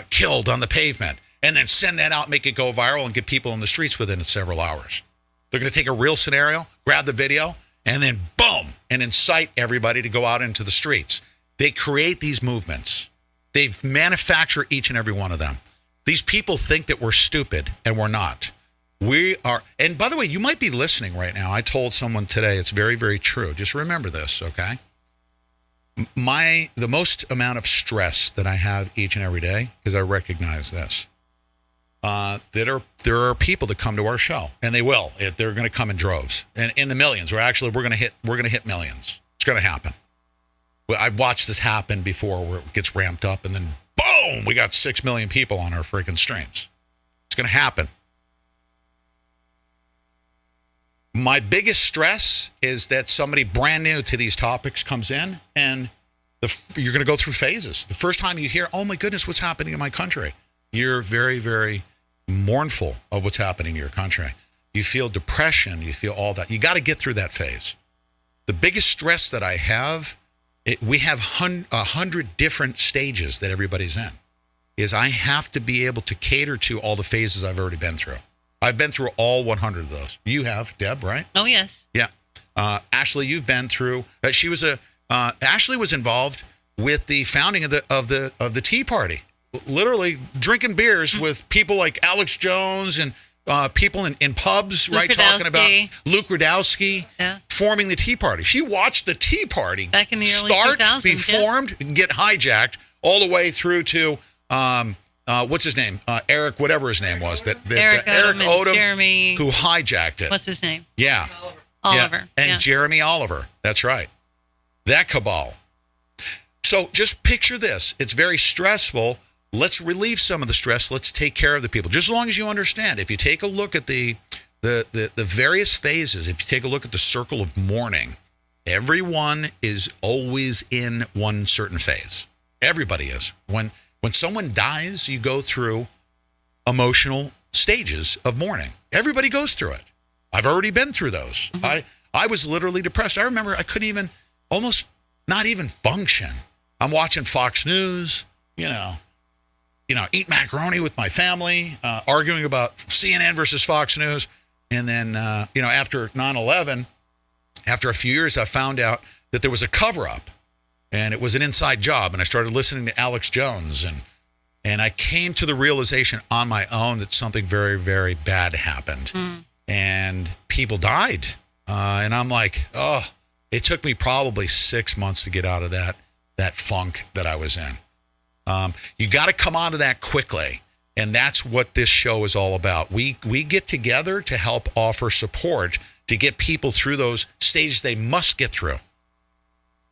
killed on the pavement and then send that out, make it go viral and get people in the streets within several hours. They're going to take a real scenario, grab the video, and then boom, and incite everybody to go out into the streets. They create these movements. They manufacture each and every one of them. These people think that we're stupid, and we're not. We are, and by the way, you might be listening right now. I told someone today, it's very, very true. Just remember this, okay? The most amount of stress that I have each and every day is I recognize this. There are people that come to our show, and they will. They're going to come in droves, and in the millions. We're going to hit millions. It's going to happen. I've watched this happen before, where it gets ramped up, and then boom, we got 6 million people on our freaking streams. It's going to happen. My biggest stress is that somebody brand new to these topics comes in, and you're going to go through phases. The first time you hear, oh my goodness, what's happening in my country? You're very, very mournful of what's happening in your country. You feel depression. You feel all that. You got to get through that phase. The biggest stress that I have, we have 100 different stages that everybody's in, is I have to be able to cater to all the phases I've already been through. I've been through all 100 of those. You have, Deb, right? Oh, yes. Yeah. Ashley, you've been through. Ashley was involved with the founding of the Tea Party. Literally drinking beers with people like Alex Jones and people in pubs, Luke right? Rudowski. Talking about Luke Rudowski forming the Tea Party. She watched the Tea Party back in the early start, 2000s, be formed, get hijacked, all the way through to what's his name? Eric, whatever his name was. Eric Odom, Jeremy. Who hijacked it. What's his name? Yeah. Oliver. Yeah. And Jeremy Oliver. That's right. That cabal. So just picture this. It's very stressful. Let's relieve some of the stress. Let's take care of the people. Just as long as you understand, if you take a look at the various phases, if you take a look at the circle of mourning, everyone is always in one certain phase. Everybody is. When someone dies, you go through emotional stages of mourning. Everybody goes through it. I've already been through those. Mm-hmm. I was literally depressed. I remember I couldn't even, almost not even function. I'm watching Fox News, eat macaroni with my family, arguing about CNN versus Fox News. And then, after 9/11, after a few years, I found out that there was a cover-up and it was an inside job. And I started listening to Alex Jones and I came to the realization on my own that something very, very bad happened and people died. And I'm like, it took me probably 6 months to get out of that funk that I was in. You got to come out of that quickly. And that's what this show is all about. We get together to help offer support to get people through those stages they must get through.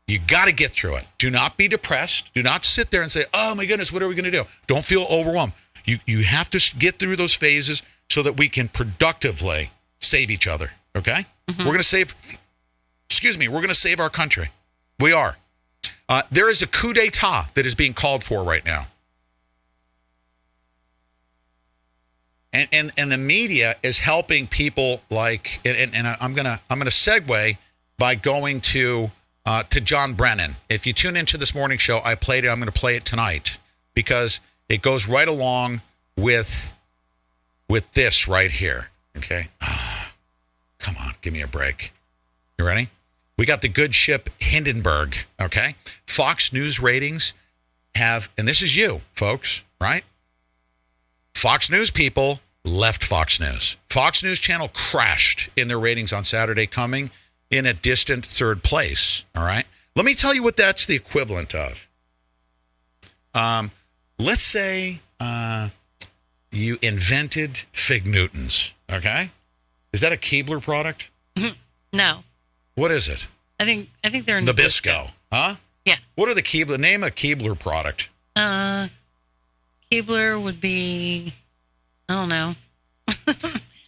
You got to get through it. Do not be depressed. Do not sit there and say, oh my goodness, what are we going to do? Don't feel overwhelmed. You have to get through those phases so that we can productively save each other. Okay? Mm-hmm. We're going to save our country. We are. There is a coup d'etat that is being called for right now. And the media is helping people like, and I'm gonna segue by going to John Brennan. If you tune into this morning show, I played it. I'm going to play it tonight because it goes right along with this right here. Okay, come on, give me a break. You ready? We got the good ship Hindenburg. Okay, Fox News ratings have, and this is you, folks, right? Fox News people left Fox News. Fox News Channel crashed in their ratings on Saturday, coming in a distant third place. All right. Let me tell you what that's the equivalent of. Let's say you invented Fig Newtons. Okay. Is that a Keebler product? No. What is it? I think they're in Nabisco. Huh? Yeah. What are the Keebler? Name a Keebler product. Keebler would be, I don't know.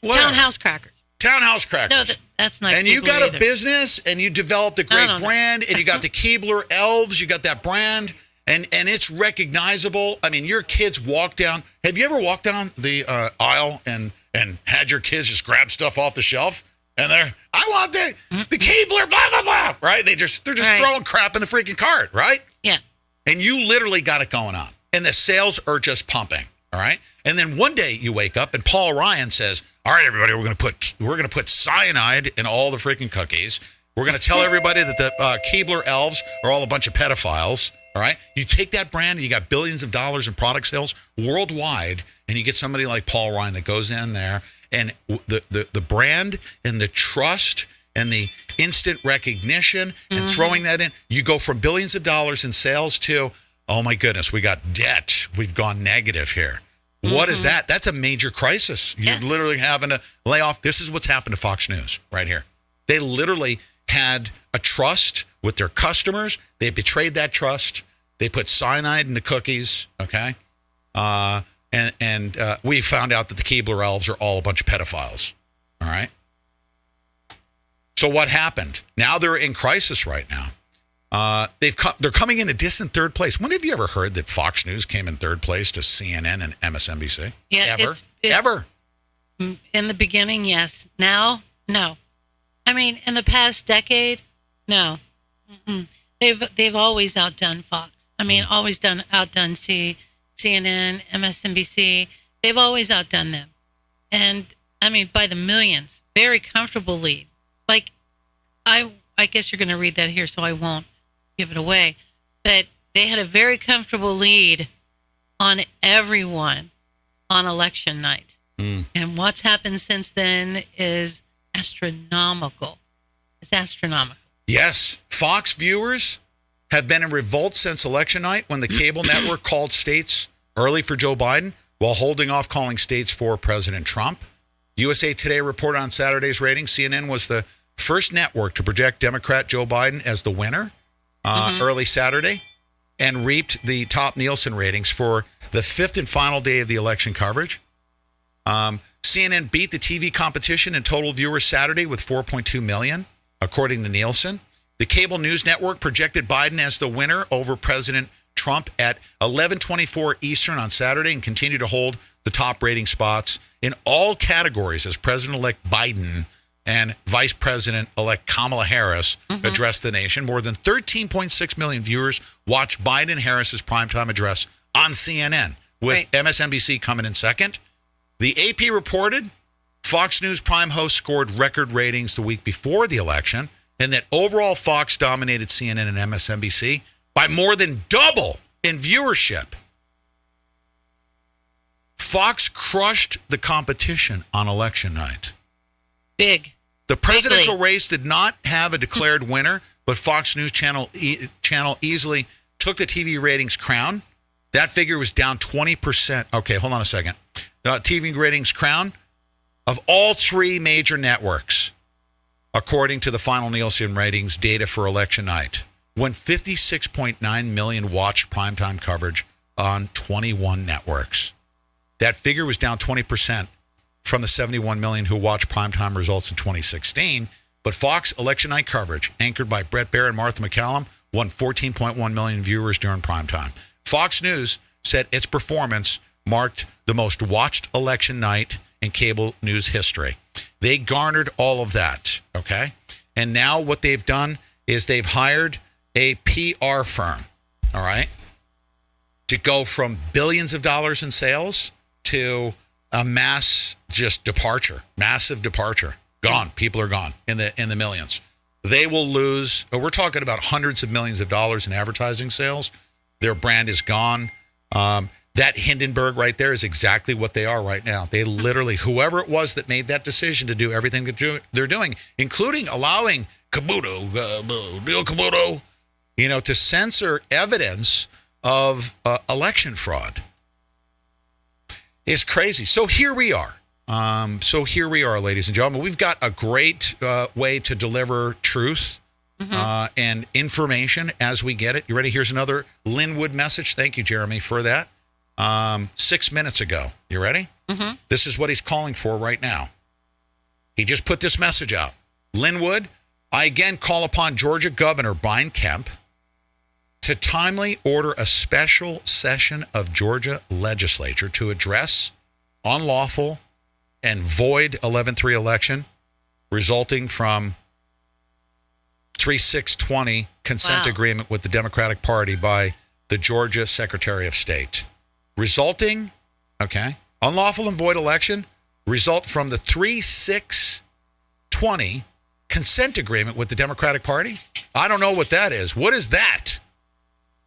Townhouse crackers. Townhouse crackers. No, that's not. And Keebler you got either. a business, and you developed a great brand, and you got the Keebler elves. You got that brand, and it's recognizable. I mean, your kids walk down. Have you ever walked down the aisle and had your kids just grab stuff off the shelf? And I want the Keebler, blah, blah, blah, right? They're just right. Throwing crap in the freaking cart, right? Yeah. And you literally got it going on. And the sales are just pumping, all right? And then one day you wake up and Paul Ryan says, all right, everybody, we're going to put cyanide in all the freaking cookies. We're going to tell everybody that the Keebler elves are all a bunch of pedophiles, all right? You take that brand and you got billions of dollars in product sales worldwide, and you get somebody like Paul Ryan that goes in there, and the brand and the trust and the instant recognition and throwing that in, you go from billions of dollars in sales to, oh my goodness, we got debt. We've gone negative here. What is that? That's a major crisis. You're literally having to lay off. This is what's happened to Fox News right here. They literally had a trust with their customers. They betrayed that trust. They put cyanide in the cookies, okay? And we found out that the Keebler elves are all a bunch of pedophiles, all right? So what happened? Now they're in crisis right now. They're coming in a distant third place. When have you ever heard that Fox News came in third place to CNN and MSNBC? Yeah, ever? In the beginning, yes. Now, no. I mean, in the past decade, no. Mm-mm. They've always outdone Fox. I mean, always outdone CNN, MSNBC. They've always outdone them. And, I mean, by the millions. Very comfortable lead. Like, I guess you're going to read that here, so I won't give it away. But they had a very comfortable lead on everyone on election night. And what's happened since then is astronomical. It's astronomical. Yes. Fox viewers have been in revolt since election night when the cable network called states early for Joe Biden while holding off calling states for President Trump. USA Today reported on Saturday's ratings CNN was the first network to project Democrat Joe Biden as the winner early Saturday and reaped the top Nielsen ratings for the fifth and final day of the election coverage. CNN beat the TV competition in total viewers Saturday with 4.2 million, according to Nielsen. The cable news network projected Biden as the winner over President Trump at 11:24 Eastern on Saturday and continued to hold the top rating spots in all categories as President-elect Biden and Vice President-elect Kamala Harris addressed the nation. More than 13.6 million viewers watched Biden and Harris's primetime address on CNN, with MSNBC coming in second. The AP reported Fox News Prime host scored record ratings the week before the election, and that overall Fox dominated CNN and MSNBC by more than double in viewership. Fox crushed the competition on election night. Big. The presidential race did not have a declared winner, but Fox News channel easily took the TV ratings crown. That figure was down 20%. Okay, hold on a second. TV ratings crown of all three major networks, according to the final Nielsen ratings data for election night, when 56.9 million watched primetime coverage on 21 networks. That figure was down 20% from the 71 million who watched primetime results in 2016. But Fox election night coverage, anchored by Brett Baer and Martha McCallum, won 14.1 million viewers during primetime. Fox News said its performance marked the most watched election night in cable news history. They garnered all of that, okay? And now what they've done is they've hired a PR firm, all right, to go from billions of dollars in sales to a massive departure. Gone. People are gone in the millions. They will lose, we're talking about hundreds of millions of dollars in advertising sales. Their brand is gone. That Hindenburg right there is exactly what they are right now. They literally, whoever it was that made that decision to do everything that they're doing, including allowing Neil Caputo, to censor evidence of election fraud, is crazy. So here we are. Ladies and gentlemen. We've got a great way to deliver truth and information as we get it. You ready? Here's another Linwood message. Thank you, Jeremy, for that. 6 minutes ago. You ready? This is what he's calling for right now. He just put this message out. Linwood, I again call upon Georgia Governor Brian Kemp to timely order a special session of Georgia legislature to address unlawful and void 11-3 election resulting from 3-6-20 consent agreement with the Democratic Party by the Georgia Secretary of State. Resulting, unlawful and void election result from the 3-6-20 consent agreement with the Democratic Party? I don't know what that is. What is that?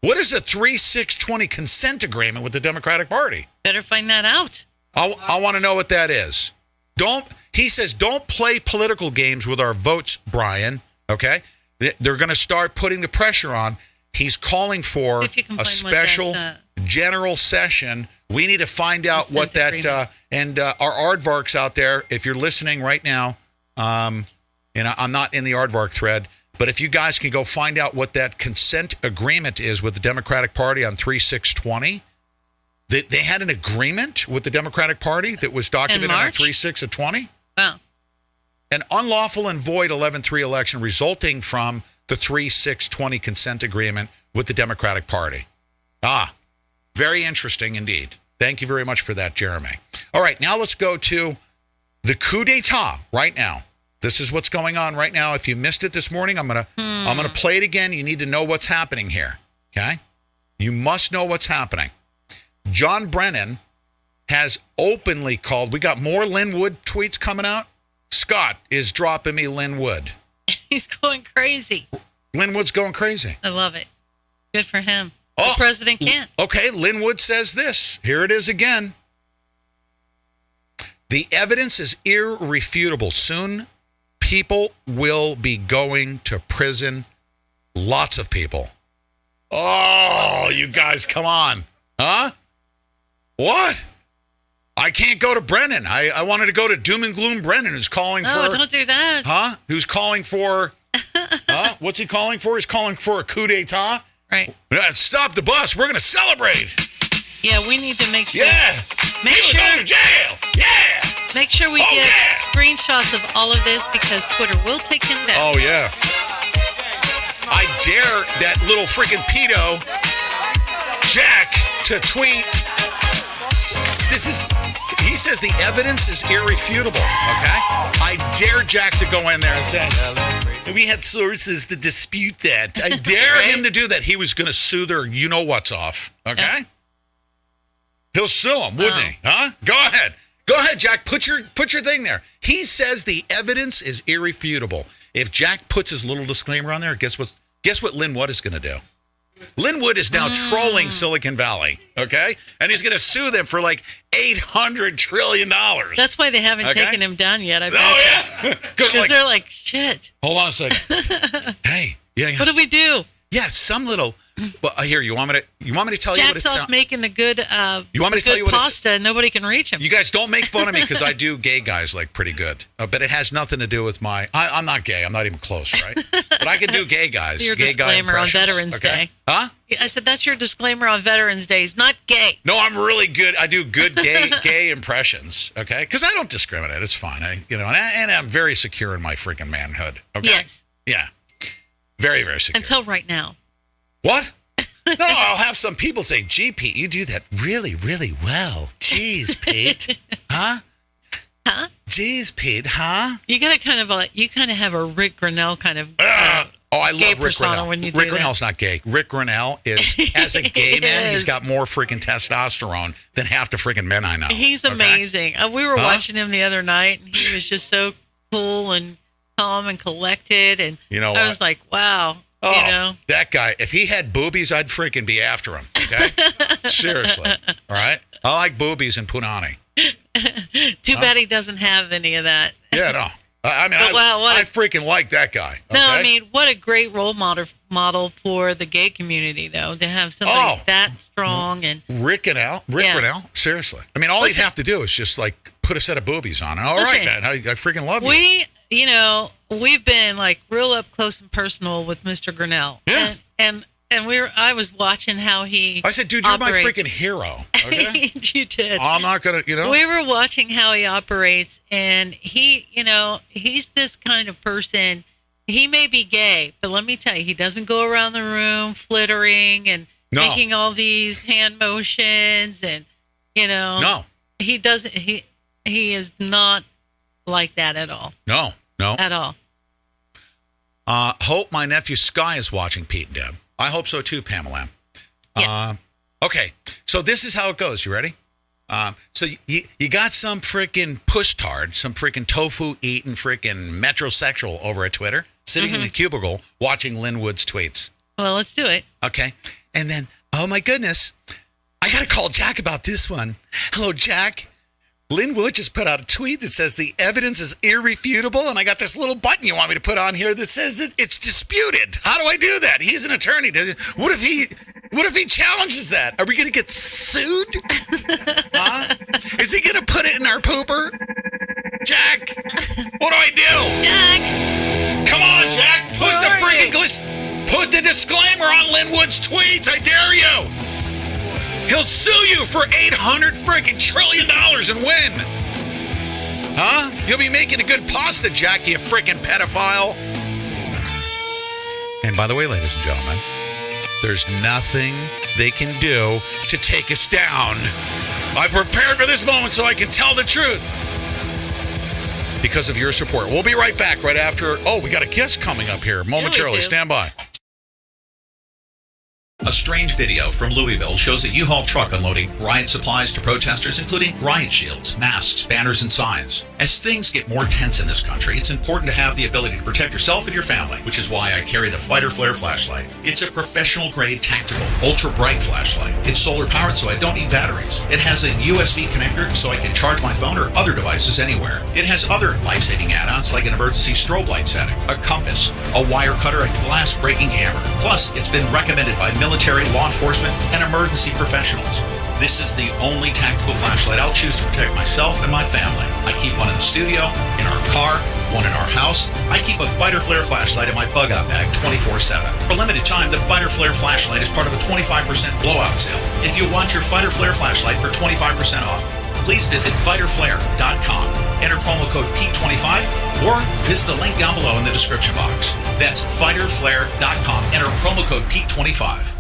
What is a 3-6-20 consent agreement with the Democratic Party? Better find that out. I want to know what that is. He says, don't play political games with our votes, Brian. Okay? They're going to start putting the pressure on. He's calling for a special general session. We need to find out what that, and our aardvarks out there, if you're listening right now, and I'm not in the aardvark thread, but if you guys can go find out what that consent agreement is with the Democratic Party on 3-6-20, they had an agreement with the Democratic Party that was documented on 3-6-20? Wow. An unlawful and void 11-3 election resulting from the 3-6-20 consent agreement with the Democratic Party. Very interesting indeed. Thank you very much for that, Jeremy. All right, now let's go to The coup d'etat right now. This is what's going on right now. If you missed it this morning, I'm gonna play it again. You need to know what's happening here. Okay? You must know what's happening. John Brennan has openly called. We got more Lynn Wood tweets coming out. Scott is dropping me Lynn Wood. He's going crazy. Lynn Wood's going crazy. I love it. Good for him. Oh, the president can't. Okay, Lynn Wood says this. Here it is again. The evidence is irrefutable. Soon, people will be going to prison. Lots of people. Oh, you guys, come on. Huh? What? I can't go to Brennan. I wanted to go to Doom and Gloom Brennan, who's calling for... No, don't do that. Huh? Who's calling for... Huh? What's he calling for? He's calling for a coup d'etat? Right. Stop the bus. We're going to celebrate. Yeah, we need to make sure. Yeah. Make sure. Go to jail. Yeah. Make sure we get screenshots of all of this because Twitter will take him down. Oh, yeah. I dare that little freaking pedo, Jack, to tweet. He says the evidence is irrefutable, okay? I dare Jack to go in there and say, we had sources to dispute that. I dare him to do that. He was going to sue their you-know-what's off, okay? Yeah. He'll sue him, wouldn't he? Huh? Go ahead. Go ahead, Jack. Put your thing there. He says the evidence is irrefutable. If Jack puts his little disclaimer on there, guess what Lynn Wood is going to do? Lynn Wood is now trolling Silicon Valley, okay? And he's going to sue them for like $800 trillion. That's why they haven't taken him down yet, I bet. Oh, yeah. Because they're like, shit. Hold on a second. Hey. Yeah. What do we do? Yeah, some little... Well, here, you want me to tell you what it's... Jack's off making the good you want me to tell you what pasta and nobody can reach him. You guys don't make fun of me because I do gay guys like pretty good. But it has nothing to do with my... I'm not gay. I'm not even close, right? But I can do gay guys. Your gay disclaimer guy on Veterans Day. Huh? I said that's your disclaimer on Veterans Day. He's not gay. No, I'm really good. I do good gay impressions, okay? Because I don't discriminate. It's fine. And I'm very secure in my freaking manhood, okay? Yes. Yeah. Very, very secure. Until right now. What? No, I'll have some people say, gee, Pete, you do that really, really well. Jeez, Pete. Huh? Huh? Jeez, Pete, huh? You got to kind of have a Rick Grinnell kind of I love gay Rick persona Grinnell. when you do Rick Grinnell's not gay. Rick Grinnell is, as a gay man, he's got more freaking testosterone than half the freaking men I know. He's amazing. We were watching him the other night, and he was just so cool and calm and collected. And I was like, wow. Oh, that guy. If he had boobies, I'd freaking be after him. Okay? Seriously. All right? I like boobies and punani. Too bad he doesn't have any of that. Yeah, no. I freaking like that guy. Okay? No, I mean, what a great role model for the gay community, though, to have somebody that strong. And Rick Grinnell, seriously. I mean, all he'd have to do is just, like, put a set of boobies on. All right, man. I freaking love you. We've been like real up close and personal with Mr. Grinnell. Yeah. And I was watching how he I said, dude, you're my freaking hero. Okay? You did. I'm not going to, We were watching how he operates, and he, he's this kind of person. He may be gay, but let me tell you, he doesn't go around the room flittering and making all these hand motions and, No. He doesn't, he is not like that at all. No. At all. Hope my nephew Sky is watching Pete and Deb. I hope so too, Pamela. Yeah. Okay, so this is how it goes. You ready? So you got some freaking pushtard, some freaking tofu eating freaking metrosexual over at Twitter, sitting in the cubicle watching Lynn Wood's tweets. Well, let's do it. Okay, and then, oh my goodness, I got to call Jack about this one. Hello, Jack. Lynn Wood just put out a tweet that says the evidence is irrefutable, and I got this little button you want me to put on here that says that it's disputed. How do I do that? He's an attorney. What if he challenges that? Are we going to get sued? Huh? Is he going to put it in our pooper? Jack, what do I do? Jack, come on, Jack. Put the disclaimer on Lynn Wood's tweets. I dare you. He'll sue you for $800 trillion and win. Huh? You'll be making a good pasta, Jack, you freaking pedophile. And by the way, ladies and gentlemen, there's nothing they can do to take us down. I prepared for this moment so I can tell the truth. because of your support. We'll be right back right after. Oh, we got a guest coming up here momentarily. Stand by. A strange video from Louisville shows a U-Haul truck unloading riot supplies to protesters, including riot shields, masks, banners, and signs. As things get more tense in this country, it's important to have the ability to protect yourself and your family, which is why I carry the Fighter Flare flashlight. It's a professional-grade, tactical, ultra-bright flashlight. It's solar-powered, so I don't need batteries. It has a USB connector, so I can charge my phone or other devices anywhere. It has other life-saving add-ons, like an emergency strobe light setting, a compass, a wire cutter, and glass-breaking hammer. Plus, it's been recommended by military, law enforcement, and emergency professionals. This is the only tactical flashlight I'll choose to protect myself and my family. I keep one in the studio, in our car, one in our house. I keep a Fighter Flare flashlight in my bug-out bag 24/7. For a limited time, the Fighter Flare flashlight is part of a 25% blowout sale. If you want your Fighter Flare flashlight for 25% off, please visit fighterflare.com. Enter promo code P25 or visit the link down below in the description box. That's fighterflare.com. Enter promo code P25.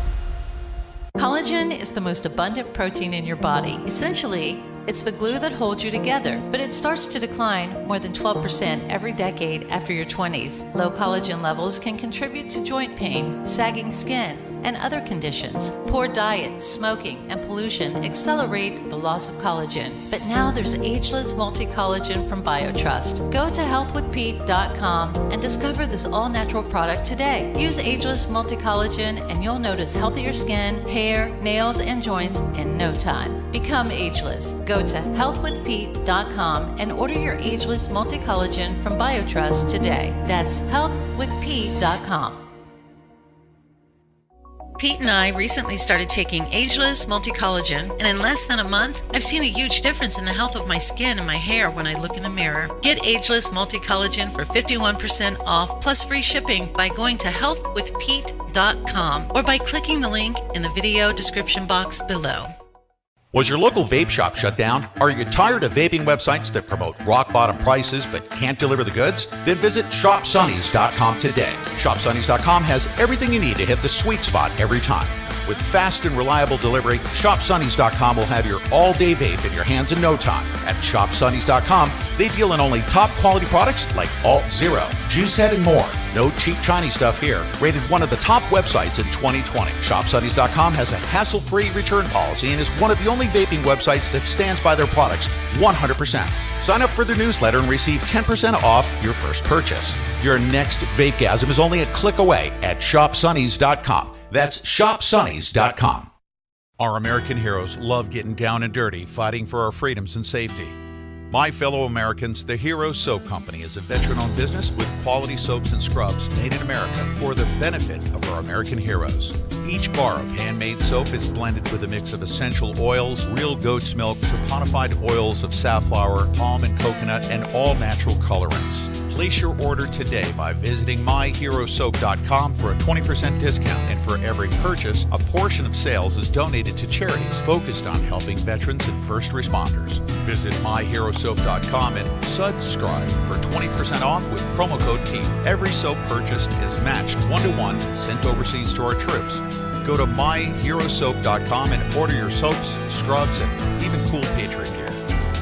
Collagen is the most abundant protein in your body. Essentially, it's the glue that holds you together, but it starts to decline more than 12% every decade after your 20s. Low collagen levels can contribute to joint pain, sagging skin, and other conditions. Poor diet, smoking, and pollution accelerate the loss of collagen. But now there's Ageless Multi-Collagen from BioTrust. Go to healthwithpete.com and discover this all-natural product today. Use Ageless Multi-Collagen and you'll notice healthier skin, hair, nails, and joints in no time. Become ageless. Go to healthwithpete.com and order your Ageless Multi-Collagen from BioTrust today. That's healthwithpete.com. Pete and I recently started taking Ageless Multi-Collagen, and in less than a month, I've seen a huge difference in the health of my skin and my hair when I look in the mirror. Get Ageless Multi-Collagen for 51% off plus free shipping by going to healthwithpete.com or by clicking the link in the video description box below. Was your local vape shop shut down? Are you tired of vaping websites that promote rock-bottom prices but can't deliver the goods? Then visit ShopSunnies.com today. ShopSunnies.com has everything you need to hit the sweet spot every time. With fast and reliable delivery, ShopSunnies.com will have your all-day vape in your hands in no time. At ShopSunnies.com, they deal in only top-quality products like Alt Zero, Juice Head, and more. No cheap Chinese stuff here. Rated one of the top websites in 2020. ShopSunnies.com has a hassle-free return policy and is one of the only vaping websites that stands by their products 100%. Sign up for their newsletter and receive 10% off your first purchase. Your next vapegasm is only a click away at ShopSunnies.com. That's ShopSunnies.com. Our American heroes love getting down and dirty, fighting for our freedoms and safety. My fellow Americans, the Hero Soap Company is a veteran-owned business with quality soaps and scrubs made in America for the benefit of our American heroes. Each bar of handmade soap is blended with a mix of essential oils, real goat's milk, saponified oils of safflower, palm and coconut, and all natural colorants. Place your order today by visiting myherosoap.com for a 20% discount. And for every purchase, a portion of sales is donated to charities focused on helping veterans and first responders. Visit myherosoap.com and subscribe for 20% off with promo code P. Every soap purchased is matched 1-to-1 and sent overseas to our troops. Go to myherosoap.com and order your soaps, scrubs, and even cool Patriot gear.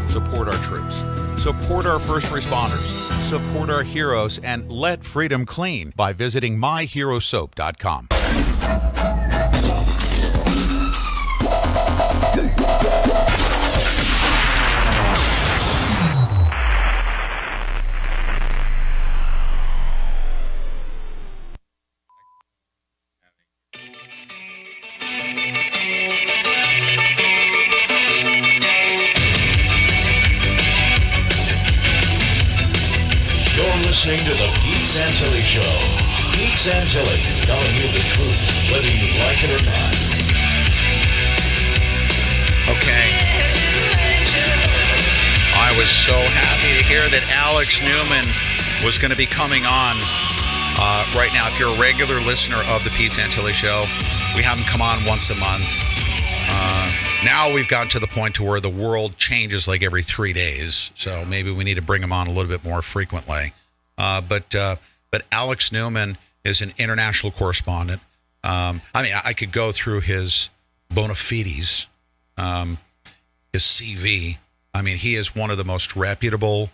Support our troops. Support our first responders. Support our heroes and let freedom clean by visiting myherosoap.com. Listening to the Pete Santilli Show. Pete Santilli, telling you the truth, whether you like it or not. Okay. I was so happy to hear that Alex Newman was going to be coming on right now. If you're a regular listener of the Pete Santilli Show, we have him come on once a month. Now we've gotten to the point to where the world changes like every 3 days. So maybe we need to bring him on a little bit more frequently. But Alex Newman is an international correspondent. I could go through his bona fides, his CV. I mean, he is one of the most reputable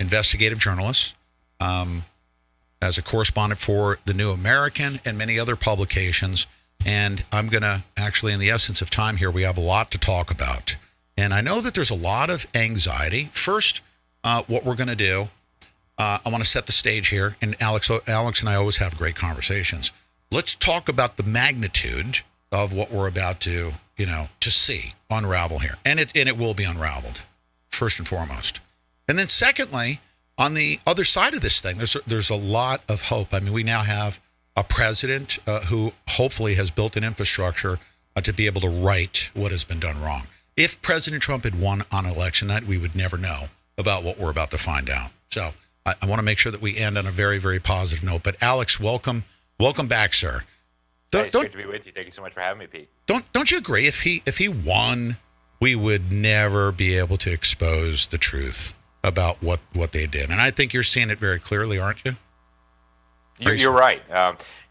investigative journalist, as a correspondent for The New American and many other publications. And I'm going to actually, in the essence of time here, we have a lot to talk about. And I know that there's a lot of anxiety. First, what we're going to do, I want to set the stage here. And Alex and I always have great conversations. Let's talk about the magnitude of what we're about to, to see unravel here. And it will be unraveled, first and foremost. And then secondly, on the other side of this thing, there's a lot of hope. I mean, we now have a president who hopefully has built an infrastructure to be able to right what has been done wrong. If President Trump had won on election night, we would never know about what we're about to find out. So I want to make sure that we end on a very, very positive note. But Alex, welcome back, sir. It's great to be with you. Thank you so much for having me, Pete. Don't you agree? If he won, we would never be able to expose the truth about what they did. And I think you're seeing it very clearly, aren't you? You're right.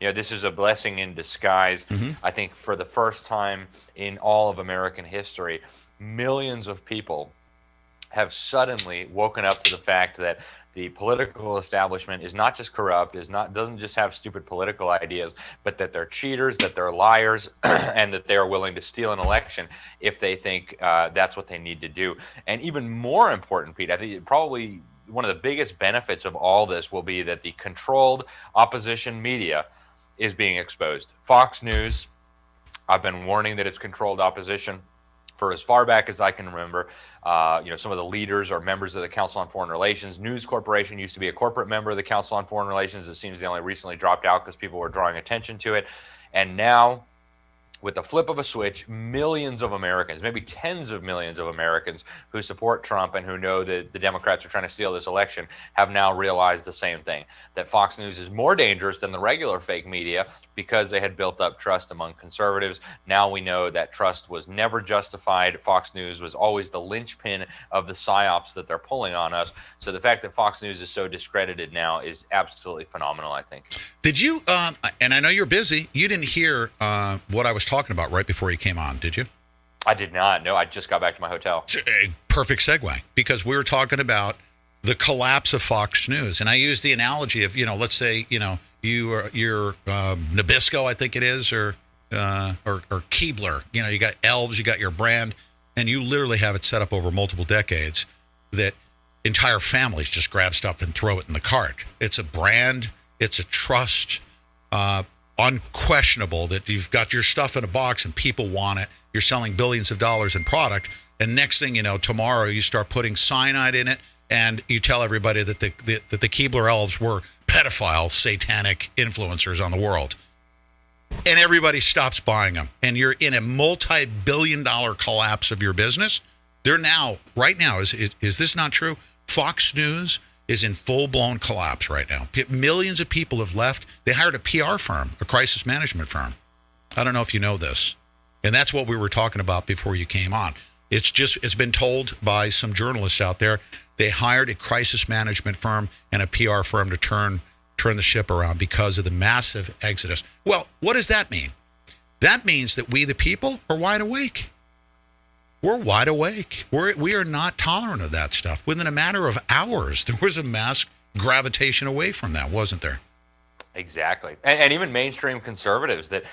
This is a blessing in disguise. Mm-hmm. I think for the first time in all of American history, millions of people have suddenly woken up to the fact that the political establishment is not just corrupt, doesn't just have stupid political ideas, but that they're cheaters, that they're liars, and that they are willing to steal an election if they think that's what they need to do. And even more important, Pete, I think probably one of the biggest benefits of all this will be that the controlled opposition media is being exposed. Fox News, I've been warning that it's controlled opposition for as far back as I can remember. Some of the leaders are members of the Council on Foreign Relations. News Corporation used to be a corporate member of the Council on Foreign Relations. It seems they only recently dropped out because people were drawing attention to it. And now, with the flip of a switch, millions of Americans, maybe tens of millions of Americans who support Trump and who know that the Democrats are trying to steal this election have now realized the same thing, that Fox News is more dangerous than the regular fake media because they had built up trust among conservatives. Now we know that trust was never justified. Fox News was always the linchpin of the psyops that they're pulling on us. So the fact that Fox News is so discredited now is absolutely phenomenal, I think. Did you, and I know you're busy, you didn't hear what I was talking about right before you came on, did you? I did not. No, I just got back to my hotel. A perfect segue, because we were talking about the collapse of Fox News. And I used the analogy of, let's say, you're Nabisco, I think it is, or Keebler. You got elves, you got your brand, and you literally have it set up over multiple decades that entire families just grab stuff and throw it in the cart. It's a brand, it's a trust, unquestionable that you've got your stuff in a box and people want it. You're selling billions of dollars in product, and next thing you know, tomorrow you start putting cyanide in it, and you tell everybody that the Keebler elves were pedophile, satanic influencers on the world. And everybody stops buying them. And you're in a multi-billion-dollar collapse of your business. They're now, right now, is this not true? Fox News is in full-blown collapse right now. Millions of people have left. They hired a PR firm, a crisis management firm. I don't know if you know this. And that's what we were talking about before you came on. It's been told by some journalists out there. They hired a crisis management firm and a PR firm to turn the ship around because of the massive exodus. Well, what does that mean? That means that we, the people, are wide awake. We're wide awake. We are not tolerant of that stuff. Within a matter of hours, there was a mass gravitation away from that, wasn't there? Exactly. And even mainstream conservatives that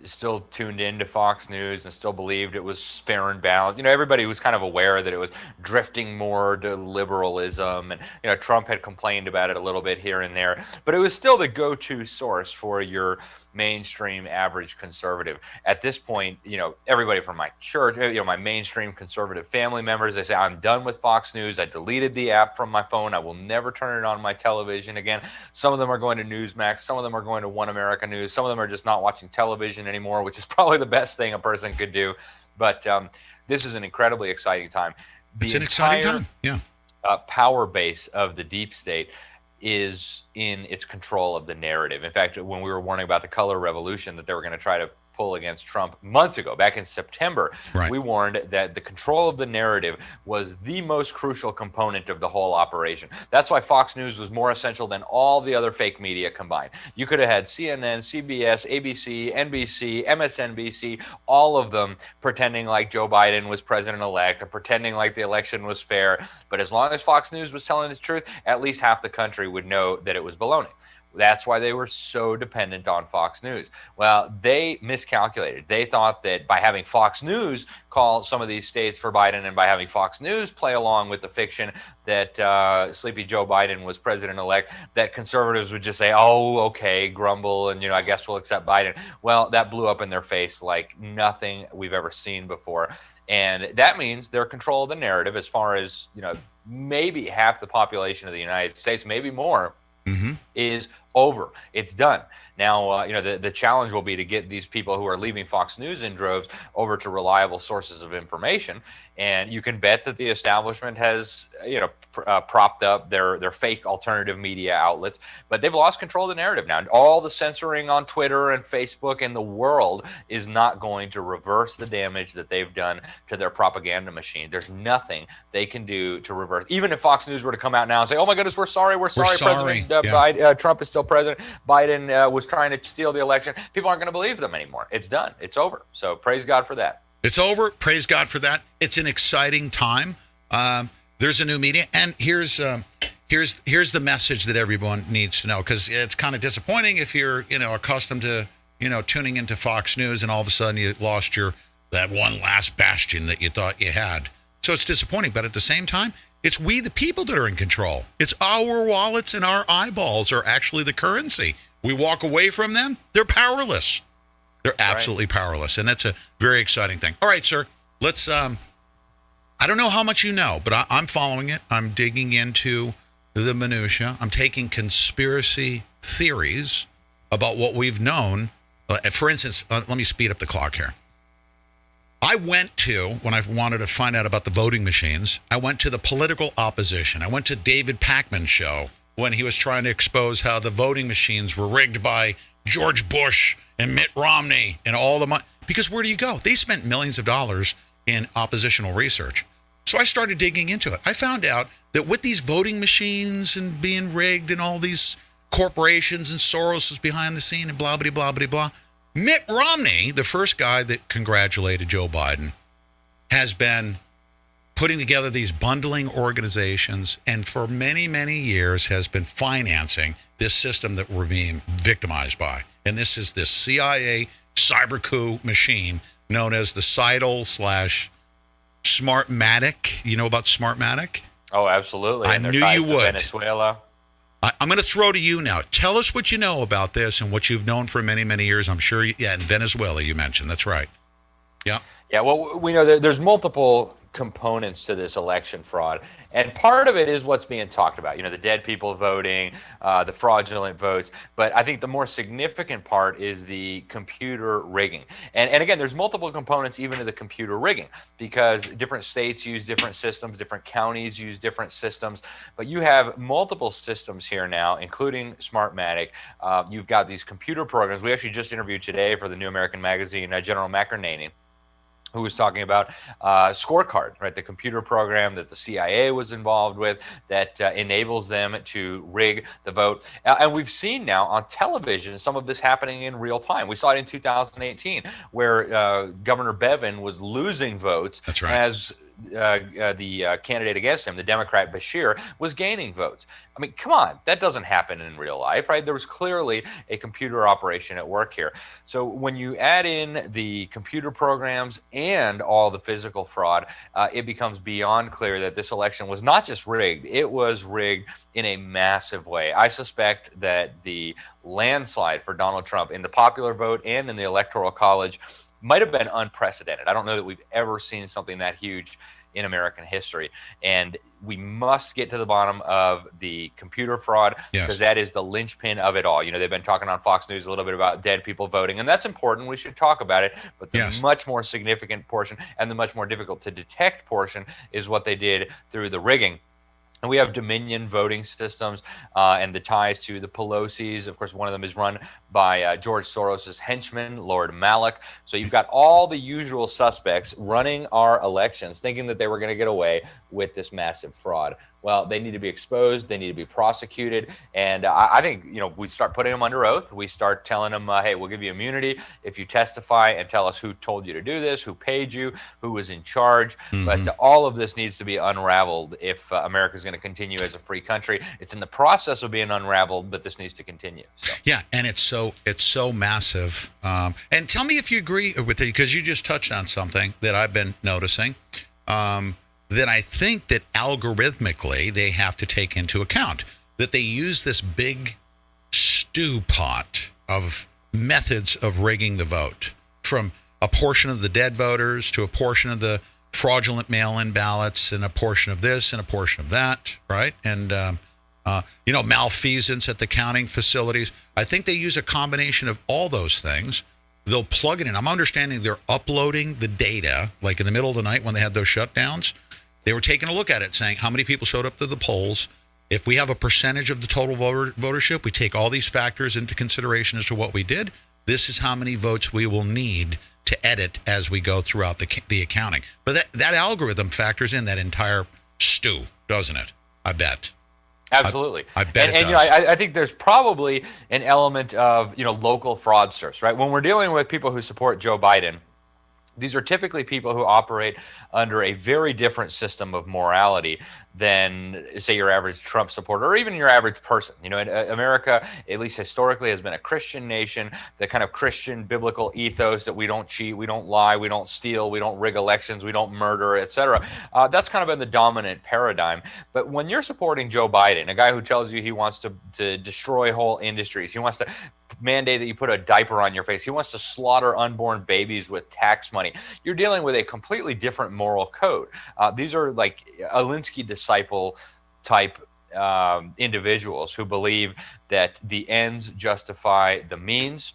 still tuned into Fox News and still believed it was fair and balanced. Everybody was kind of aware that it was drifting more to liberalism. And, Trump had complained about it a little bit here and there. But it was still the go-to source for your mainstream average conservative. At this point, everybody from my church, my mainstream conservative family members, they say, I'm done with Fox News. I deleted the app from my phone. I will never turn it on my television again. Some of them are going to Newsmax. Some of them are going to One America News. Some of them are just not watching television anymore, which is probably the best thing a person could do. But this is an incredibly exciting time. It's an exciting time, yeah. Power base of the deep state is in its control of the narrative. In fact, when we were warning about the color revolution, that they were going to try to pull against Trump months ago. Back in September, we warned that the control of the narrative was the most crucial component of the whole operation. That's why Fox News was more essential than all the other fake media combined. You could have had CNN, CBS, ABC, NBC, MSNBC, all of them pretending like Joe Biden was president-elect or pretending like the election was fair. But as long as Fox News was telling the truth, at least half the country would know that it was baloney. That's why they were so dependent on Fox News. Well, they miscalculated. They thought that by having Fox News call some of these states for Biden and by having Fox News play along with the fiction that sleepy Joe Biden was president-elect, that conservatives would just say, oh, okay, grumble, and, I guess we'll accept Biden. Well, that blew up in their face like nothing we've ever seen before. And that means their control of the narrative as far as, maybe half the population of the United States, maybe more, is over. It's done. Now, the challenge will be to get these people who are leaving Fox News in droves over to reliable sources of information. And you can bet that the establishment has, propped up their fake alternative media outlets, but they've lost control of the narrative now. And all the censoring on Twitter and Facebook in the world is not going to reverse the damage that they've done to their propaganda machine. There's nothing they can do to reverse. Even if Fox News were to come out now and say, "Oh my goodness, we're sorry. President Biden, Trump is still president. Biden was trying to steal the election," people aren't going to believe them anymore. It's done. It's over. So praise God for that. It's over. Praise God for that. It's an exciting time. There's a new media, and here's the message that everyone needs to know, because it's kind of disappointing if you're accustomed to tuning into Fox News and all of a sudden you lost that one last bastion that you thought you had. So it's disappointing, but at the same time, it's we the people that are in control. It's our wallets and our eyeballs are actually the currency. We walk away from them, they're powerless. They're absolutely powerless, and that's a very exciting thing. All right, sir, let's I don't know how much you know, but I'm following it. I'm digging into the minutia. I'm taking conspiracy theories about what we've known. For instance, let me speed up the clock here. I went to, when I wanted to find out about the voting machines, I went to the political opposition. I went to David Pakman's show when he was trying to expose how the voting machines were rigged by George Bush and Mitt Romney and all the money. Because where do you go? They spent millions of dollars in oppositional research. So I started digging into it. I found out that with these voting machines and being rigged and all these corporations and Soros is behind the scene and blah, blah, blah, blah, blah, Mitt Romney, the first guy that congratulated Joe Biden, has been putting together these bundling organizations and for many, many years has been financing this system that we're being victimized by. And this is this CIA cyber coup machine known as the Smartmatic. You know about Smartmatic? Oh, absolutely. I knew you would. Venezuela. I'm going to throw to you now. Tell us what you know about this and what you've known for many, many years. I'm sure, in Venezuela you mentioned. That's right. Yeah. Yeah, well, we know that there's multiple components to this election fraud. And part of it is what's being talked about, the dead people voting, the fraudulent votes. But I think the more significant part is the computer rigging. And again, there's multiple components even to the computer rigging, because different states use different systems, different counties use different systems. But you have multiple systems here now, including Smartmatic. You've got these computer programs. We actually just interviewed today for the New American Magazine, General McInerney, who was talking about Scorecard, right? The computer program that the CIA was involved with that enables them to rig the vote. And we've seen now on television some of this happening in real time. We saw it in 2018 where Governor Bevin was losing votes. That's right. As the candidate against him, the Democrat Bashir, was gaining votes. I mean, come on, that doesn't happen in real life, right? There was clearly a computer operation at work here. So when you add in the computer programs and all the physical fraud, it becomes beyond clear that this election was not just rigged, it was rigged in a massive way. I suspect that the landslide for Donald Trump in the popular vote and in the Electoral College might have been unprecedented. I don't know that we've ever seen something that huge in American history. And we must get to the bottom of the computer fraud, because that is the linchpin of it all. They've been talking on Fox News a little bit about dead people voting, and that's important. We should talk about it. But the much more significant portion and the much more difficult to detect portion is what they did through the rigging. And we have Dominion voting systems and the ties to the Pelosi's. Of course, one of them is run by George Soros's henchman, Lord Malak. So you've got all the usual suspects running our elections, thinking that they were going to get away with this massive fraud. Well, they need to be exposed. They need to be prosecuted. And I think, we start putting them under oath. We start telling them, hey, we'll give you immunity if you testify and tell us who told you to do this, who paid you, who was in charge. But all of this needs to be unraveled if America is going to continue as a free country. It's in the process of being unraveled, but this needs to continue. So. Yeah, and it's so massive. And tell me if you agree with it, because you just touched on something that I've been noticing. That I think that algorithmically they have to take into account, that they use this big stew pot of methods of rigging the vote, from a portion of the dead voters to a portion of the fraudulent mail-in ballots and a portion of this and a portion of that, right? And, malfeasance at the counting facilities. I think they use a combination of all those things. They'll plug it in. I'm understanding they're uploading the data, like in the middle of the night when they had those shutdowns. They were taking a look at it, saying how many people showed up to the polls. If we have a percentage of the total votership, we take all these factors into consideration as to what we did. This is how many votes we will need to edit as we go throughout the accounting. But that algorithm factors in that entire stew, doesn't it? I bet. Absolutely. I bet it does. I think there's probably an element of, local fraudsters, right? When we're dealing with people who support Joe Biden, these are typically people who operate under a very different system of morality than, say, your average Trump supporter or even your average person. America, at least historically, has been a Christian nation. The kind of Christian biblical ethos that we don't cheat, we don't lie, we don't steal, we don't rig elections, we don't murder, etc. That's kind of been the dominant paradigm. But when you're supporting Joe Biden, a guy who tells you he wants to destroy whole industries, he wants to mandate that you put a diaper on your face, he wants to slaughter unborn babies with tax money, you're dealing with a completely different moral code. These are like Alinsky disciple type individuals who believe that the ends justify the means.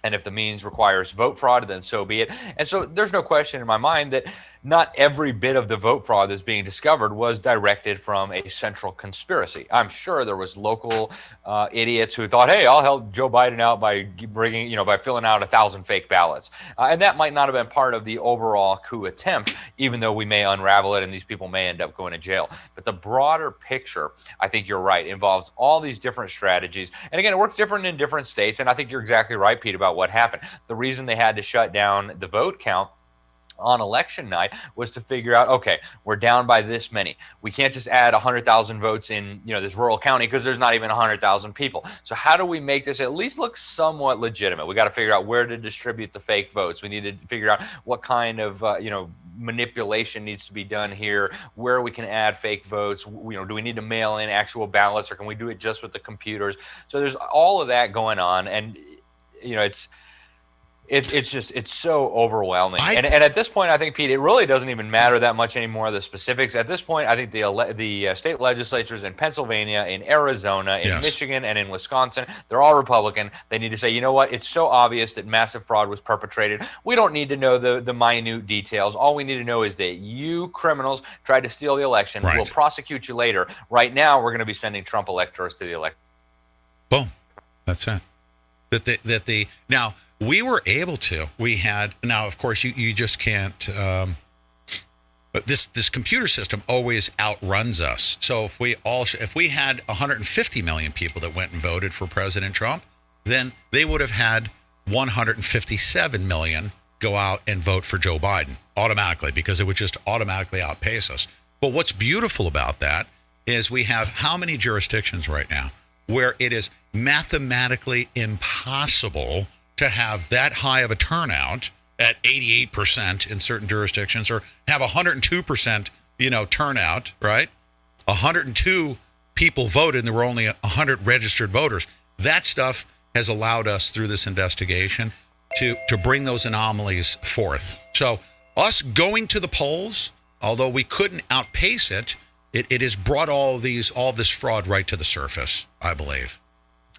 And if the means requires vote fraud, then so be it. And so there's no question in my mind that not every bit of the vote fraud that's being discovered was directed from a central conspiracy. I'm sure there was local idiots who thought, hey, I'll help Joe Biden out by by filling out 1,000 fake ballots. And that might not have been part of the overall coup attempt, even though we may unravel it and these people may end up going to jail. But the broader picture, I think you're right, involves all these different strategies. And again, it works different in different states. And I think you're exactly right, Pete, about what happened. The reason they had to shut down the vote count on election night was to figure out, okay, we're down by this many. We can't just add 100,000 votes in, this rural county because there's not even 100,000 people. So how do we make this at least look somewhat legitimate? We got to figure out where to distribute the fake votes. We need to figure out what kind of, manipulation needs to be done here, where we can add fake votes. Do we need to mail in actual ballots, or can we do it just with the computers? So there's all of that going on, and it's so overwhelming. And at this point, I think, Pete, it really doesn't even matter that much anymore, the specifics. At this point, I think the state legislatures in Pennsylvania, in Arizona, in Michigan, and in Wisconsin, they're all Republican. They need to say, you know what, it's so obvious that massive fraud was perpetrated. We don't need to know the minute details. All we need to know is that you criminals tried to steal the election. Right. We'll prosecute you later. Right now, we're going to be sending Trump electors to the election. Boom. That's it. Now, we were able to. We had, now, of course, you just can't. But this computer system always outruns us. So if we had 150 million people that went and voted for President Trump, then they would have had 157 million go out and vote for Joe Biden automatically, because it would just automatically outpace us. But what's beautiful about that is we have how many jurisdictions right now where it is mathematically impossible to have that high of a turnout at 88% in certain jurisdictions, or have 102%, turnout, right? 102 people voted and there were only 100 registered voters. That stuff has allowed us through this investigation to bring those anomalies forth. So us going to the polls, although we couldn't outpace it, it has brought all this fraud right to the surface, I believe.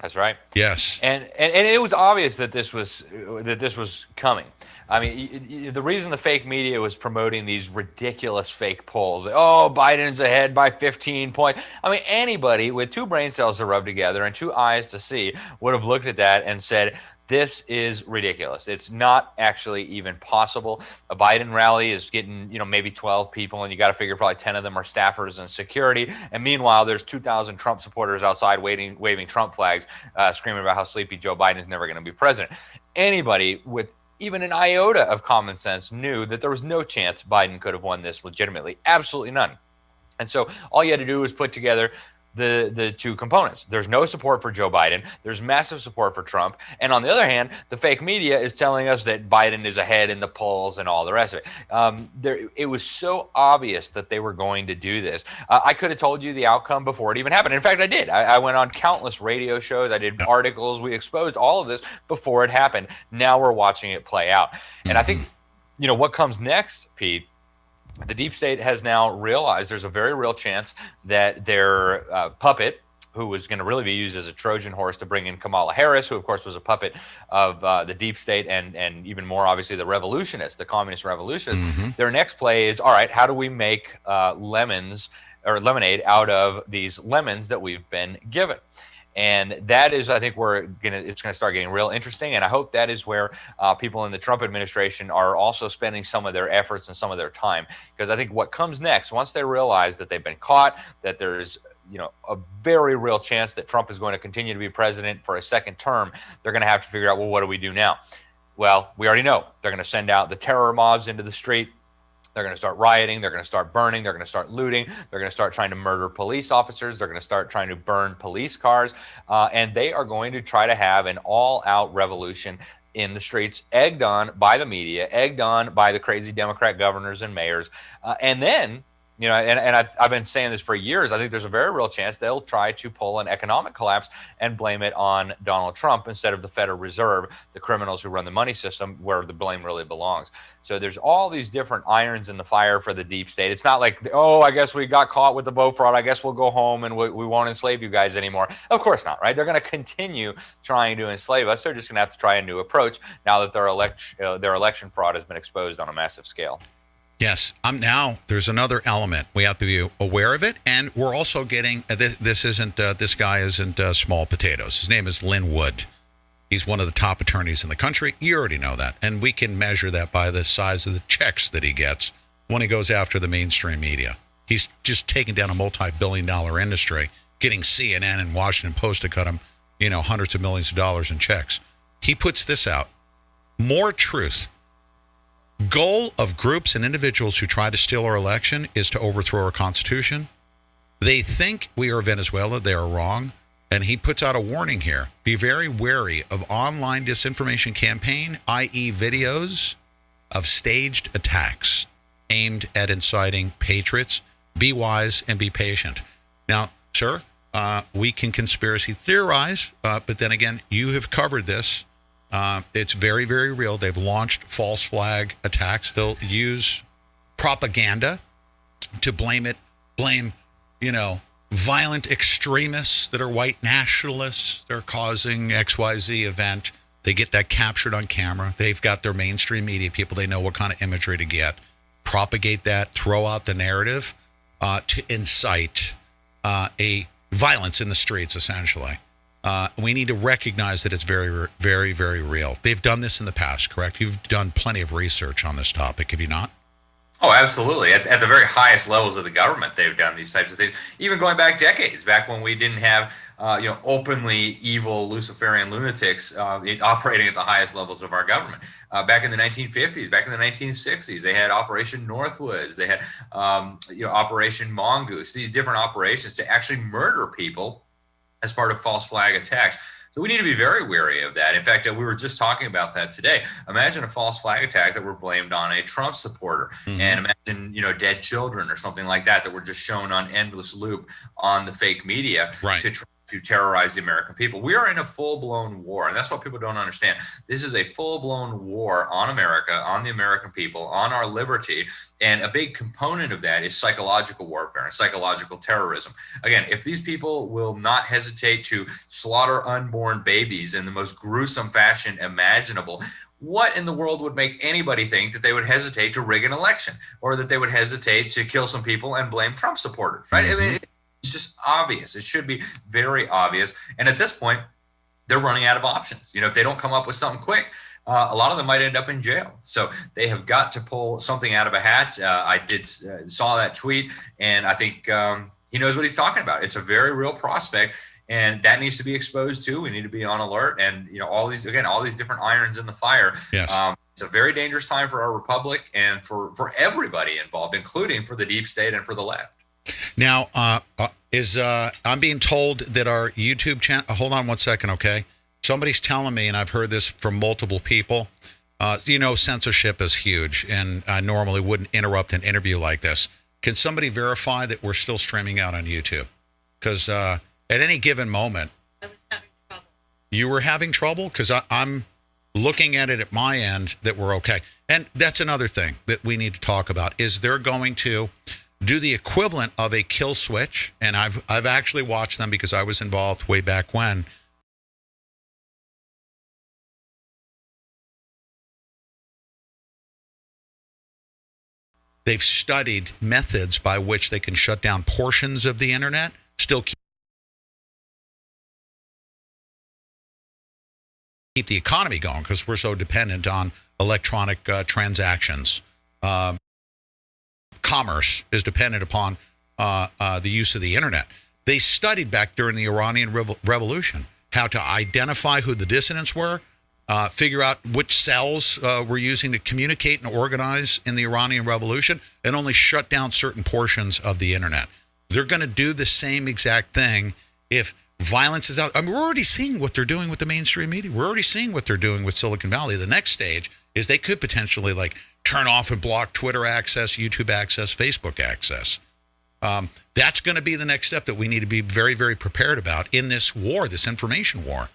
That's right. Yes. And it was obvious that this was coming. I mean, the reason the fake media was promoting these ridiculous fake polls, oh, Biden's ahead by 15 points. I mean, anybody with two brain cells to rub together and two eyes to see would have looked at that and said, this is ridiculous. It's not actually even possible. A Biden rally is getting, maybe 12 people, and you got to figure probably 10 of them are staffers and security. And meanwhile, there's 2,000 Trump supporters outside waving Trump flags, screaming about how sleepy Joe Biden is never going to be president. Anybody with even an iota of common sense knew that there was no chance Biden could have won this legitimately. Absolutely none. And so all you had to do was put together the two components. There's no support for Joe Biden. There's massive support for Trump. And on the other hand, the fake media is telling us that Biden is ahead in the polls and all the rest of it. It was so obvious that they were going to do this. I could have told you the outcome before it even happened. In fact, I did. I went on countless radio shows. I did articles. We exposed all of this before it happened. Now we're watching it play out. And I think, what comes next, Pete, the deep state has now realized there's a very real chance that their puppet, who was going to really be used as a Trojan horse to bring in Kamala Harris, who, of course, was a puppet of the deep state and even more, obviously, the revolutionists, the communist revolutionists. Mm-hmm. Their next play is, all right, how do we make lemonade out of these lemons that we've been given? And that is, I think, where it's going to start getting real interesting. And I hope that is where people in the Trump administration are also spending some of their efforts and some of their time. Because I think what comes next, once they realize that they've been caught, that there's a very real chance that Trump is going to continue to be president for a second term, they're going to have to figure out, well, what do we do now? Well, we already know. They're going to send out the terror mobs into the street. They're going to start rioting. They're going to start burning. They're going to start looting. They're going to start trying to murder police officers. They're going to start trying to burn police cars. And they are going to try to have an all-out revolution in the streets, egged on by the media, egged on by the crazy Democrat governors and mayors. And then, I've been saying this for years, I think there's a very real chance they'll try to pull an economic collapse and blame it on Donald Trump instead of the Federal Reserve, the criminals who run the money system, where the blame really belongs. So there's all these different irons in the fire for the deep state. It's not like, oh, I guess we got caught with the vote fraud. I guess we'll go home and we won't enslave you guys anymore. Of course not, right? They're going to continue trying to enslave us. They're just going to have to try a new approach now that their election fraud has been exposed on a massive scale. Yes. Now there's another element. We have to be aware of it. And we're also getting, this guy isn't small potatoes. His name is Lin Wood. He's one of the top attorneys in the country. You already know that. And we can measure that by the size of the checks that he gets when he goes after the mainstream media. He's just taking down a multi-billion-dollar industry, getting CNN and Washington Post to cut him, hundreds of millions of dollars in checks. He puts this out. More truth. Goal of groups and individuals who try to steal our election is to overthrow our Constitution. They think we are Venezuela. They are wrong. And he puts out a warning here. Be very wary of online disinformation campaign, i.e. videos of staged attacks aimed at inciting patriots. Be wise and be patient. Now, sir, we can conspiracy theorize, but then again, you have covered this. It's very, very real. They've launched false flag attacks. They'll use propaganda to blame, violent extremists that are white nationalists. They're causing XYZ event. They get that captured on camera. They've got their mainstream media people. They know what kind of imagery to get. Propagate that, throw out the narrative to incite a violence in the streets, essentially. We need to recognize that it's very, very, very real. They've done this in the past, correct? You've done plenty of research on this topic, have you not? Oh, absolutely. At the very highest levels of the government, they've done these types of things, even going back decades, back when we didn't have openly evil Luciferian lunatics operating at the highest levels of our government. Back in the 1950s, back in the 1960s, they had Operation Northwoods. They had Operation Mongoose, these different operations to actually murder people as part of false flag attacks. So we need to be very wary of that. In fact, we were just talking about that today. Imagine a false flag attack that were blamed on a Trump supporter, and imagine dead children or something like that were just shown on endless loop on the fake media to try to to terrorize the American people. We are in a full-blown war, and that's what people don't understand. This is a full-blown war on America, on the American people, on our liberty, and a big component of that is psychological warfare and psychological terrorism. Again, if these people will not hesitate to slaughter unborn babies in the most gruesome fashion imaginable, what in the world would make anybody think that they would hesitate to rig an election or that they would hesitate to kill some people and blame Trump supporters, right? I mean, it's just obvious. It should be very obvious. And at this point, they're running out of options. You know, if they don't come up with something quick, a lot of them might end up in jail. So they have got to pull something out of a hat. I saw that tweet, and I think he knows what he's talking about. It's a very real prospect, and that needs to be exposed too. We need to be on alert, and you know, all these different irons in the fire. Yes. It's a very dangerous time for our republic and for everybody involved, including for the deep state and for the left. Now, I'm being told that our YouTube channel. Hold on one second, okay? Somebody's telling me, and I've heard this from multiple people. You know, censorship is huge, and I normally wouldn't interrupt an interview like this. Can somebody verify that we're still streaming out on YouTube? Because at any given moment, I was having trouble. You were having trouble? Because I'm looking at it at my end that we're okay. And that's another thing that we need to talk about. Is they're going to do the equivalent of a kill switch? And I've actually watched them because I was involved way back when. They've studied methods by which they can shut down portions of the internet, still keep the economy going because we're so dependent on electronic transactions. Commerce is dependent upon the use of the internet. They studied back during the Iranian Revolution how to identify who the dissidents were, figure out which cells were using to communicate and organize in the Iranian Revolution, and only shut down certain portions of the internet. They're going to do the same exact thing if violence is out. I mean, we're already seeing what they're doing with the mainstream media. We're already seeing what they're doing with Silicon Valley. The next stage is they could potentially turn off and block Twitter access, YouTube access, Facebook access. That's going to be the next step that we need to be very, very prepared about in this war, this information war.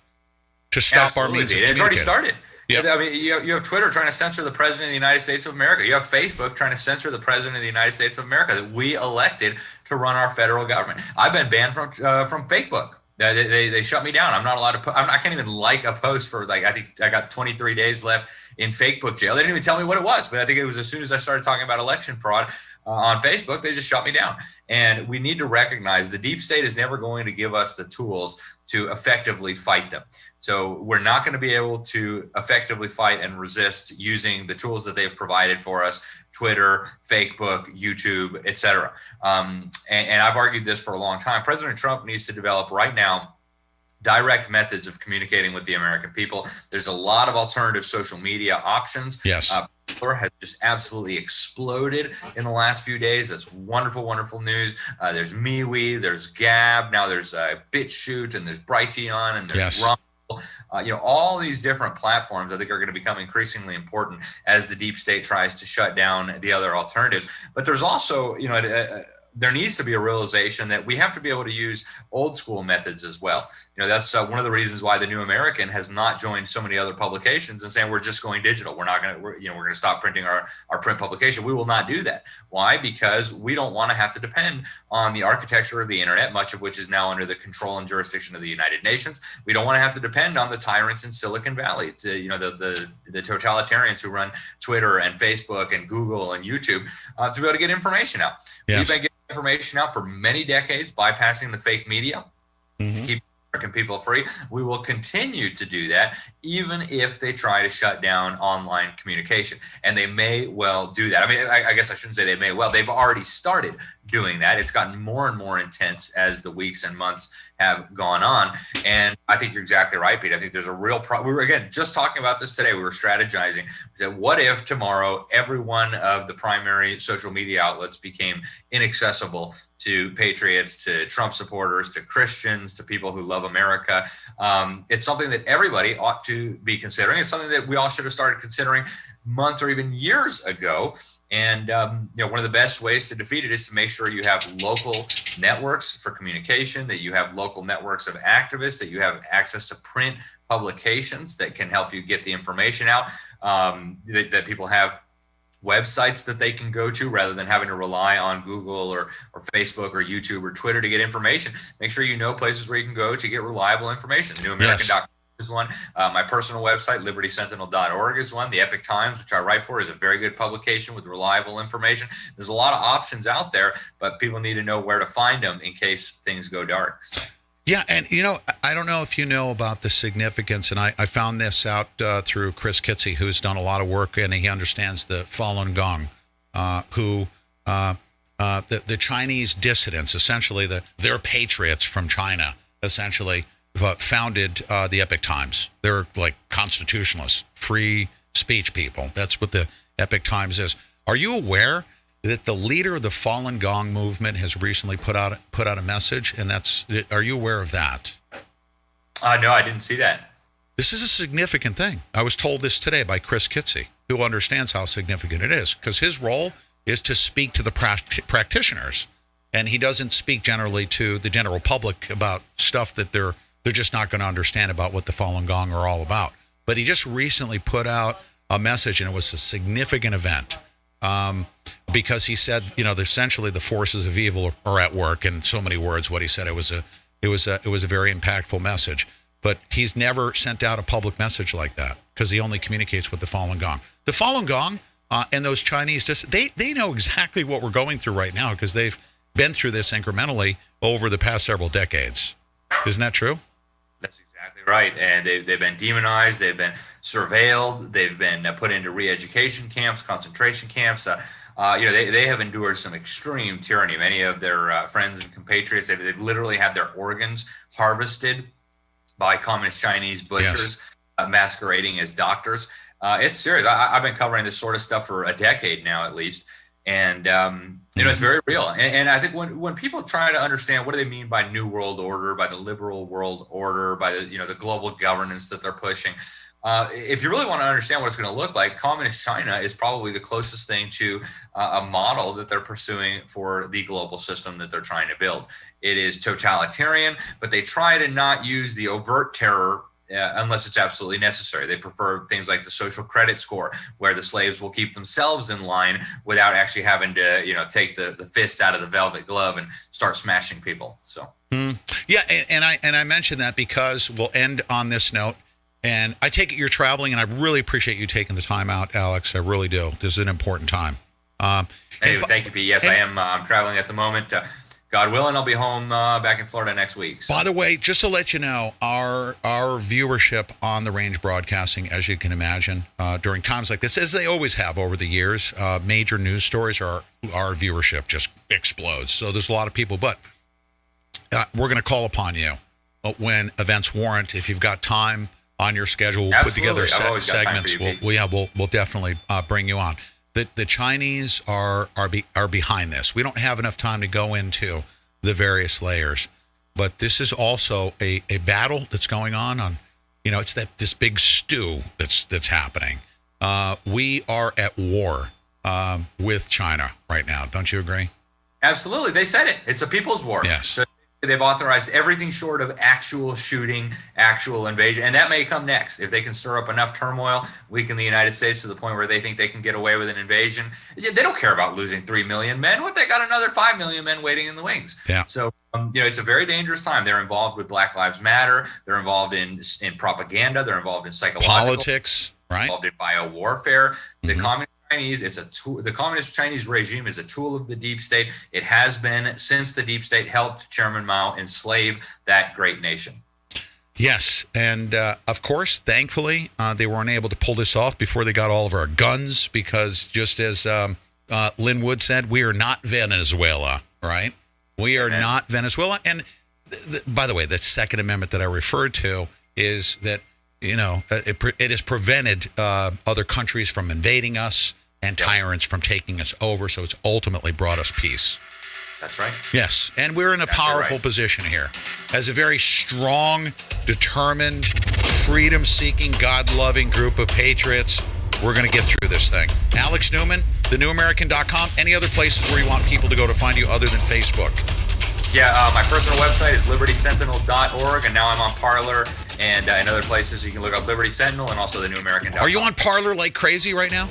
To stop our means of communicating. It's already started. Yep. I mean, you have Twitter trying to censor the president of the United States of America. You have Facebook trying to censor the president of the United States of America that we elected to run our federal government. I've been banned from Facebook. They shut me down. I'm not allowed to I can't even like a post for I think I got 23 days left in Facebook jail. They didn't even tell me what it was, but I think it was as soon as I started talking about election fraud on Facebook, they just shut me down. And we need to recognize the deep state is never going to give us the tools to effectively fight them. So we're not going to be able to effectively fight and resist using the tools that they've provided for us, Twitter, Facebook, YouTube, et cetera. And I've argued this for a long time. President Trump needs to develop right now direct methods of communicating with the American people. There's a lot of alternative social media options. Yes. Has just absolutely exploded in the last few days. That's wonderful, wonderful news. There's MeWe, there's Gab, now there's BitChute, and there's Brighteon, and there's Rumble. All these different platforms I think are going to become increasingly important as the deep state tries to shut down the other alternatives. But there's also, there needs to be a realization that we have to be able to use old school methods as well. That's one of the reasons why the New American has not joined so many other publications and saying we're just going digital. We're going to stop printing our print publication. We will not do that. Why? Because we don't want to have to depend on the architecture of the internet, much of which is now under the control and jurisdiction of the United Nations. We don't want to have to depend on the tyrants in Silicon Valley, the totalitarians who run Twitter and Facebook and Google and YouTube to be able to get information out. Yes. We've been getting information out for many decades, bypassing the fake media to keep American people free. We will continue to do that, even if they try to shut down online communication. And they may well do that. I mean, I guess I shouldn't say they may well. They've already started doing that. It's gotten more and more intense as the weeks and months have gone on. And I think you're exactly right, Pete. I think there's a real problem. We were, again, just talking about this today. We were strategizing. We said, what if tomorrow every one of the primary social media outlets became inaccessible to patriots, to Trump supporters, to Christians, to people who love America? It's something that everybody ought to be considering. It's something that we all should have started considering months or even years ago. And one of the best ways to defeat it is to make sure you have local networks for communication, that you have local networks of activists, that you have access to print publications that can help you get the information out, that people have websites that they can go to rather than having to rely on Google or Facebook or YouTube or Twitter to get information. Make sure you know places where you can go to get reliable information. NewAmerican.com is one. My personal website, libertysentinel.org, is one. The Epoch Times, which I write for, is a very good publication with reliable information. There's a lot of options out there, but people need to know where to find them in case things go dark. So. Yeah, and I don't know if you know about the significance, and I found this out through Chris Kitsy, who's done a lot of work, and he understands the Falun Gong, the Chinese dissidents, essentially they're patriots from China, essentially founded the Epoch Times. They're like constitutionalists, free speech people. That's what the Epoch Times is. Are you aware that the leader of the Falun Gong movement has recently put out a message, and are you aware of that? No, I didn't see that. This is a significant thing. I was told this today by Chris Kitsy, who understands how significant it is, because his role is to speak to the practitioners, and he doesn't speak generally to the general public about stuff that they're just not going to understand about what the Falun Gong are all about. But he just recently put out a message, and it was a significant event. Because he said, essentially the forces of evil are at work. In so many words, what he said, it was a very impactful message. But he's never sent out a public message like that because he only communicates with the Falun Gong. The Falun Gong and those Chinese, they know exactly what we're going through right now because they've been through this incrementally over the past several decades. Isn't that true? That's exactly right. And they've been demonized. They've been surveilled. They've been put into re-education camps, concentration camps. They have endured some extreme tyranny. Many of their friends and compatriots, they've literally had their organs harvested by communist Chinese butchers, masquerading as doctors. It's serious. I've been covering this sort of stuff for a decade now, at least. And, it's very real. And I think when people try to understand what do they mean by New World Order, by the liberal world order, by the global governance that they're pushing, if you really want to understand what it's going to look like, communist China is probably the closest thing to a model that they're pursuing for the global system that they're trying to build. It is totalitarian, but they try to not use the overt terror unless it's absolutely necessary. They prefer things like the social credit score, where the slaves will keep themselves in line without actually having to, take the fist out of the velvet glove and start smashing people. So, yeah, and I mentioned that because we'll end on this note. And I take it you're traveling, and I really appreciate you taking the time out, Alex. I really do. This is an important time. Thank you, Pete. Yes, I am. I'm traveling at the moment. God willing, I'll be home back in Florida next week. So. By the way, just to let you know, our viewership on the Range Broadcasting, as you can imagine, during times like this, as they always have over the years, major news stories, our viewership just explodes. So there's a lot of people, but we're going to call upon you when events warrant. If you've got time on your schedule, we'll put together segments. We'll definitely bring you on. The Chinese are behind this. We don't have enough time to go into the various layers, but this is also a battle that's going on. It's this big stew that's happening. We are at war with China right now. Don't you agree? Absolutely. They said it. It's a people's war. Yes. So they've authorized everything short of actual shooting, actual invasion. And that may come next. If they can stir up enough turmoil, weaken the United States to the point where they think they can get away with an invasion. They don't care about losing 3 million men. What, they got another 5 million men waiting in the wings. Yeah. So, it's a very dangerous time. They're involved with Black Lives Matter. They're involved in propaganda. They're involved in psychological politics, right? Involved in biowarfare. The communist Chinese, it's a tool. The communist Chinese regime is a tool of the deep state. It has been since the deep state helped Chairman Mao enslave that great nation. Yes, and of course, thankfully, they weren't able to pull this off before they got all of our guns, because just as Lynn Wood said, we are not Venezuela, right? We are not Venezuela. And by the way, the Second Amendment that I referred to is that, it has prevented other countries from invading us and tyrants from taking us over. So it's ultimately brought us peace. That's right. Yes. And we're in a powerful position here. As a very strong, determined, freedom-seeking, God-loving group of patriots, We're going to get through this thing. Alex Newman, thenewamerican.com. Any other places where you want people to go to find you other than Facebook? Yeah, my personal website is libertysentinel.org, and now I'm on Parler and in other places. You can look up Liberty Sentinel and also thenewamerican.com. Are you on Parler like crazy right now?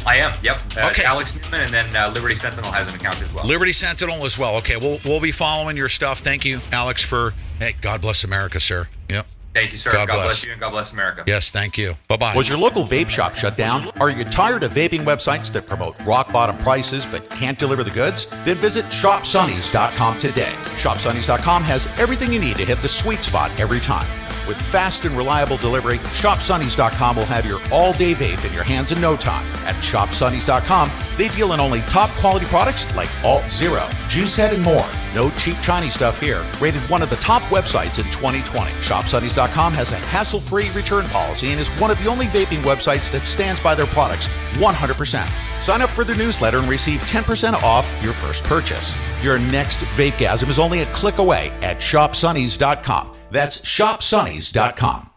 I am, yep. Okay. It's Alex Newman, and then Liberty Sentinel has an account as well. Liberty Sentinel as well. Okay, we'll be following your stuff. Thank you, Alex, hey, God bless America, sir. Yep. Thank you, sir. God bless you, and God bless America. Yes, thank you. Bye-bye. Was your local vape shop shut down? Are you tired of vaping websites that promote rock-bottom prices but can't deliver the goods? Then visit ShopSunnies.com today. ShopSunnies.com has everything you need to hit the sweet spot every time. With fast and reliable delivery, ShopSunnies.com will have your all-day vape in your hands in no time. At ShopSunnies.com, they deal in only top-quality products like Alt Zero, Juice Head, and more. No cheap Chinese stuff here. Rated one of the top websites in 2020. ShopSunnies.com has a hassle-free return policy and is one of the only vaping websites that stands by their products 100%. Sign up for their newsletter and receive 10% off your first purchase. Your next vapegasm is only a click away at ShopSunnies.com. That's ShopSunnies.com.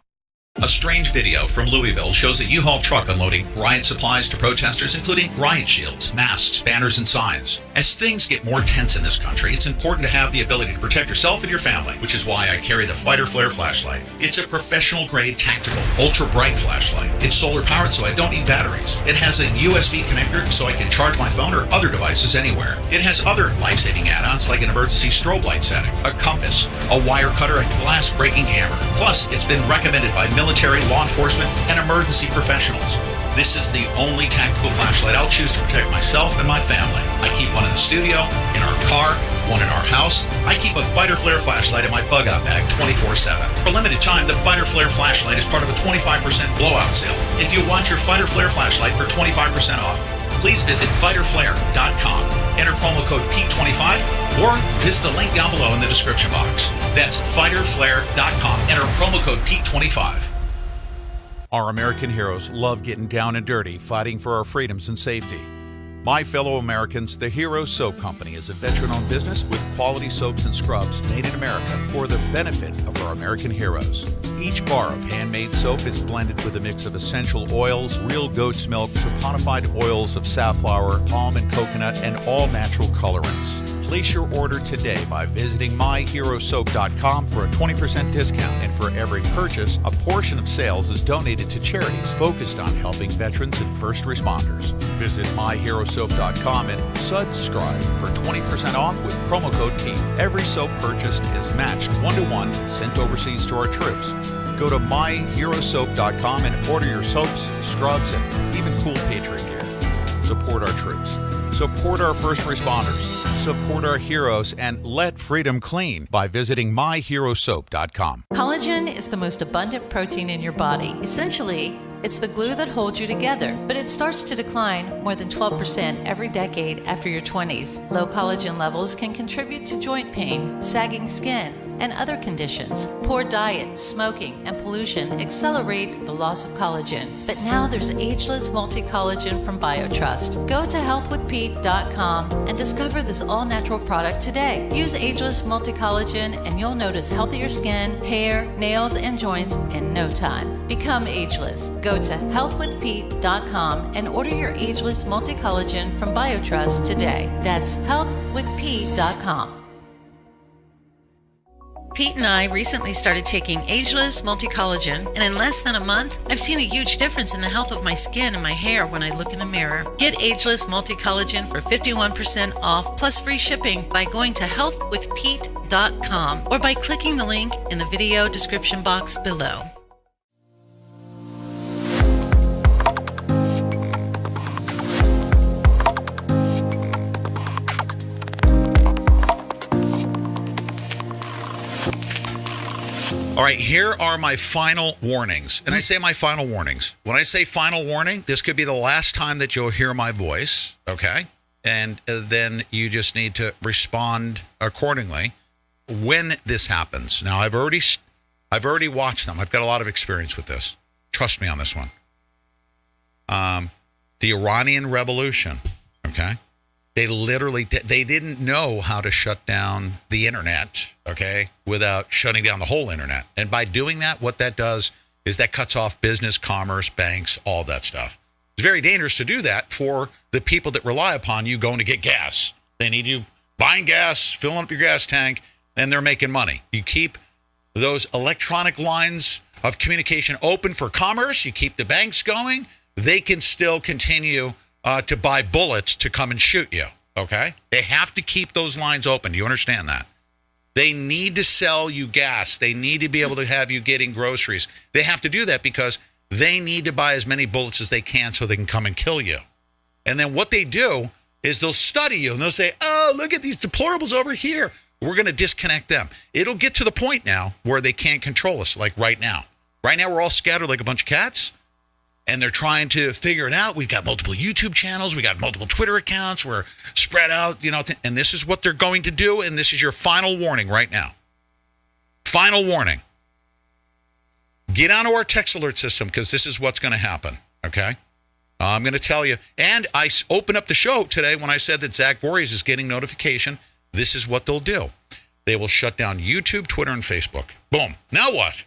A strange video from Louisville shows a U-Haul truck unloading riot supplies to protesters, including riot shields, masks, banners, and signs. As things get more tense in this country, it's important to have the ability to protect yourself and your family, which is why I carry the Fighter Flare flashlight. It's a professional-grade, tactical, ultra-bright flashlight. It's solar-powered, so I don't need batteries. It has a USB connector, so I can charge my phone or other devices anywhere. It has other life-saving add-ons, like an emergency strobe light setting, a compass, a wire cutter, and glass-breaking hammer. Plus, it's been recommended by military, law enforcement, and emergency professionals. This is the only tactical flashlight I'll choose to protect myself and my family. I keep one in the studio, in our car, one in our house. I keep a Fighter Flare flashlight in my bug-out bag 24/7. For a limited time, the Fighter Flare flashlight is part of a 25% blowout sale. If you want your Fighter Flare flashlight for 25% off, please visit fighterflare.com. Enter promo code Pete25 or visit the link down below in the description box. That's fighterflare.com. Enter promo code Pete25. Our American heroes love getting down and dirty, fighting for our freedoms and safety. My fellow Americans, the Hero Soap Company is a veteran-owned business with quality soaps and scrubs made in America for the benefit of our American heroes. Each bar of handmade soap is blended with a mix of essential oils, real goat's milk, saponified oils of safflower, palm and coconut, and all natural colorants. Place your order today by visiting myherosoap.com for a 20% discount. And for every purchase, a portion of sales is donated to charities focused on helping veterans and first responders. Visit myherosoap.com and subscribe for 20% off with promo code Pete. Every soap purchased is matched 1-to-1 and sent overseas to our troops. Go to myherosoap.com and order your soaps, scrubs, and even cool Patriot gear. Support our troops. Support our first responders. Support our heroes and let freedom clean by visiting myherosoap.com. Collagen is the most abundant protein in your body. Essentially, it's the glue that holds you together, but it starts to decline more than 12% every decade after your 20s. Low collagen levels can contribute to joint pain, sagging skin, and other conditions. Poor diet, smoking, and pollution accelerate the loss of collagen. But now there's Ageless Multi-Collagen from BioTrust. Go to healthwithpete.com and discover this all-natural product today. Use Ageless Multi-Collagen and you'll notice healthier skin, hair, nails, and joints in no time. Become ageless. Go to healthwithpete.com and order your Ageless Multi-Collagen from BioTrust today. That's healthwithpete.com. Pete and I recently started taking Ageless Multi-Collagen, and in less than a month, I've seen a huge difference in the health of my skin and my hair when I look in the mirror. Get Ageless Multi-Collagen for 51% off plus free shipping by going to healthwithpete.com or by clicking the link in the video description box below. All right, here are my final warnings. And I say my final warnings. When I say final warning, this could be the last time that you'll hear my voice, okay? And then you just need to respond accordingly when this happens. Now, I've already watched them. I've got a lot of experience with this. Trust me on this one. The Iranian Revolution, okay? They literally, they didn't know how to shut down the internet, okay, without shutting down the whole internet. And by doing that, what that does is that cuts off business, commerce, banks, all that stuff. It's very dangerous to do that for the people that rely upon you going to get gas. They need you buying gas, filling up your gas tank, and they're making money. You keep those electronic lines of communication open for commerce. You keep the banks going. They can still continue to buy bullets to come and shoot you, okay? They have to keep those lines open. Do you understand that? They need to sell you gas. They need to be able to have you getting groceries. They have to do that because they need to buy as many bullets as they can so they can come and kill you. And then what they do is they'll study you and they'll say, oh, look at these deplorables over here. We're going to disconnect them. It'll get to the point now where they can't control us, like right now. Right now, we're all scattered like a bunch of cats, and they're trying to figure it out. We've got multiple YouTube channels. We got multiple Twitter accounts. We're spread out, and this is what they're going to do, and this is your final warning right now. Final warning. Get onto our text alert system because this is what's going to happen, okay? I'm going to tell you. And I opened up the show today when I said that Zach Voorhees is getting notification. This is what they'll do. They will shut down YouTube, Twitter, and Facebook. Boom. Now what?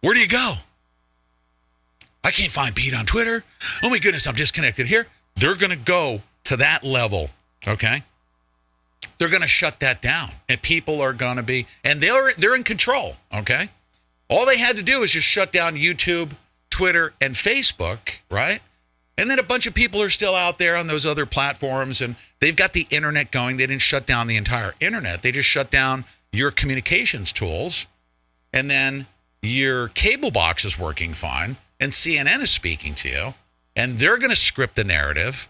Where do you go? I can't find Pete on Twitter. Oh, my goodness, I'm disconnected here. They're going to go to that level, okay? They're going to shut that down, and people are going to be, and they're in control, okay? All they had to do is just shut down YouTube, Twitter, and Facebook, right? And then a bunch of people are still out there on those other platforms, and they've got the internet going. They didn't shut down the entire internet. They just shut down your communications tools, and then your cable box is working fine, and CNN is speaking to you, and they're going to script the narrative,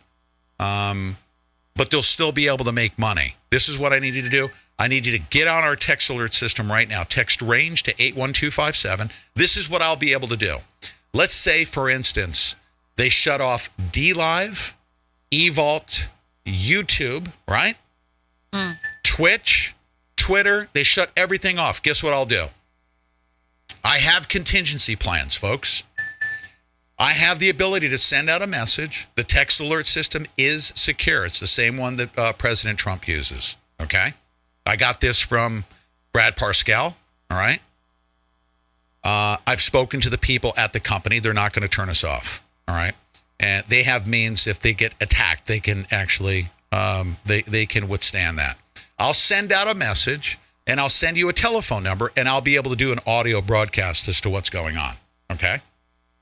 but they'll still be able to make money. This is what I need you to do. I need you to get on our text alert system right now. Text range to 81257. This is what I'll be able to do. Let's say, for instance, they shut off DLive, eVault, YouTube, right? Twitch, Twitter. They shut everything off. Guess what I'll do? I have contingency plans, folks. I have the ability to send out a message. The text alert system is secure. It's the same one that President Trump uses, okay? I got this from Brad Parscale, all right? I've spoken to the people at the company. They're not going to turn us off, all right? And they have means if they get attacked, they can actually, they can withstand that. I'll send out a message, and I'll send you a telephone number, and I'll be able to do an audio broadcast as to what's going on, okay?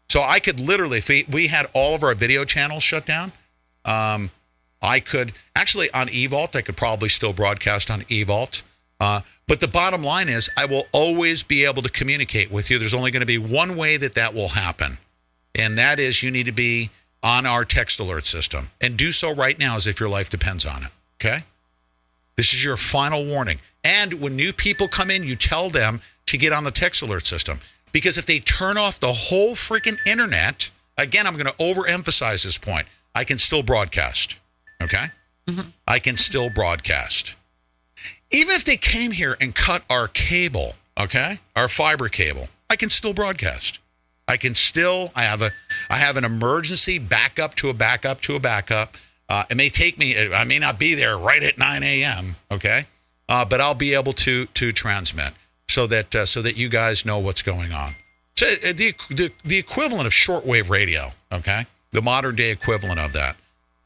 So I could literally, if we had all of our video channels shut down, I could, actually on eVault, I could probably still broadcast on eVault. But the bottom line is I will always be able to communicate with you. There's only going to be one way that will happen, and that is you need to be on our text alert system. And do so right now as if your life depends on it, okay? This is your final warning. And when new people come in, you tell them to get on the text alert system. Because if they turn off the whole freaking internet, again, I'm going to overemphasize this point, I can still broadcast, okay? Mm-hmm. I can still broadcast. Even if they came here and cut our cable, okay, our fiber cable, I can still broadcast. I have an emergency backup to a backup to a backup. It may take me, I may not be there right at 9 a.m., okay? But I'll be able to transmit so that you guys know what's going on. So the equivalent of shortwave radio, okay? The modern day equivalent of that.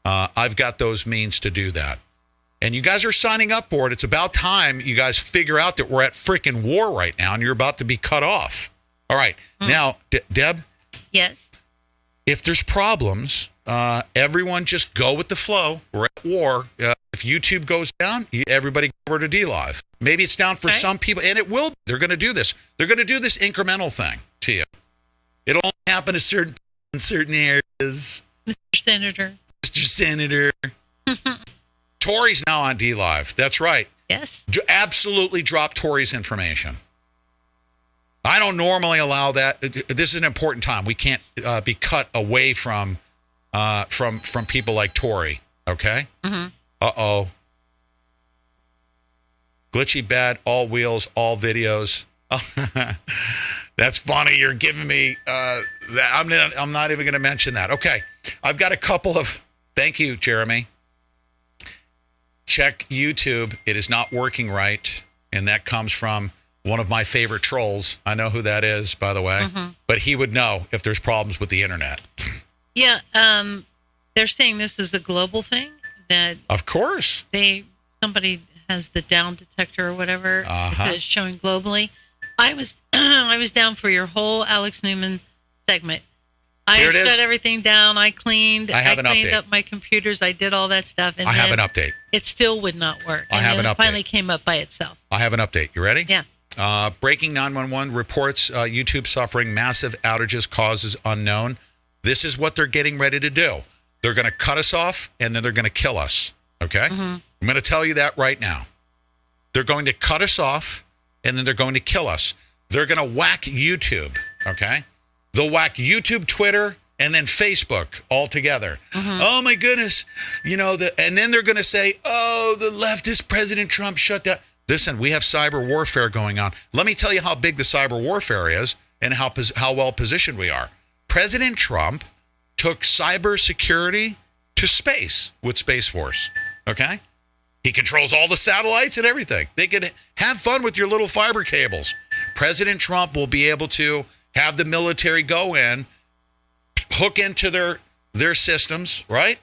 I've got those means to do that. And you guys are signing up for it. It's about time you guys figure out that we're at freaking war right now and you're about to be cut off. All right. Now, Deb? Yes? If there's problems, everyone just go with the flow. We're at war. If YouTube goes down, everybody go over to DLive. Maybe it's down for some people, and it will. They're going to do this. They're going to do this incremental thing to you. It'll only happen in certain areas. Mr. Senator. Mr. Senator. Tori's now on DLive. That's right. Yes. Absolutely drop Tori's information. I don't normally allow that. This is an important time. We can't be cut away from people like Tori. Okay. Mm-hmm. Uh-oh. Glitchy bad, all wheels, all videos. That's funny. You're giving me that. I'm not even going to mention that. Okay. I've got a couple of. Thank you, Jeremy. Check YouTube. It is not working right, and that comes from one of my favorite trolls. I know who that is, by the way. But he would know if there's problems with the internet. Yeah, they're saying this is a global thing. That of course somebody has the down detector or whatever that is showing globally. I was I was down for your whole Alex Newman segment. I shut everything down. I cleaned. I cleaned up my computers. I did all that stuff. And I have an update. It still would not work. I have an update. It finally came up by itself. I have an update. You ready? Yeah. Breaking 911 reports YouTube suffering massive outages, causes unknown. This is what they're getting ready to do. They're going to cut us off, and then they're going to kill us. Okay? I'm going to tell you that right now. They're going to cut us off, and then they're going to kill us. They're going to whack YouTube. Okay? They'll whack YouTube, Twitter, and then Facebook all together. Oh, my goodness. You know, and then they're going to say, oh, the leftist President Trump shut down. Listen, we have cyber warfare going on. Let me tell you how big the cyber warfare is and how well positioned we are. President Trump took cybersecurity to space with Space Force. Okay? He controls all the satellites and everything. They can have fun with your little fiber cables. President Trump will be able to have the military go in, hook into their systems, right?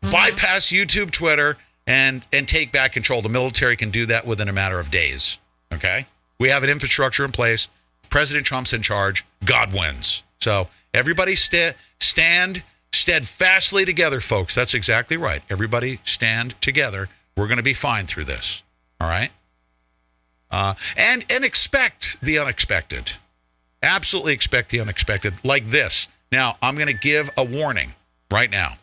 Bypass YouTube, Twitter, and take back control. The military can do that within a matter of days. Okay? We have an infrastructure in place. President Trump's in charge. God wins. So everybody stand steadfastly together, folks. That's exactly right. Everybody stand together. We're going to be fine through this. All right? And expect the unexpected. Absolutely expect the unexpected, like this. Now, I'm going to give a warning right now.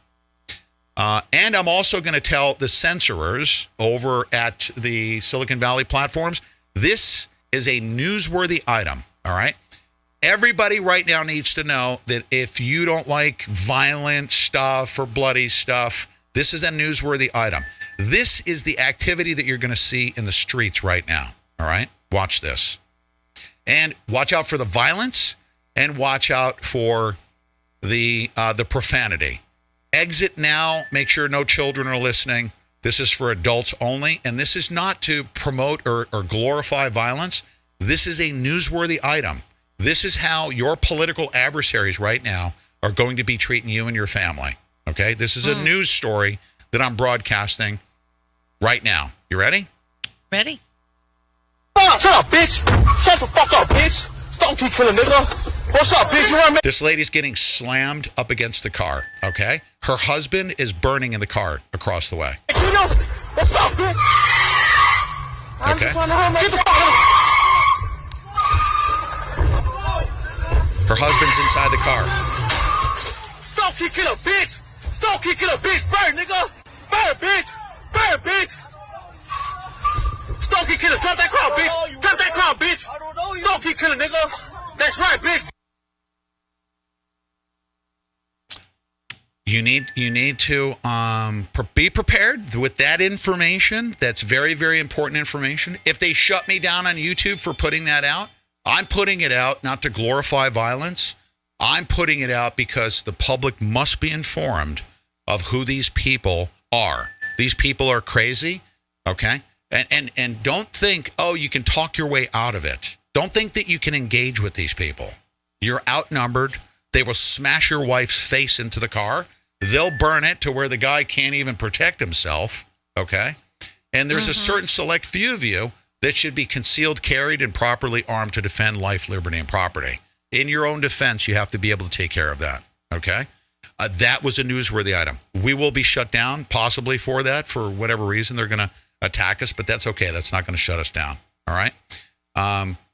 And I'm also going to tell the censorers over at the Silicon Valley platforms, this is a newsworthy item, all right? Everybody right now needs to know that if you don't like violent stuff or bloody stuff, this is a newsworthy item. This is the activity that you're going to see in the streets right now, all right? Watch this. And watch out for the violence, and watch out for the profanity. Exit now. Make sure no children are listening. This is for adults only, and this is not to promote or glorify violence. This is a newsworthy item. This is how your political adversaries right now are going to be treating you and your family. Okay? This is a news story that I'm broadcasting right now. You ready? Ready. Shut up, bitch! Shut the fuck up, bitch! Don't keep killing nigga! What's up, bitch? You want me? This lady's getting slammed up against the car, okay? Her husband is burning in the car across the way. What's up, bitch? I'm just trying to hold my... Get the fuck out. Her husband's inside the car. Stop kicking a bitch! Stop kicking a bitch! Burn, nigga! Burn, bitch! Burn, bitch! Stop kicking a... Drop that crowd, bitch! Drop that crowd, bitch! Stop kicking a nigga! That's right, bitch! You need to be prepared with that information. That's very, very important information. If they shut me down on YouTube for putting that out, I'm putting it out not to glorify violence. I'm putting it out because the public must be informed of who these people are. These people are crazy, okay? And don't think, oh, you can talk your way out of it. Don't think that you can engage with these people. You're outnumbered. They will smash your wife's face into the car. They'll burn it to where the guy can't even protect himself, okay? And there's a certain select few of you that should be concealed, carried, and properly armed to defend life, liberty, and property. In your own defense, you have to be able to take care of that, okay? That was a newsworthy item. We will be shut down possibly for that, for whatever reason. They're going to attack us, but that's okay. That's not going to shut us down, all right?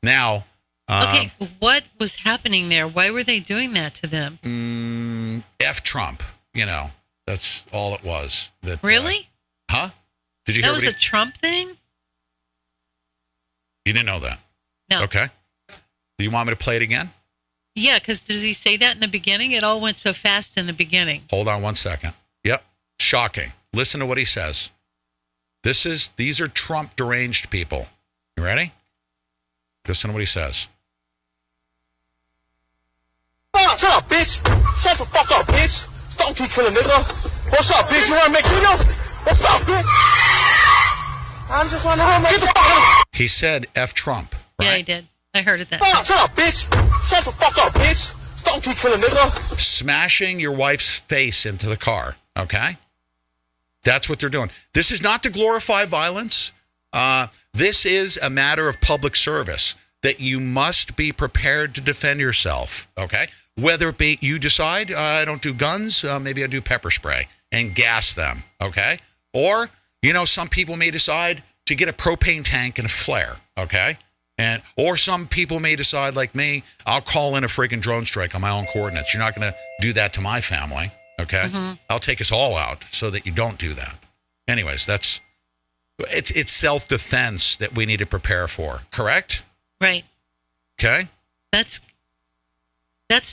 Now... okay, what was happening there? Why were they doing that to them? F Trump, you know, that's all it was. That, really? Huh? Did you that hear was a Trump thing? You didn't know that? No. Okay. Do you want me to play it again? Yeah, because does he say that in the beginning? It all went so fast in the beginning. Hold on one second. Yep. Shocking. Listen to what he says. These are Trump deranged people. You ready? Listen to what he says. Shut up, bitch! Shut the fuck up, bitch! Stop keep killing nigga! What's up, bitch? You wanna make videos? What's up, bitch? I'm just trying to hold my... Get the fuck out. He said F Trump, Yeah, he did. I heard it that Shut up, bitch! Shut the fuck up, bitch! Don't keep killing nigga! Smashing your wife's face into the car, okay? That's what they're doing. This is not to glorify violence. This is a matter of public service that you must be prepared to defend yourself, okay? Whether it be you decide, I don't do guns, maybe I do pepper spray and gas them, okay? Or, some people may decide to get a propane tank and a flare, okay? Or some people may decide, like me, I'll call in a freaking drone strike on my own coordinates. You're not going to do that to my family, okay? Mm-hmm. I'll take us all out so that you don't do that. Anyways, it's self-defense that we need to prepare for, correct? Right. Okay? That's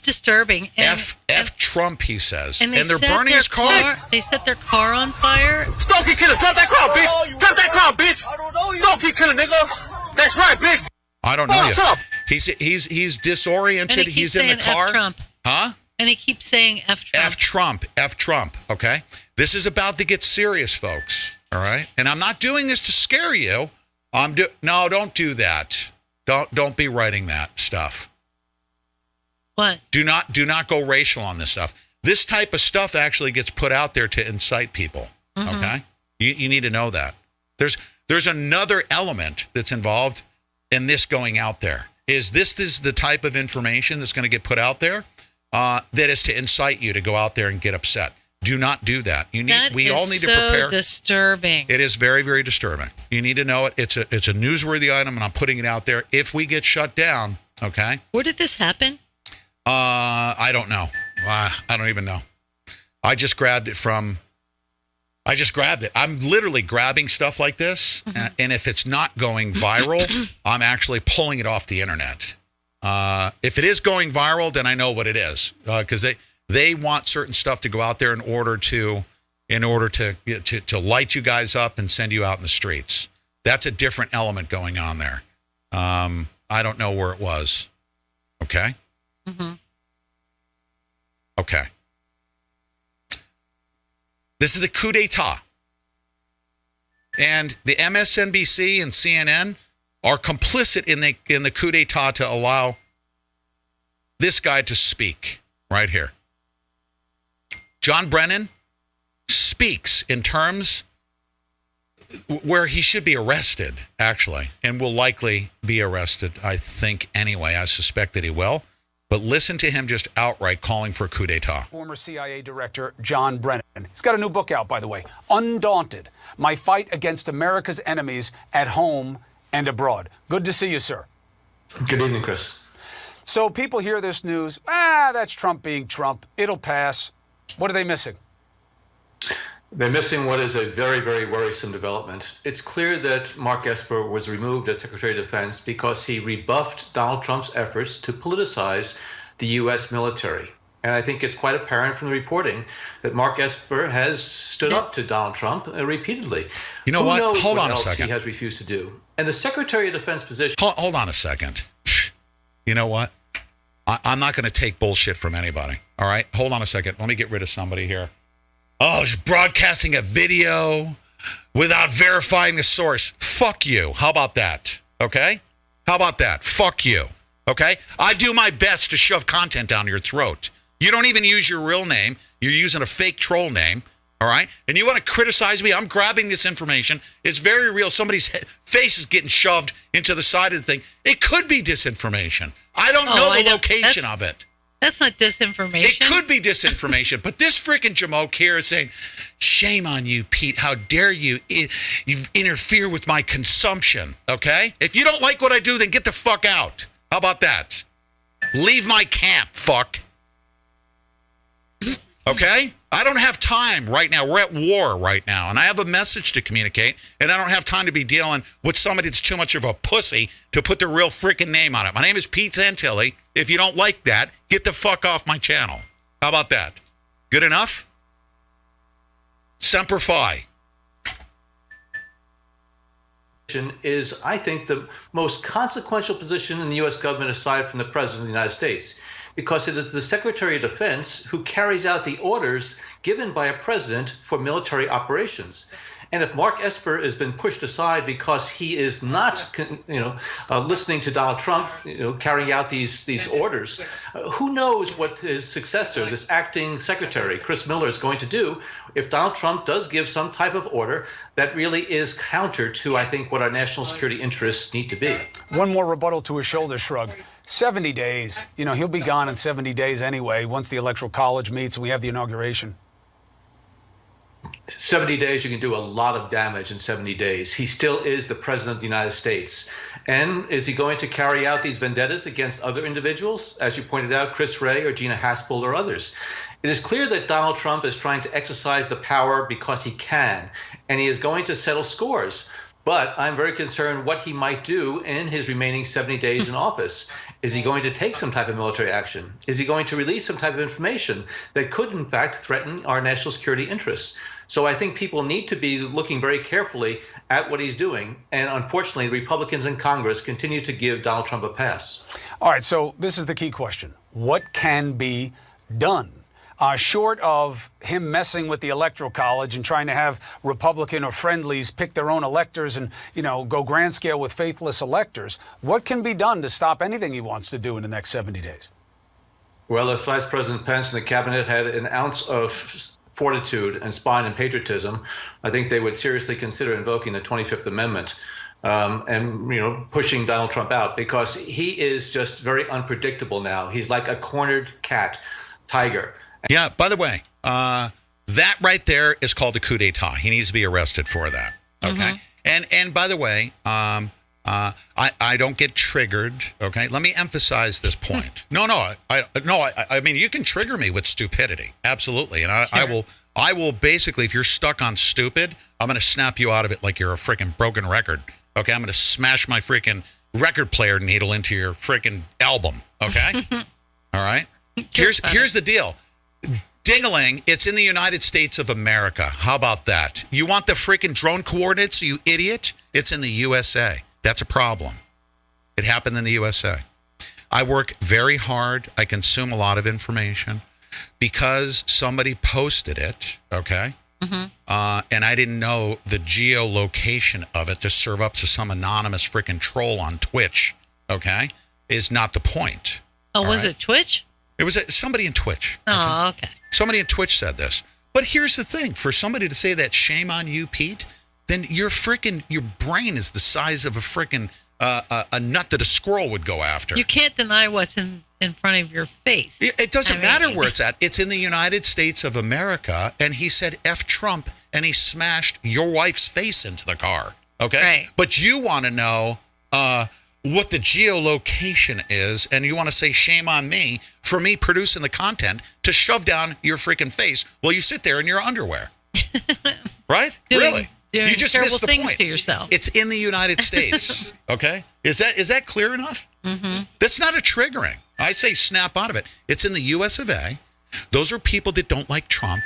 disturbing. And, F Trump, he says. and they're set burning their his car. They set their car on fire. Don't keep killing! Drop that car, bitch! Drop that car, bitch! Don't keep killing nigga! That's right, bitch! I don't know What's yet. up? He's disoriented. And he keeps He's in the saying car. F Trump. Huh? And he keeps saying F Trump. F Trump. Okay, this is about to get serious, folks. All right, and I'm not doing this to scare you. No, don't do that. Don't be writing that stuff. What? Do not go racial on this stuff. This type of stuff actually gets put out there to incite people. Mm-hmm. Okay, you need to know that. There's another element that's involved in this going out there. Is the type of information that's going to get put out there that is to incite you to go out there and get upset? Do not do that. We all need to prepare. Disturbing. It is very, very disturbing. You need to know it. It's a newsworthy item, and I'm putting it out there. If we get shut down, okay? Where did this happen? I don't know. I don't even know. I just grabbed it. I'm literally grabbing stuff like this, and if it's not going viral, I'm actually pulling it off the internet. If it is going viral, then I know what it is, because they want certain stuff to go out there in order to light you guys up and send you out in the streets. That's a different element going on there. I don't know where it was. Okay. Mm-hmm. Okay. This is a coup d'etat. And the MSNBC and CNN are complicit in the coup d'etat to allow this guy to speak right here. John Brennan speaks in terms where he should be arrested, actually, and will likely be arrested, I think, anyway. I suspect that he will. But listen to him just outright calling for a coup d'etat. Former CIA Director John Brennan. He's got a new book out, by the way, Undaunted, My Fight Against America's Enemies at Home and Abroad. Good to see you, sir. Good evening, Chris. So people hear this news, that's Trump being Trump. It'll pass. What are they missing? They're missing what is a very, very worrisome development. It's clear that Mark Esper was removed as Secretary of Defense because he rebuffed Donald Trump's efforts to politicize the U.S. military. And I think it's quite apparent from the reporting that Mark Esper has stood up to Donald Trump repeatedly. You know what? Hold on a else second. He has refused to do. And the Secretary of Defense position. Hold on a second. You know what? I'm not going to take bullshit from anybody. All right? Hold on a second. Let me get rid of somebody here. Oh, he's broadcasting a video without verifying the source. Fuck you. How about that? Okay? How about that? Fuck you. Okay? I do my best to shove content down your throat. You don't even use your real name. You're using a fake troll name. All right? And you want to criticize me? I'm grabbing this information. It's very real. Somebody's face is getting shoved into the side of the thing. It could be disinformation. I don't know the location of it. That's not disinformation. It could be disinformation, but this freaking Jamoke here is saying, shame on you, Pete. How dare you interfere with my consumption, okay? If you don't like what I do, then get the fuck out. How about that? Leave my camp, fuck. Okay? I don't have time right now. We're at war right now, and I have a message to communicate, and I don't have time to be dealing with somebody that's too much of a pussy to put their real freaking name on it. My name is Pete Santilli. If you don't like that, get the fuck off my channel. How about that? Good enough? Semper Fi. Is, I think, the most consequential position in the U.S. government aside from the President of the United States, because it is the Secretary of Defense who carries out the orders given by a president for military operations. And if Mark Esper has been pushed aside because he is not, listening to Donald Trump, carrying out these orders, who knows what his successor, this acting secretary, Chris Miller, is going to do if Donald Trump does give some type of order that really is counter to, I think, what our national security interests need to be. One more rebuttal to his shoulder shrug. 70 days. He'll be gone in 70 days anyway, once the Electoral College meets and we have the inauguration. 70 days, you can do a lot of damage in 70 days. He still is the president of the United States. And is he going to carry out these vendettas against other individuals, as you pointed out, Chris Wray or Gina Haspel or others? It is clear that Donald Trump is trying to exercise the power because he can, and he is going to settle scores. But I'm very concerned what he might do in his remaining 70 days in office. Is he going to take some type of military action? Is he going to release some type of information that could, in fact, threaten our national security interests? So I think people need to be looking very carefully at what he's doing. And unfortunately, Republicans in Congress continue to give Donald Trump a pass. All right, so this is the key question. What can be done? Short of him messing with the Electoral College and trying to have Republican or friendlies pick their own electors and, go grand scale with faithless electors, what can be done to stop anything he wants to do in the next 70 days? Well, if Vice President Pence and the cabinet had an ounce of fortitude and spine and patriotism, I think they would seriously consider invoking the 25th Amendment and pushing Donald Trump out, because he is just very unpredictable now. He's like a cornered tiger. Yeah, by the way, that right there is called a coup d'etat. He needs to be arrested for that. Okay. And by the way, I don't get triggered. Okay. Let me emphasize this point. I mean, you can trigger me with stupidity. Absolutely. And I will basically, if you're stuck on stupid, I'm going to snap you out of it like you're a freaking broken record. Okay. I'm going to smash my freaking record player needle into your freaking album. Okay. All right. Here's the deal. Ding-a-ling, it's in the United States of America. How about that? You want the freaking drone coordinates, you idiot? It's in the USA. That's a problem. It happened in the USA. I work very hard. I consume a lot of information because somebody posted it, okay? And I didn't know the geolocation of it to serve up to some anonymous freaking troll on Twitch, okay, is not the point. Oh, was it Twitch? It was somebody in Twitch. Oh, okay. Somebody in Twitch said this. But here's the thing. For somebody to say that, shame on you, Pete, then your brain is the size of a freaking a nut that a squirrel would go after. You can't deny what's in front of your face. It doesn't matter where it's at. It's in the United States of America, and he said F Trump, and he smashed your wife's face into the car. Okay? Right. But you want to know what the geolocation is, and you want to say shame on me for me producing the content to shove down your freaking face while you sit there in your underwear. Right? Really? Doing You just terrible missed the things point. to yourself. It's in the United States. Okay? Is that clear enough? That's not a triggering. I say snap out of it. It's in the US of A. Those are people that don't like Trump.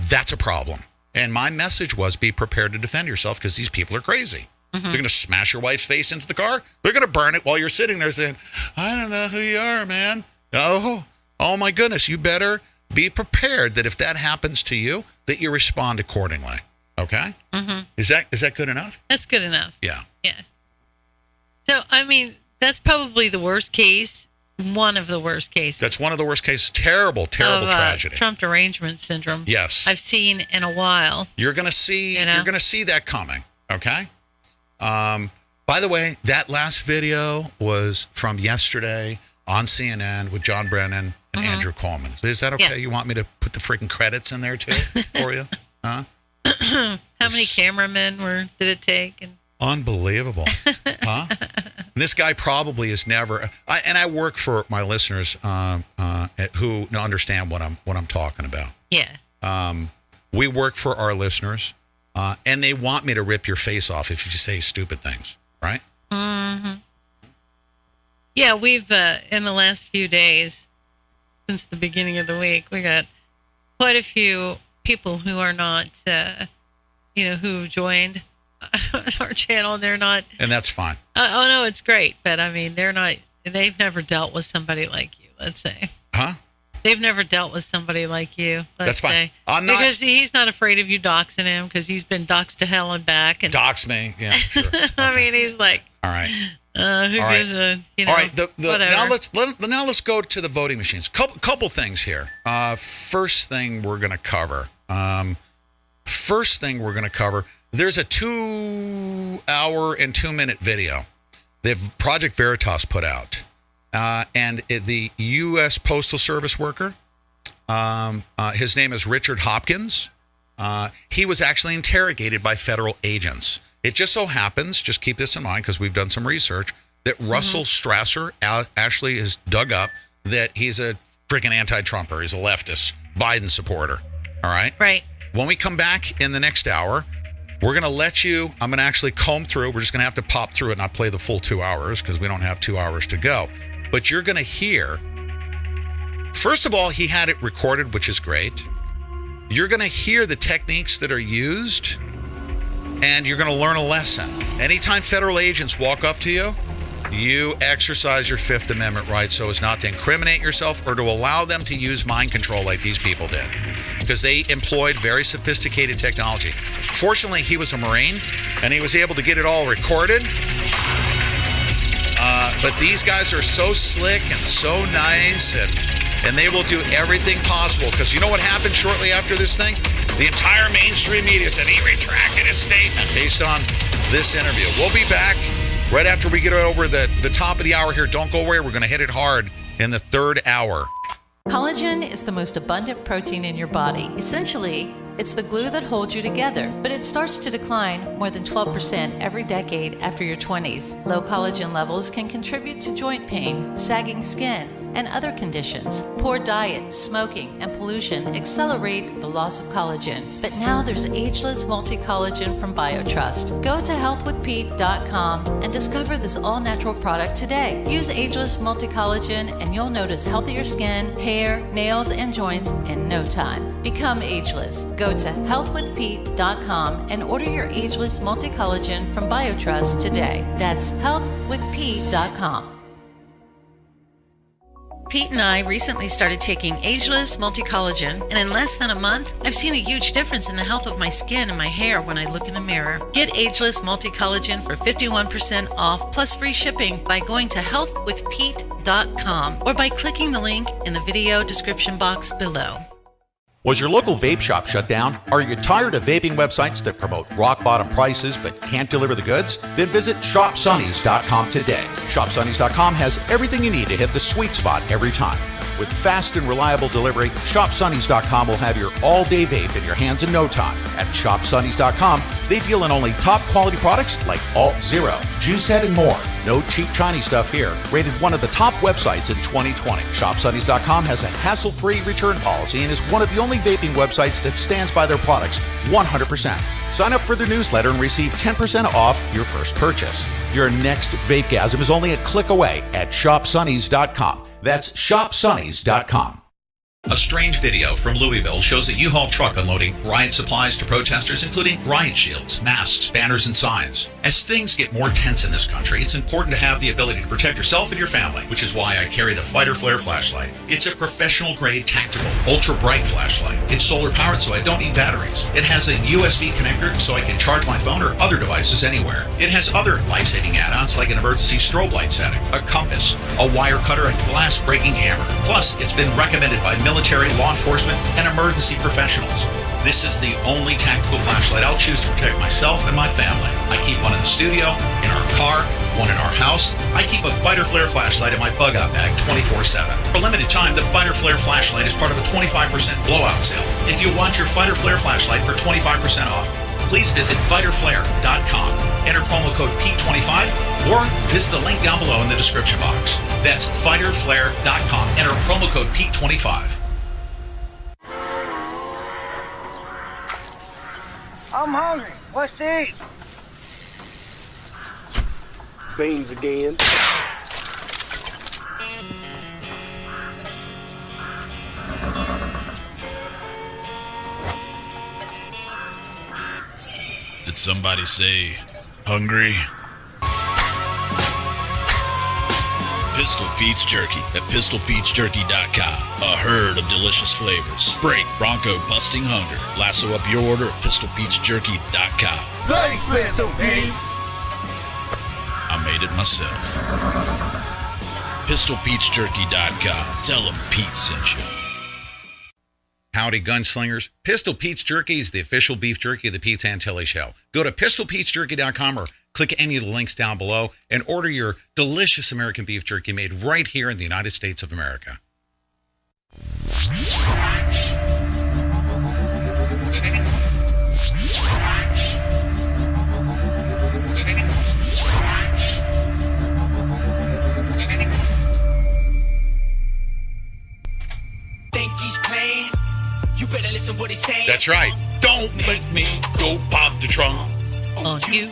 That's a problem. And my message was be prepared to defend yourself because these people are crazy. They're going to smash your wife's face into the car. They're going to burn it while you're sitting there saying, I don't know who you are, man. Oh my goodness. You better be prepared that if that happens to you, that you respond accordingly. Okay? Is that good enough? That's good enough. Yeah. Yeah. So, I mean, that's probably the worst case. One of the worst cases. That's one of the worst cases. Terrible tragedy. Trump derangement syndrome. Yes. I've seen in a while. You're going to see that coming. Okay? By the way, that last video was from yesterday on CNN with John Brennan and Andrew Coleman. Is that okay? Yeah. You want me to put the freaking credits in there too for you? Huh? How many cameramen did it take? Unbelievable. Huh? This guy probably is never. I work for my listeners who understand what I'm talking about. Yeah. We work for our listeners, and they want me to rip your face off if you say stupid things, right? Yeah, we've in the last few days, since the beginning of the week, we got quite a few people who are not, who joined our channel. They're not, and that's fine. Oh no, it's great, but I mean, they've never dealt with somebody like you. Let's say. Huh? They've never dealt with somebody like you. That's fine. I'm not because he's not afraid of you doxing him because he's been doxed to hell and back. And dox me. Yeah, sure. I mean, he's like, all right. Who All gives right. a All right. whatever. Now let's go to the voting machines. Couple things here. First thing we're going to cover. There's a 2 hour and 2 minute video that Project Veritas put out, and the U.S. Postal Service worker. His name is Richard Hopkins. He was actually interrogated by federal agents. It just so happens, just keep this in mind because we've done some research, that Russell Strasser actually has dug up that he's a freaking anti-Trumper. He's a leftist, Biden supporter. All right? Right. When we come back in the next hour, we're going to let you, I'm going to actually comb through. We're just going to have to pop through it and not play the full 2 hours because we don't have 2 hours to go. But you're going to hear, first of all, he had it recorded, which is great. You're going to hear the techniques that are used, and you're going to learn a lesson. Anytime federal agents walk up to you, you exercise your Fifth Amendment right so as not to incriminate yourself or to allow them to use mind control like these people did, because they employed very sophisticated technology. Fortunately, he was a Marine, and he was able to get it all recorded. But these guys are so slick and so nice, and they will do everything possible. Because you know what happened shortly after this thing? The entire mainstream media said he retracted his statement based on this interview. We'll be back right after we get over the top of the hour here. Don't go away. We're going to hit it hard in the third hour. Collagen is the most abundant protein in your body. Essentially, it's the glue that holds you together, but it starts to decline more than 12% every decade after your 20s. Low collagen levels can contribute to joint pain, sagging skin, and other conditions. Poor diet, smoking, and pollution accelerate the loss of collagen. But now there's Ageless Multi-Collagen from BioTrust. Go to healthwithpete.com and discover this all-natural product today. Use Ageless Multi-Collagen and you'll notice healthier skin, hair, nails, and joints in no time. Become ageless. Go to healthwithpete.com and order your Ageless Multi-Collagen from BioTrust today. That's healthwithpete.com. Pete and I recently started taking Ageless Multi-Collagen, and in less than a month, I've seen a huge difference in the health of my skin and my hair when I look in the mirror. Get Ageless Multi-Collagen for 51% off plus free shipping by going to healthwithpete.com or by clicking the link in the video description box below. Was your local vape shop shut down? Are you tired of vaping websites that promote rock-bottom prices but can't deliver the goods? Then visit ShopSunnies.com today. ShopSunnies.com has everything you need to hit the sweet spot every time. With fast and reliable delivery, ShopSunnies.com will have your all-day vape in your hands in no time. At ShopSunnies.com, they deal in only top-quality products like Alt Zero, Juicehead, and more. No cheap Chinese stuff here. Rated one of the top websites in 2020. ShopSunnies.com has a hassle-free return policy and is one of the only vaping websites that stands by their products 100%. Sign up for their newsletter and receive 10% off your first purchase. Your next vapegasm is only a click away at ShopSunnies.com. That's ShopSunnies.com. A strange video from Louisville shows a U-Haul truck unloading riot supplies to protesters, including riot shields, masks, banners, and signs. As things get more tense in this country, it's important to have the ability to protect yourself and your family, which is why I carry the Fighter Flare flashlight. It's a professional-grade, tactical, ultra-bright flashlight. It's solar-powered, so I don't need batteries. It has a USB connector, so I can charge my phone or other devices anywhere. It has other life-saving add-ons, like an emergency strobe light setting, a compass, a wire cutter, and glass-breaking hammer. Plus, it's been recommended by military, law enforcement, and emergency professionals. This is the only tactical flashlight I'll choose to protect myself and my family. I keep one in the studio, in our car, one in our house. I keep a Fighter Flare flashlight in my bug-out bag 24/7. For a limited time, the Fighter Flare flashlight is part of a 25% blowout sale. If you want your Fighter Flare flashlight for 25% off, please visit fighterflare.com. Enter promo code P25 or visit the link down below in the description box. That's fighterflare.com. Enter promo code P25. I'm hungry. What's to eat? Beans again. Did somebody say hungry? Pistol Pete's Jerky at PistolPetesJerky.com. A herd of delicious flavors. Break bronco busting hunger. Lasso up your order at PistolPetesJerky.com. Thanks, Pistol Pete. I made it myself. PistolPetesJerky.com. Tell them Pete sent you. Howdy, gunslingers. Pistol Pete's Jerky is the official beef jerky of the Pete Santilli Show. Go to PistolPetesJerky.com or click any of the links down below and order your delicious American beef jerky made right here in the United States of America. Think he's playing? You better listen what he's saying. That's right. Don't make me go pop the trunk. On you.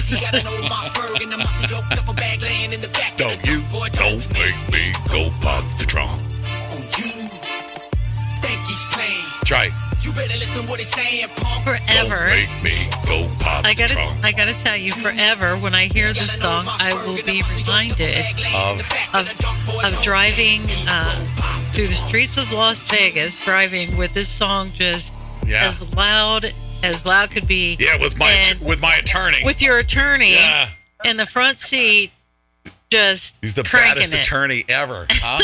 He got an old Mossberg and a mossy dope duffel bag laying in the back. Don't make me go pop the trunk. On you. Think he's playing? That's right. You better listen what he's saying, punk. Forever. Don't make me go pop I the trunk. gotta tell you, forever, when I hear this song, I will be reminded of driving through the streets of Las Vegas, driving with this song just as loud could be. Yeah, with my attorney. With your attorney Yeah. in the front seat, just He's the cranking baddest it. attorney ever, huh?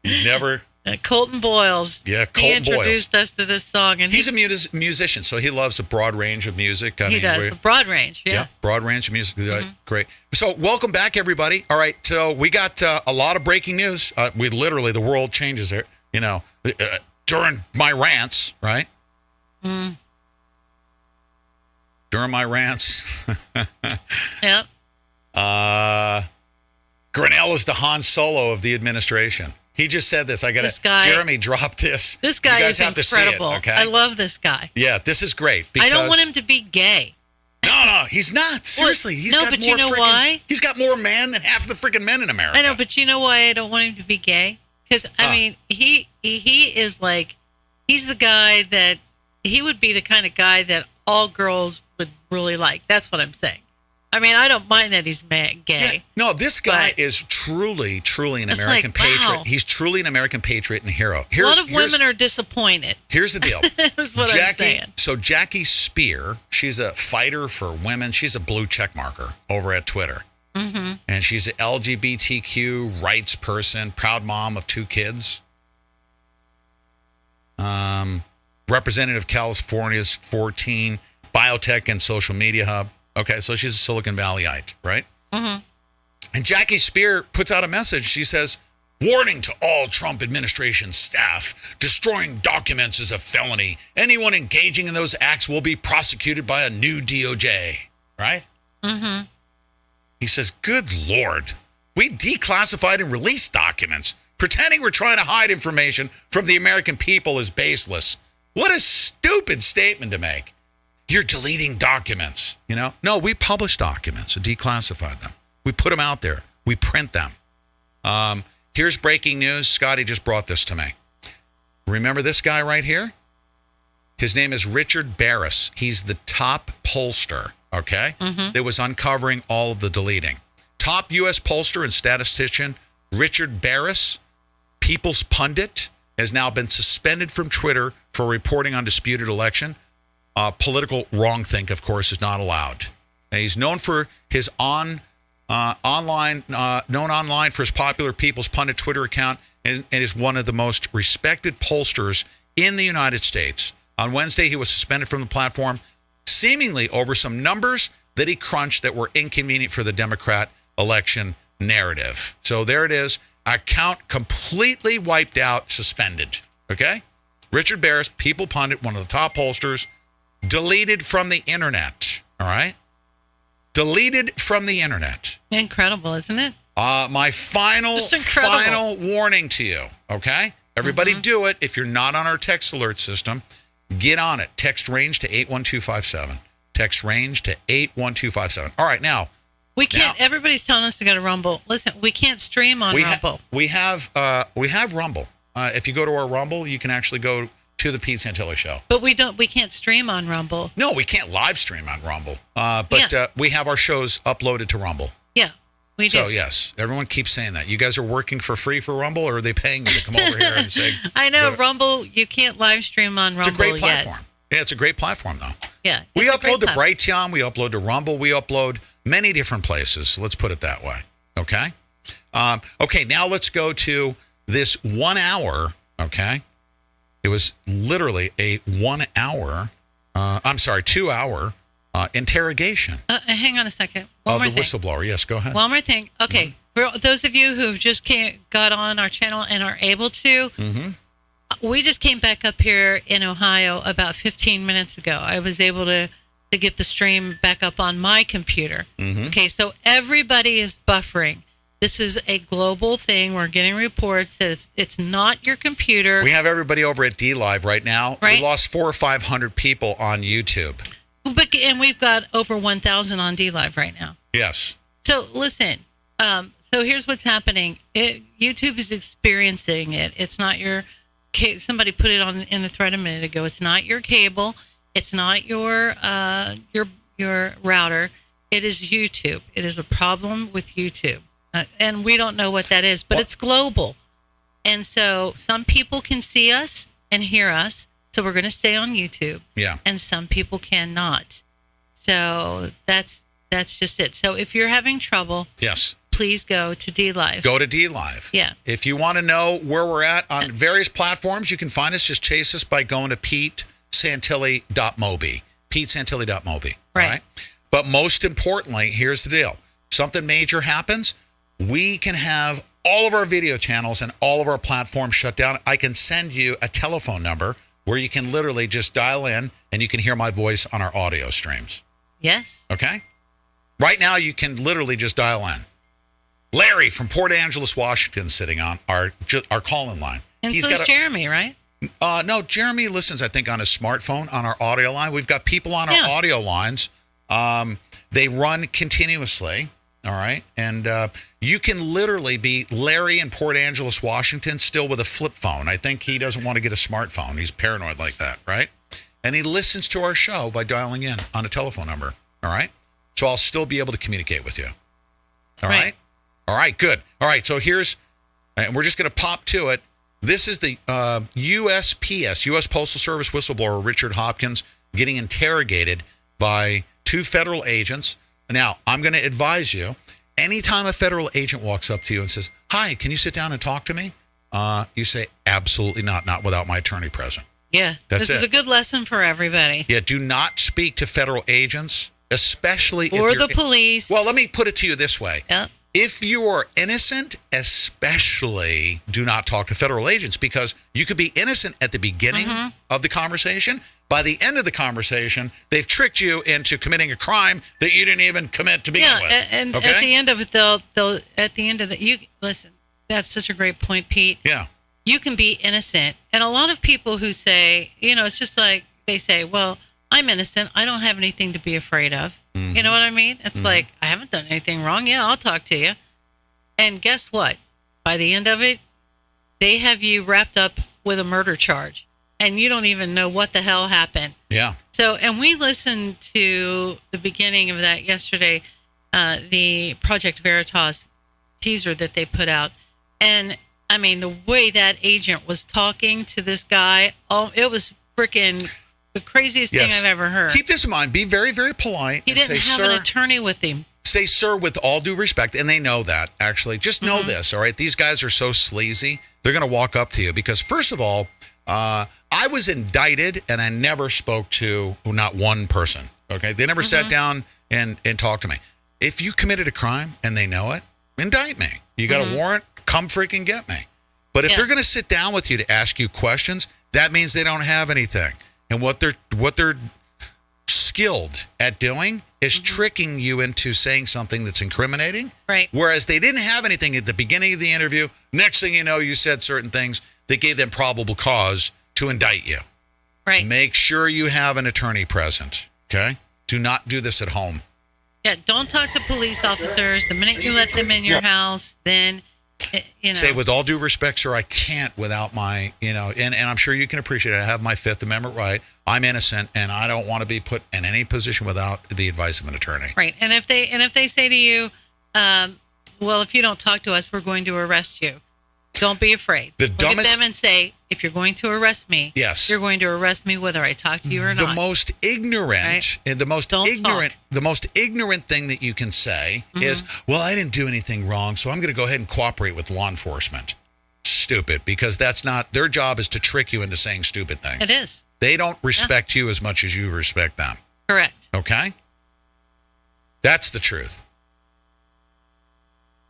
He's never. Colton Boyles. Yeah, He Colton Boyles. introduced us to this song, and He's a musician, so he loves a broad range of music. he does the broad range. Yeah. Broad range of music. Great. So welcome back, everybody. All right, so we got a lot of breaking news. We literally, the world changes there, during my rants, right? Mm. During my rants. Yep. Grinnell is the Han Solo of the administration. He just said this. This guy- Jeremy dropped this. This guy you guys is have incredible. To see it, okay? I love this guy. Yeah, this is great. I don't want him to be gay. No, he's not. Seriously, he's no, got but more you know why? He's got more man than half the freaking men in America. I know, but you know why I don't want him to be gay? Because I mean, he is like, he's the guy that he would be the kind of guy that all girls would really like. That's what I'm saying. I mean, I don't mind that he's gay. Yeah, no, this guy is truly an It's American like, patriot. wow. He's truly an American patriot and hero. A lot of women are disappointed. Here's the deal. That's what I'm saying. So Jackie Spear, she's a fighter for women. She's a blue check marker over at Twitter. Mm-hmm. And she's an LGBTQ rights person, proud mom of 2 kids. Representative of California's 14, biotech and social media hub. Okay, so she's a Silicon Valleyite, right? Mm-hmm. And Jackie Spear puts out a message. She says, warning to all Trump administration staff, destroying documents is a felony. Anyone engaging in those acts will be prosecuted by a new DOJ, right? Mm-hmm. He says, good Lord, we declassified and released documents. Pretending we're trying to hide information from the American people is baseless. What a stupid statement to make. You're deleting documents, No, we publish documents and declassify them. We put them out there. We print them. Here's breaking news. Scotty just brought this to me. Remember this guy right here? His name is Richard Barris. He's the top pollster, okay? Mm-hmm. That was uncovering all of the deleting. Top U.S. pollster and statistician Richard Barris, People's Pundit, has now been suspended from Twitter for reporting on disputed election. Political wrongthink, of course, is not allowed. And he's known for his known online for his popular People's Pundit Twitter account, and is one of the most respected pollsters in the United States. On Wednesday, he was suspended from the platform, seemingly over some numbers that he crunched that were inconvenient for the Democrat election narrative. So there it is. Account completely wiped out, suspended. Okay? Richard Barris, People Pundit, one of the top pollsters, deleted from the internet. All right? Deleted from the internet. Incredible, isn't it? My final warning to you, okay? Everybody do it. If you're not on our text alert system, get on it. Text range to 81257. Text range to 81257. All right, now. We can't, everybody's telling us to go to Rumble. Listen, we can't stream on Rumble. We have Rumble. If you go to our Rumble, you can actually go to the Pete Santilli Show. But we can't stream on Rumble. No, we can't live stream on Rumble. But we have our shows uploaded to Rumble. Yeah. We do. So, yes, everyone keeps saying that. You guys are working for free for Rumble, or are they paying you to come over here and say... I know, Rumble, you can't live stream on Rumble yet. It's a great platform. Yeah, it's a great platform, though. Yeah. We upload to Brighteon. We upload to Rumble. We upload many different places. Let's put it that way. Okay? Okay, now let's go to this 1 hour, okay? It was literally a 1 hour, 2 hour interrogation Hang on a second. of the whistleblower. Yes, go ahead. One more thing. Okay. For those of you who've just got on our channel and are able to, we just came back up here in Ohio about 15 minutes ago. I was able to get the stream back up on my computer. Okay, so everybody is buffering. This is a global thing. We're getting reports that it's not your computer. We have everybody over at DLive right now. Right. We lost 400 or 500 people on YouTube. And we've got over 1,000 on DLive right now. Yes. So listen, so here's what's happening. YouTube is experiencing it. It's not your somebody put it on in the thread a minute ago. It's not your cable. It's not your router. It is YouTube. It is a problem with YouTube. And we don't know what that is, but it's global. And so some people can see us and hear us. So we're going to stay on YouTube. Yeah. And some people cannot. So that's just it. So if you're having trouble, yes, please go to DLive. Go to DLive. Yeah. If you want to know where we're at on various platforms, you can find us. Just chase us by going to PeteSantilli.mobi. PeteSantilli.mobi. Right. But most importantly, here's the deal. Something major happens, we can have all of our video channels and all of our platforms shut down. I can send you a telephone number where you can literally just dial in and you can hear my voice on our audio streams. Yes. Okay? Right now, you can literally just dial in. Larry from Port Angeles, Washington, sitting on our call-in line. And so is Jeremy, right? No, Jeremy listens, I think, on his smartphone on our audio line. We've got people on our audio lines. They run continuously. All right. And you can literally be Larry in Port Angeles, Washington, still with a flip phone. I think he doesn't want to get a smartphone. He's paranoid like that. Right. And he listens to our show by dialing in on a telephone number. All right. So I'll still be able to communicate with you. All right. All right. Good. All right. So and we're just going to pop to it. This is the USPS, U.S. Postal Service whistleblower Richard Hopkins getting interrogated by 2 federal agents. Now, I'm going to advise you, anytime a federal agent walks up to you and says, "Hi, can you sit down and talk to me?" You say, "Absolutely not without my attorney present." Yeah, this is a good lesson for everybody. Yeah, do not speak to federal agents, especially or the police. Well, let me put it to you this way. Yeah. If you are innocent, especially do not talk to federal agents, because you could be innocent at the beginning of the conversation. By the end of the conversation, they've tricked you into committing a crime that you didn't even commit to begin with. And at the end of it, they'll at the end of it, you listen. That's such a great point, Pete. Yeah. You can be innocent, and a lot of people who say, it's just like they say, "Well, I'm innocent. I don't have anything to be afraid of." You know what I mean? It's like, I haven't done anything wrong. Yeah, I'll talk to you. And guess what? By the end of it, they have you wrapped up with a murder charge. And you don't even know what the hell happened. Yeah. So, and we listened to the beginning of that yesterday, the Project Veritas teaser that they put out. And, I mean, the way that agent was talking to this guy, it was freaking the craziest thing I've ever heard. Keep this in mind. Be very, very polite. He didn't have an attorney with him. Say, "Sir," with all due respect. And they know that, actually. Just know this, all right? These guys are so sleazy. They're going to walk up to you because, first of all, I was indicted and I never spoke to not one person. Okay. They never sat down and talked to me. If you committed a crime and they know it, indict me. You got a warrant, come freaking get me. But if they're going to sit down with you to ask you questions, that means they don't have anything. And what they're skilled at doing is tricking you into saying something that's incriminating. Right. Whereas they didn't have anything at the beginning of the interview. Next thing you know, you said certain things that gave them probable cause to indict you. Right. Make sure you have an attorney present. Okay. Do not do this at home. Yeah. Don't talk to police officers. The minute you let them in your house, then, Say, "With all due respect, sir, I can't without my, and I'm sure you can appreciate it. I have my Fifth Amendment right. I'm innocent, and I don't want to be put in any position without the advice of an attorney." Right. And if they say to you, well, if you don't talk to us, we're going to arrest you. Don't be afraid. Look at them and say, if you're going to arrest me, yes, you're going to arrest me whether I talk to you or not. The most ignorant and the most ignorant thing that you can say is, well, I didn't do anything wrong, so I'm going to go ahead and cooperate with law enforcement. Stupid, because that's not their job, is to trick you into saying stupid things. It is. They don't respect you as much as you respect them. Correct. Okay? That's the truth.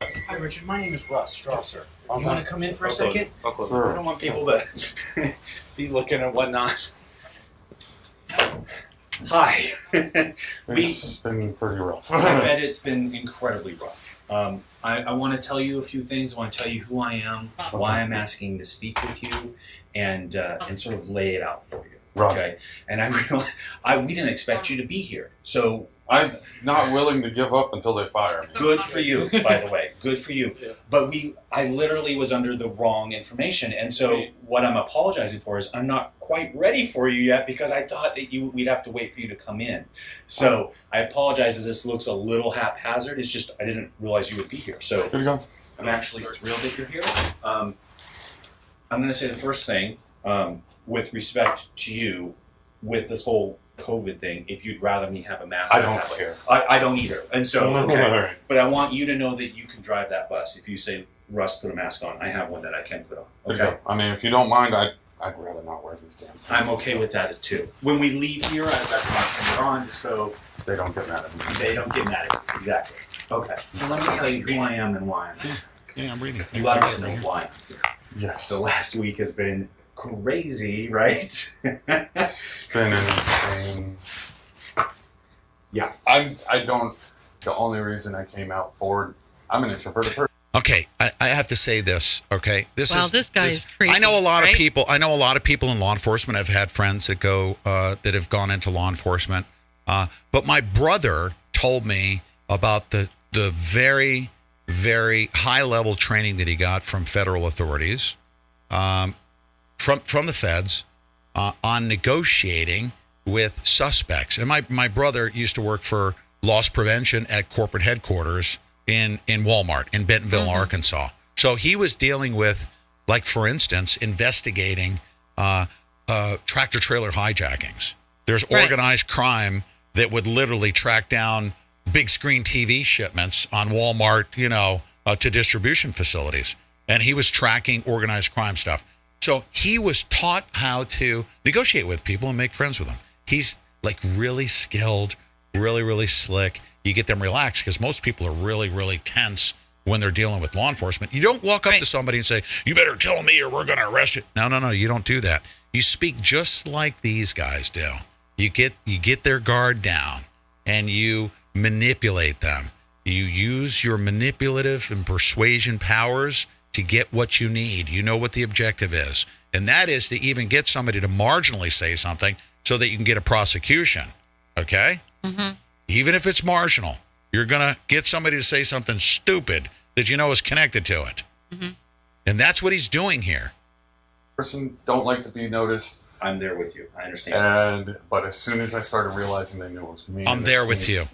Hi, Richard. My name is Russ Strasser. You want to come in for a second? I don't want people to be looking and whatnot. Hi. It's been pretty rough. I bet it's been incredibly rough. I want to tell you a few things. I want to tell you who I am, why I'm asking to speak with you, and sort of lay it out for you. Right. Okay. And I realize we didn't expect you to be here, so I'm not willing to give up until they fire me. Good for you, by the way. Good for you. But I literally was under the wrong information, and so what I'm apologizing for is I'm not quite ready for you yet because I thought that we'd have to wait for you to come in. So I apologize if this looks a little haphazard. It's just I didn't realize you would be here. So here you go. I'm actually thrilled that you're here. I'm going to say the first thing with respect to you with this whole COVID thing, if you'd rather me have a mask. I don't care. I don't either. And so, okay. Right. But I want you to know that you can drive that bus. If you say, Russ, put a mask on, I have one that I can put on. Okay. I mean, if you don't mind, I'd rather not wear these damn things. I'm okay with that too. When we leave here, I've got my finger on just so they don't get mad at me. They don't get mad at me. Exactly. Okay. So let me tell you who I am and why I'm here. Yeah, I'm reading. You obviously know why I'm here. Yes. The last week has been crazy, right? It's been insane. Yeah. The only reason I came out forward, I'm an introverted person. Okay, I have to say this. Okay, this guy is creepy. I know a lot of people. I know a lot of people in law enforcement. I've had friends that that have gone into law enforcement. But my brother told me about the very, very high level training that he got from federal authorities, from the feds, on negotiating with suspects. And my brother used to work for loss prevention at corporate headquarters in Walmart in Bentonville, Arkansas. So he was dealing with, like, for instance, investigating tractor trailer hijackings. There's organized crime that would literally track down big screen TV shipments on Walmart, to distribution facilities. And he was tracking organized crime stuff. So he was taught how to negotiate with people and make friends with them. He's like really skilled, really, really slick. You get them relaxed because most people are really, really tense when they're dealing with law enforcement. You don't walk up to somebody and say, you better tell me or we're going to arrest you. No, you don't do that. You speak just like these guys do. You get their guard down and you manipulate them. You use your manipulative and persuasion powers to get what you need. You know what the objective is. And that is to even get somebody to marginally say something so that you can get a prosecution. Okay? Mm-hmm. Even if it's marginal, you're going to get somebody to say something stupid that you know is connected to it. Mm-hmm. And that's what he's doing here. Person don't like to be noticed. I'm there with you. I understand. But as soon as I started realizing they knew it was me. I'm there with you.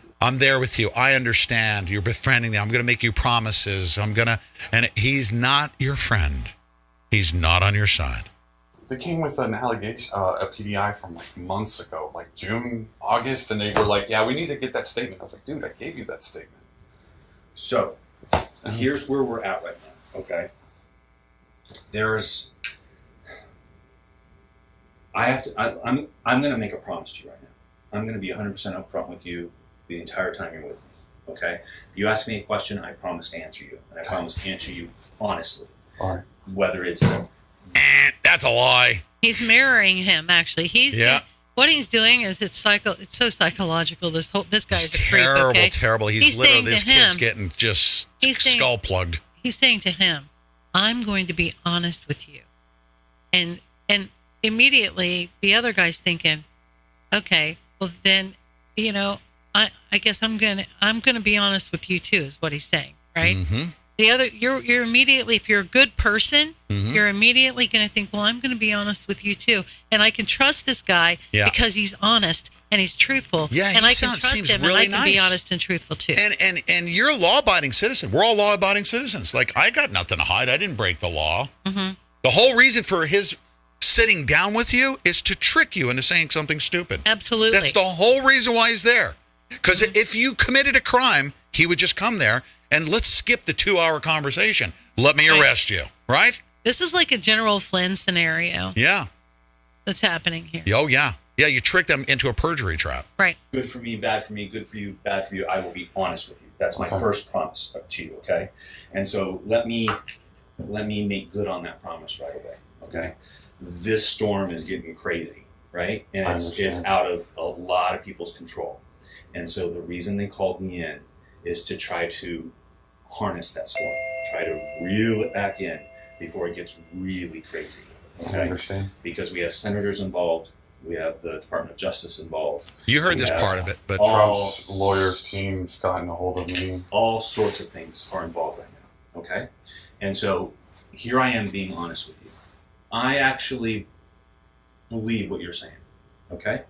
I understand. You're befriending them. I'm going to make you promises. And he's not your friend. He's not on your side. They came with an allegation, a PDI from like months ago, like June, August, and they were like, yeah, we need to get that statement. I was like, dude, I gave you that statement. So here's where we're at right now, okay? I'm going to make a promise to you right now. I'm going to be 100% upfront with you the entire time you're with me, okay? If you ask me a question, I promise to answer you. And I promise to answer you honestly. All right. Whether it's... That's a lie. He's mirroring him, actually. What he's doing is it's so psychological. This guy's a creep, okay? Terrible. He's literally, this kid's getting just skull plugged. He's saying to him, I'm going to be honest with you. And immediately the other guy's thinking, okay, well then, I guess I'm gonna be honest with you too, is what he's saying, right? Mm-hmm. You're immediately, if you're a good person, you're immediately going to think, well, I'm going to be honest with you too. And I can trust this guy because he's honest. and he's truthful. Yeah, and he I can trust seems him, really and I can be nice. honest and truthful too. And you're a law-abiding citizen. We're all law-abiding citizens. Like, I got nothing to hide. I didn't break the law. Mm-hmm. The whole reason for his sitting down with you is to trick you into saying something stupid. Absolutely. That's the whole reason why he's there. Because if you committed a crime, he would just come there and let's skip the 2-hour conversation. Let me arrest you, right? This is like a General Flynn scenario. Yeah. That's happening here. Oh, yeah. Yeah, you trick them into a perjury trap. Right. Good for me, bad for me, good for you, bad for you. I will be honest with you. That's my first promise to you, okay? And so let me make good on that promise right away, okay? This storm is getting crazy, right? And it's out of a lot of people's control. And so the reason they called me in is to try to harness that storm, try to reel it back in before it gets really crazy. Okay? I understand. Because we have senators involved, we have the Department of Justice involved. You heard this part of it, but Trump's lawyers team's gotten a hold of me. All sorts of things are involved right now. Okay? And so here I am being honest with you. I actually believe what you're saying. Okay?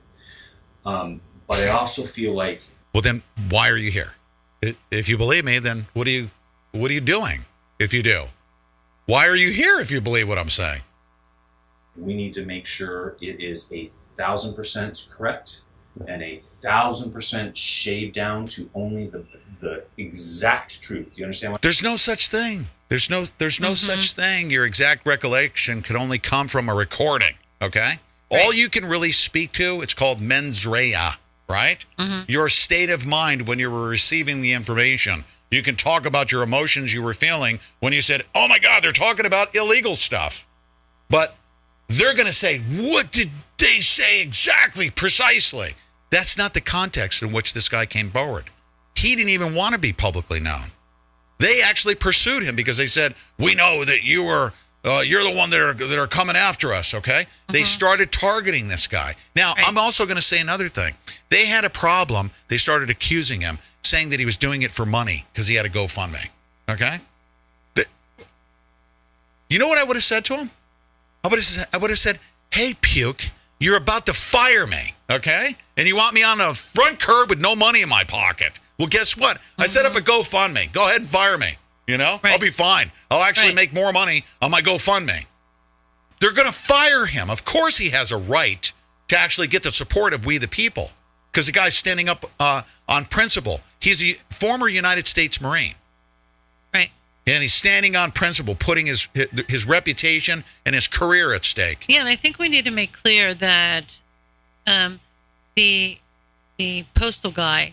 But I also feel like, well, then why are you here? If you believe me, then what are you doing if you do? Why are you here if you believe what I'm saying? we need to make sure it is 1,000% correct and 1,000% shaved down to only the exact truth. Do you understand what? There's no such thing. There's no such thing. Your exact recollection can only come from a recording. Okay. All you can really speak to, it's called mens rea, right? Your state of mind when you were receiving the information. You can talk about your emotions you were feeling when you said, oh my God, they're talking about illegal stuff. But they're going to say, what did they say exactly, precisely? That's not the context in which this guy came forward. He didn't even want to be publicly known. They actually pursued him because they said, we know that you're the one that are coming after us, okay? They started targeting this guy. Now, I'm also going to say another thing. They had a problem. They started accusing him, saying that he was doing it for money because he had a GoFundMe, okay? You know what I would have said to him? I would have said, hey, Puke, you're about to fire me, okay? And you want me on the front curb with no money in my pocket. Well, guess what? I set up a GoFundMe. Go ahead and fire me, you know? I'll be fine. I'll actually make more money on my GoFundMe. They're going to fire him. Of course he has a right to actually get the support of we the people because the guy's standing up on principle. He's a former United States Marine. Right. And he's standing on principle, putting his reputation and his career at stake. Yeah, and I think we need to make clear that the postal guy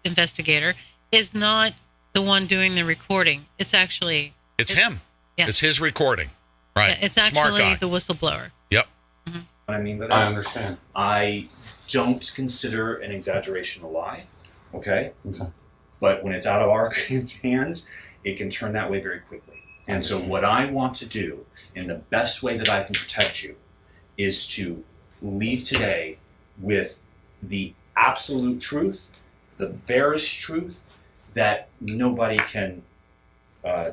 investigator is not the one doing the recording. It's actually it's him. Yeah. It's his recording. Right. Yeah, it's Smart actually guy. the whistleblower. Yep. What I mean by that? I understand. I don't consider an exaggeration a lie. Okay? But when it's out of our hands, it can turn that way very quickly. And so what I want to do, in the best way that I can protect you, is to leave today with the absolute truth, the barest truth that nobody can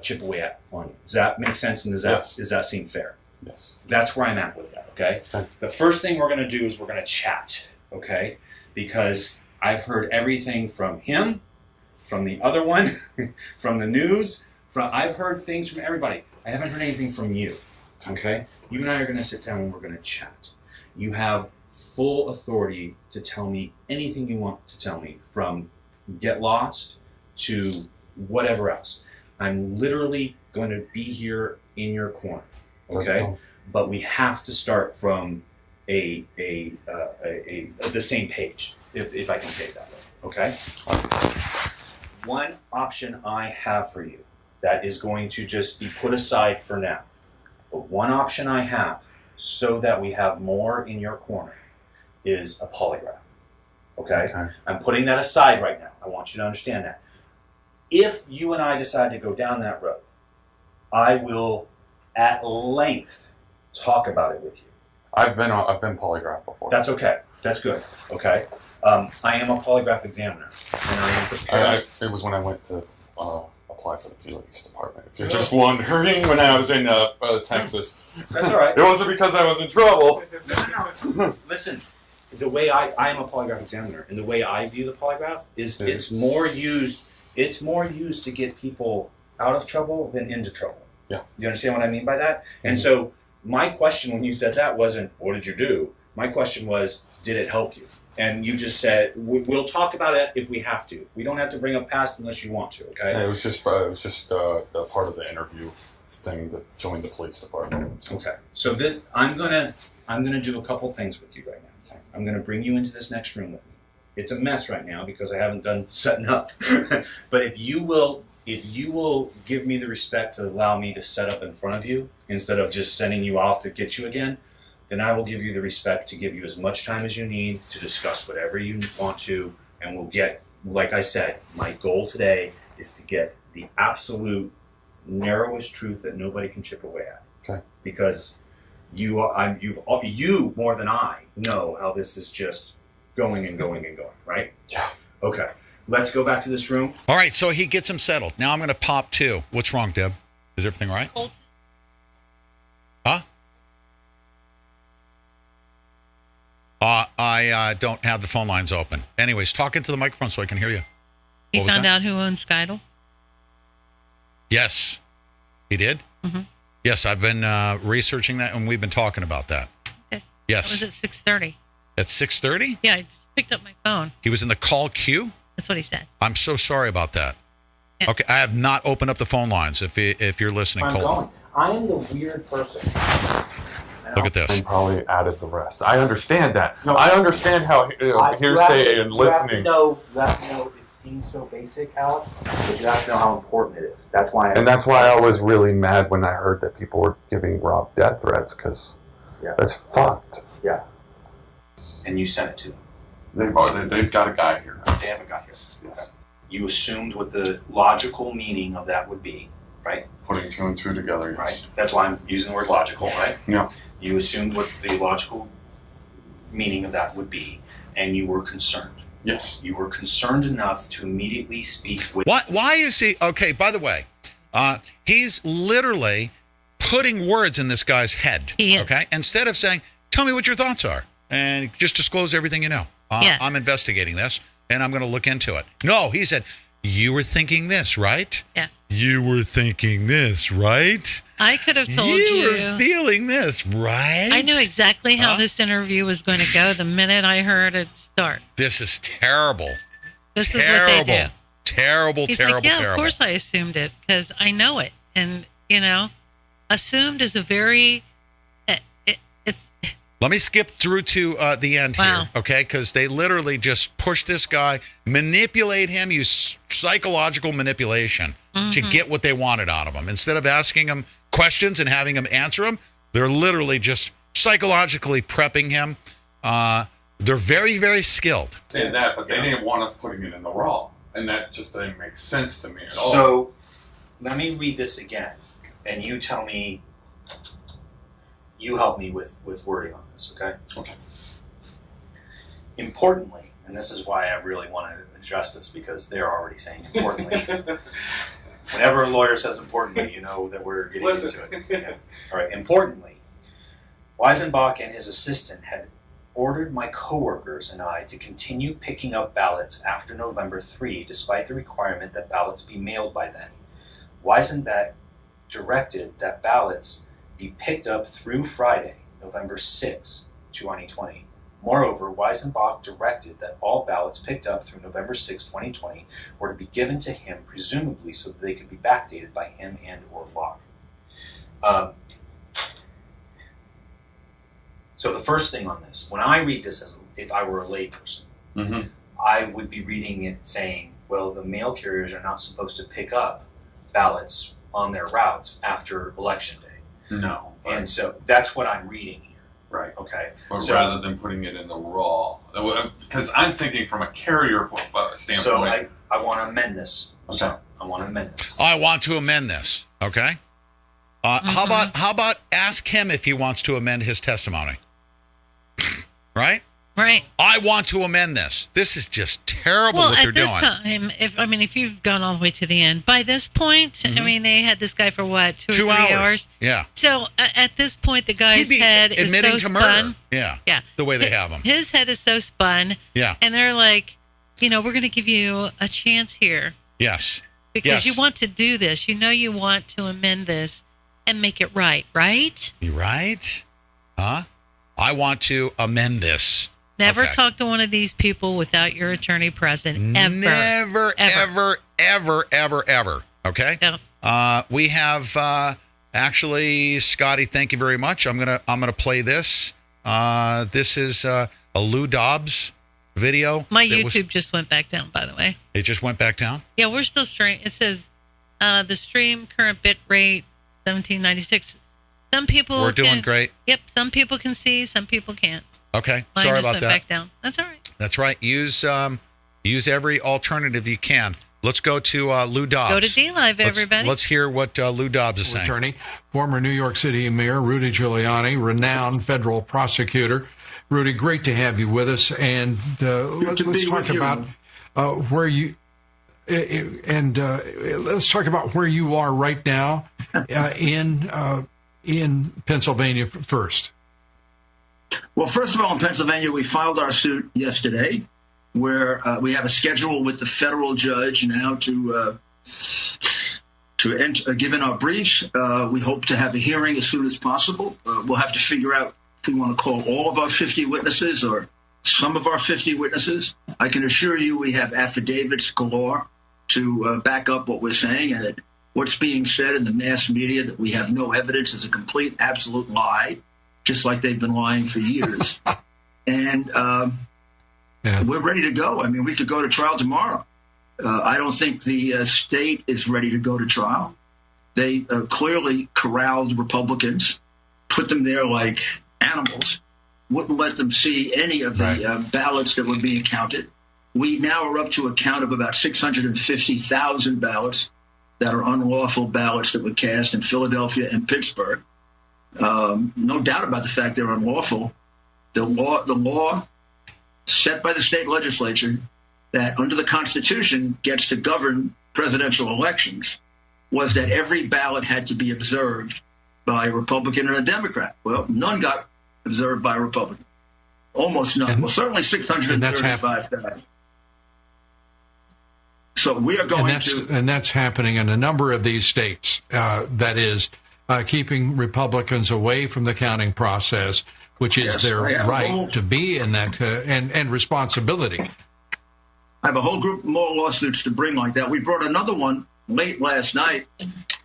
chip away at on you. Does that make sense? And does that seem fair? Yes. That's where I'm at with that, okay? The first thing we're going to do is we're going to chat, okay? Because I've heard everything from him, from the other one, from the news. I've heard things from everybody. I haven't heard anything from you, okay? You and I are going to sit down and we're going to chat. You have full authority to tell me anything you want to tell me, from get lost to whatever else. I'm literally going to be here in your corner, okay? But we have to start from the same page, if I can say it that way, okay? One option I have for you that is going to just be put aside for now, but one option I have so that we have more in your corner is a polygraph, okay? I'm putting that aside right now. I want you to understand that. If you and I decide to go down that road, I will at length talk about it with you. I've been polygraphed before. That's okay. That's good. Okay. I am a polygraph examiner. And I am prepared. It was when I went to apply for the police department. If you're just wondering, when I was in Texas. That's all right. It wasn't because I was in trouble. No. Listen, the way I am a polygraph examiner, and the way I view the polygraph is it's more used to get people out of trouble than into trouble. Yeah. You understand what I mean by that? And so my question when you said that wasn't, what did you do? My question was, did it help you? And you just said, we'll talk about it if we have to. We don't have to bring up past unless you want to, okay? And it was just the part of the interview thing that joined the police department. Okay. So this, I'm gonna do a couple things with you right now. Okay? I'm gonna bring you into this next room with me. It's a mess right now because I haven't done setting up. But if you will give me the respect to allow me to set up in front of you instead of just sending you off to get you again, then I will give you the respect to give you as much time as you need to discuss whatever you want to, and we'll get, like I said, my goal today is to get the absolute narrowest truth that nobody can chip away at. Okay. Because you more than I know how this is just going and going and going, right? Yeah. Okay. Let's go back to this room. All right, so he gets him settled. Now I'm going to pop 2. What's wrong, Deb? Is everything right? Huh? I don't have the phone lines open. Anyways, talk into the microphone so I can hear you. He found out who owns Skydel? Yes. He did? Mm-hmm. Yes, I've been researching that, and we've been talking about that. Okay. Yes. That was at 6:30. At 6:30? Yeah, I just picked up my phone. He was in the call queue? That's what he said. I'm so sorry about that. Yeah. Okay, I have not opened up the phone lines if you're listening, Colton. I am the weird person. Look at this. And probably added the rest. I understand that. No, I understand how hearsay and listening. You have to know it seems so basic, Alex, but you have to know how important it is. That's why. And that's why I was really mad when I heard that people were giving Rob death threats, because that's fucked. Yeah. And you sent it to them. They've got a guy here. They have a guy here. Yes. You assumed what the logical meaning of that would be, right? Putting 2 and 2 together. Yes. Right. That's why I'm using the word logical, right? Yeah. You assumed what the logical meaning of that would be, and you were concerned. Yes. You were concerned enough to immediately speak with... Why is he... Okay, by the way, he's literally putting words in this guy's head. He is. Okay? Instead of saying, tell me what your thoughts are, and just disclose everything you know. I'm investigating this, and I'm going to look into it. No, he said, you were thinking this, right? Yeah. You were thinking this, right? I could have told you. You were feeling this, right? I knew exactly how this interview was going to go the minute I heard it start. This is terrible. This is what they do. Terrible, He's terrible, like, yeah, terrible. of course I assumed it because I know it. And, assumed is a very, it's... Let me skip through to the end here, okay? Because they literally just push this guy, manipulate him, use psychological manipulation to get what they wanted out of him. Instead of asking him questions and having him answer them, they're literally just psychologically prepping him. They're very, very skilled. Saying that, but they didn't want us putting it in the raw, and that just didn't make sense to me at all. So, let me read this again, and you tell me... You help me with wording on this, okay? Okay. Importantly, and this is why I really want to address this because they're already saying importantly. Whenever a lawyer says importantly, you know that we're getting into it. Yeah. All right. Importantly, Weisenbach and his assistant had ordered my coworkers and I to continue picking up ballots after November 3, despite the requirement that ballots be mailed by then. Weisenbach directed that ballots be picked up through Friday, November 6, 2020. Moreover, Weisenbach directed that all ballots picked up through November 6, 2020 were to be given to him, presumably so that they could be backdated by him and or Locke. So the first thing on this, when I read this as if I were a layperson, I would be reading it saying, well, the mail carriers are not supposed to pick up ballots on their routes after Election Day. No. And so that's what I'm reading here. Right. Okay. But so, rather than putting it in the raw, because I'm thinking from a carrier standpoint. So I want to amend this. Okay. So I want to amend this. I want to amend this. Okay. How about ask him if he wants to amend his testimony? Right? Right. I want to amend this. This is just terrible Well, what they're at this doing. time, if you've gone all the way to the end, by this point, I mean, they had this guy for what, 2 or 3 hours? Yeah. So at this point, the guy's He'd be head is admitting so to murder. spun. Yeah. Yeah. The way they have him. His head is so spun. Yeah. And they're like, we're going to give you a chance here Yes. because you want to do this. You want to amend this and make it right, right? You right? Huh? I want to amend this. Never Okay. talk to one of these people without your attorney present. Ever. Never, ever. Okay. Yeah. We have actually, Scotty. Thank you very much. I'm gonna play this. This is a Lou Dobbs video. My YouTube just went back down, by the way. It just went back down. Yeah, we're still streaming. It says the stream current bit rate 1796. Some people We're doing great. Yep, some people can see, some people can't. Okay. Mine Sorry just about went that. back down. That's all right. That's right. Use every alternative you can. Let's go to Lou Dobbs. Go to D-Live, everybody. Let's hear what Lou Dobbs is saying. Attorney, former New York City Mayor Rudy Giuliani, renowned federal prosecutor. Rudy, great to have you with us. And let's talk about where you let's talk about where you are right now in Pennsylvania first. Well, first of all, in Pennsylvania, we filed our suit yesterday, where we have a schedule with the federal judge now to give in our briefs. We hope to have a hearing as soon as possible. We'll have to figure out if we want to call all of our 50 witnesses or some of our 50 witnesses. I can assure you we have affidavits galore to back up what we're saying, and that what's being said in the mass media that we have no evidence is a complete, absolute lie, just like they've been lying for years. And we're ready to go. I mean, we could go to trial tomorrow. I don't think the state is ready to go to trial. They clearly corralled Republicans, put them there like animals, wouldn't let them see any of the ballots that were being counted. We now are up to a count of about 650,000 ballots that are unlawful ballots that were cast in Philadelphia and Pittsburgh. No doubt about the fact they're unlawful. The law set by the state legislature that under the Constitution gets to govern presidential elections was that every ballot had to be observed by a Republican and a Democrat. Well, none got observed by a Republican. Almost none. Well, certainly 635,000. So we are going and that's happening in a number of these states. That is keeping Republicans away from the counting process, which is their right to be in that and responsibility. I have a whole group more lawsuits to bring like that. We brought another one late last night.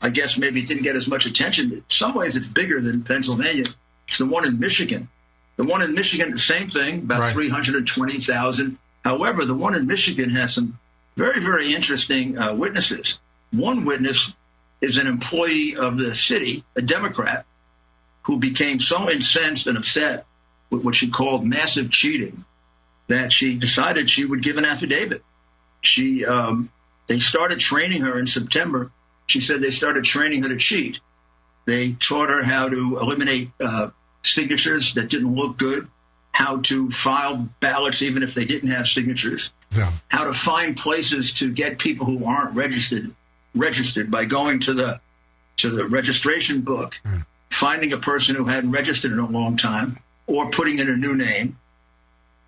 I guess maybe it didn't get as much attention. In some ways, it's bigger than Pennsylvania. It's the one in Michigan. The one in Michigan, the same thing, about 320,000. However, the one in Michigan has some very, very interesting witnesses. One witness is an employee of the city, a Democrat, who became so incensed and upset with what she called massive cheating that she decided she would give an affidavit. They started training her in September. She said they started training her to cheat. They taught her how to eliminate signatures that didn't look good, how to file ballots even if they didn't have signatures, how to find places to get people who aren't registered by going to the registration book, finding a person who hadn't registered in a long time, or putting in a new name.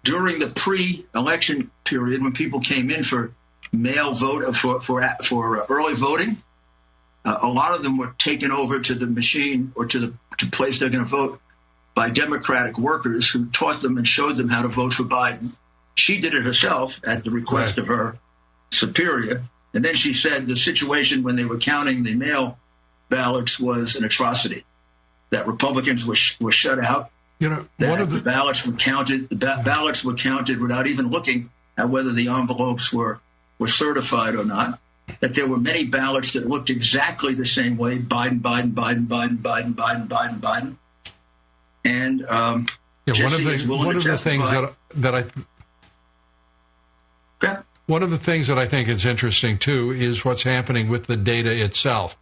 During the pre-election period, when people came in for mail vote for early voting, a lot of them were taken over to the machine or to place they're going to vote by Democratic workers who taught them and showed them how to vote for Biden. She did it herself at the request of her superior. And then she said the situation when they were counting the mail ballots was an atrocity, that Republicans were shut out. The ballots were counted. The ballots were counted without even looking at whether the envelopes were certified or not. That there were many ballots that looked exactly the same way: Biden, Biden, Biden, Biden, Biden, Biden, Biden, Biden. And one of the things that I think is interesting too is what's happening with the data itself.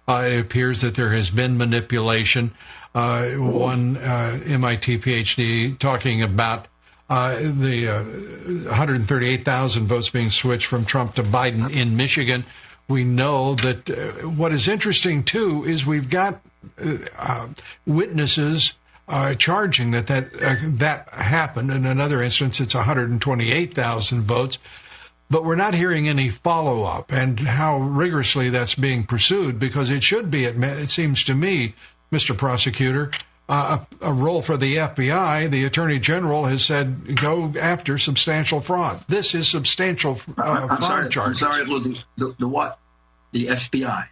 It appears that there has been manipulation. One MIT PhD talking about the 138,000 votes being switched from Trump to Biden in Michigan. We know that what is interesting, too, is we've got witnesses charging that happened. In another instance, it's 128,000 votes. But we're not hearing any follow-up and how rigorously that's being pursued, because it should be, it seems to me, Mr. Prosecutor, a role for the FBI. The Attorney General has said go after substantial fraud. This is substantial fraud charges. I'm sorry, Lou, the what? The FBI.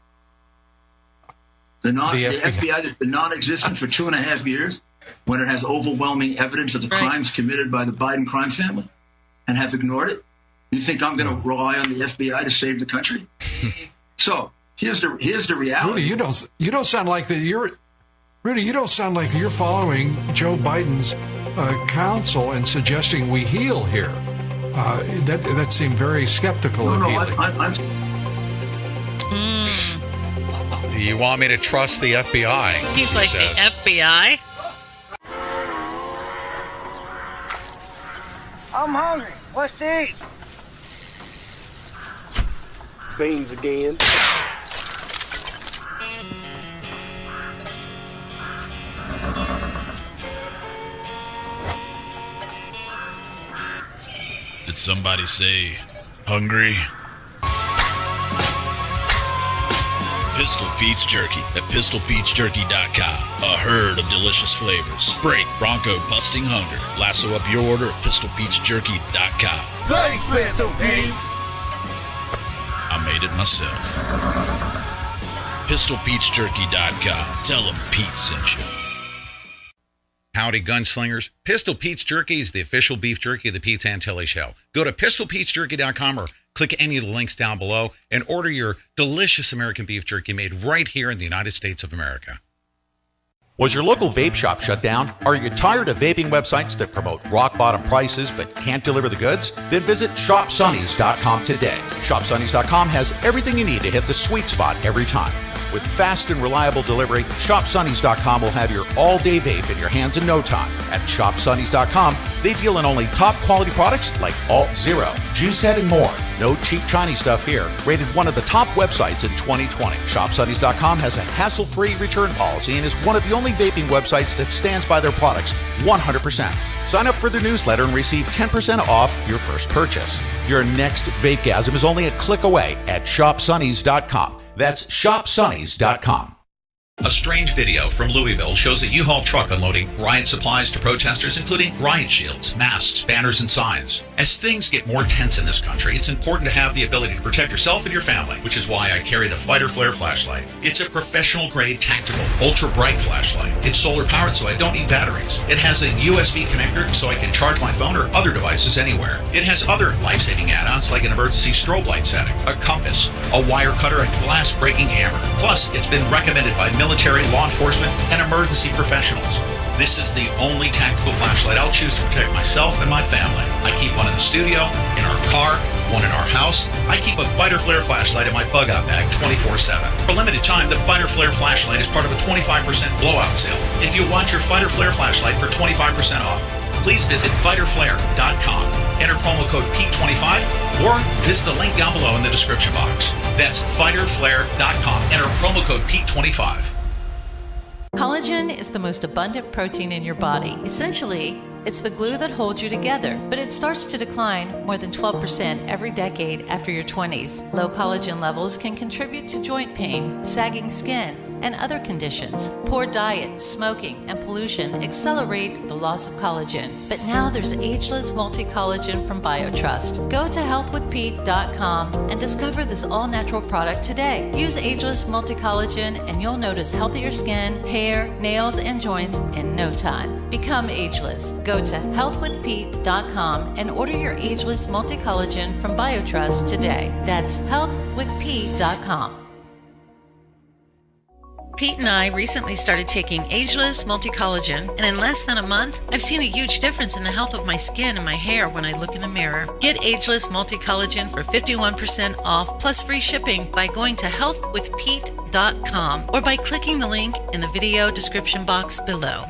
The FBI that's been non-existent for 2.5 years, when it has overwhelming evidence of the crimes committed by the Biden crime family, and have ignored it. You think I'm going to rely on the FBI to save the country? So here's the reality. Rudy, you don't sound like that. Rudy, you don't sound like you're following Joe Biden's counsel and suggesting we heal here. That seemed very skeptical of healing. You want me to trust the FBI? He's like, the FBI? I'm hungry. What's to eat? Beans again. Did somebody say hungry? Pistol Pete's Jerky at PistolPete'sJerky.com. A herd of delicious flavors. Break bronco busting hunger. Lasso up your order at PistolPete'sJerky.com. Thanks, Pistol Pete. I made it myself. PistolPete'sJerky.com. Tell them Pete sent you. Howdy, gunslingers. Pistol Pete's Jerky is the official beef jerky of the Pete Santilli Show. Go to PistolPete'sJerky.com or click any of the links down below and order your delicious American beef jerky made right here in the United States of America. Was your local vape shop shut down? Are you tired of vaping websites that promote rock-bottom prices but can't deliver the goods? Then visit ShopSunnies.com today. ShopSunnies.com has everything you need to hit the sweet spot every time. With fast and reliable delivery, ShopSunnies.com will have your all-day vape in your hands in no time. At ShopSunnies.com, they deal in only top-quality products like Alt Zero, Juicehead, and more. No cheap Chinese stuff here. Rated one of the top websites in 2020. ShopSunnies.com has a hassle-free return policy and is one of the only vaping websites that stands by their products 100%. Sign up for their newsletter and receive 10% off your first purchase. Your next vapegasm is only a click away at ShopSunnies.com. That's ShopSunnies.com. A strange video from Louisville shows a U-Haul truck unloading riot supplies to protesters, including riot shields, masks, banners, and signs. As things get more tense in this country, it's important to have the ability to protect yourself and your family, which is why I carry the Fighter Flare flashlight. It's a professional-grade, tactical, ultra-bright flashlight. It's solar-powered, so I don't need batteries. It has a USB connector, so I can charge my phone or other devices anywhere. It has other life-saving add-ons, like an emergency strobe light setting, a compass, a wire cutter, and glass-breaking hammer. Plus, it's been recommended by military, law enforcement, and emergency professionals. This is the only tactical flashlight I'll choose to protect myself and my family. I keep one in the studio, in our car, one in our house. I keep a Fighter Flare flashlight in my bug-out bag 24/7. For a limited time, the Fighter Flare flashlight is part of a 25% blowout sale. If you want your Fighter Flare flashlight for 25% off, please visit fighterflare.com. Enter promo code PETE25 or visit the link down below in the description box. That's fighterflare.com. Enter promo code PETE25. Collagen is the most abundant protein in your body. Essentially, it's the glue that holds you together, but it starts to decline more than 12% every decade after your 20s. Low collagen levels can contribute to joint pain, sagging skin, and other conditions. Poor diet, smoking, and pollution accelerate the loss of collagen. But now there's Ageless Multi-Collagen from BioTrust. Go to healthwithpete.com and discover this all-natural product today. Use Ageless Multi-Collagen and you'll notice healthier skin, hair, nails, and joints in no time. Become ageless. Go to healthwithpete.com and order your Ageless Multi-Collagen from BioTrust today. That's healthwithpete.com. Pete and I recently started taking Ageless Multi-Collagen, and in less than a month, I've seen a huge difference in the health of my skin and my hair when I look in the mirror. Get Ageless Multi-Collagen for 51% off plus free shipping by going to healthwithpete.com or by clicking the link in the video description box below.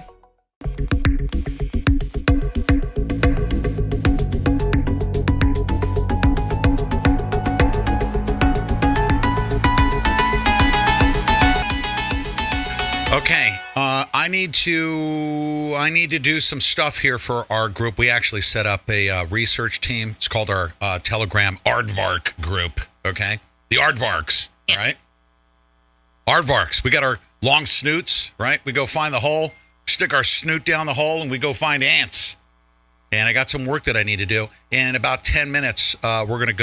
Okay, I need to do some stuff here for our group. We actually set up a research team. It's called our Telegram Aardvark group. Okay, the Aardvarks. Yes. Right. Aardvarks. We got our long snoots. Right. We go find the hole, stick our snoot down the hole, and we go find ants. And I got some work that I need to do. In about 10 minutes, we're going to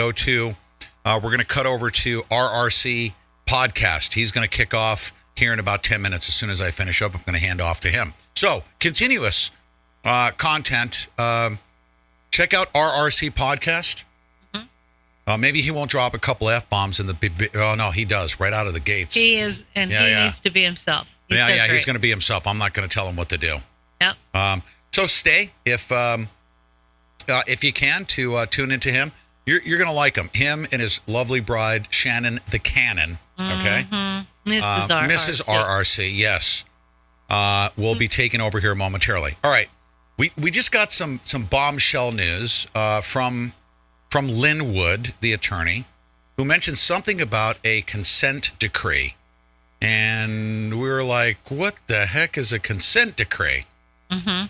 cut over to RRC Podcast. He's going to kick off here in about 10 minutes. As soon as I finish up, I'm going to hand off to him. So, continuous content. Check out RRC Podcast. Mm-hmm. Maybe he won't drop a couple F-bombs in the... Oh, no, he does, right out of the gates. He is, and he needs to be himself. He's going to be himself. I'm not going to tell him what to do. Yep. So stay, if you can, to tune into him. You're going to like him. Him and his lovely bride, Shannon the Cannon. Okay? Mm-hmm. Mrs. RRC, yes. Will be taking over here momentarily. All right. We just got some bombshell news from Lynn Wood, the attorney, who mentioned something about a consent decree. And we were like, what the heck is a consent decree? Mm-hmm.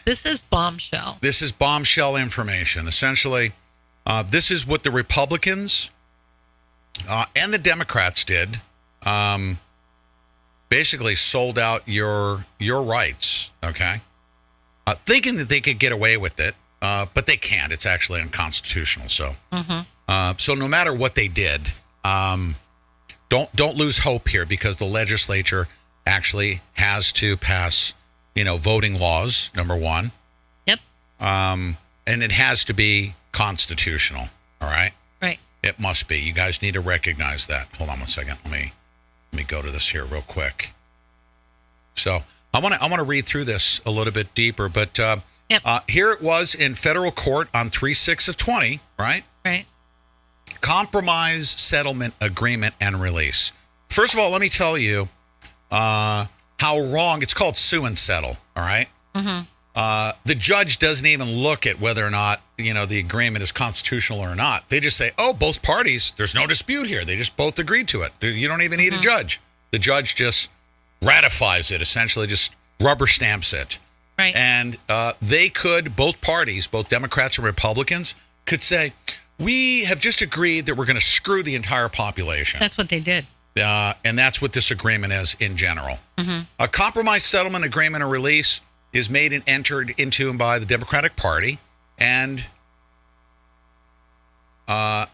This is bombshell. This is bombshell information. Essentially, this is what the Republicans and the Democrats did. Basically sold out your rights, okay? Thinking that they could get away with it, but they can't. It's actually unconstitutional. So, so no matter what they did, don't lose hope here, because the legislature actually has to pass, voting laws. Number one. Yep. And it has to be constitutional. All right. Right. It must be. You guys need to recognize that. Hold on one second. Let me go to this here real quick. So I want to read through this a little bit deeper, but here it was in federal court on 3/6/20, right? Right. Compromise, settlement, agreement, and release. First of all, let me tell you how wrong. It's called sue and settle. All right. Mm-hmm. The judge doesn't even look at whether or not the agreement is constitutional or not. They just say, "Oh, both parties. There's no dispute here. They just both agreed to it. You don't even need a judge. The judge just ratifies it. Essentially, just rubber stamps it." Right. And they could, both parties, both Democrats and Republicans, could say, "We have just agreed that we're going to screw the entire population." That's what they did. And that's what this agreement is in general. Mm-hmm. A compromise, settlement, agreement, or release is made and entered into by the Democratic Party, and the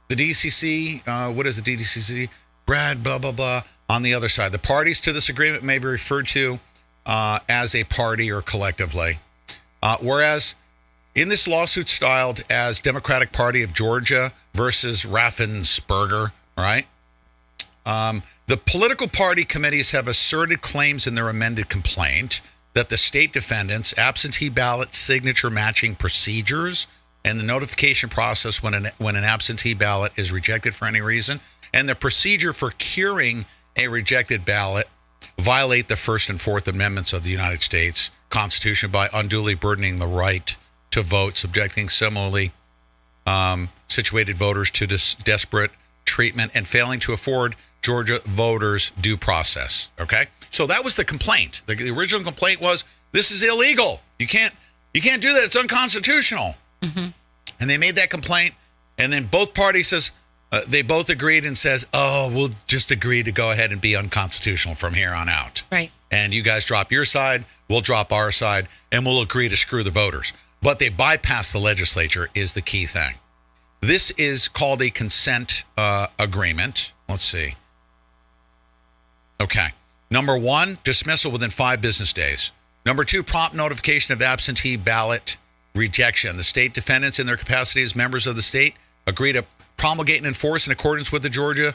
DCC, what is the DCC? Brad, blah, blah, blah, on the other side. The parties to this agreement may be referred to as a party or collectively. Whereas in this lawsuit styled as Democratic Party of Georgia versus Raffensperger, right? The political party committees have asserted claims in their amended complaint that the state defendants' absentee ballot signature matching procedures and the notification process when an absentee ballot is rejected for any reason, and the procedure for curing a rejected ballot violate the First and Fourth Amendments of the United States Constitution by unduly burdening the right to vote, subjecting similarly situated voters to desperate treatment, and failing to afford Georgia voters due process. Okay, so that was the complaint. The original complaint was, this is illegal. You can't do that. It's unconstitutional. Mm-hmm. And they made that complaint, and then both parties says they both agreed and says, "Oh, we'll just agree to go ahead and be unconstitutional from here on out." Right. And you guys drop your side, we'll drop our side, and we'll agree to screw the voters. But they bypass the legislature is the key thing. This is called a consent agreement. Let's see. Okay. Number one, dismissal within 5 business days. Number 2, prompt notification of absentee ballot rejection. The state defendants, in their capacity as members of the state, agree to promulgate and enforce, in accordance with the Georgia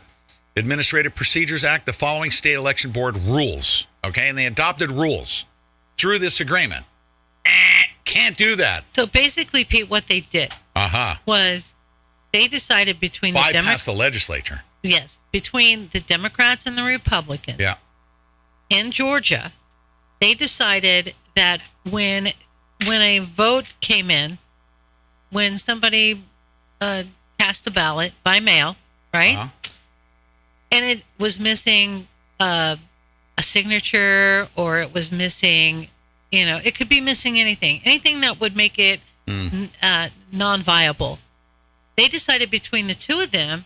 Administrative Procedures Act, the following state election board rules. Okay. And they adopted rules through this agreement. Can't do that. So basically, Pete, what they did was they decided between bypass the legislature. Yes, between the Democrats and the Republicans. Yeah. In Georgia, they decided that when a vote came in, when somebody cast a ballot by mail, right? and it was missing a signature, or it was missing, it could be missing anything that would make it non-viable. They decided between the two of them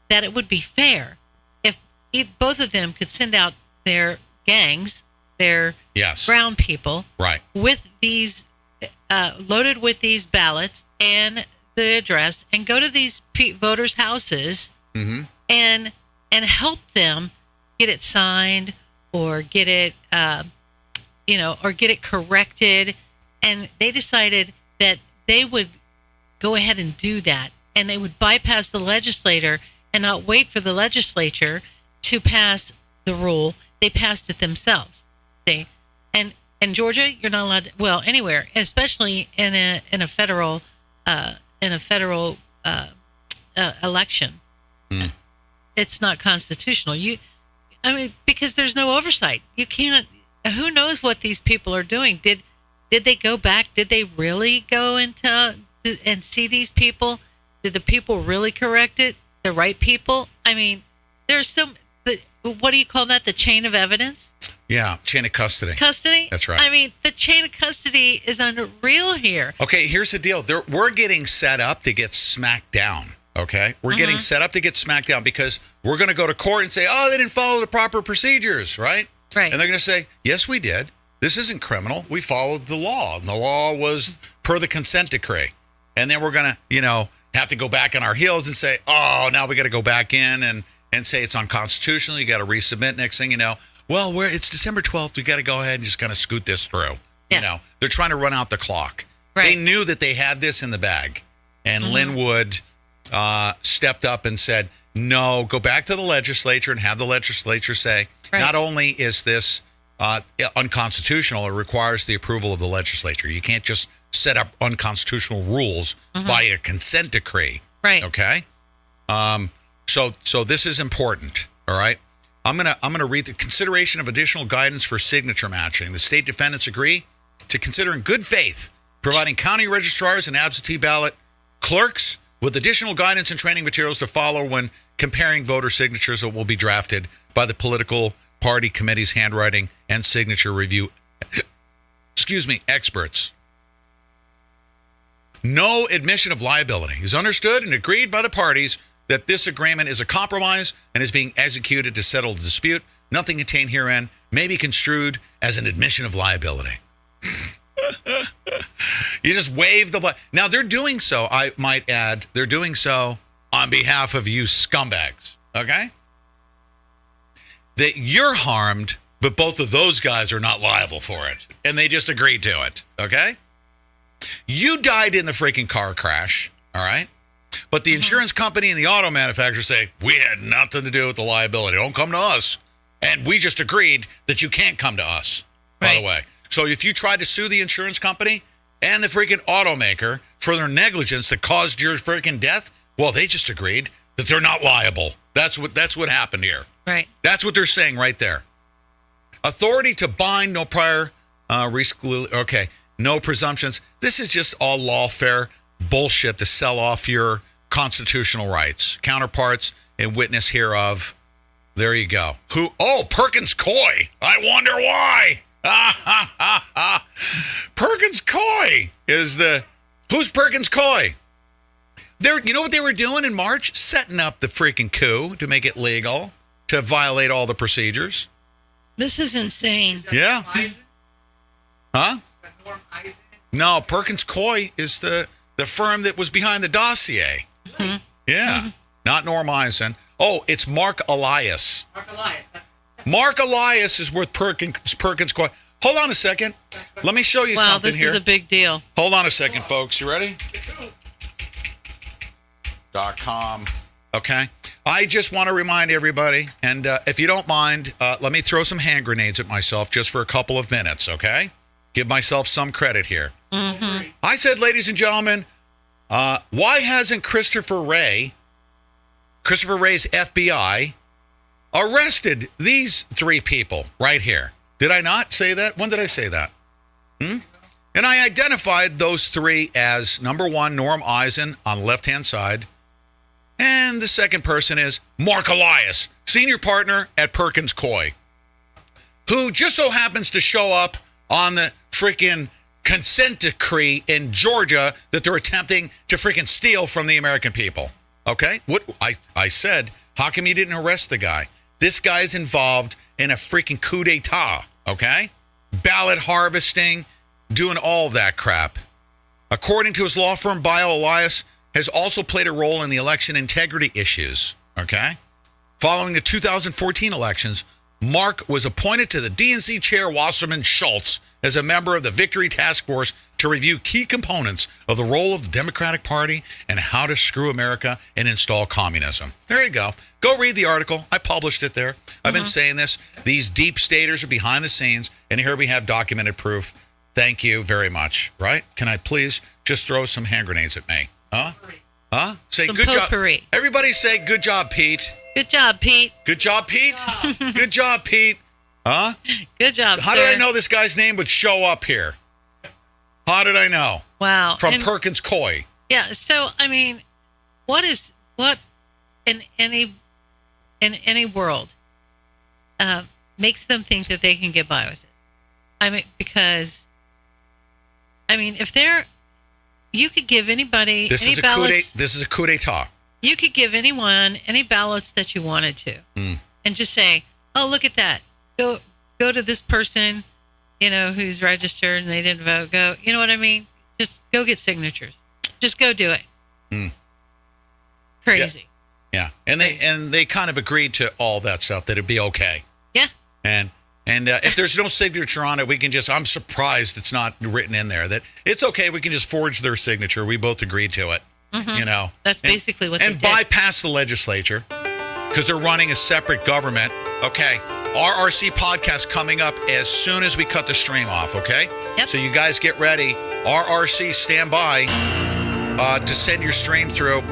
that it would be fair if both of them could send out their gangs, their brown people, right, with these loaded with these ballots and the address, and go to these voters' houses and help them get it signed or get it or get it corrected. And they decided that they would go ahead and do that, and they would bypass the legislator and not wait for the legislature to pass the rule. They passed it themselves. See, and Georgia, you're not allowed to, well, anywhere, especially in a federal election. It's not constitutional. Because there's no oversight. You can't. Who knows what these people are doing? Did they go back? Did they really go into and see these people? Did the people really correct it? The right people? There's some. What do you call that? The chain of evidence? Yeah, chain of custody. Custody? That's right. The chain of custody is unreal here. Okay, here's the deal. We're getting set up to get smacked down. Okay, we're getting set up to get smacked down because we're going to go to court and say, "Oh, they didn't follow the proper procedures," right? Right. And they're going to say, "Yes, we did. This isn't criminal. We followed the law. And the law was per the consent decree." And then we're going to, have to go back on our heels and say, "Oh, now we got to go back in and say it's unconstitutional. You got to resubmit." Next thing you know, well, it's December 12th. We got to go ahead and just kind of scoot this through. Yeah. They're trying to run out the clock. Right. They knew that they had this in the bag, and Lin Wood stepped up and said, "No, go back to the legislature and have the legislature say, not only is this unconstitutional, it requires the approval of the legislature. You can't just set up unconstitutional rules by a consent decree." Right. Okay. So this is important. All right. I'm gonna read the consideration of additional guidance for signature matching. The state defendants agree to consider in good faith providing county registrars and absentee ballot clerks with additional guidance and training materials to follow when comparing voter signatures that will be drafted by the political party committee's handwriting and signature review experts. No admission of liability is understood and agreed by the parties that this agreement is a compromise and is being executed to settle the dispute. Nothing contained herein may be construed as an admission of liability. You just wave the... Now, they're doing so, I might add, they're doing so on behalf of you scumbags, okay? That you're harmed, but both of those guys are not liable for it. And they just agreed to it, okay? You died in the freaking car crash, all right? But the insurance company and the auto manufacturer say, we had nothing to do with the liability. Don't come to us. And we just agreed that you can't come to us, by the way. So if you tried to sue the insurance company and the freaking automaker for their negligence that caused your freaking death, well, they just agreed that they're not liable. That's what happened here. Right. That's what they're saying right there. Authority to bind, no prior no presumptions. This is just all lawfare bullshit to sell off your constitutional rights. Counterparts and witness hereof. There you go. Who? Oh, Perkins Coie. I wonder why. Perkins Coie is who's Perkins Coie? You know what they were doing in March? Setting up the freaking coup to make it legal, to violate all the procedures. This is insane. Yeah. Huh? No, Perkins Coie is the firm that was behind the dossier. Mm-hmm. Yeah. Mm-hmm. Not Norm Eisen. Oh, it's Mark Elias. Mark Elias is worth Perkins Coie. Hold on a second. Let me show you something here. Wow, this is a big deal. Hold on a second, folks. You ready? .com. Okay. I just want to remind everybody, and if you don't mind, let me throw some hand grenades at myself just for a couple of minutes, okay? Give myself some credit here. Mm-hmm. I said, ladies and gentlemen, why hasn't Christopher Wray's FBI, arrested these three people right here? Did I not say that? When did I say that? And I identified those three as, number one, Norm Eisen on the left-hand side, And the second person is Mark Elias, senior partner at Perkins Coie, who just so happens to show up on the freaking consent decree in Georgia that they're attempting to freaking steal from the American people. Okay? What I said, how come you didn't arrest the guy? This guy's involved in a freaking coup d'etat, okay? Ballot harvesting, doing all that crap. According to his law firm, Bio Elias has also played a role in the election integrity issues, okay? Following the 2014 elections, Mark was appointed to the DNC chair, Wasserman Schultz, as a member of the Victory Task Force to review key components of the role of the Democratic Party and how to screw America and install communism. There you go. Go read the article. I published it there. I've been saying this. These deep staters are behind the scenes, and here we have documented proof. Thank you very much. Right? Can I please just throw some hand grenades at me? Huh? Huh? Say Some good potpourri. job. Everybody say good job, Pete. Good job, Pete. Good job, Pete. Good job, Pete. Huh? Good job, How sir. did I know this guy's name would show up here? How did I know? Wow. From And- Perkins Coie. Yeah. So I mean, what in any world makes them think that they can get by with it? I mean, because if you could give anybody This any is a ballots. This is a coup d'etat. You could give anyone any ballots that you wanted to, and just say, "Oh, look at that! Go to this person, who's registered and they didn't vote. Go, you know what I mean? Just go get signatures. Just go do it." Crazy. Yeah, and they kind of agreed to all that stuff, that it'd be okay. Yeah. And if there's no signature on it, we can just. I'm surprised it's not written in there that it's okay. We can just forge their signature. We both agreed to it. That's basically what and they did. bypass the legislature because they're running a separate government. Okay, RRC podcast coming up as soon as we cut the stream off. Okay, so you guys get ready. RRC, stand by to send your stream through.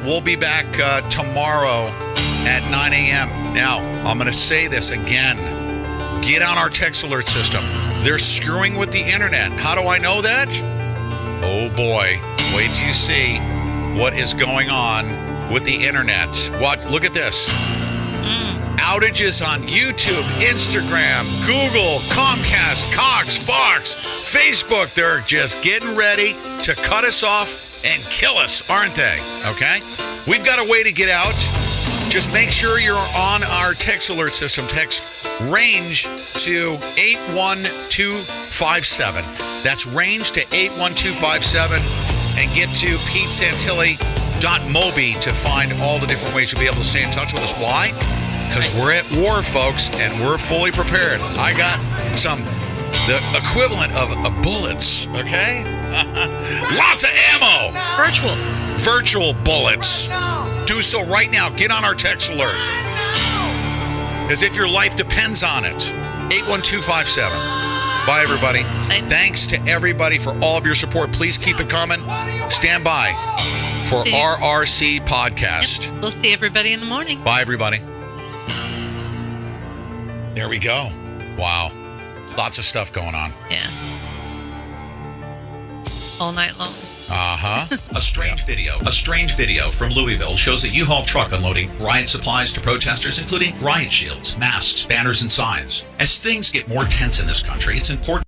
We'll be back tomorrow at 9 a.m. Now I'm going to say this again. Get on our text alert system. They're screwing with the internet. How do I know that? Oh boy, wait till you see what is going on with the internet. Look at this. Outages on YouTube, Instagram, Google, Comcast, Cox, Fox, Facebook. They're just getting ready to cut us off and kill us, aren't they? Okay? We've got a way to get out. Just make sure you're on our text alert system. Text range to 81257. That's range to 81257. And get to PeteSantilli.mobi to find all the different ways you'll be able to stay in touch with us. Why? Because we're at war, folks, and we're fully prepared. I got the equivalent of bullets, okay? Lots of ammo. Virtual bullets. Do so right now. Get on our text alert. As if your life depends on it. 81257. Bye, everybody. Thanks to everybody for all of your support. Please keep it coming. Stand by for RRC podcast. Yep. We'll see everybody in the morning. Bye, everybody. There we go. Wow. Lots of stuff going on. Yeah. All night long. Uh-huh. A strange video from Louisville shows a U-Haul truck unloading riot supplies to protesters, including riot shields, masks, banners, and signs. As things get more tense in this country, it's important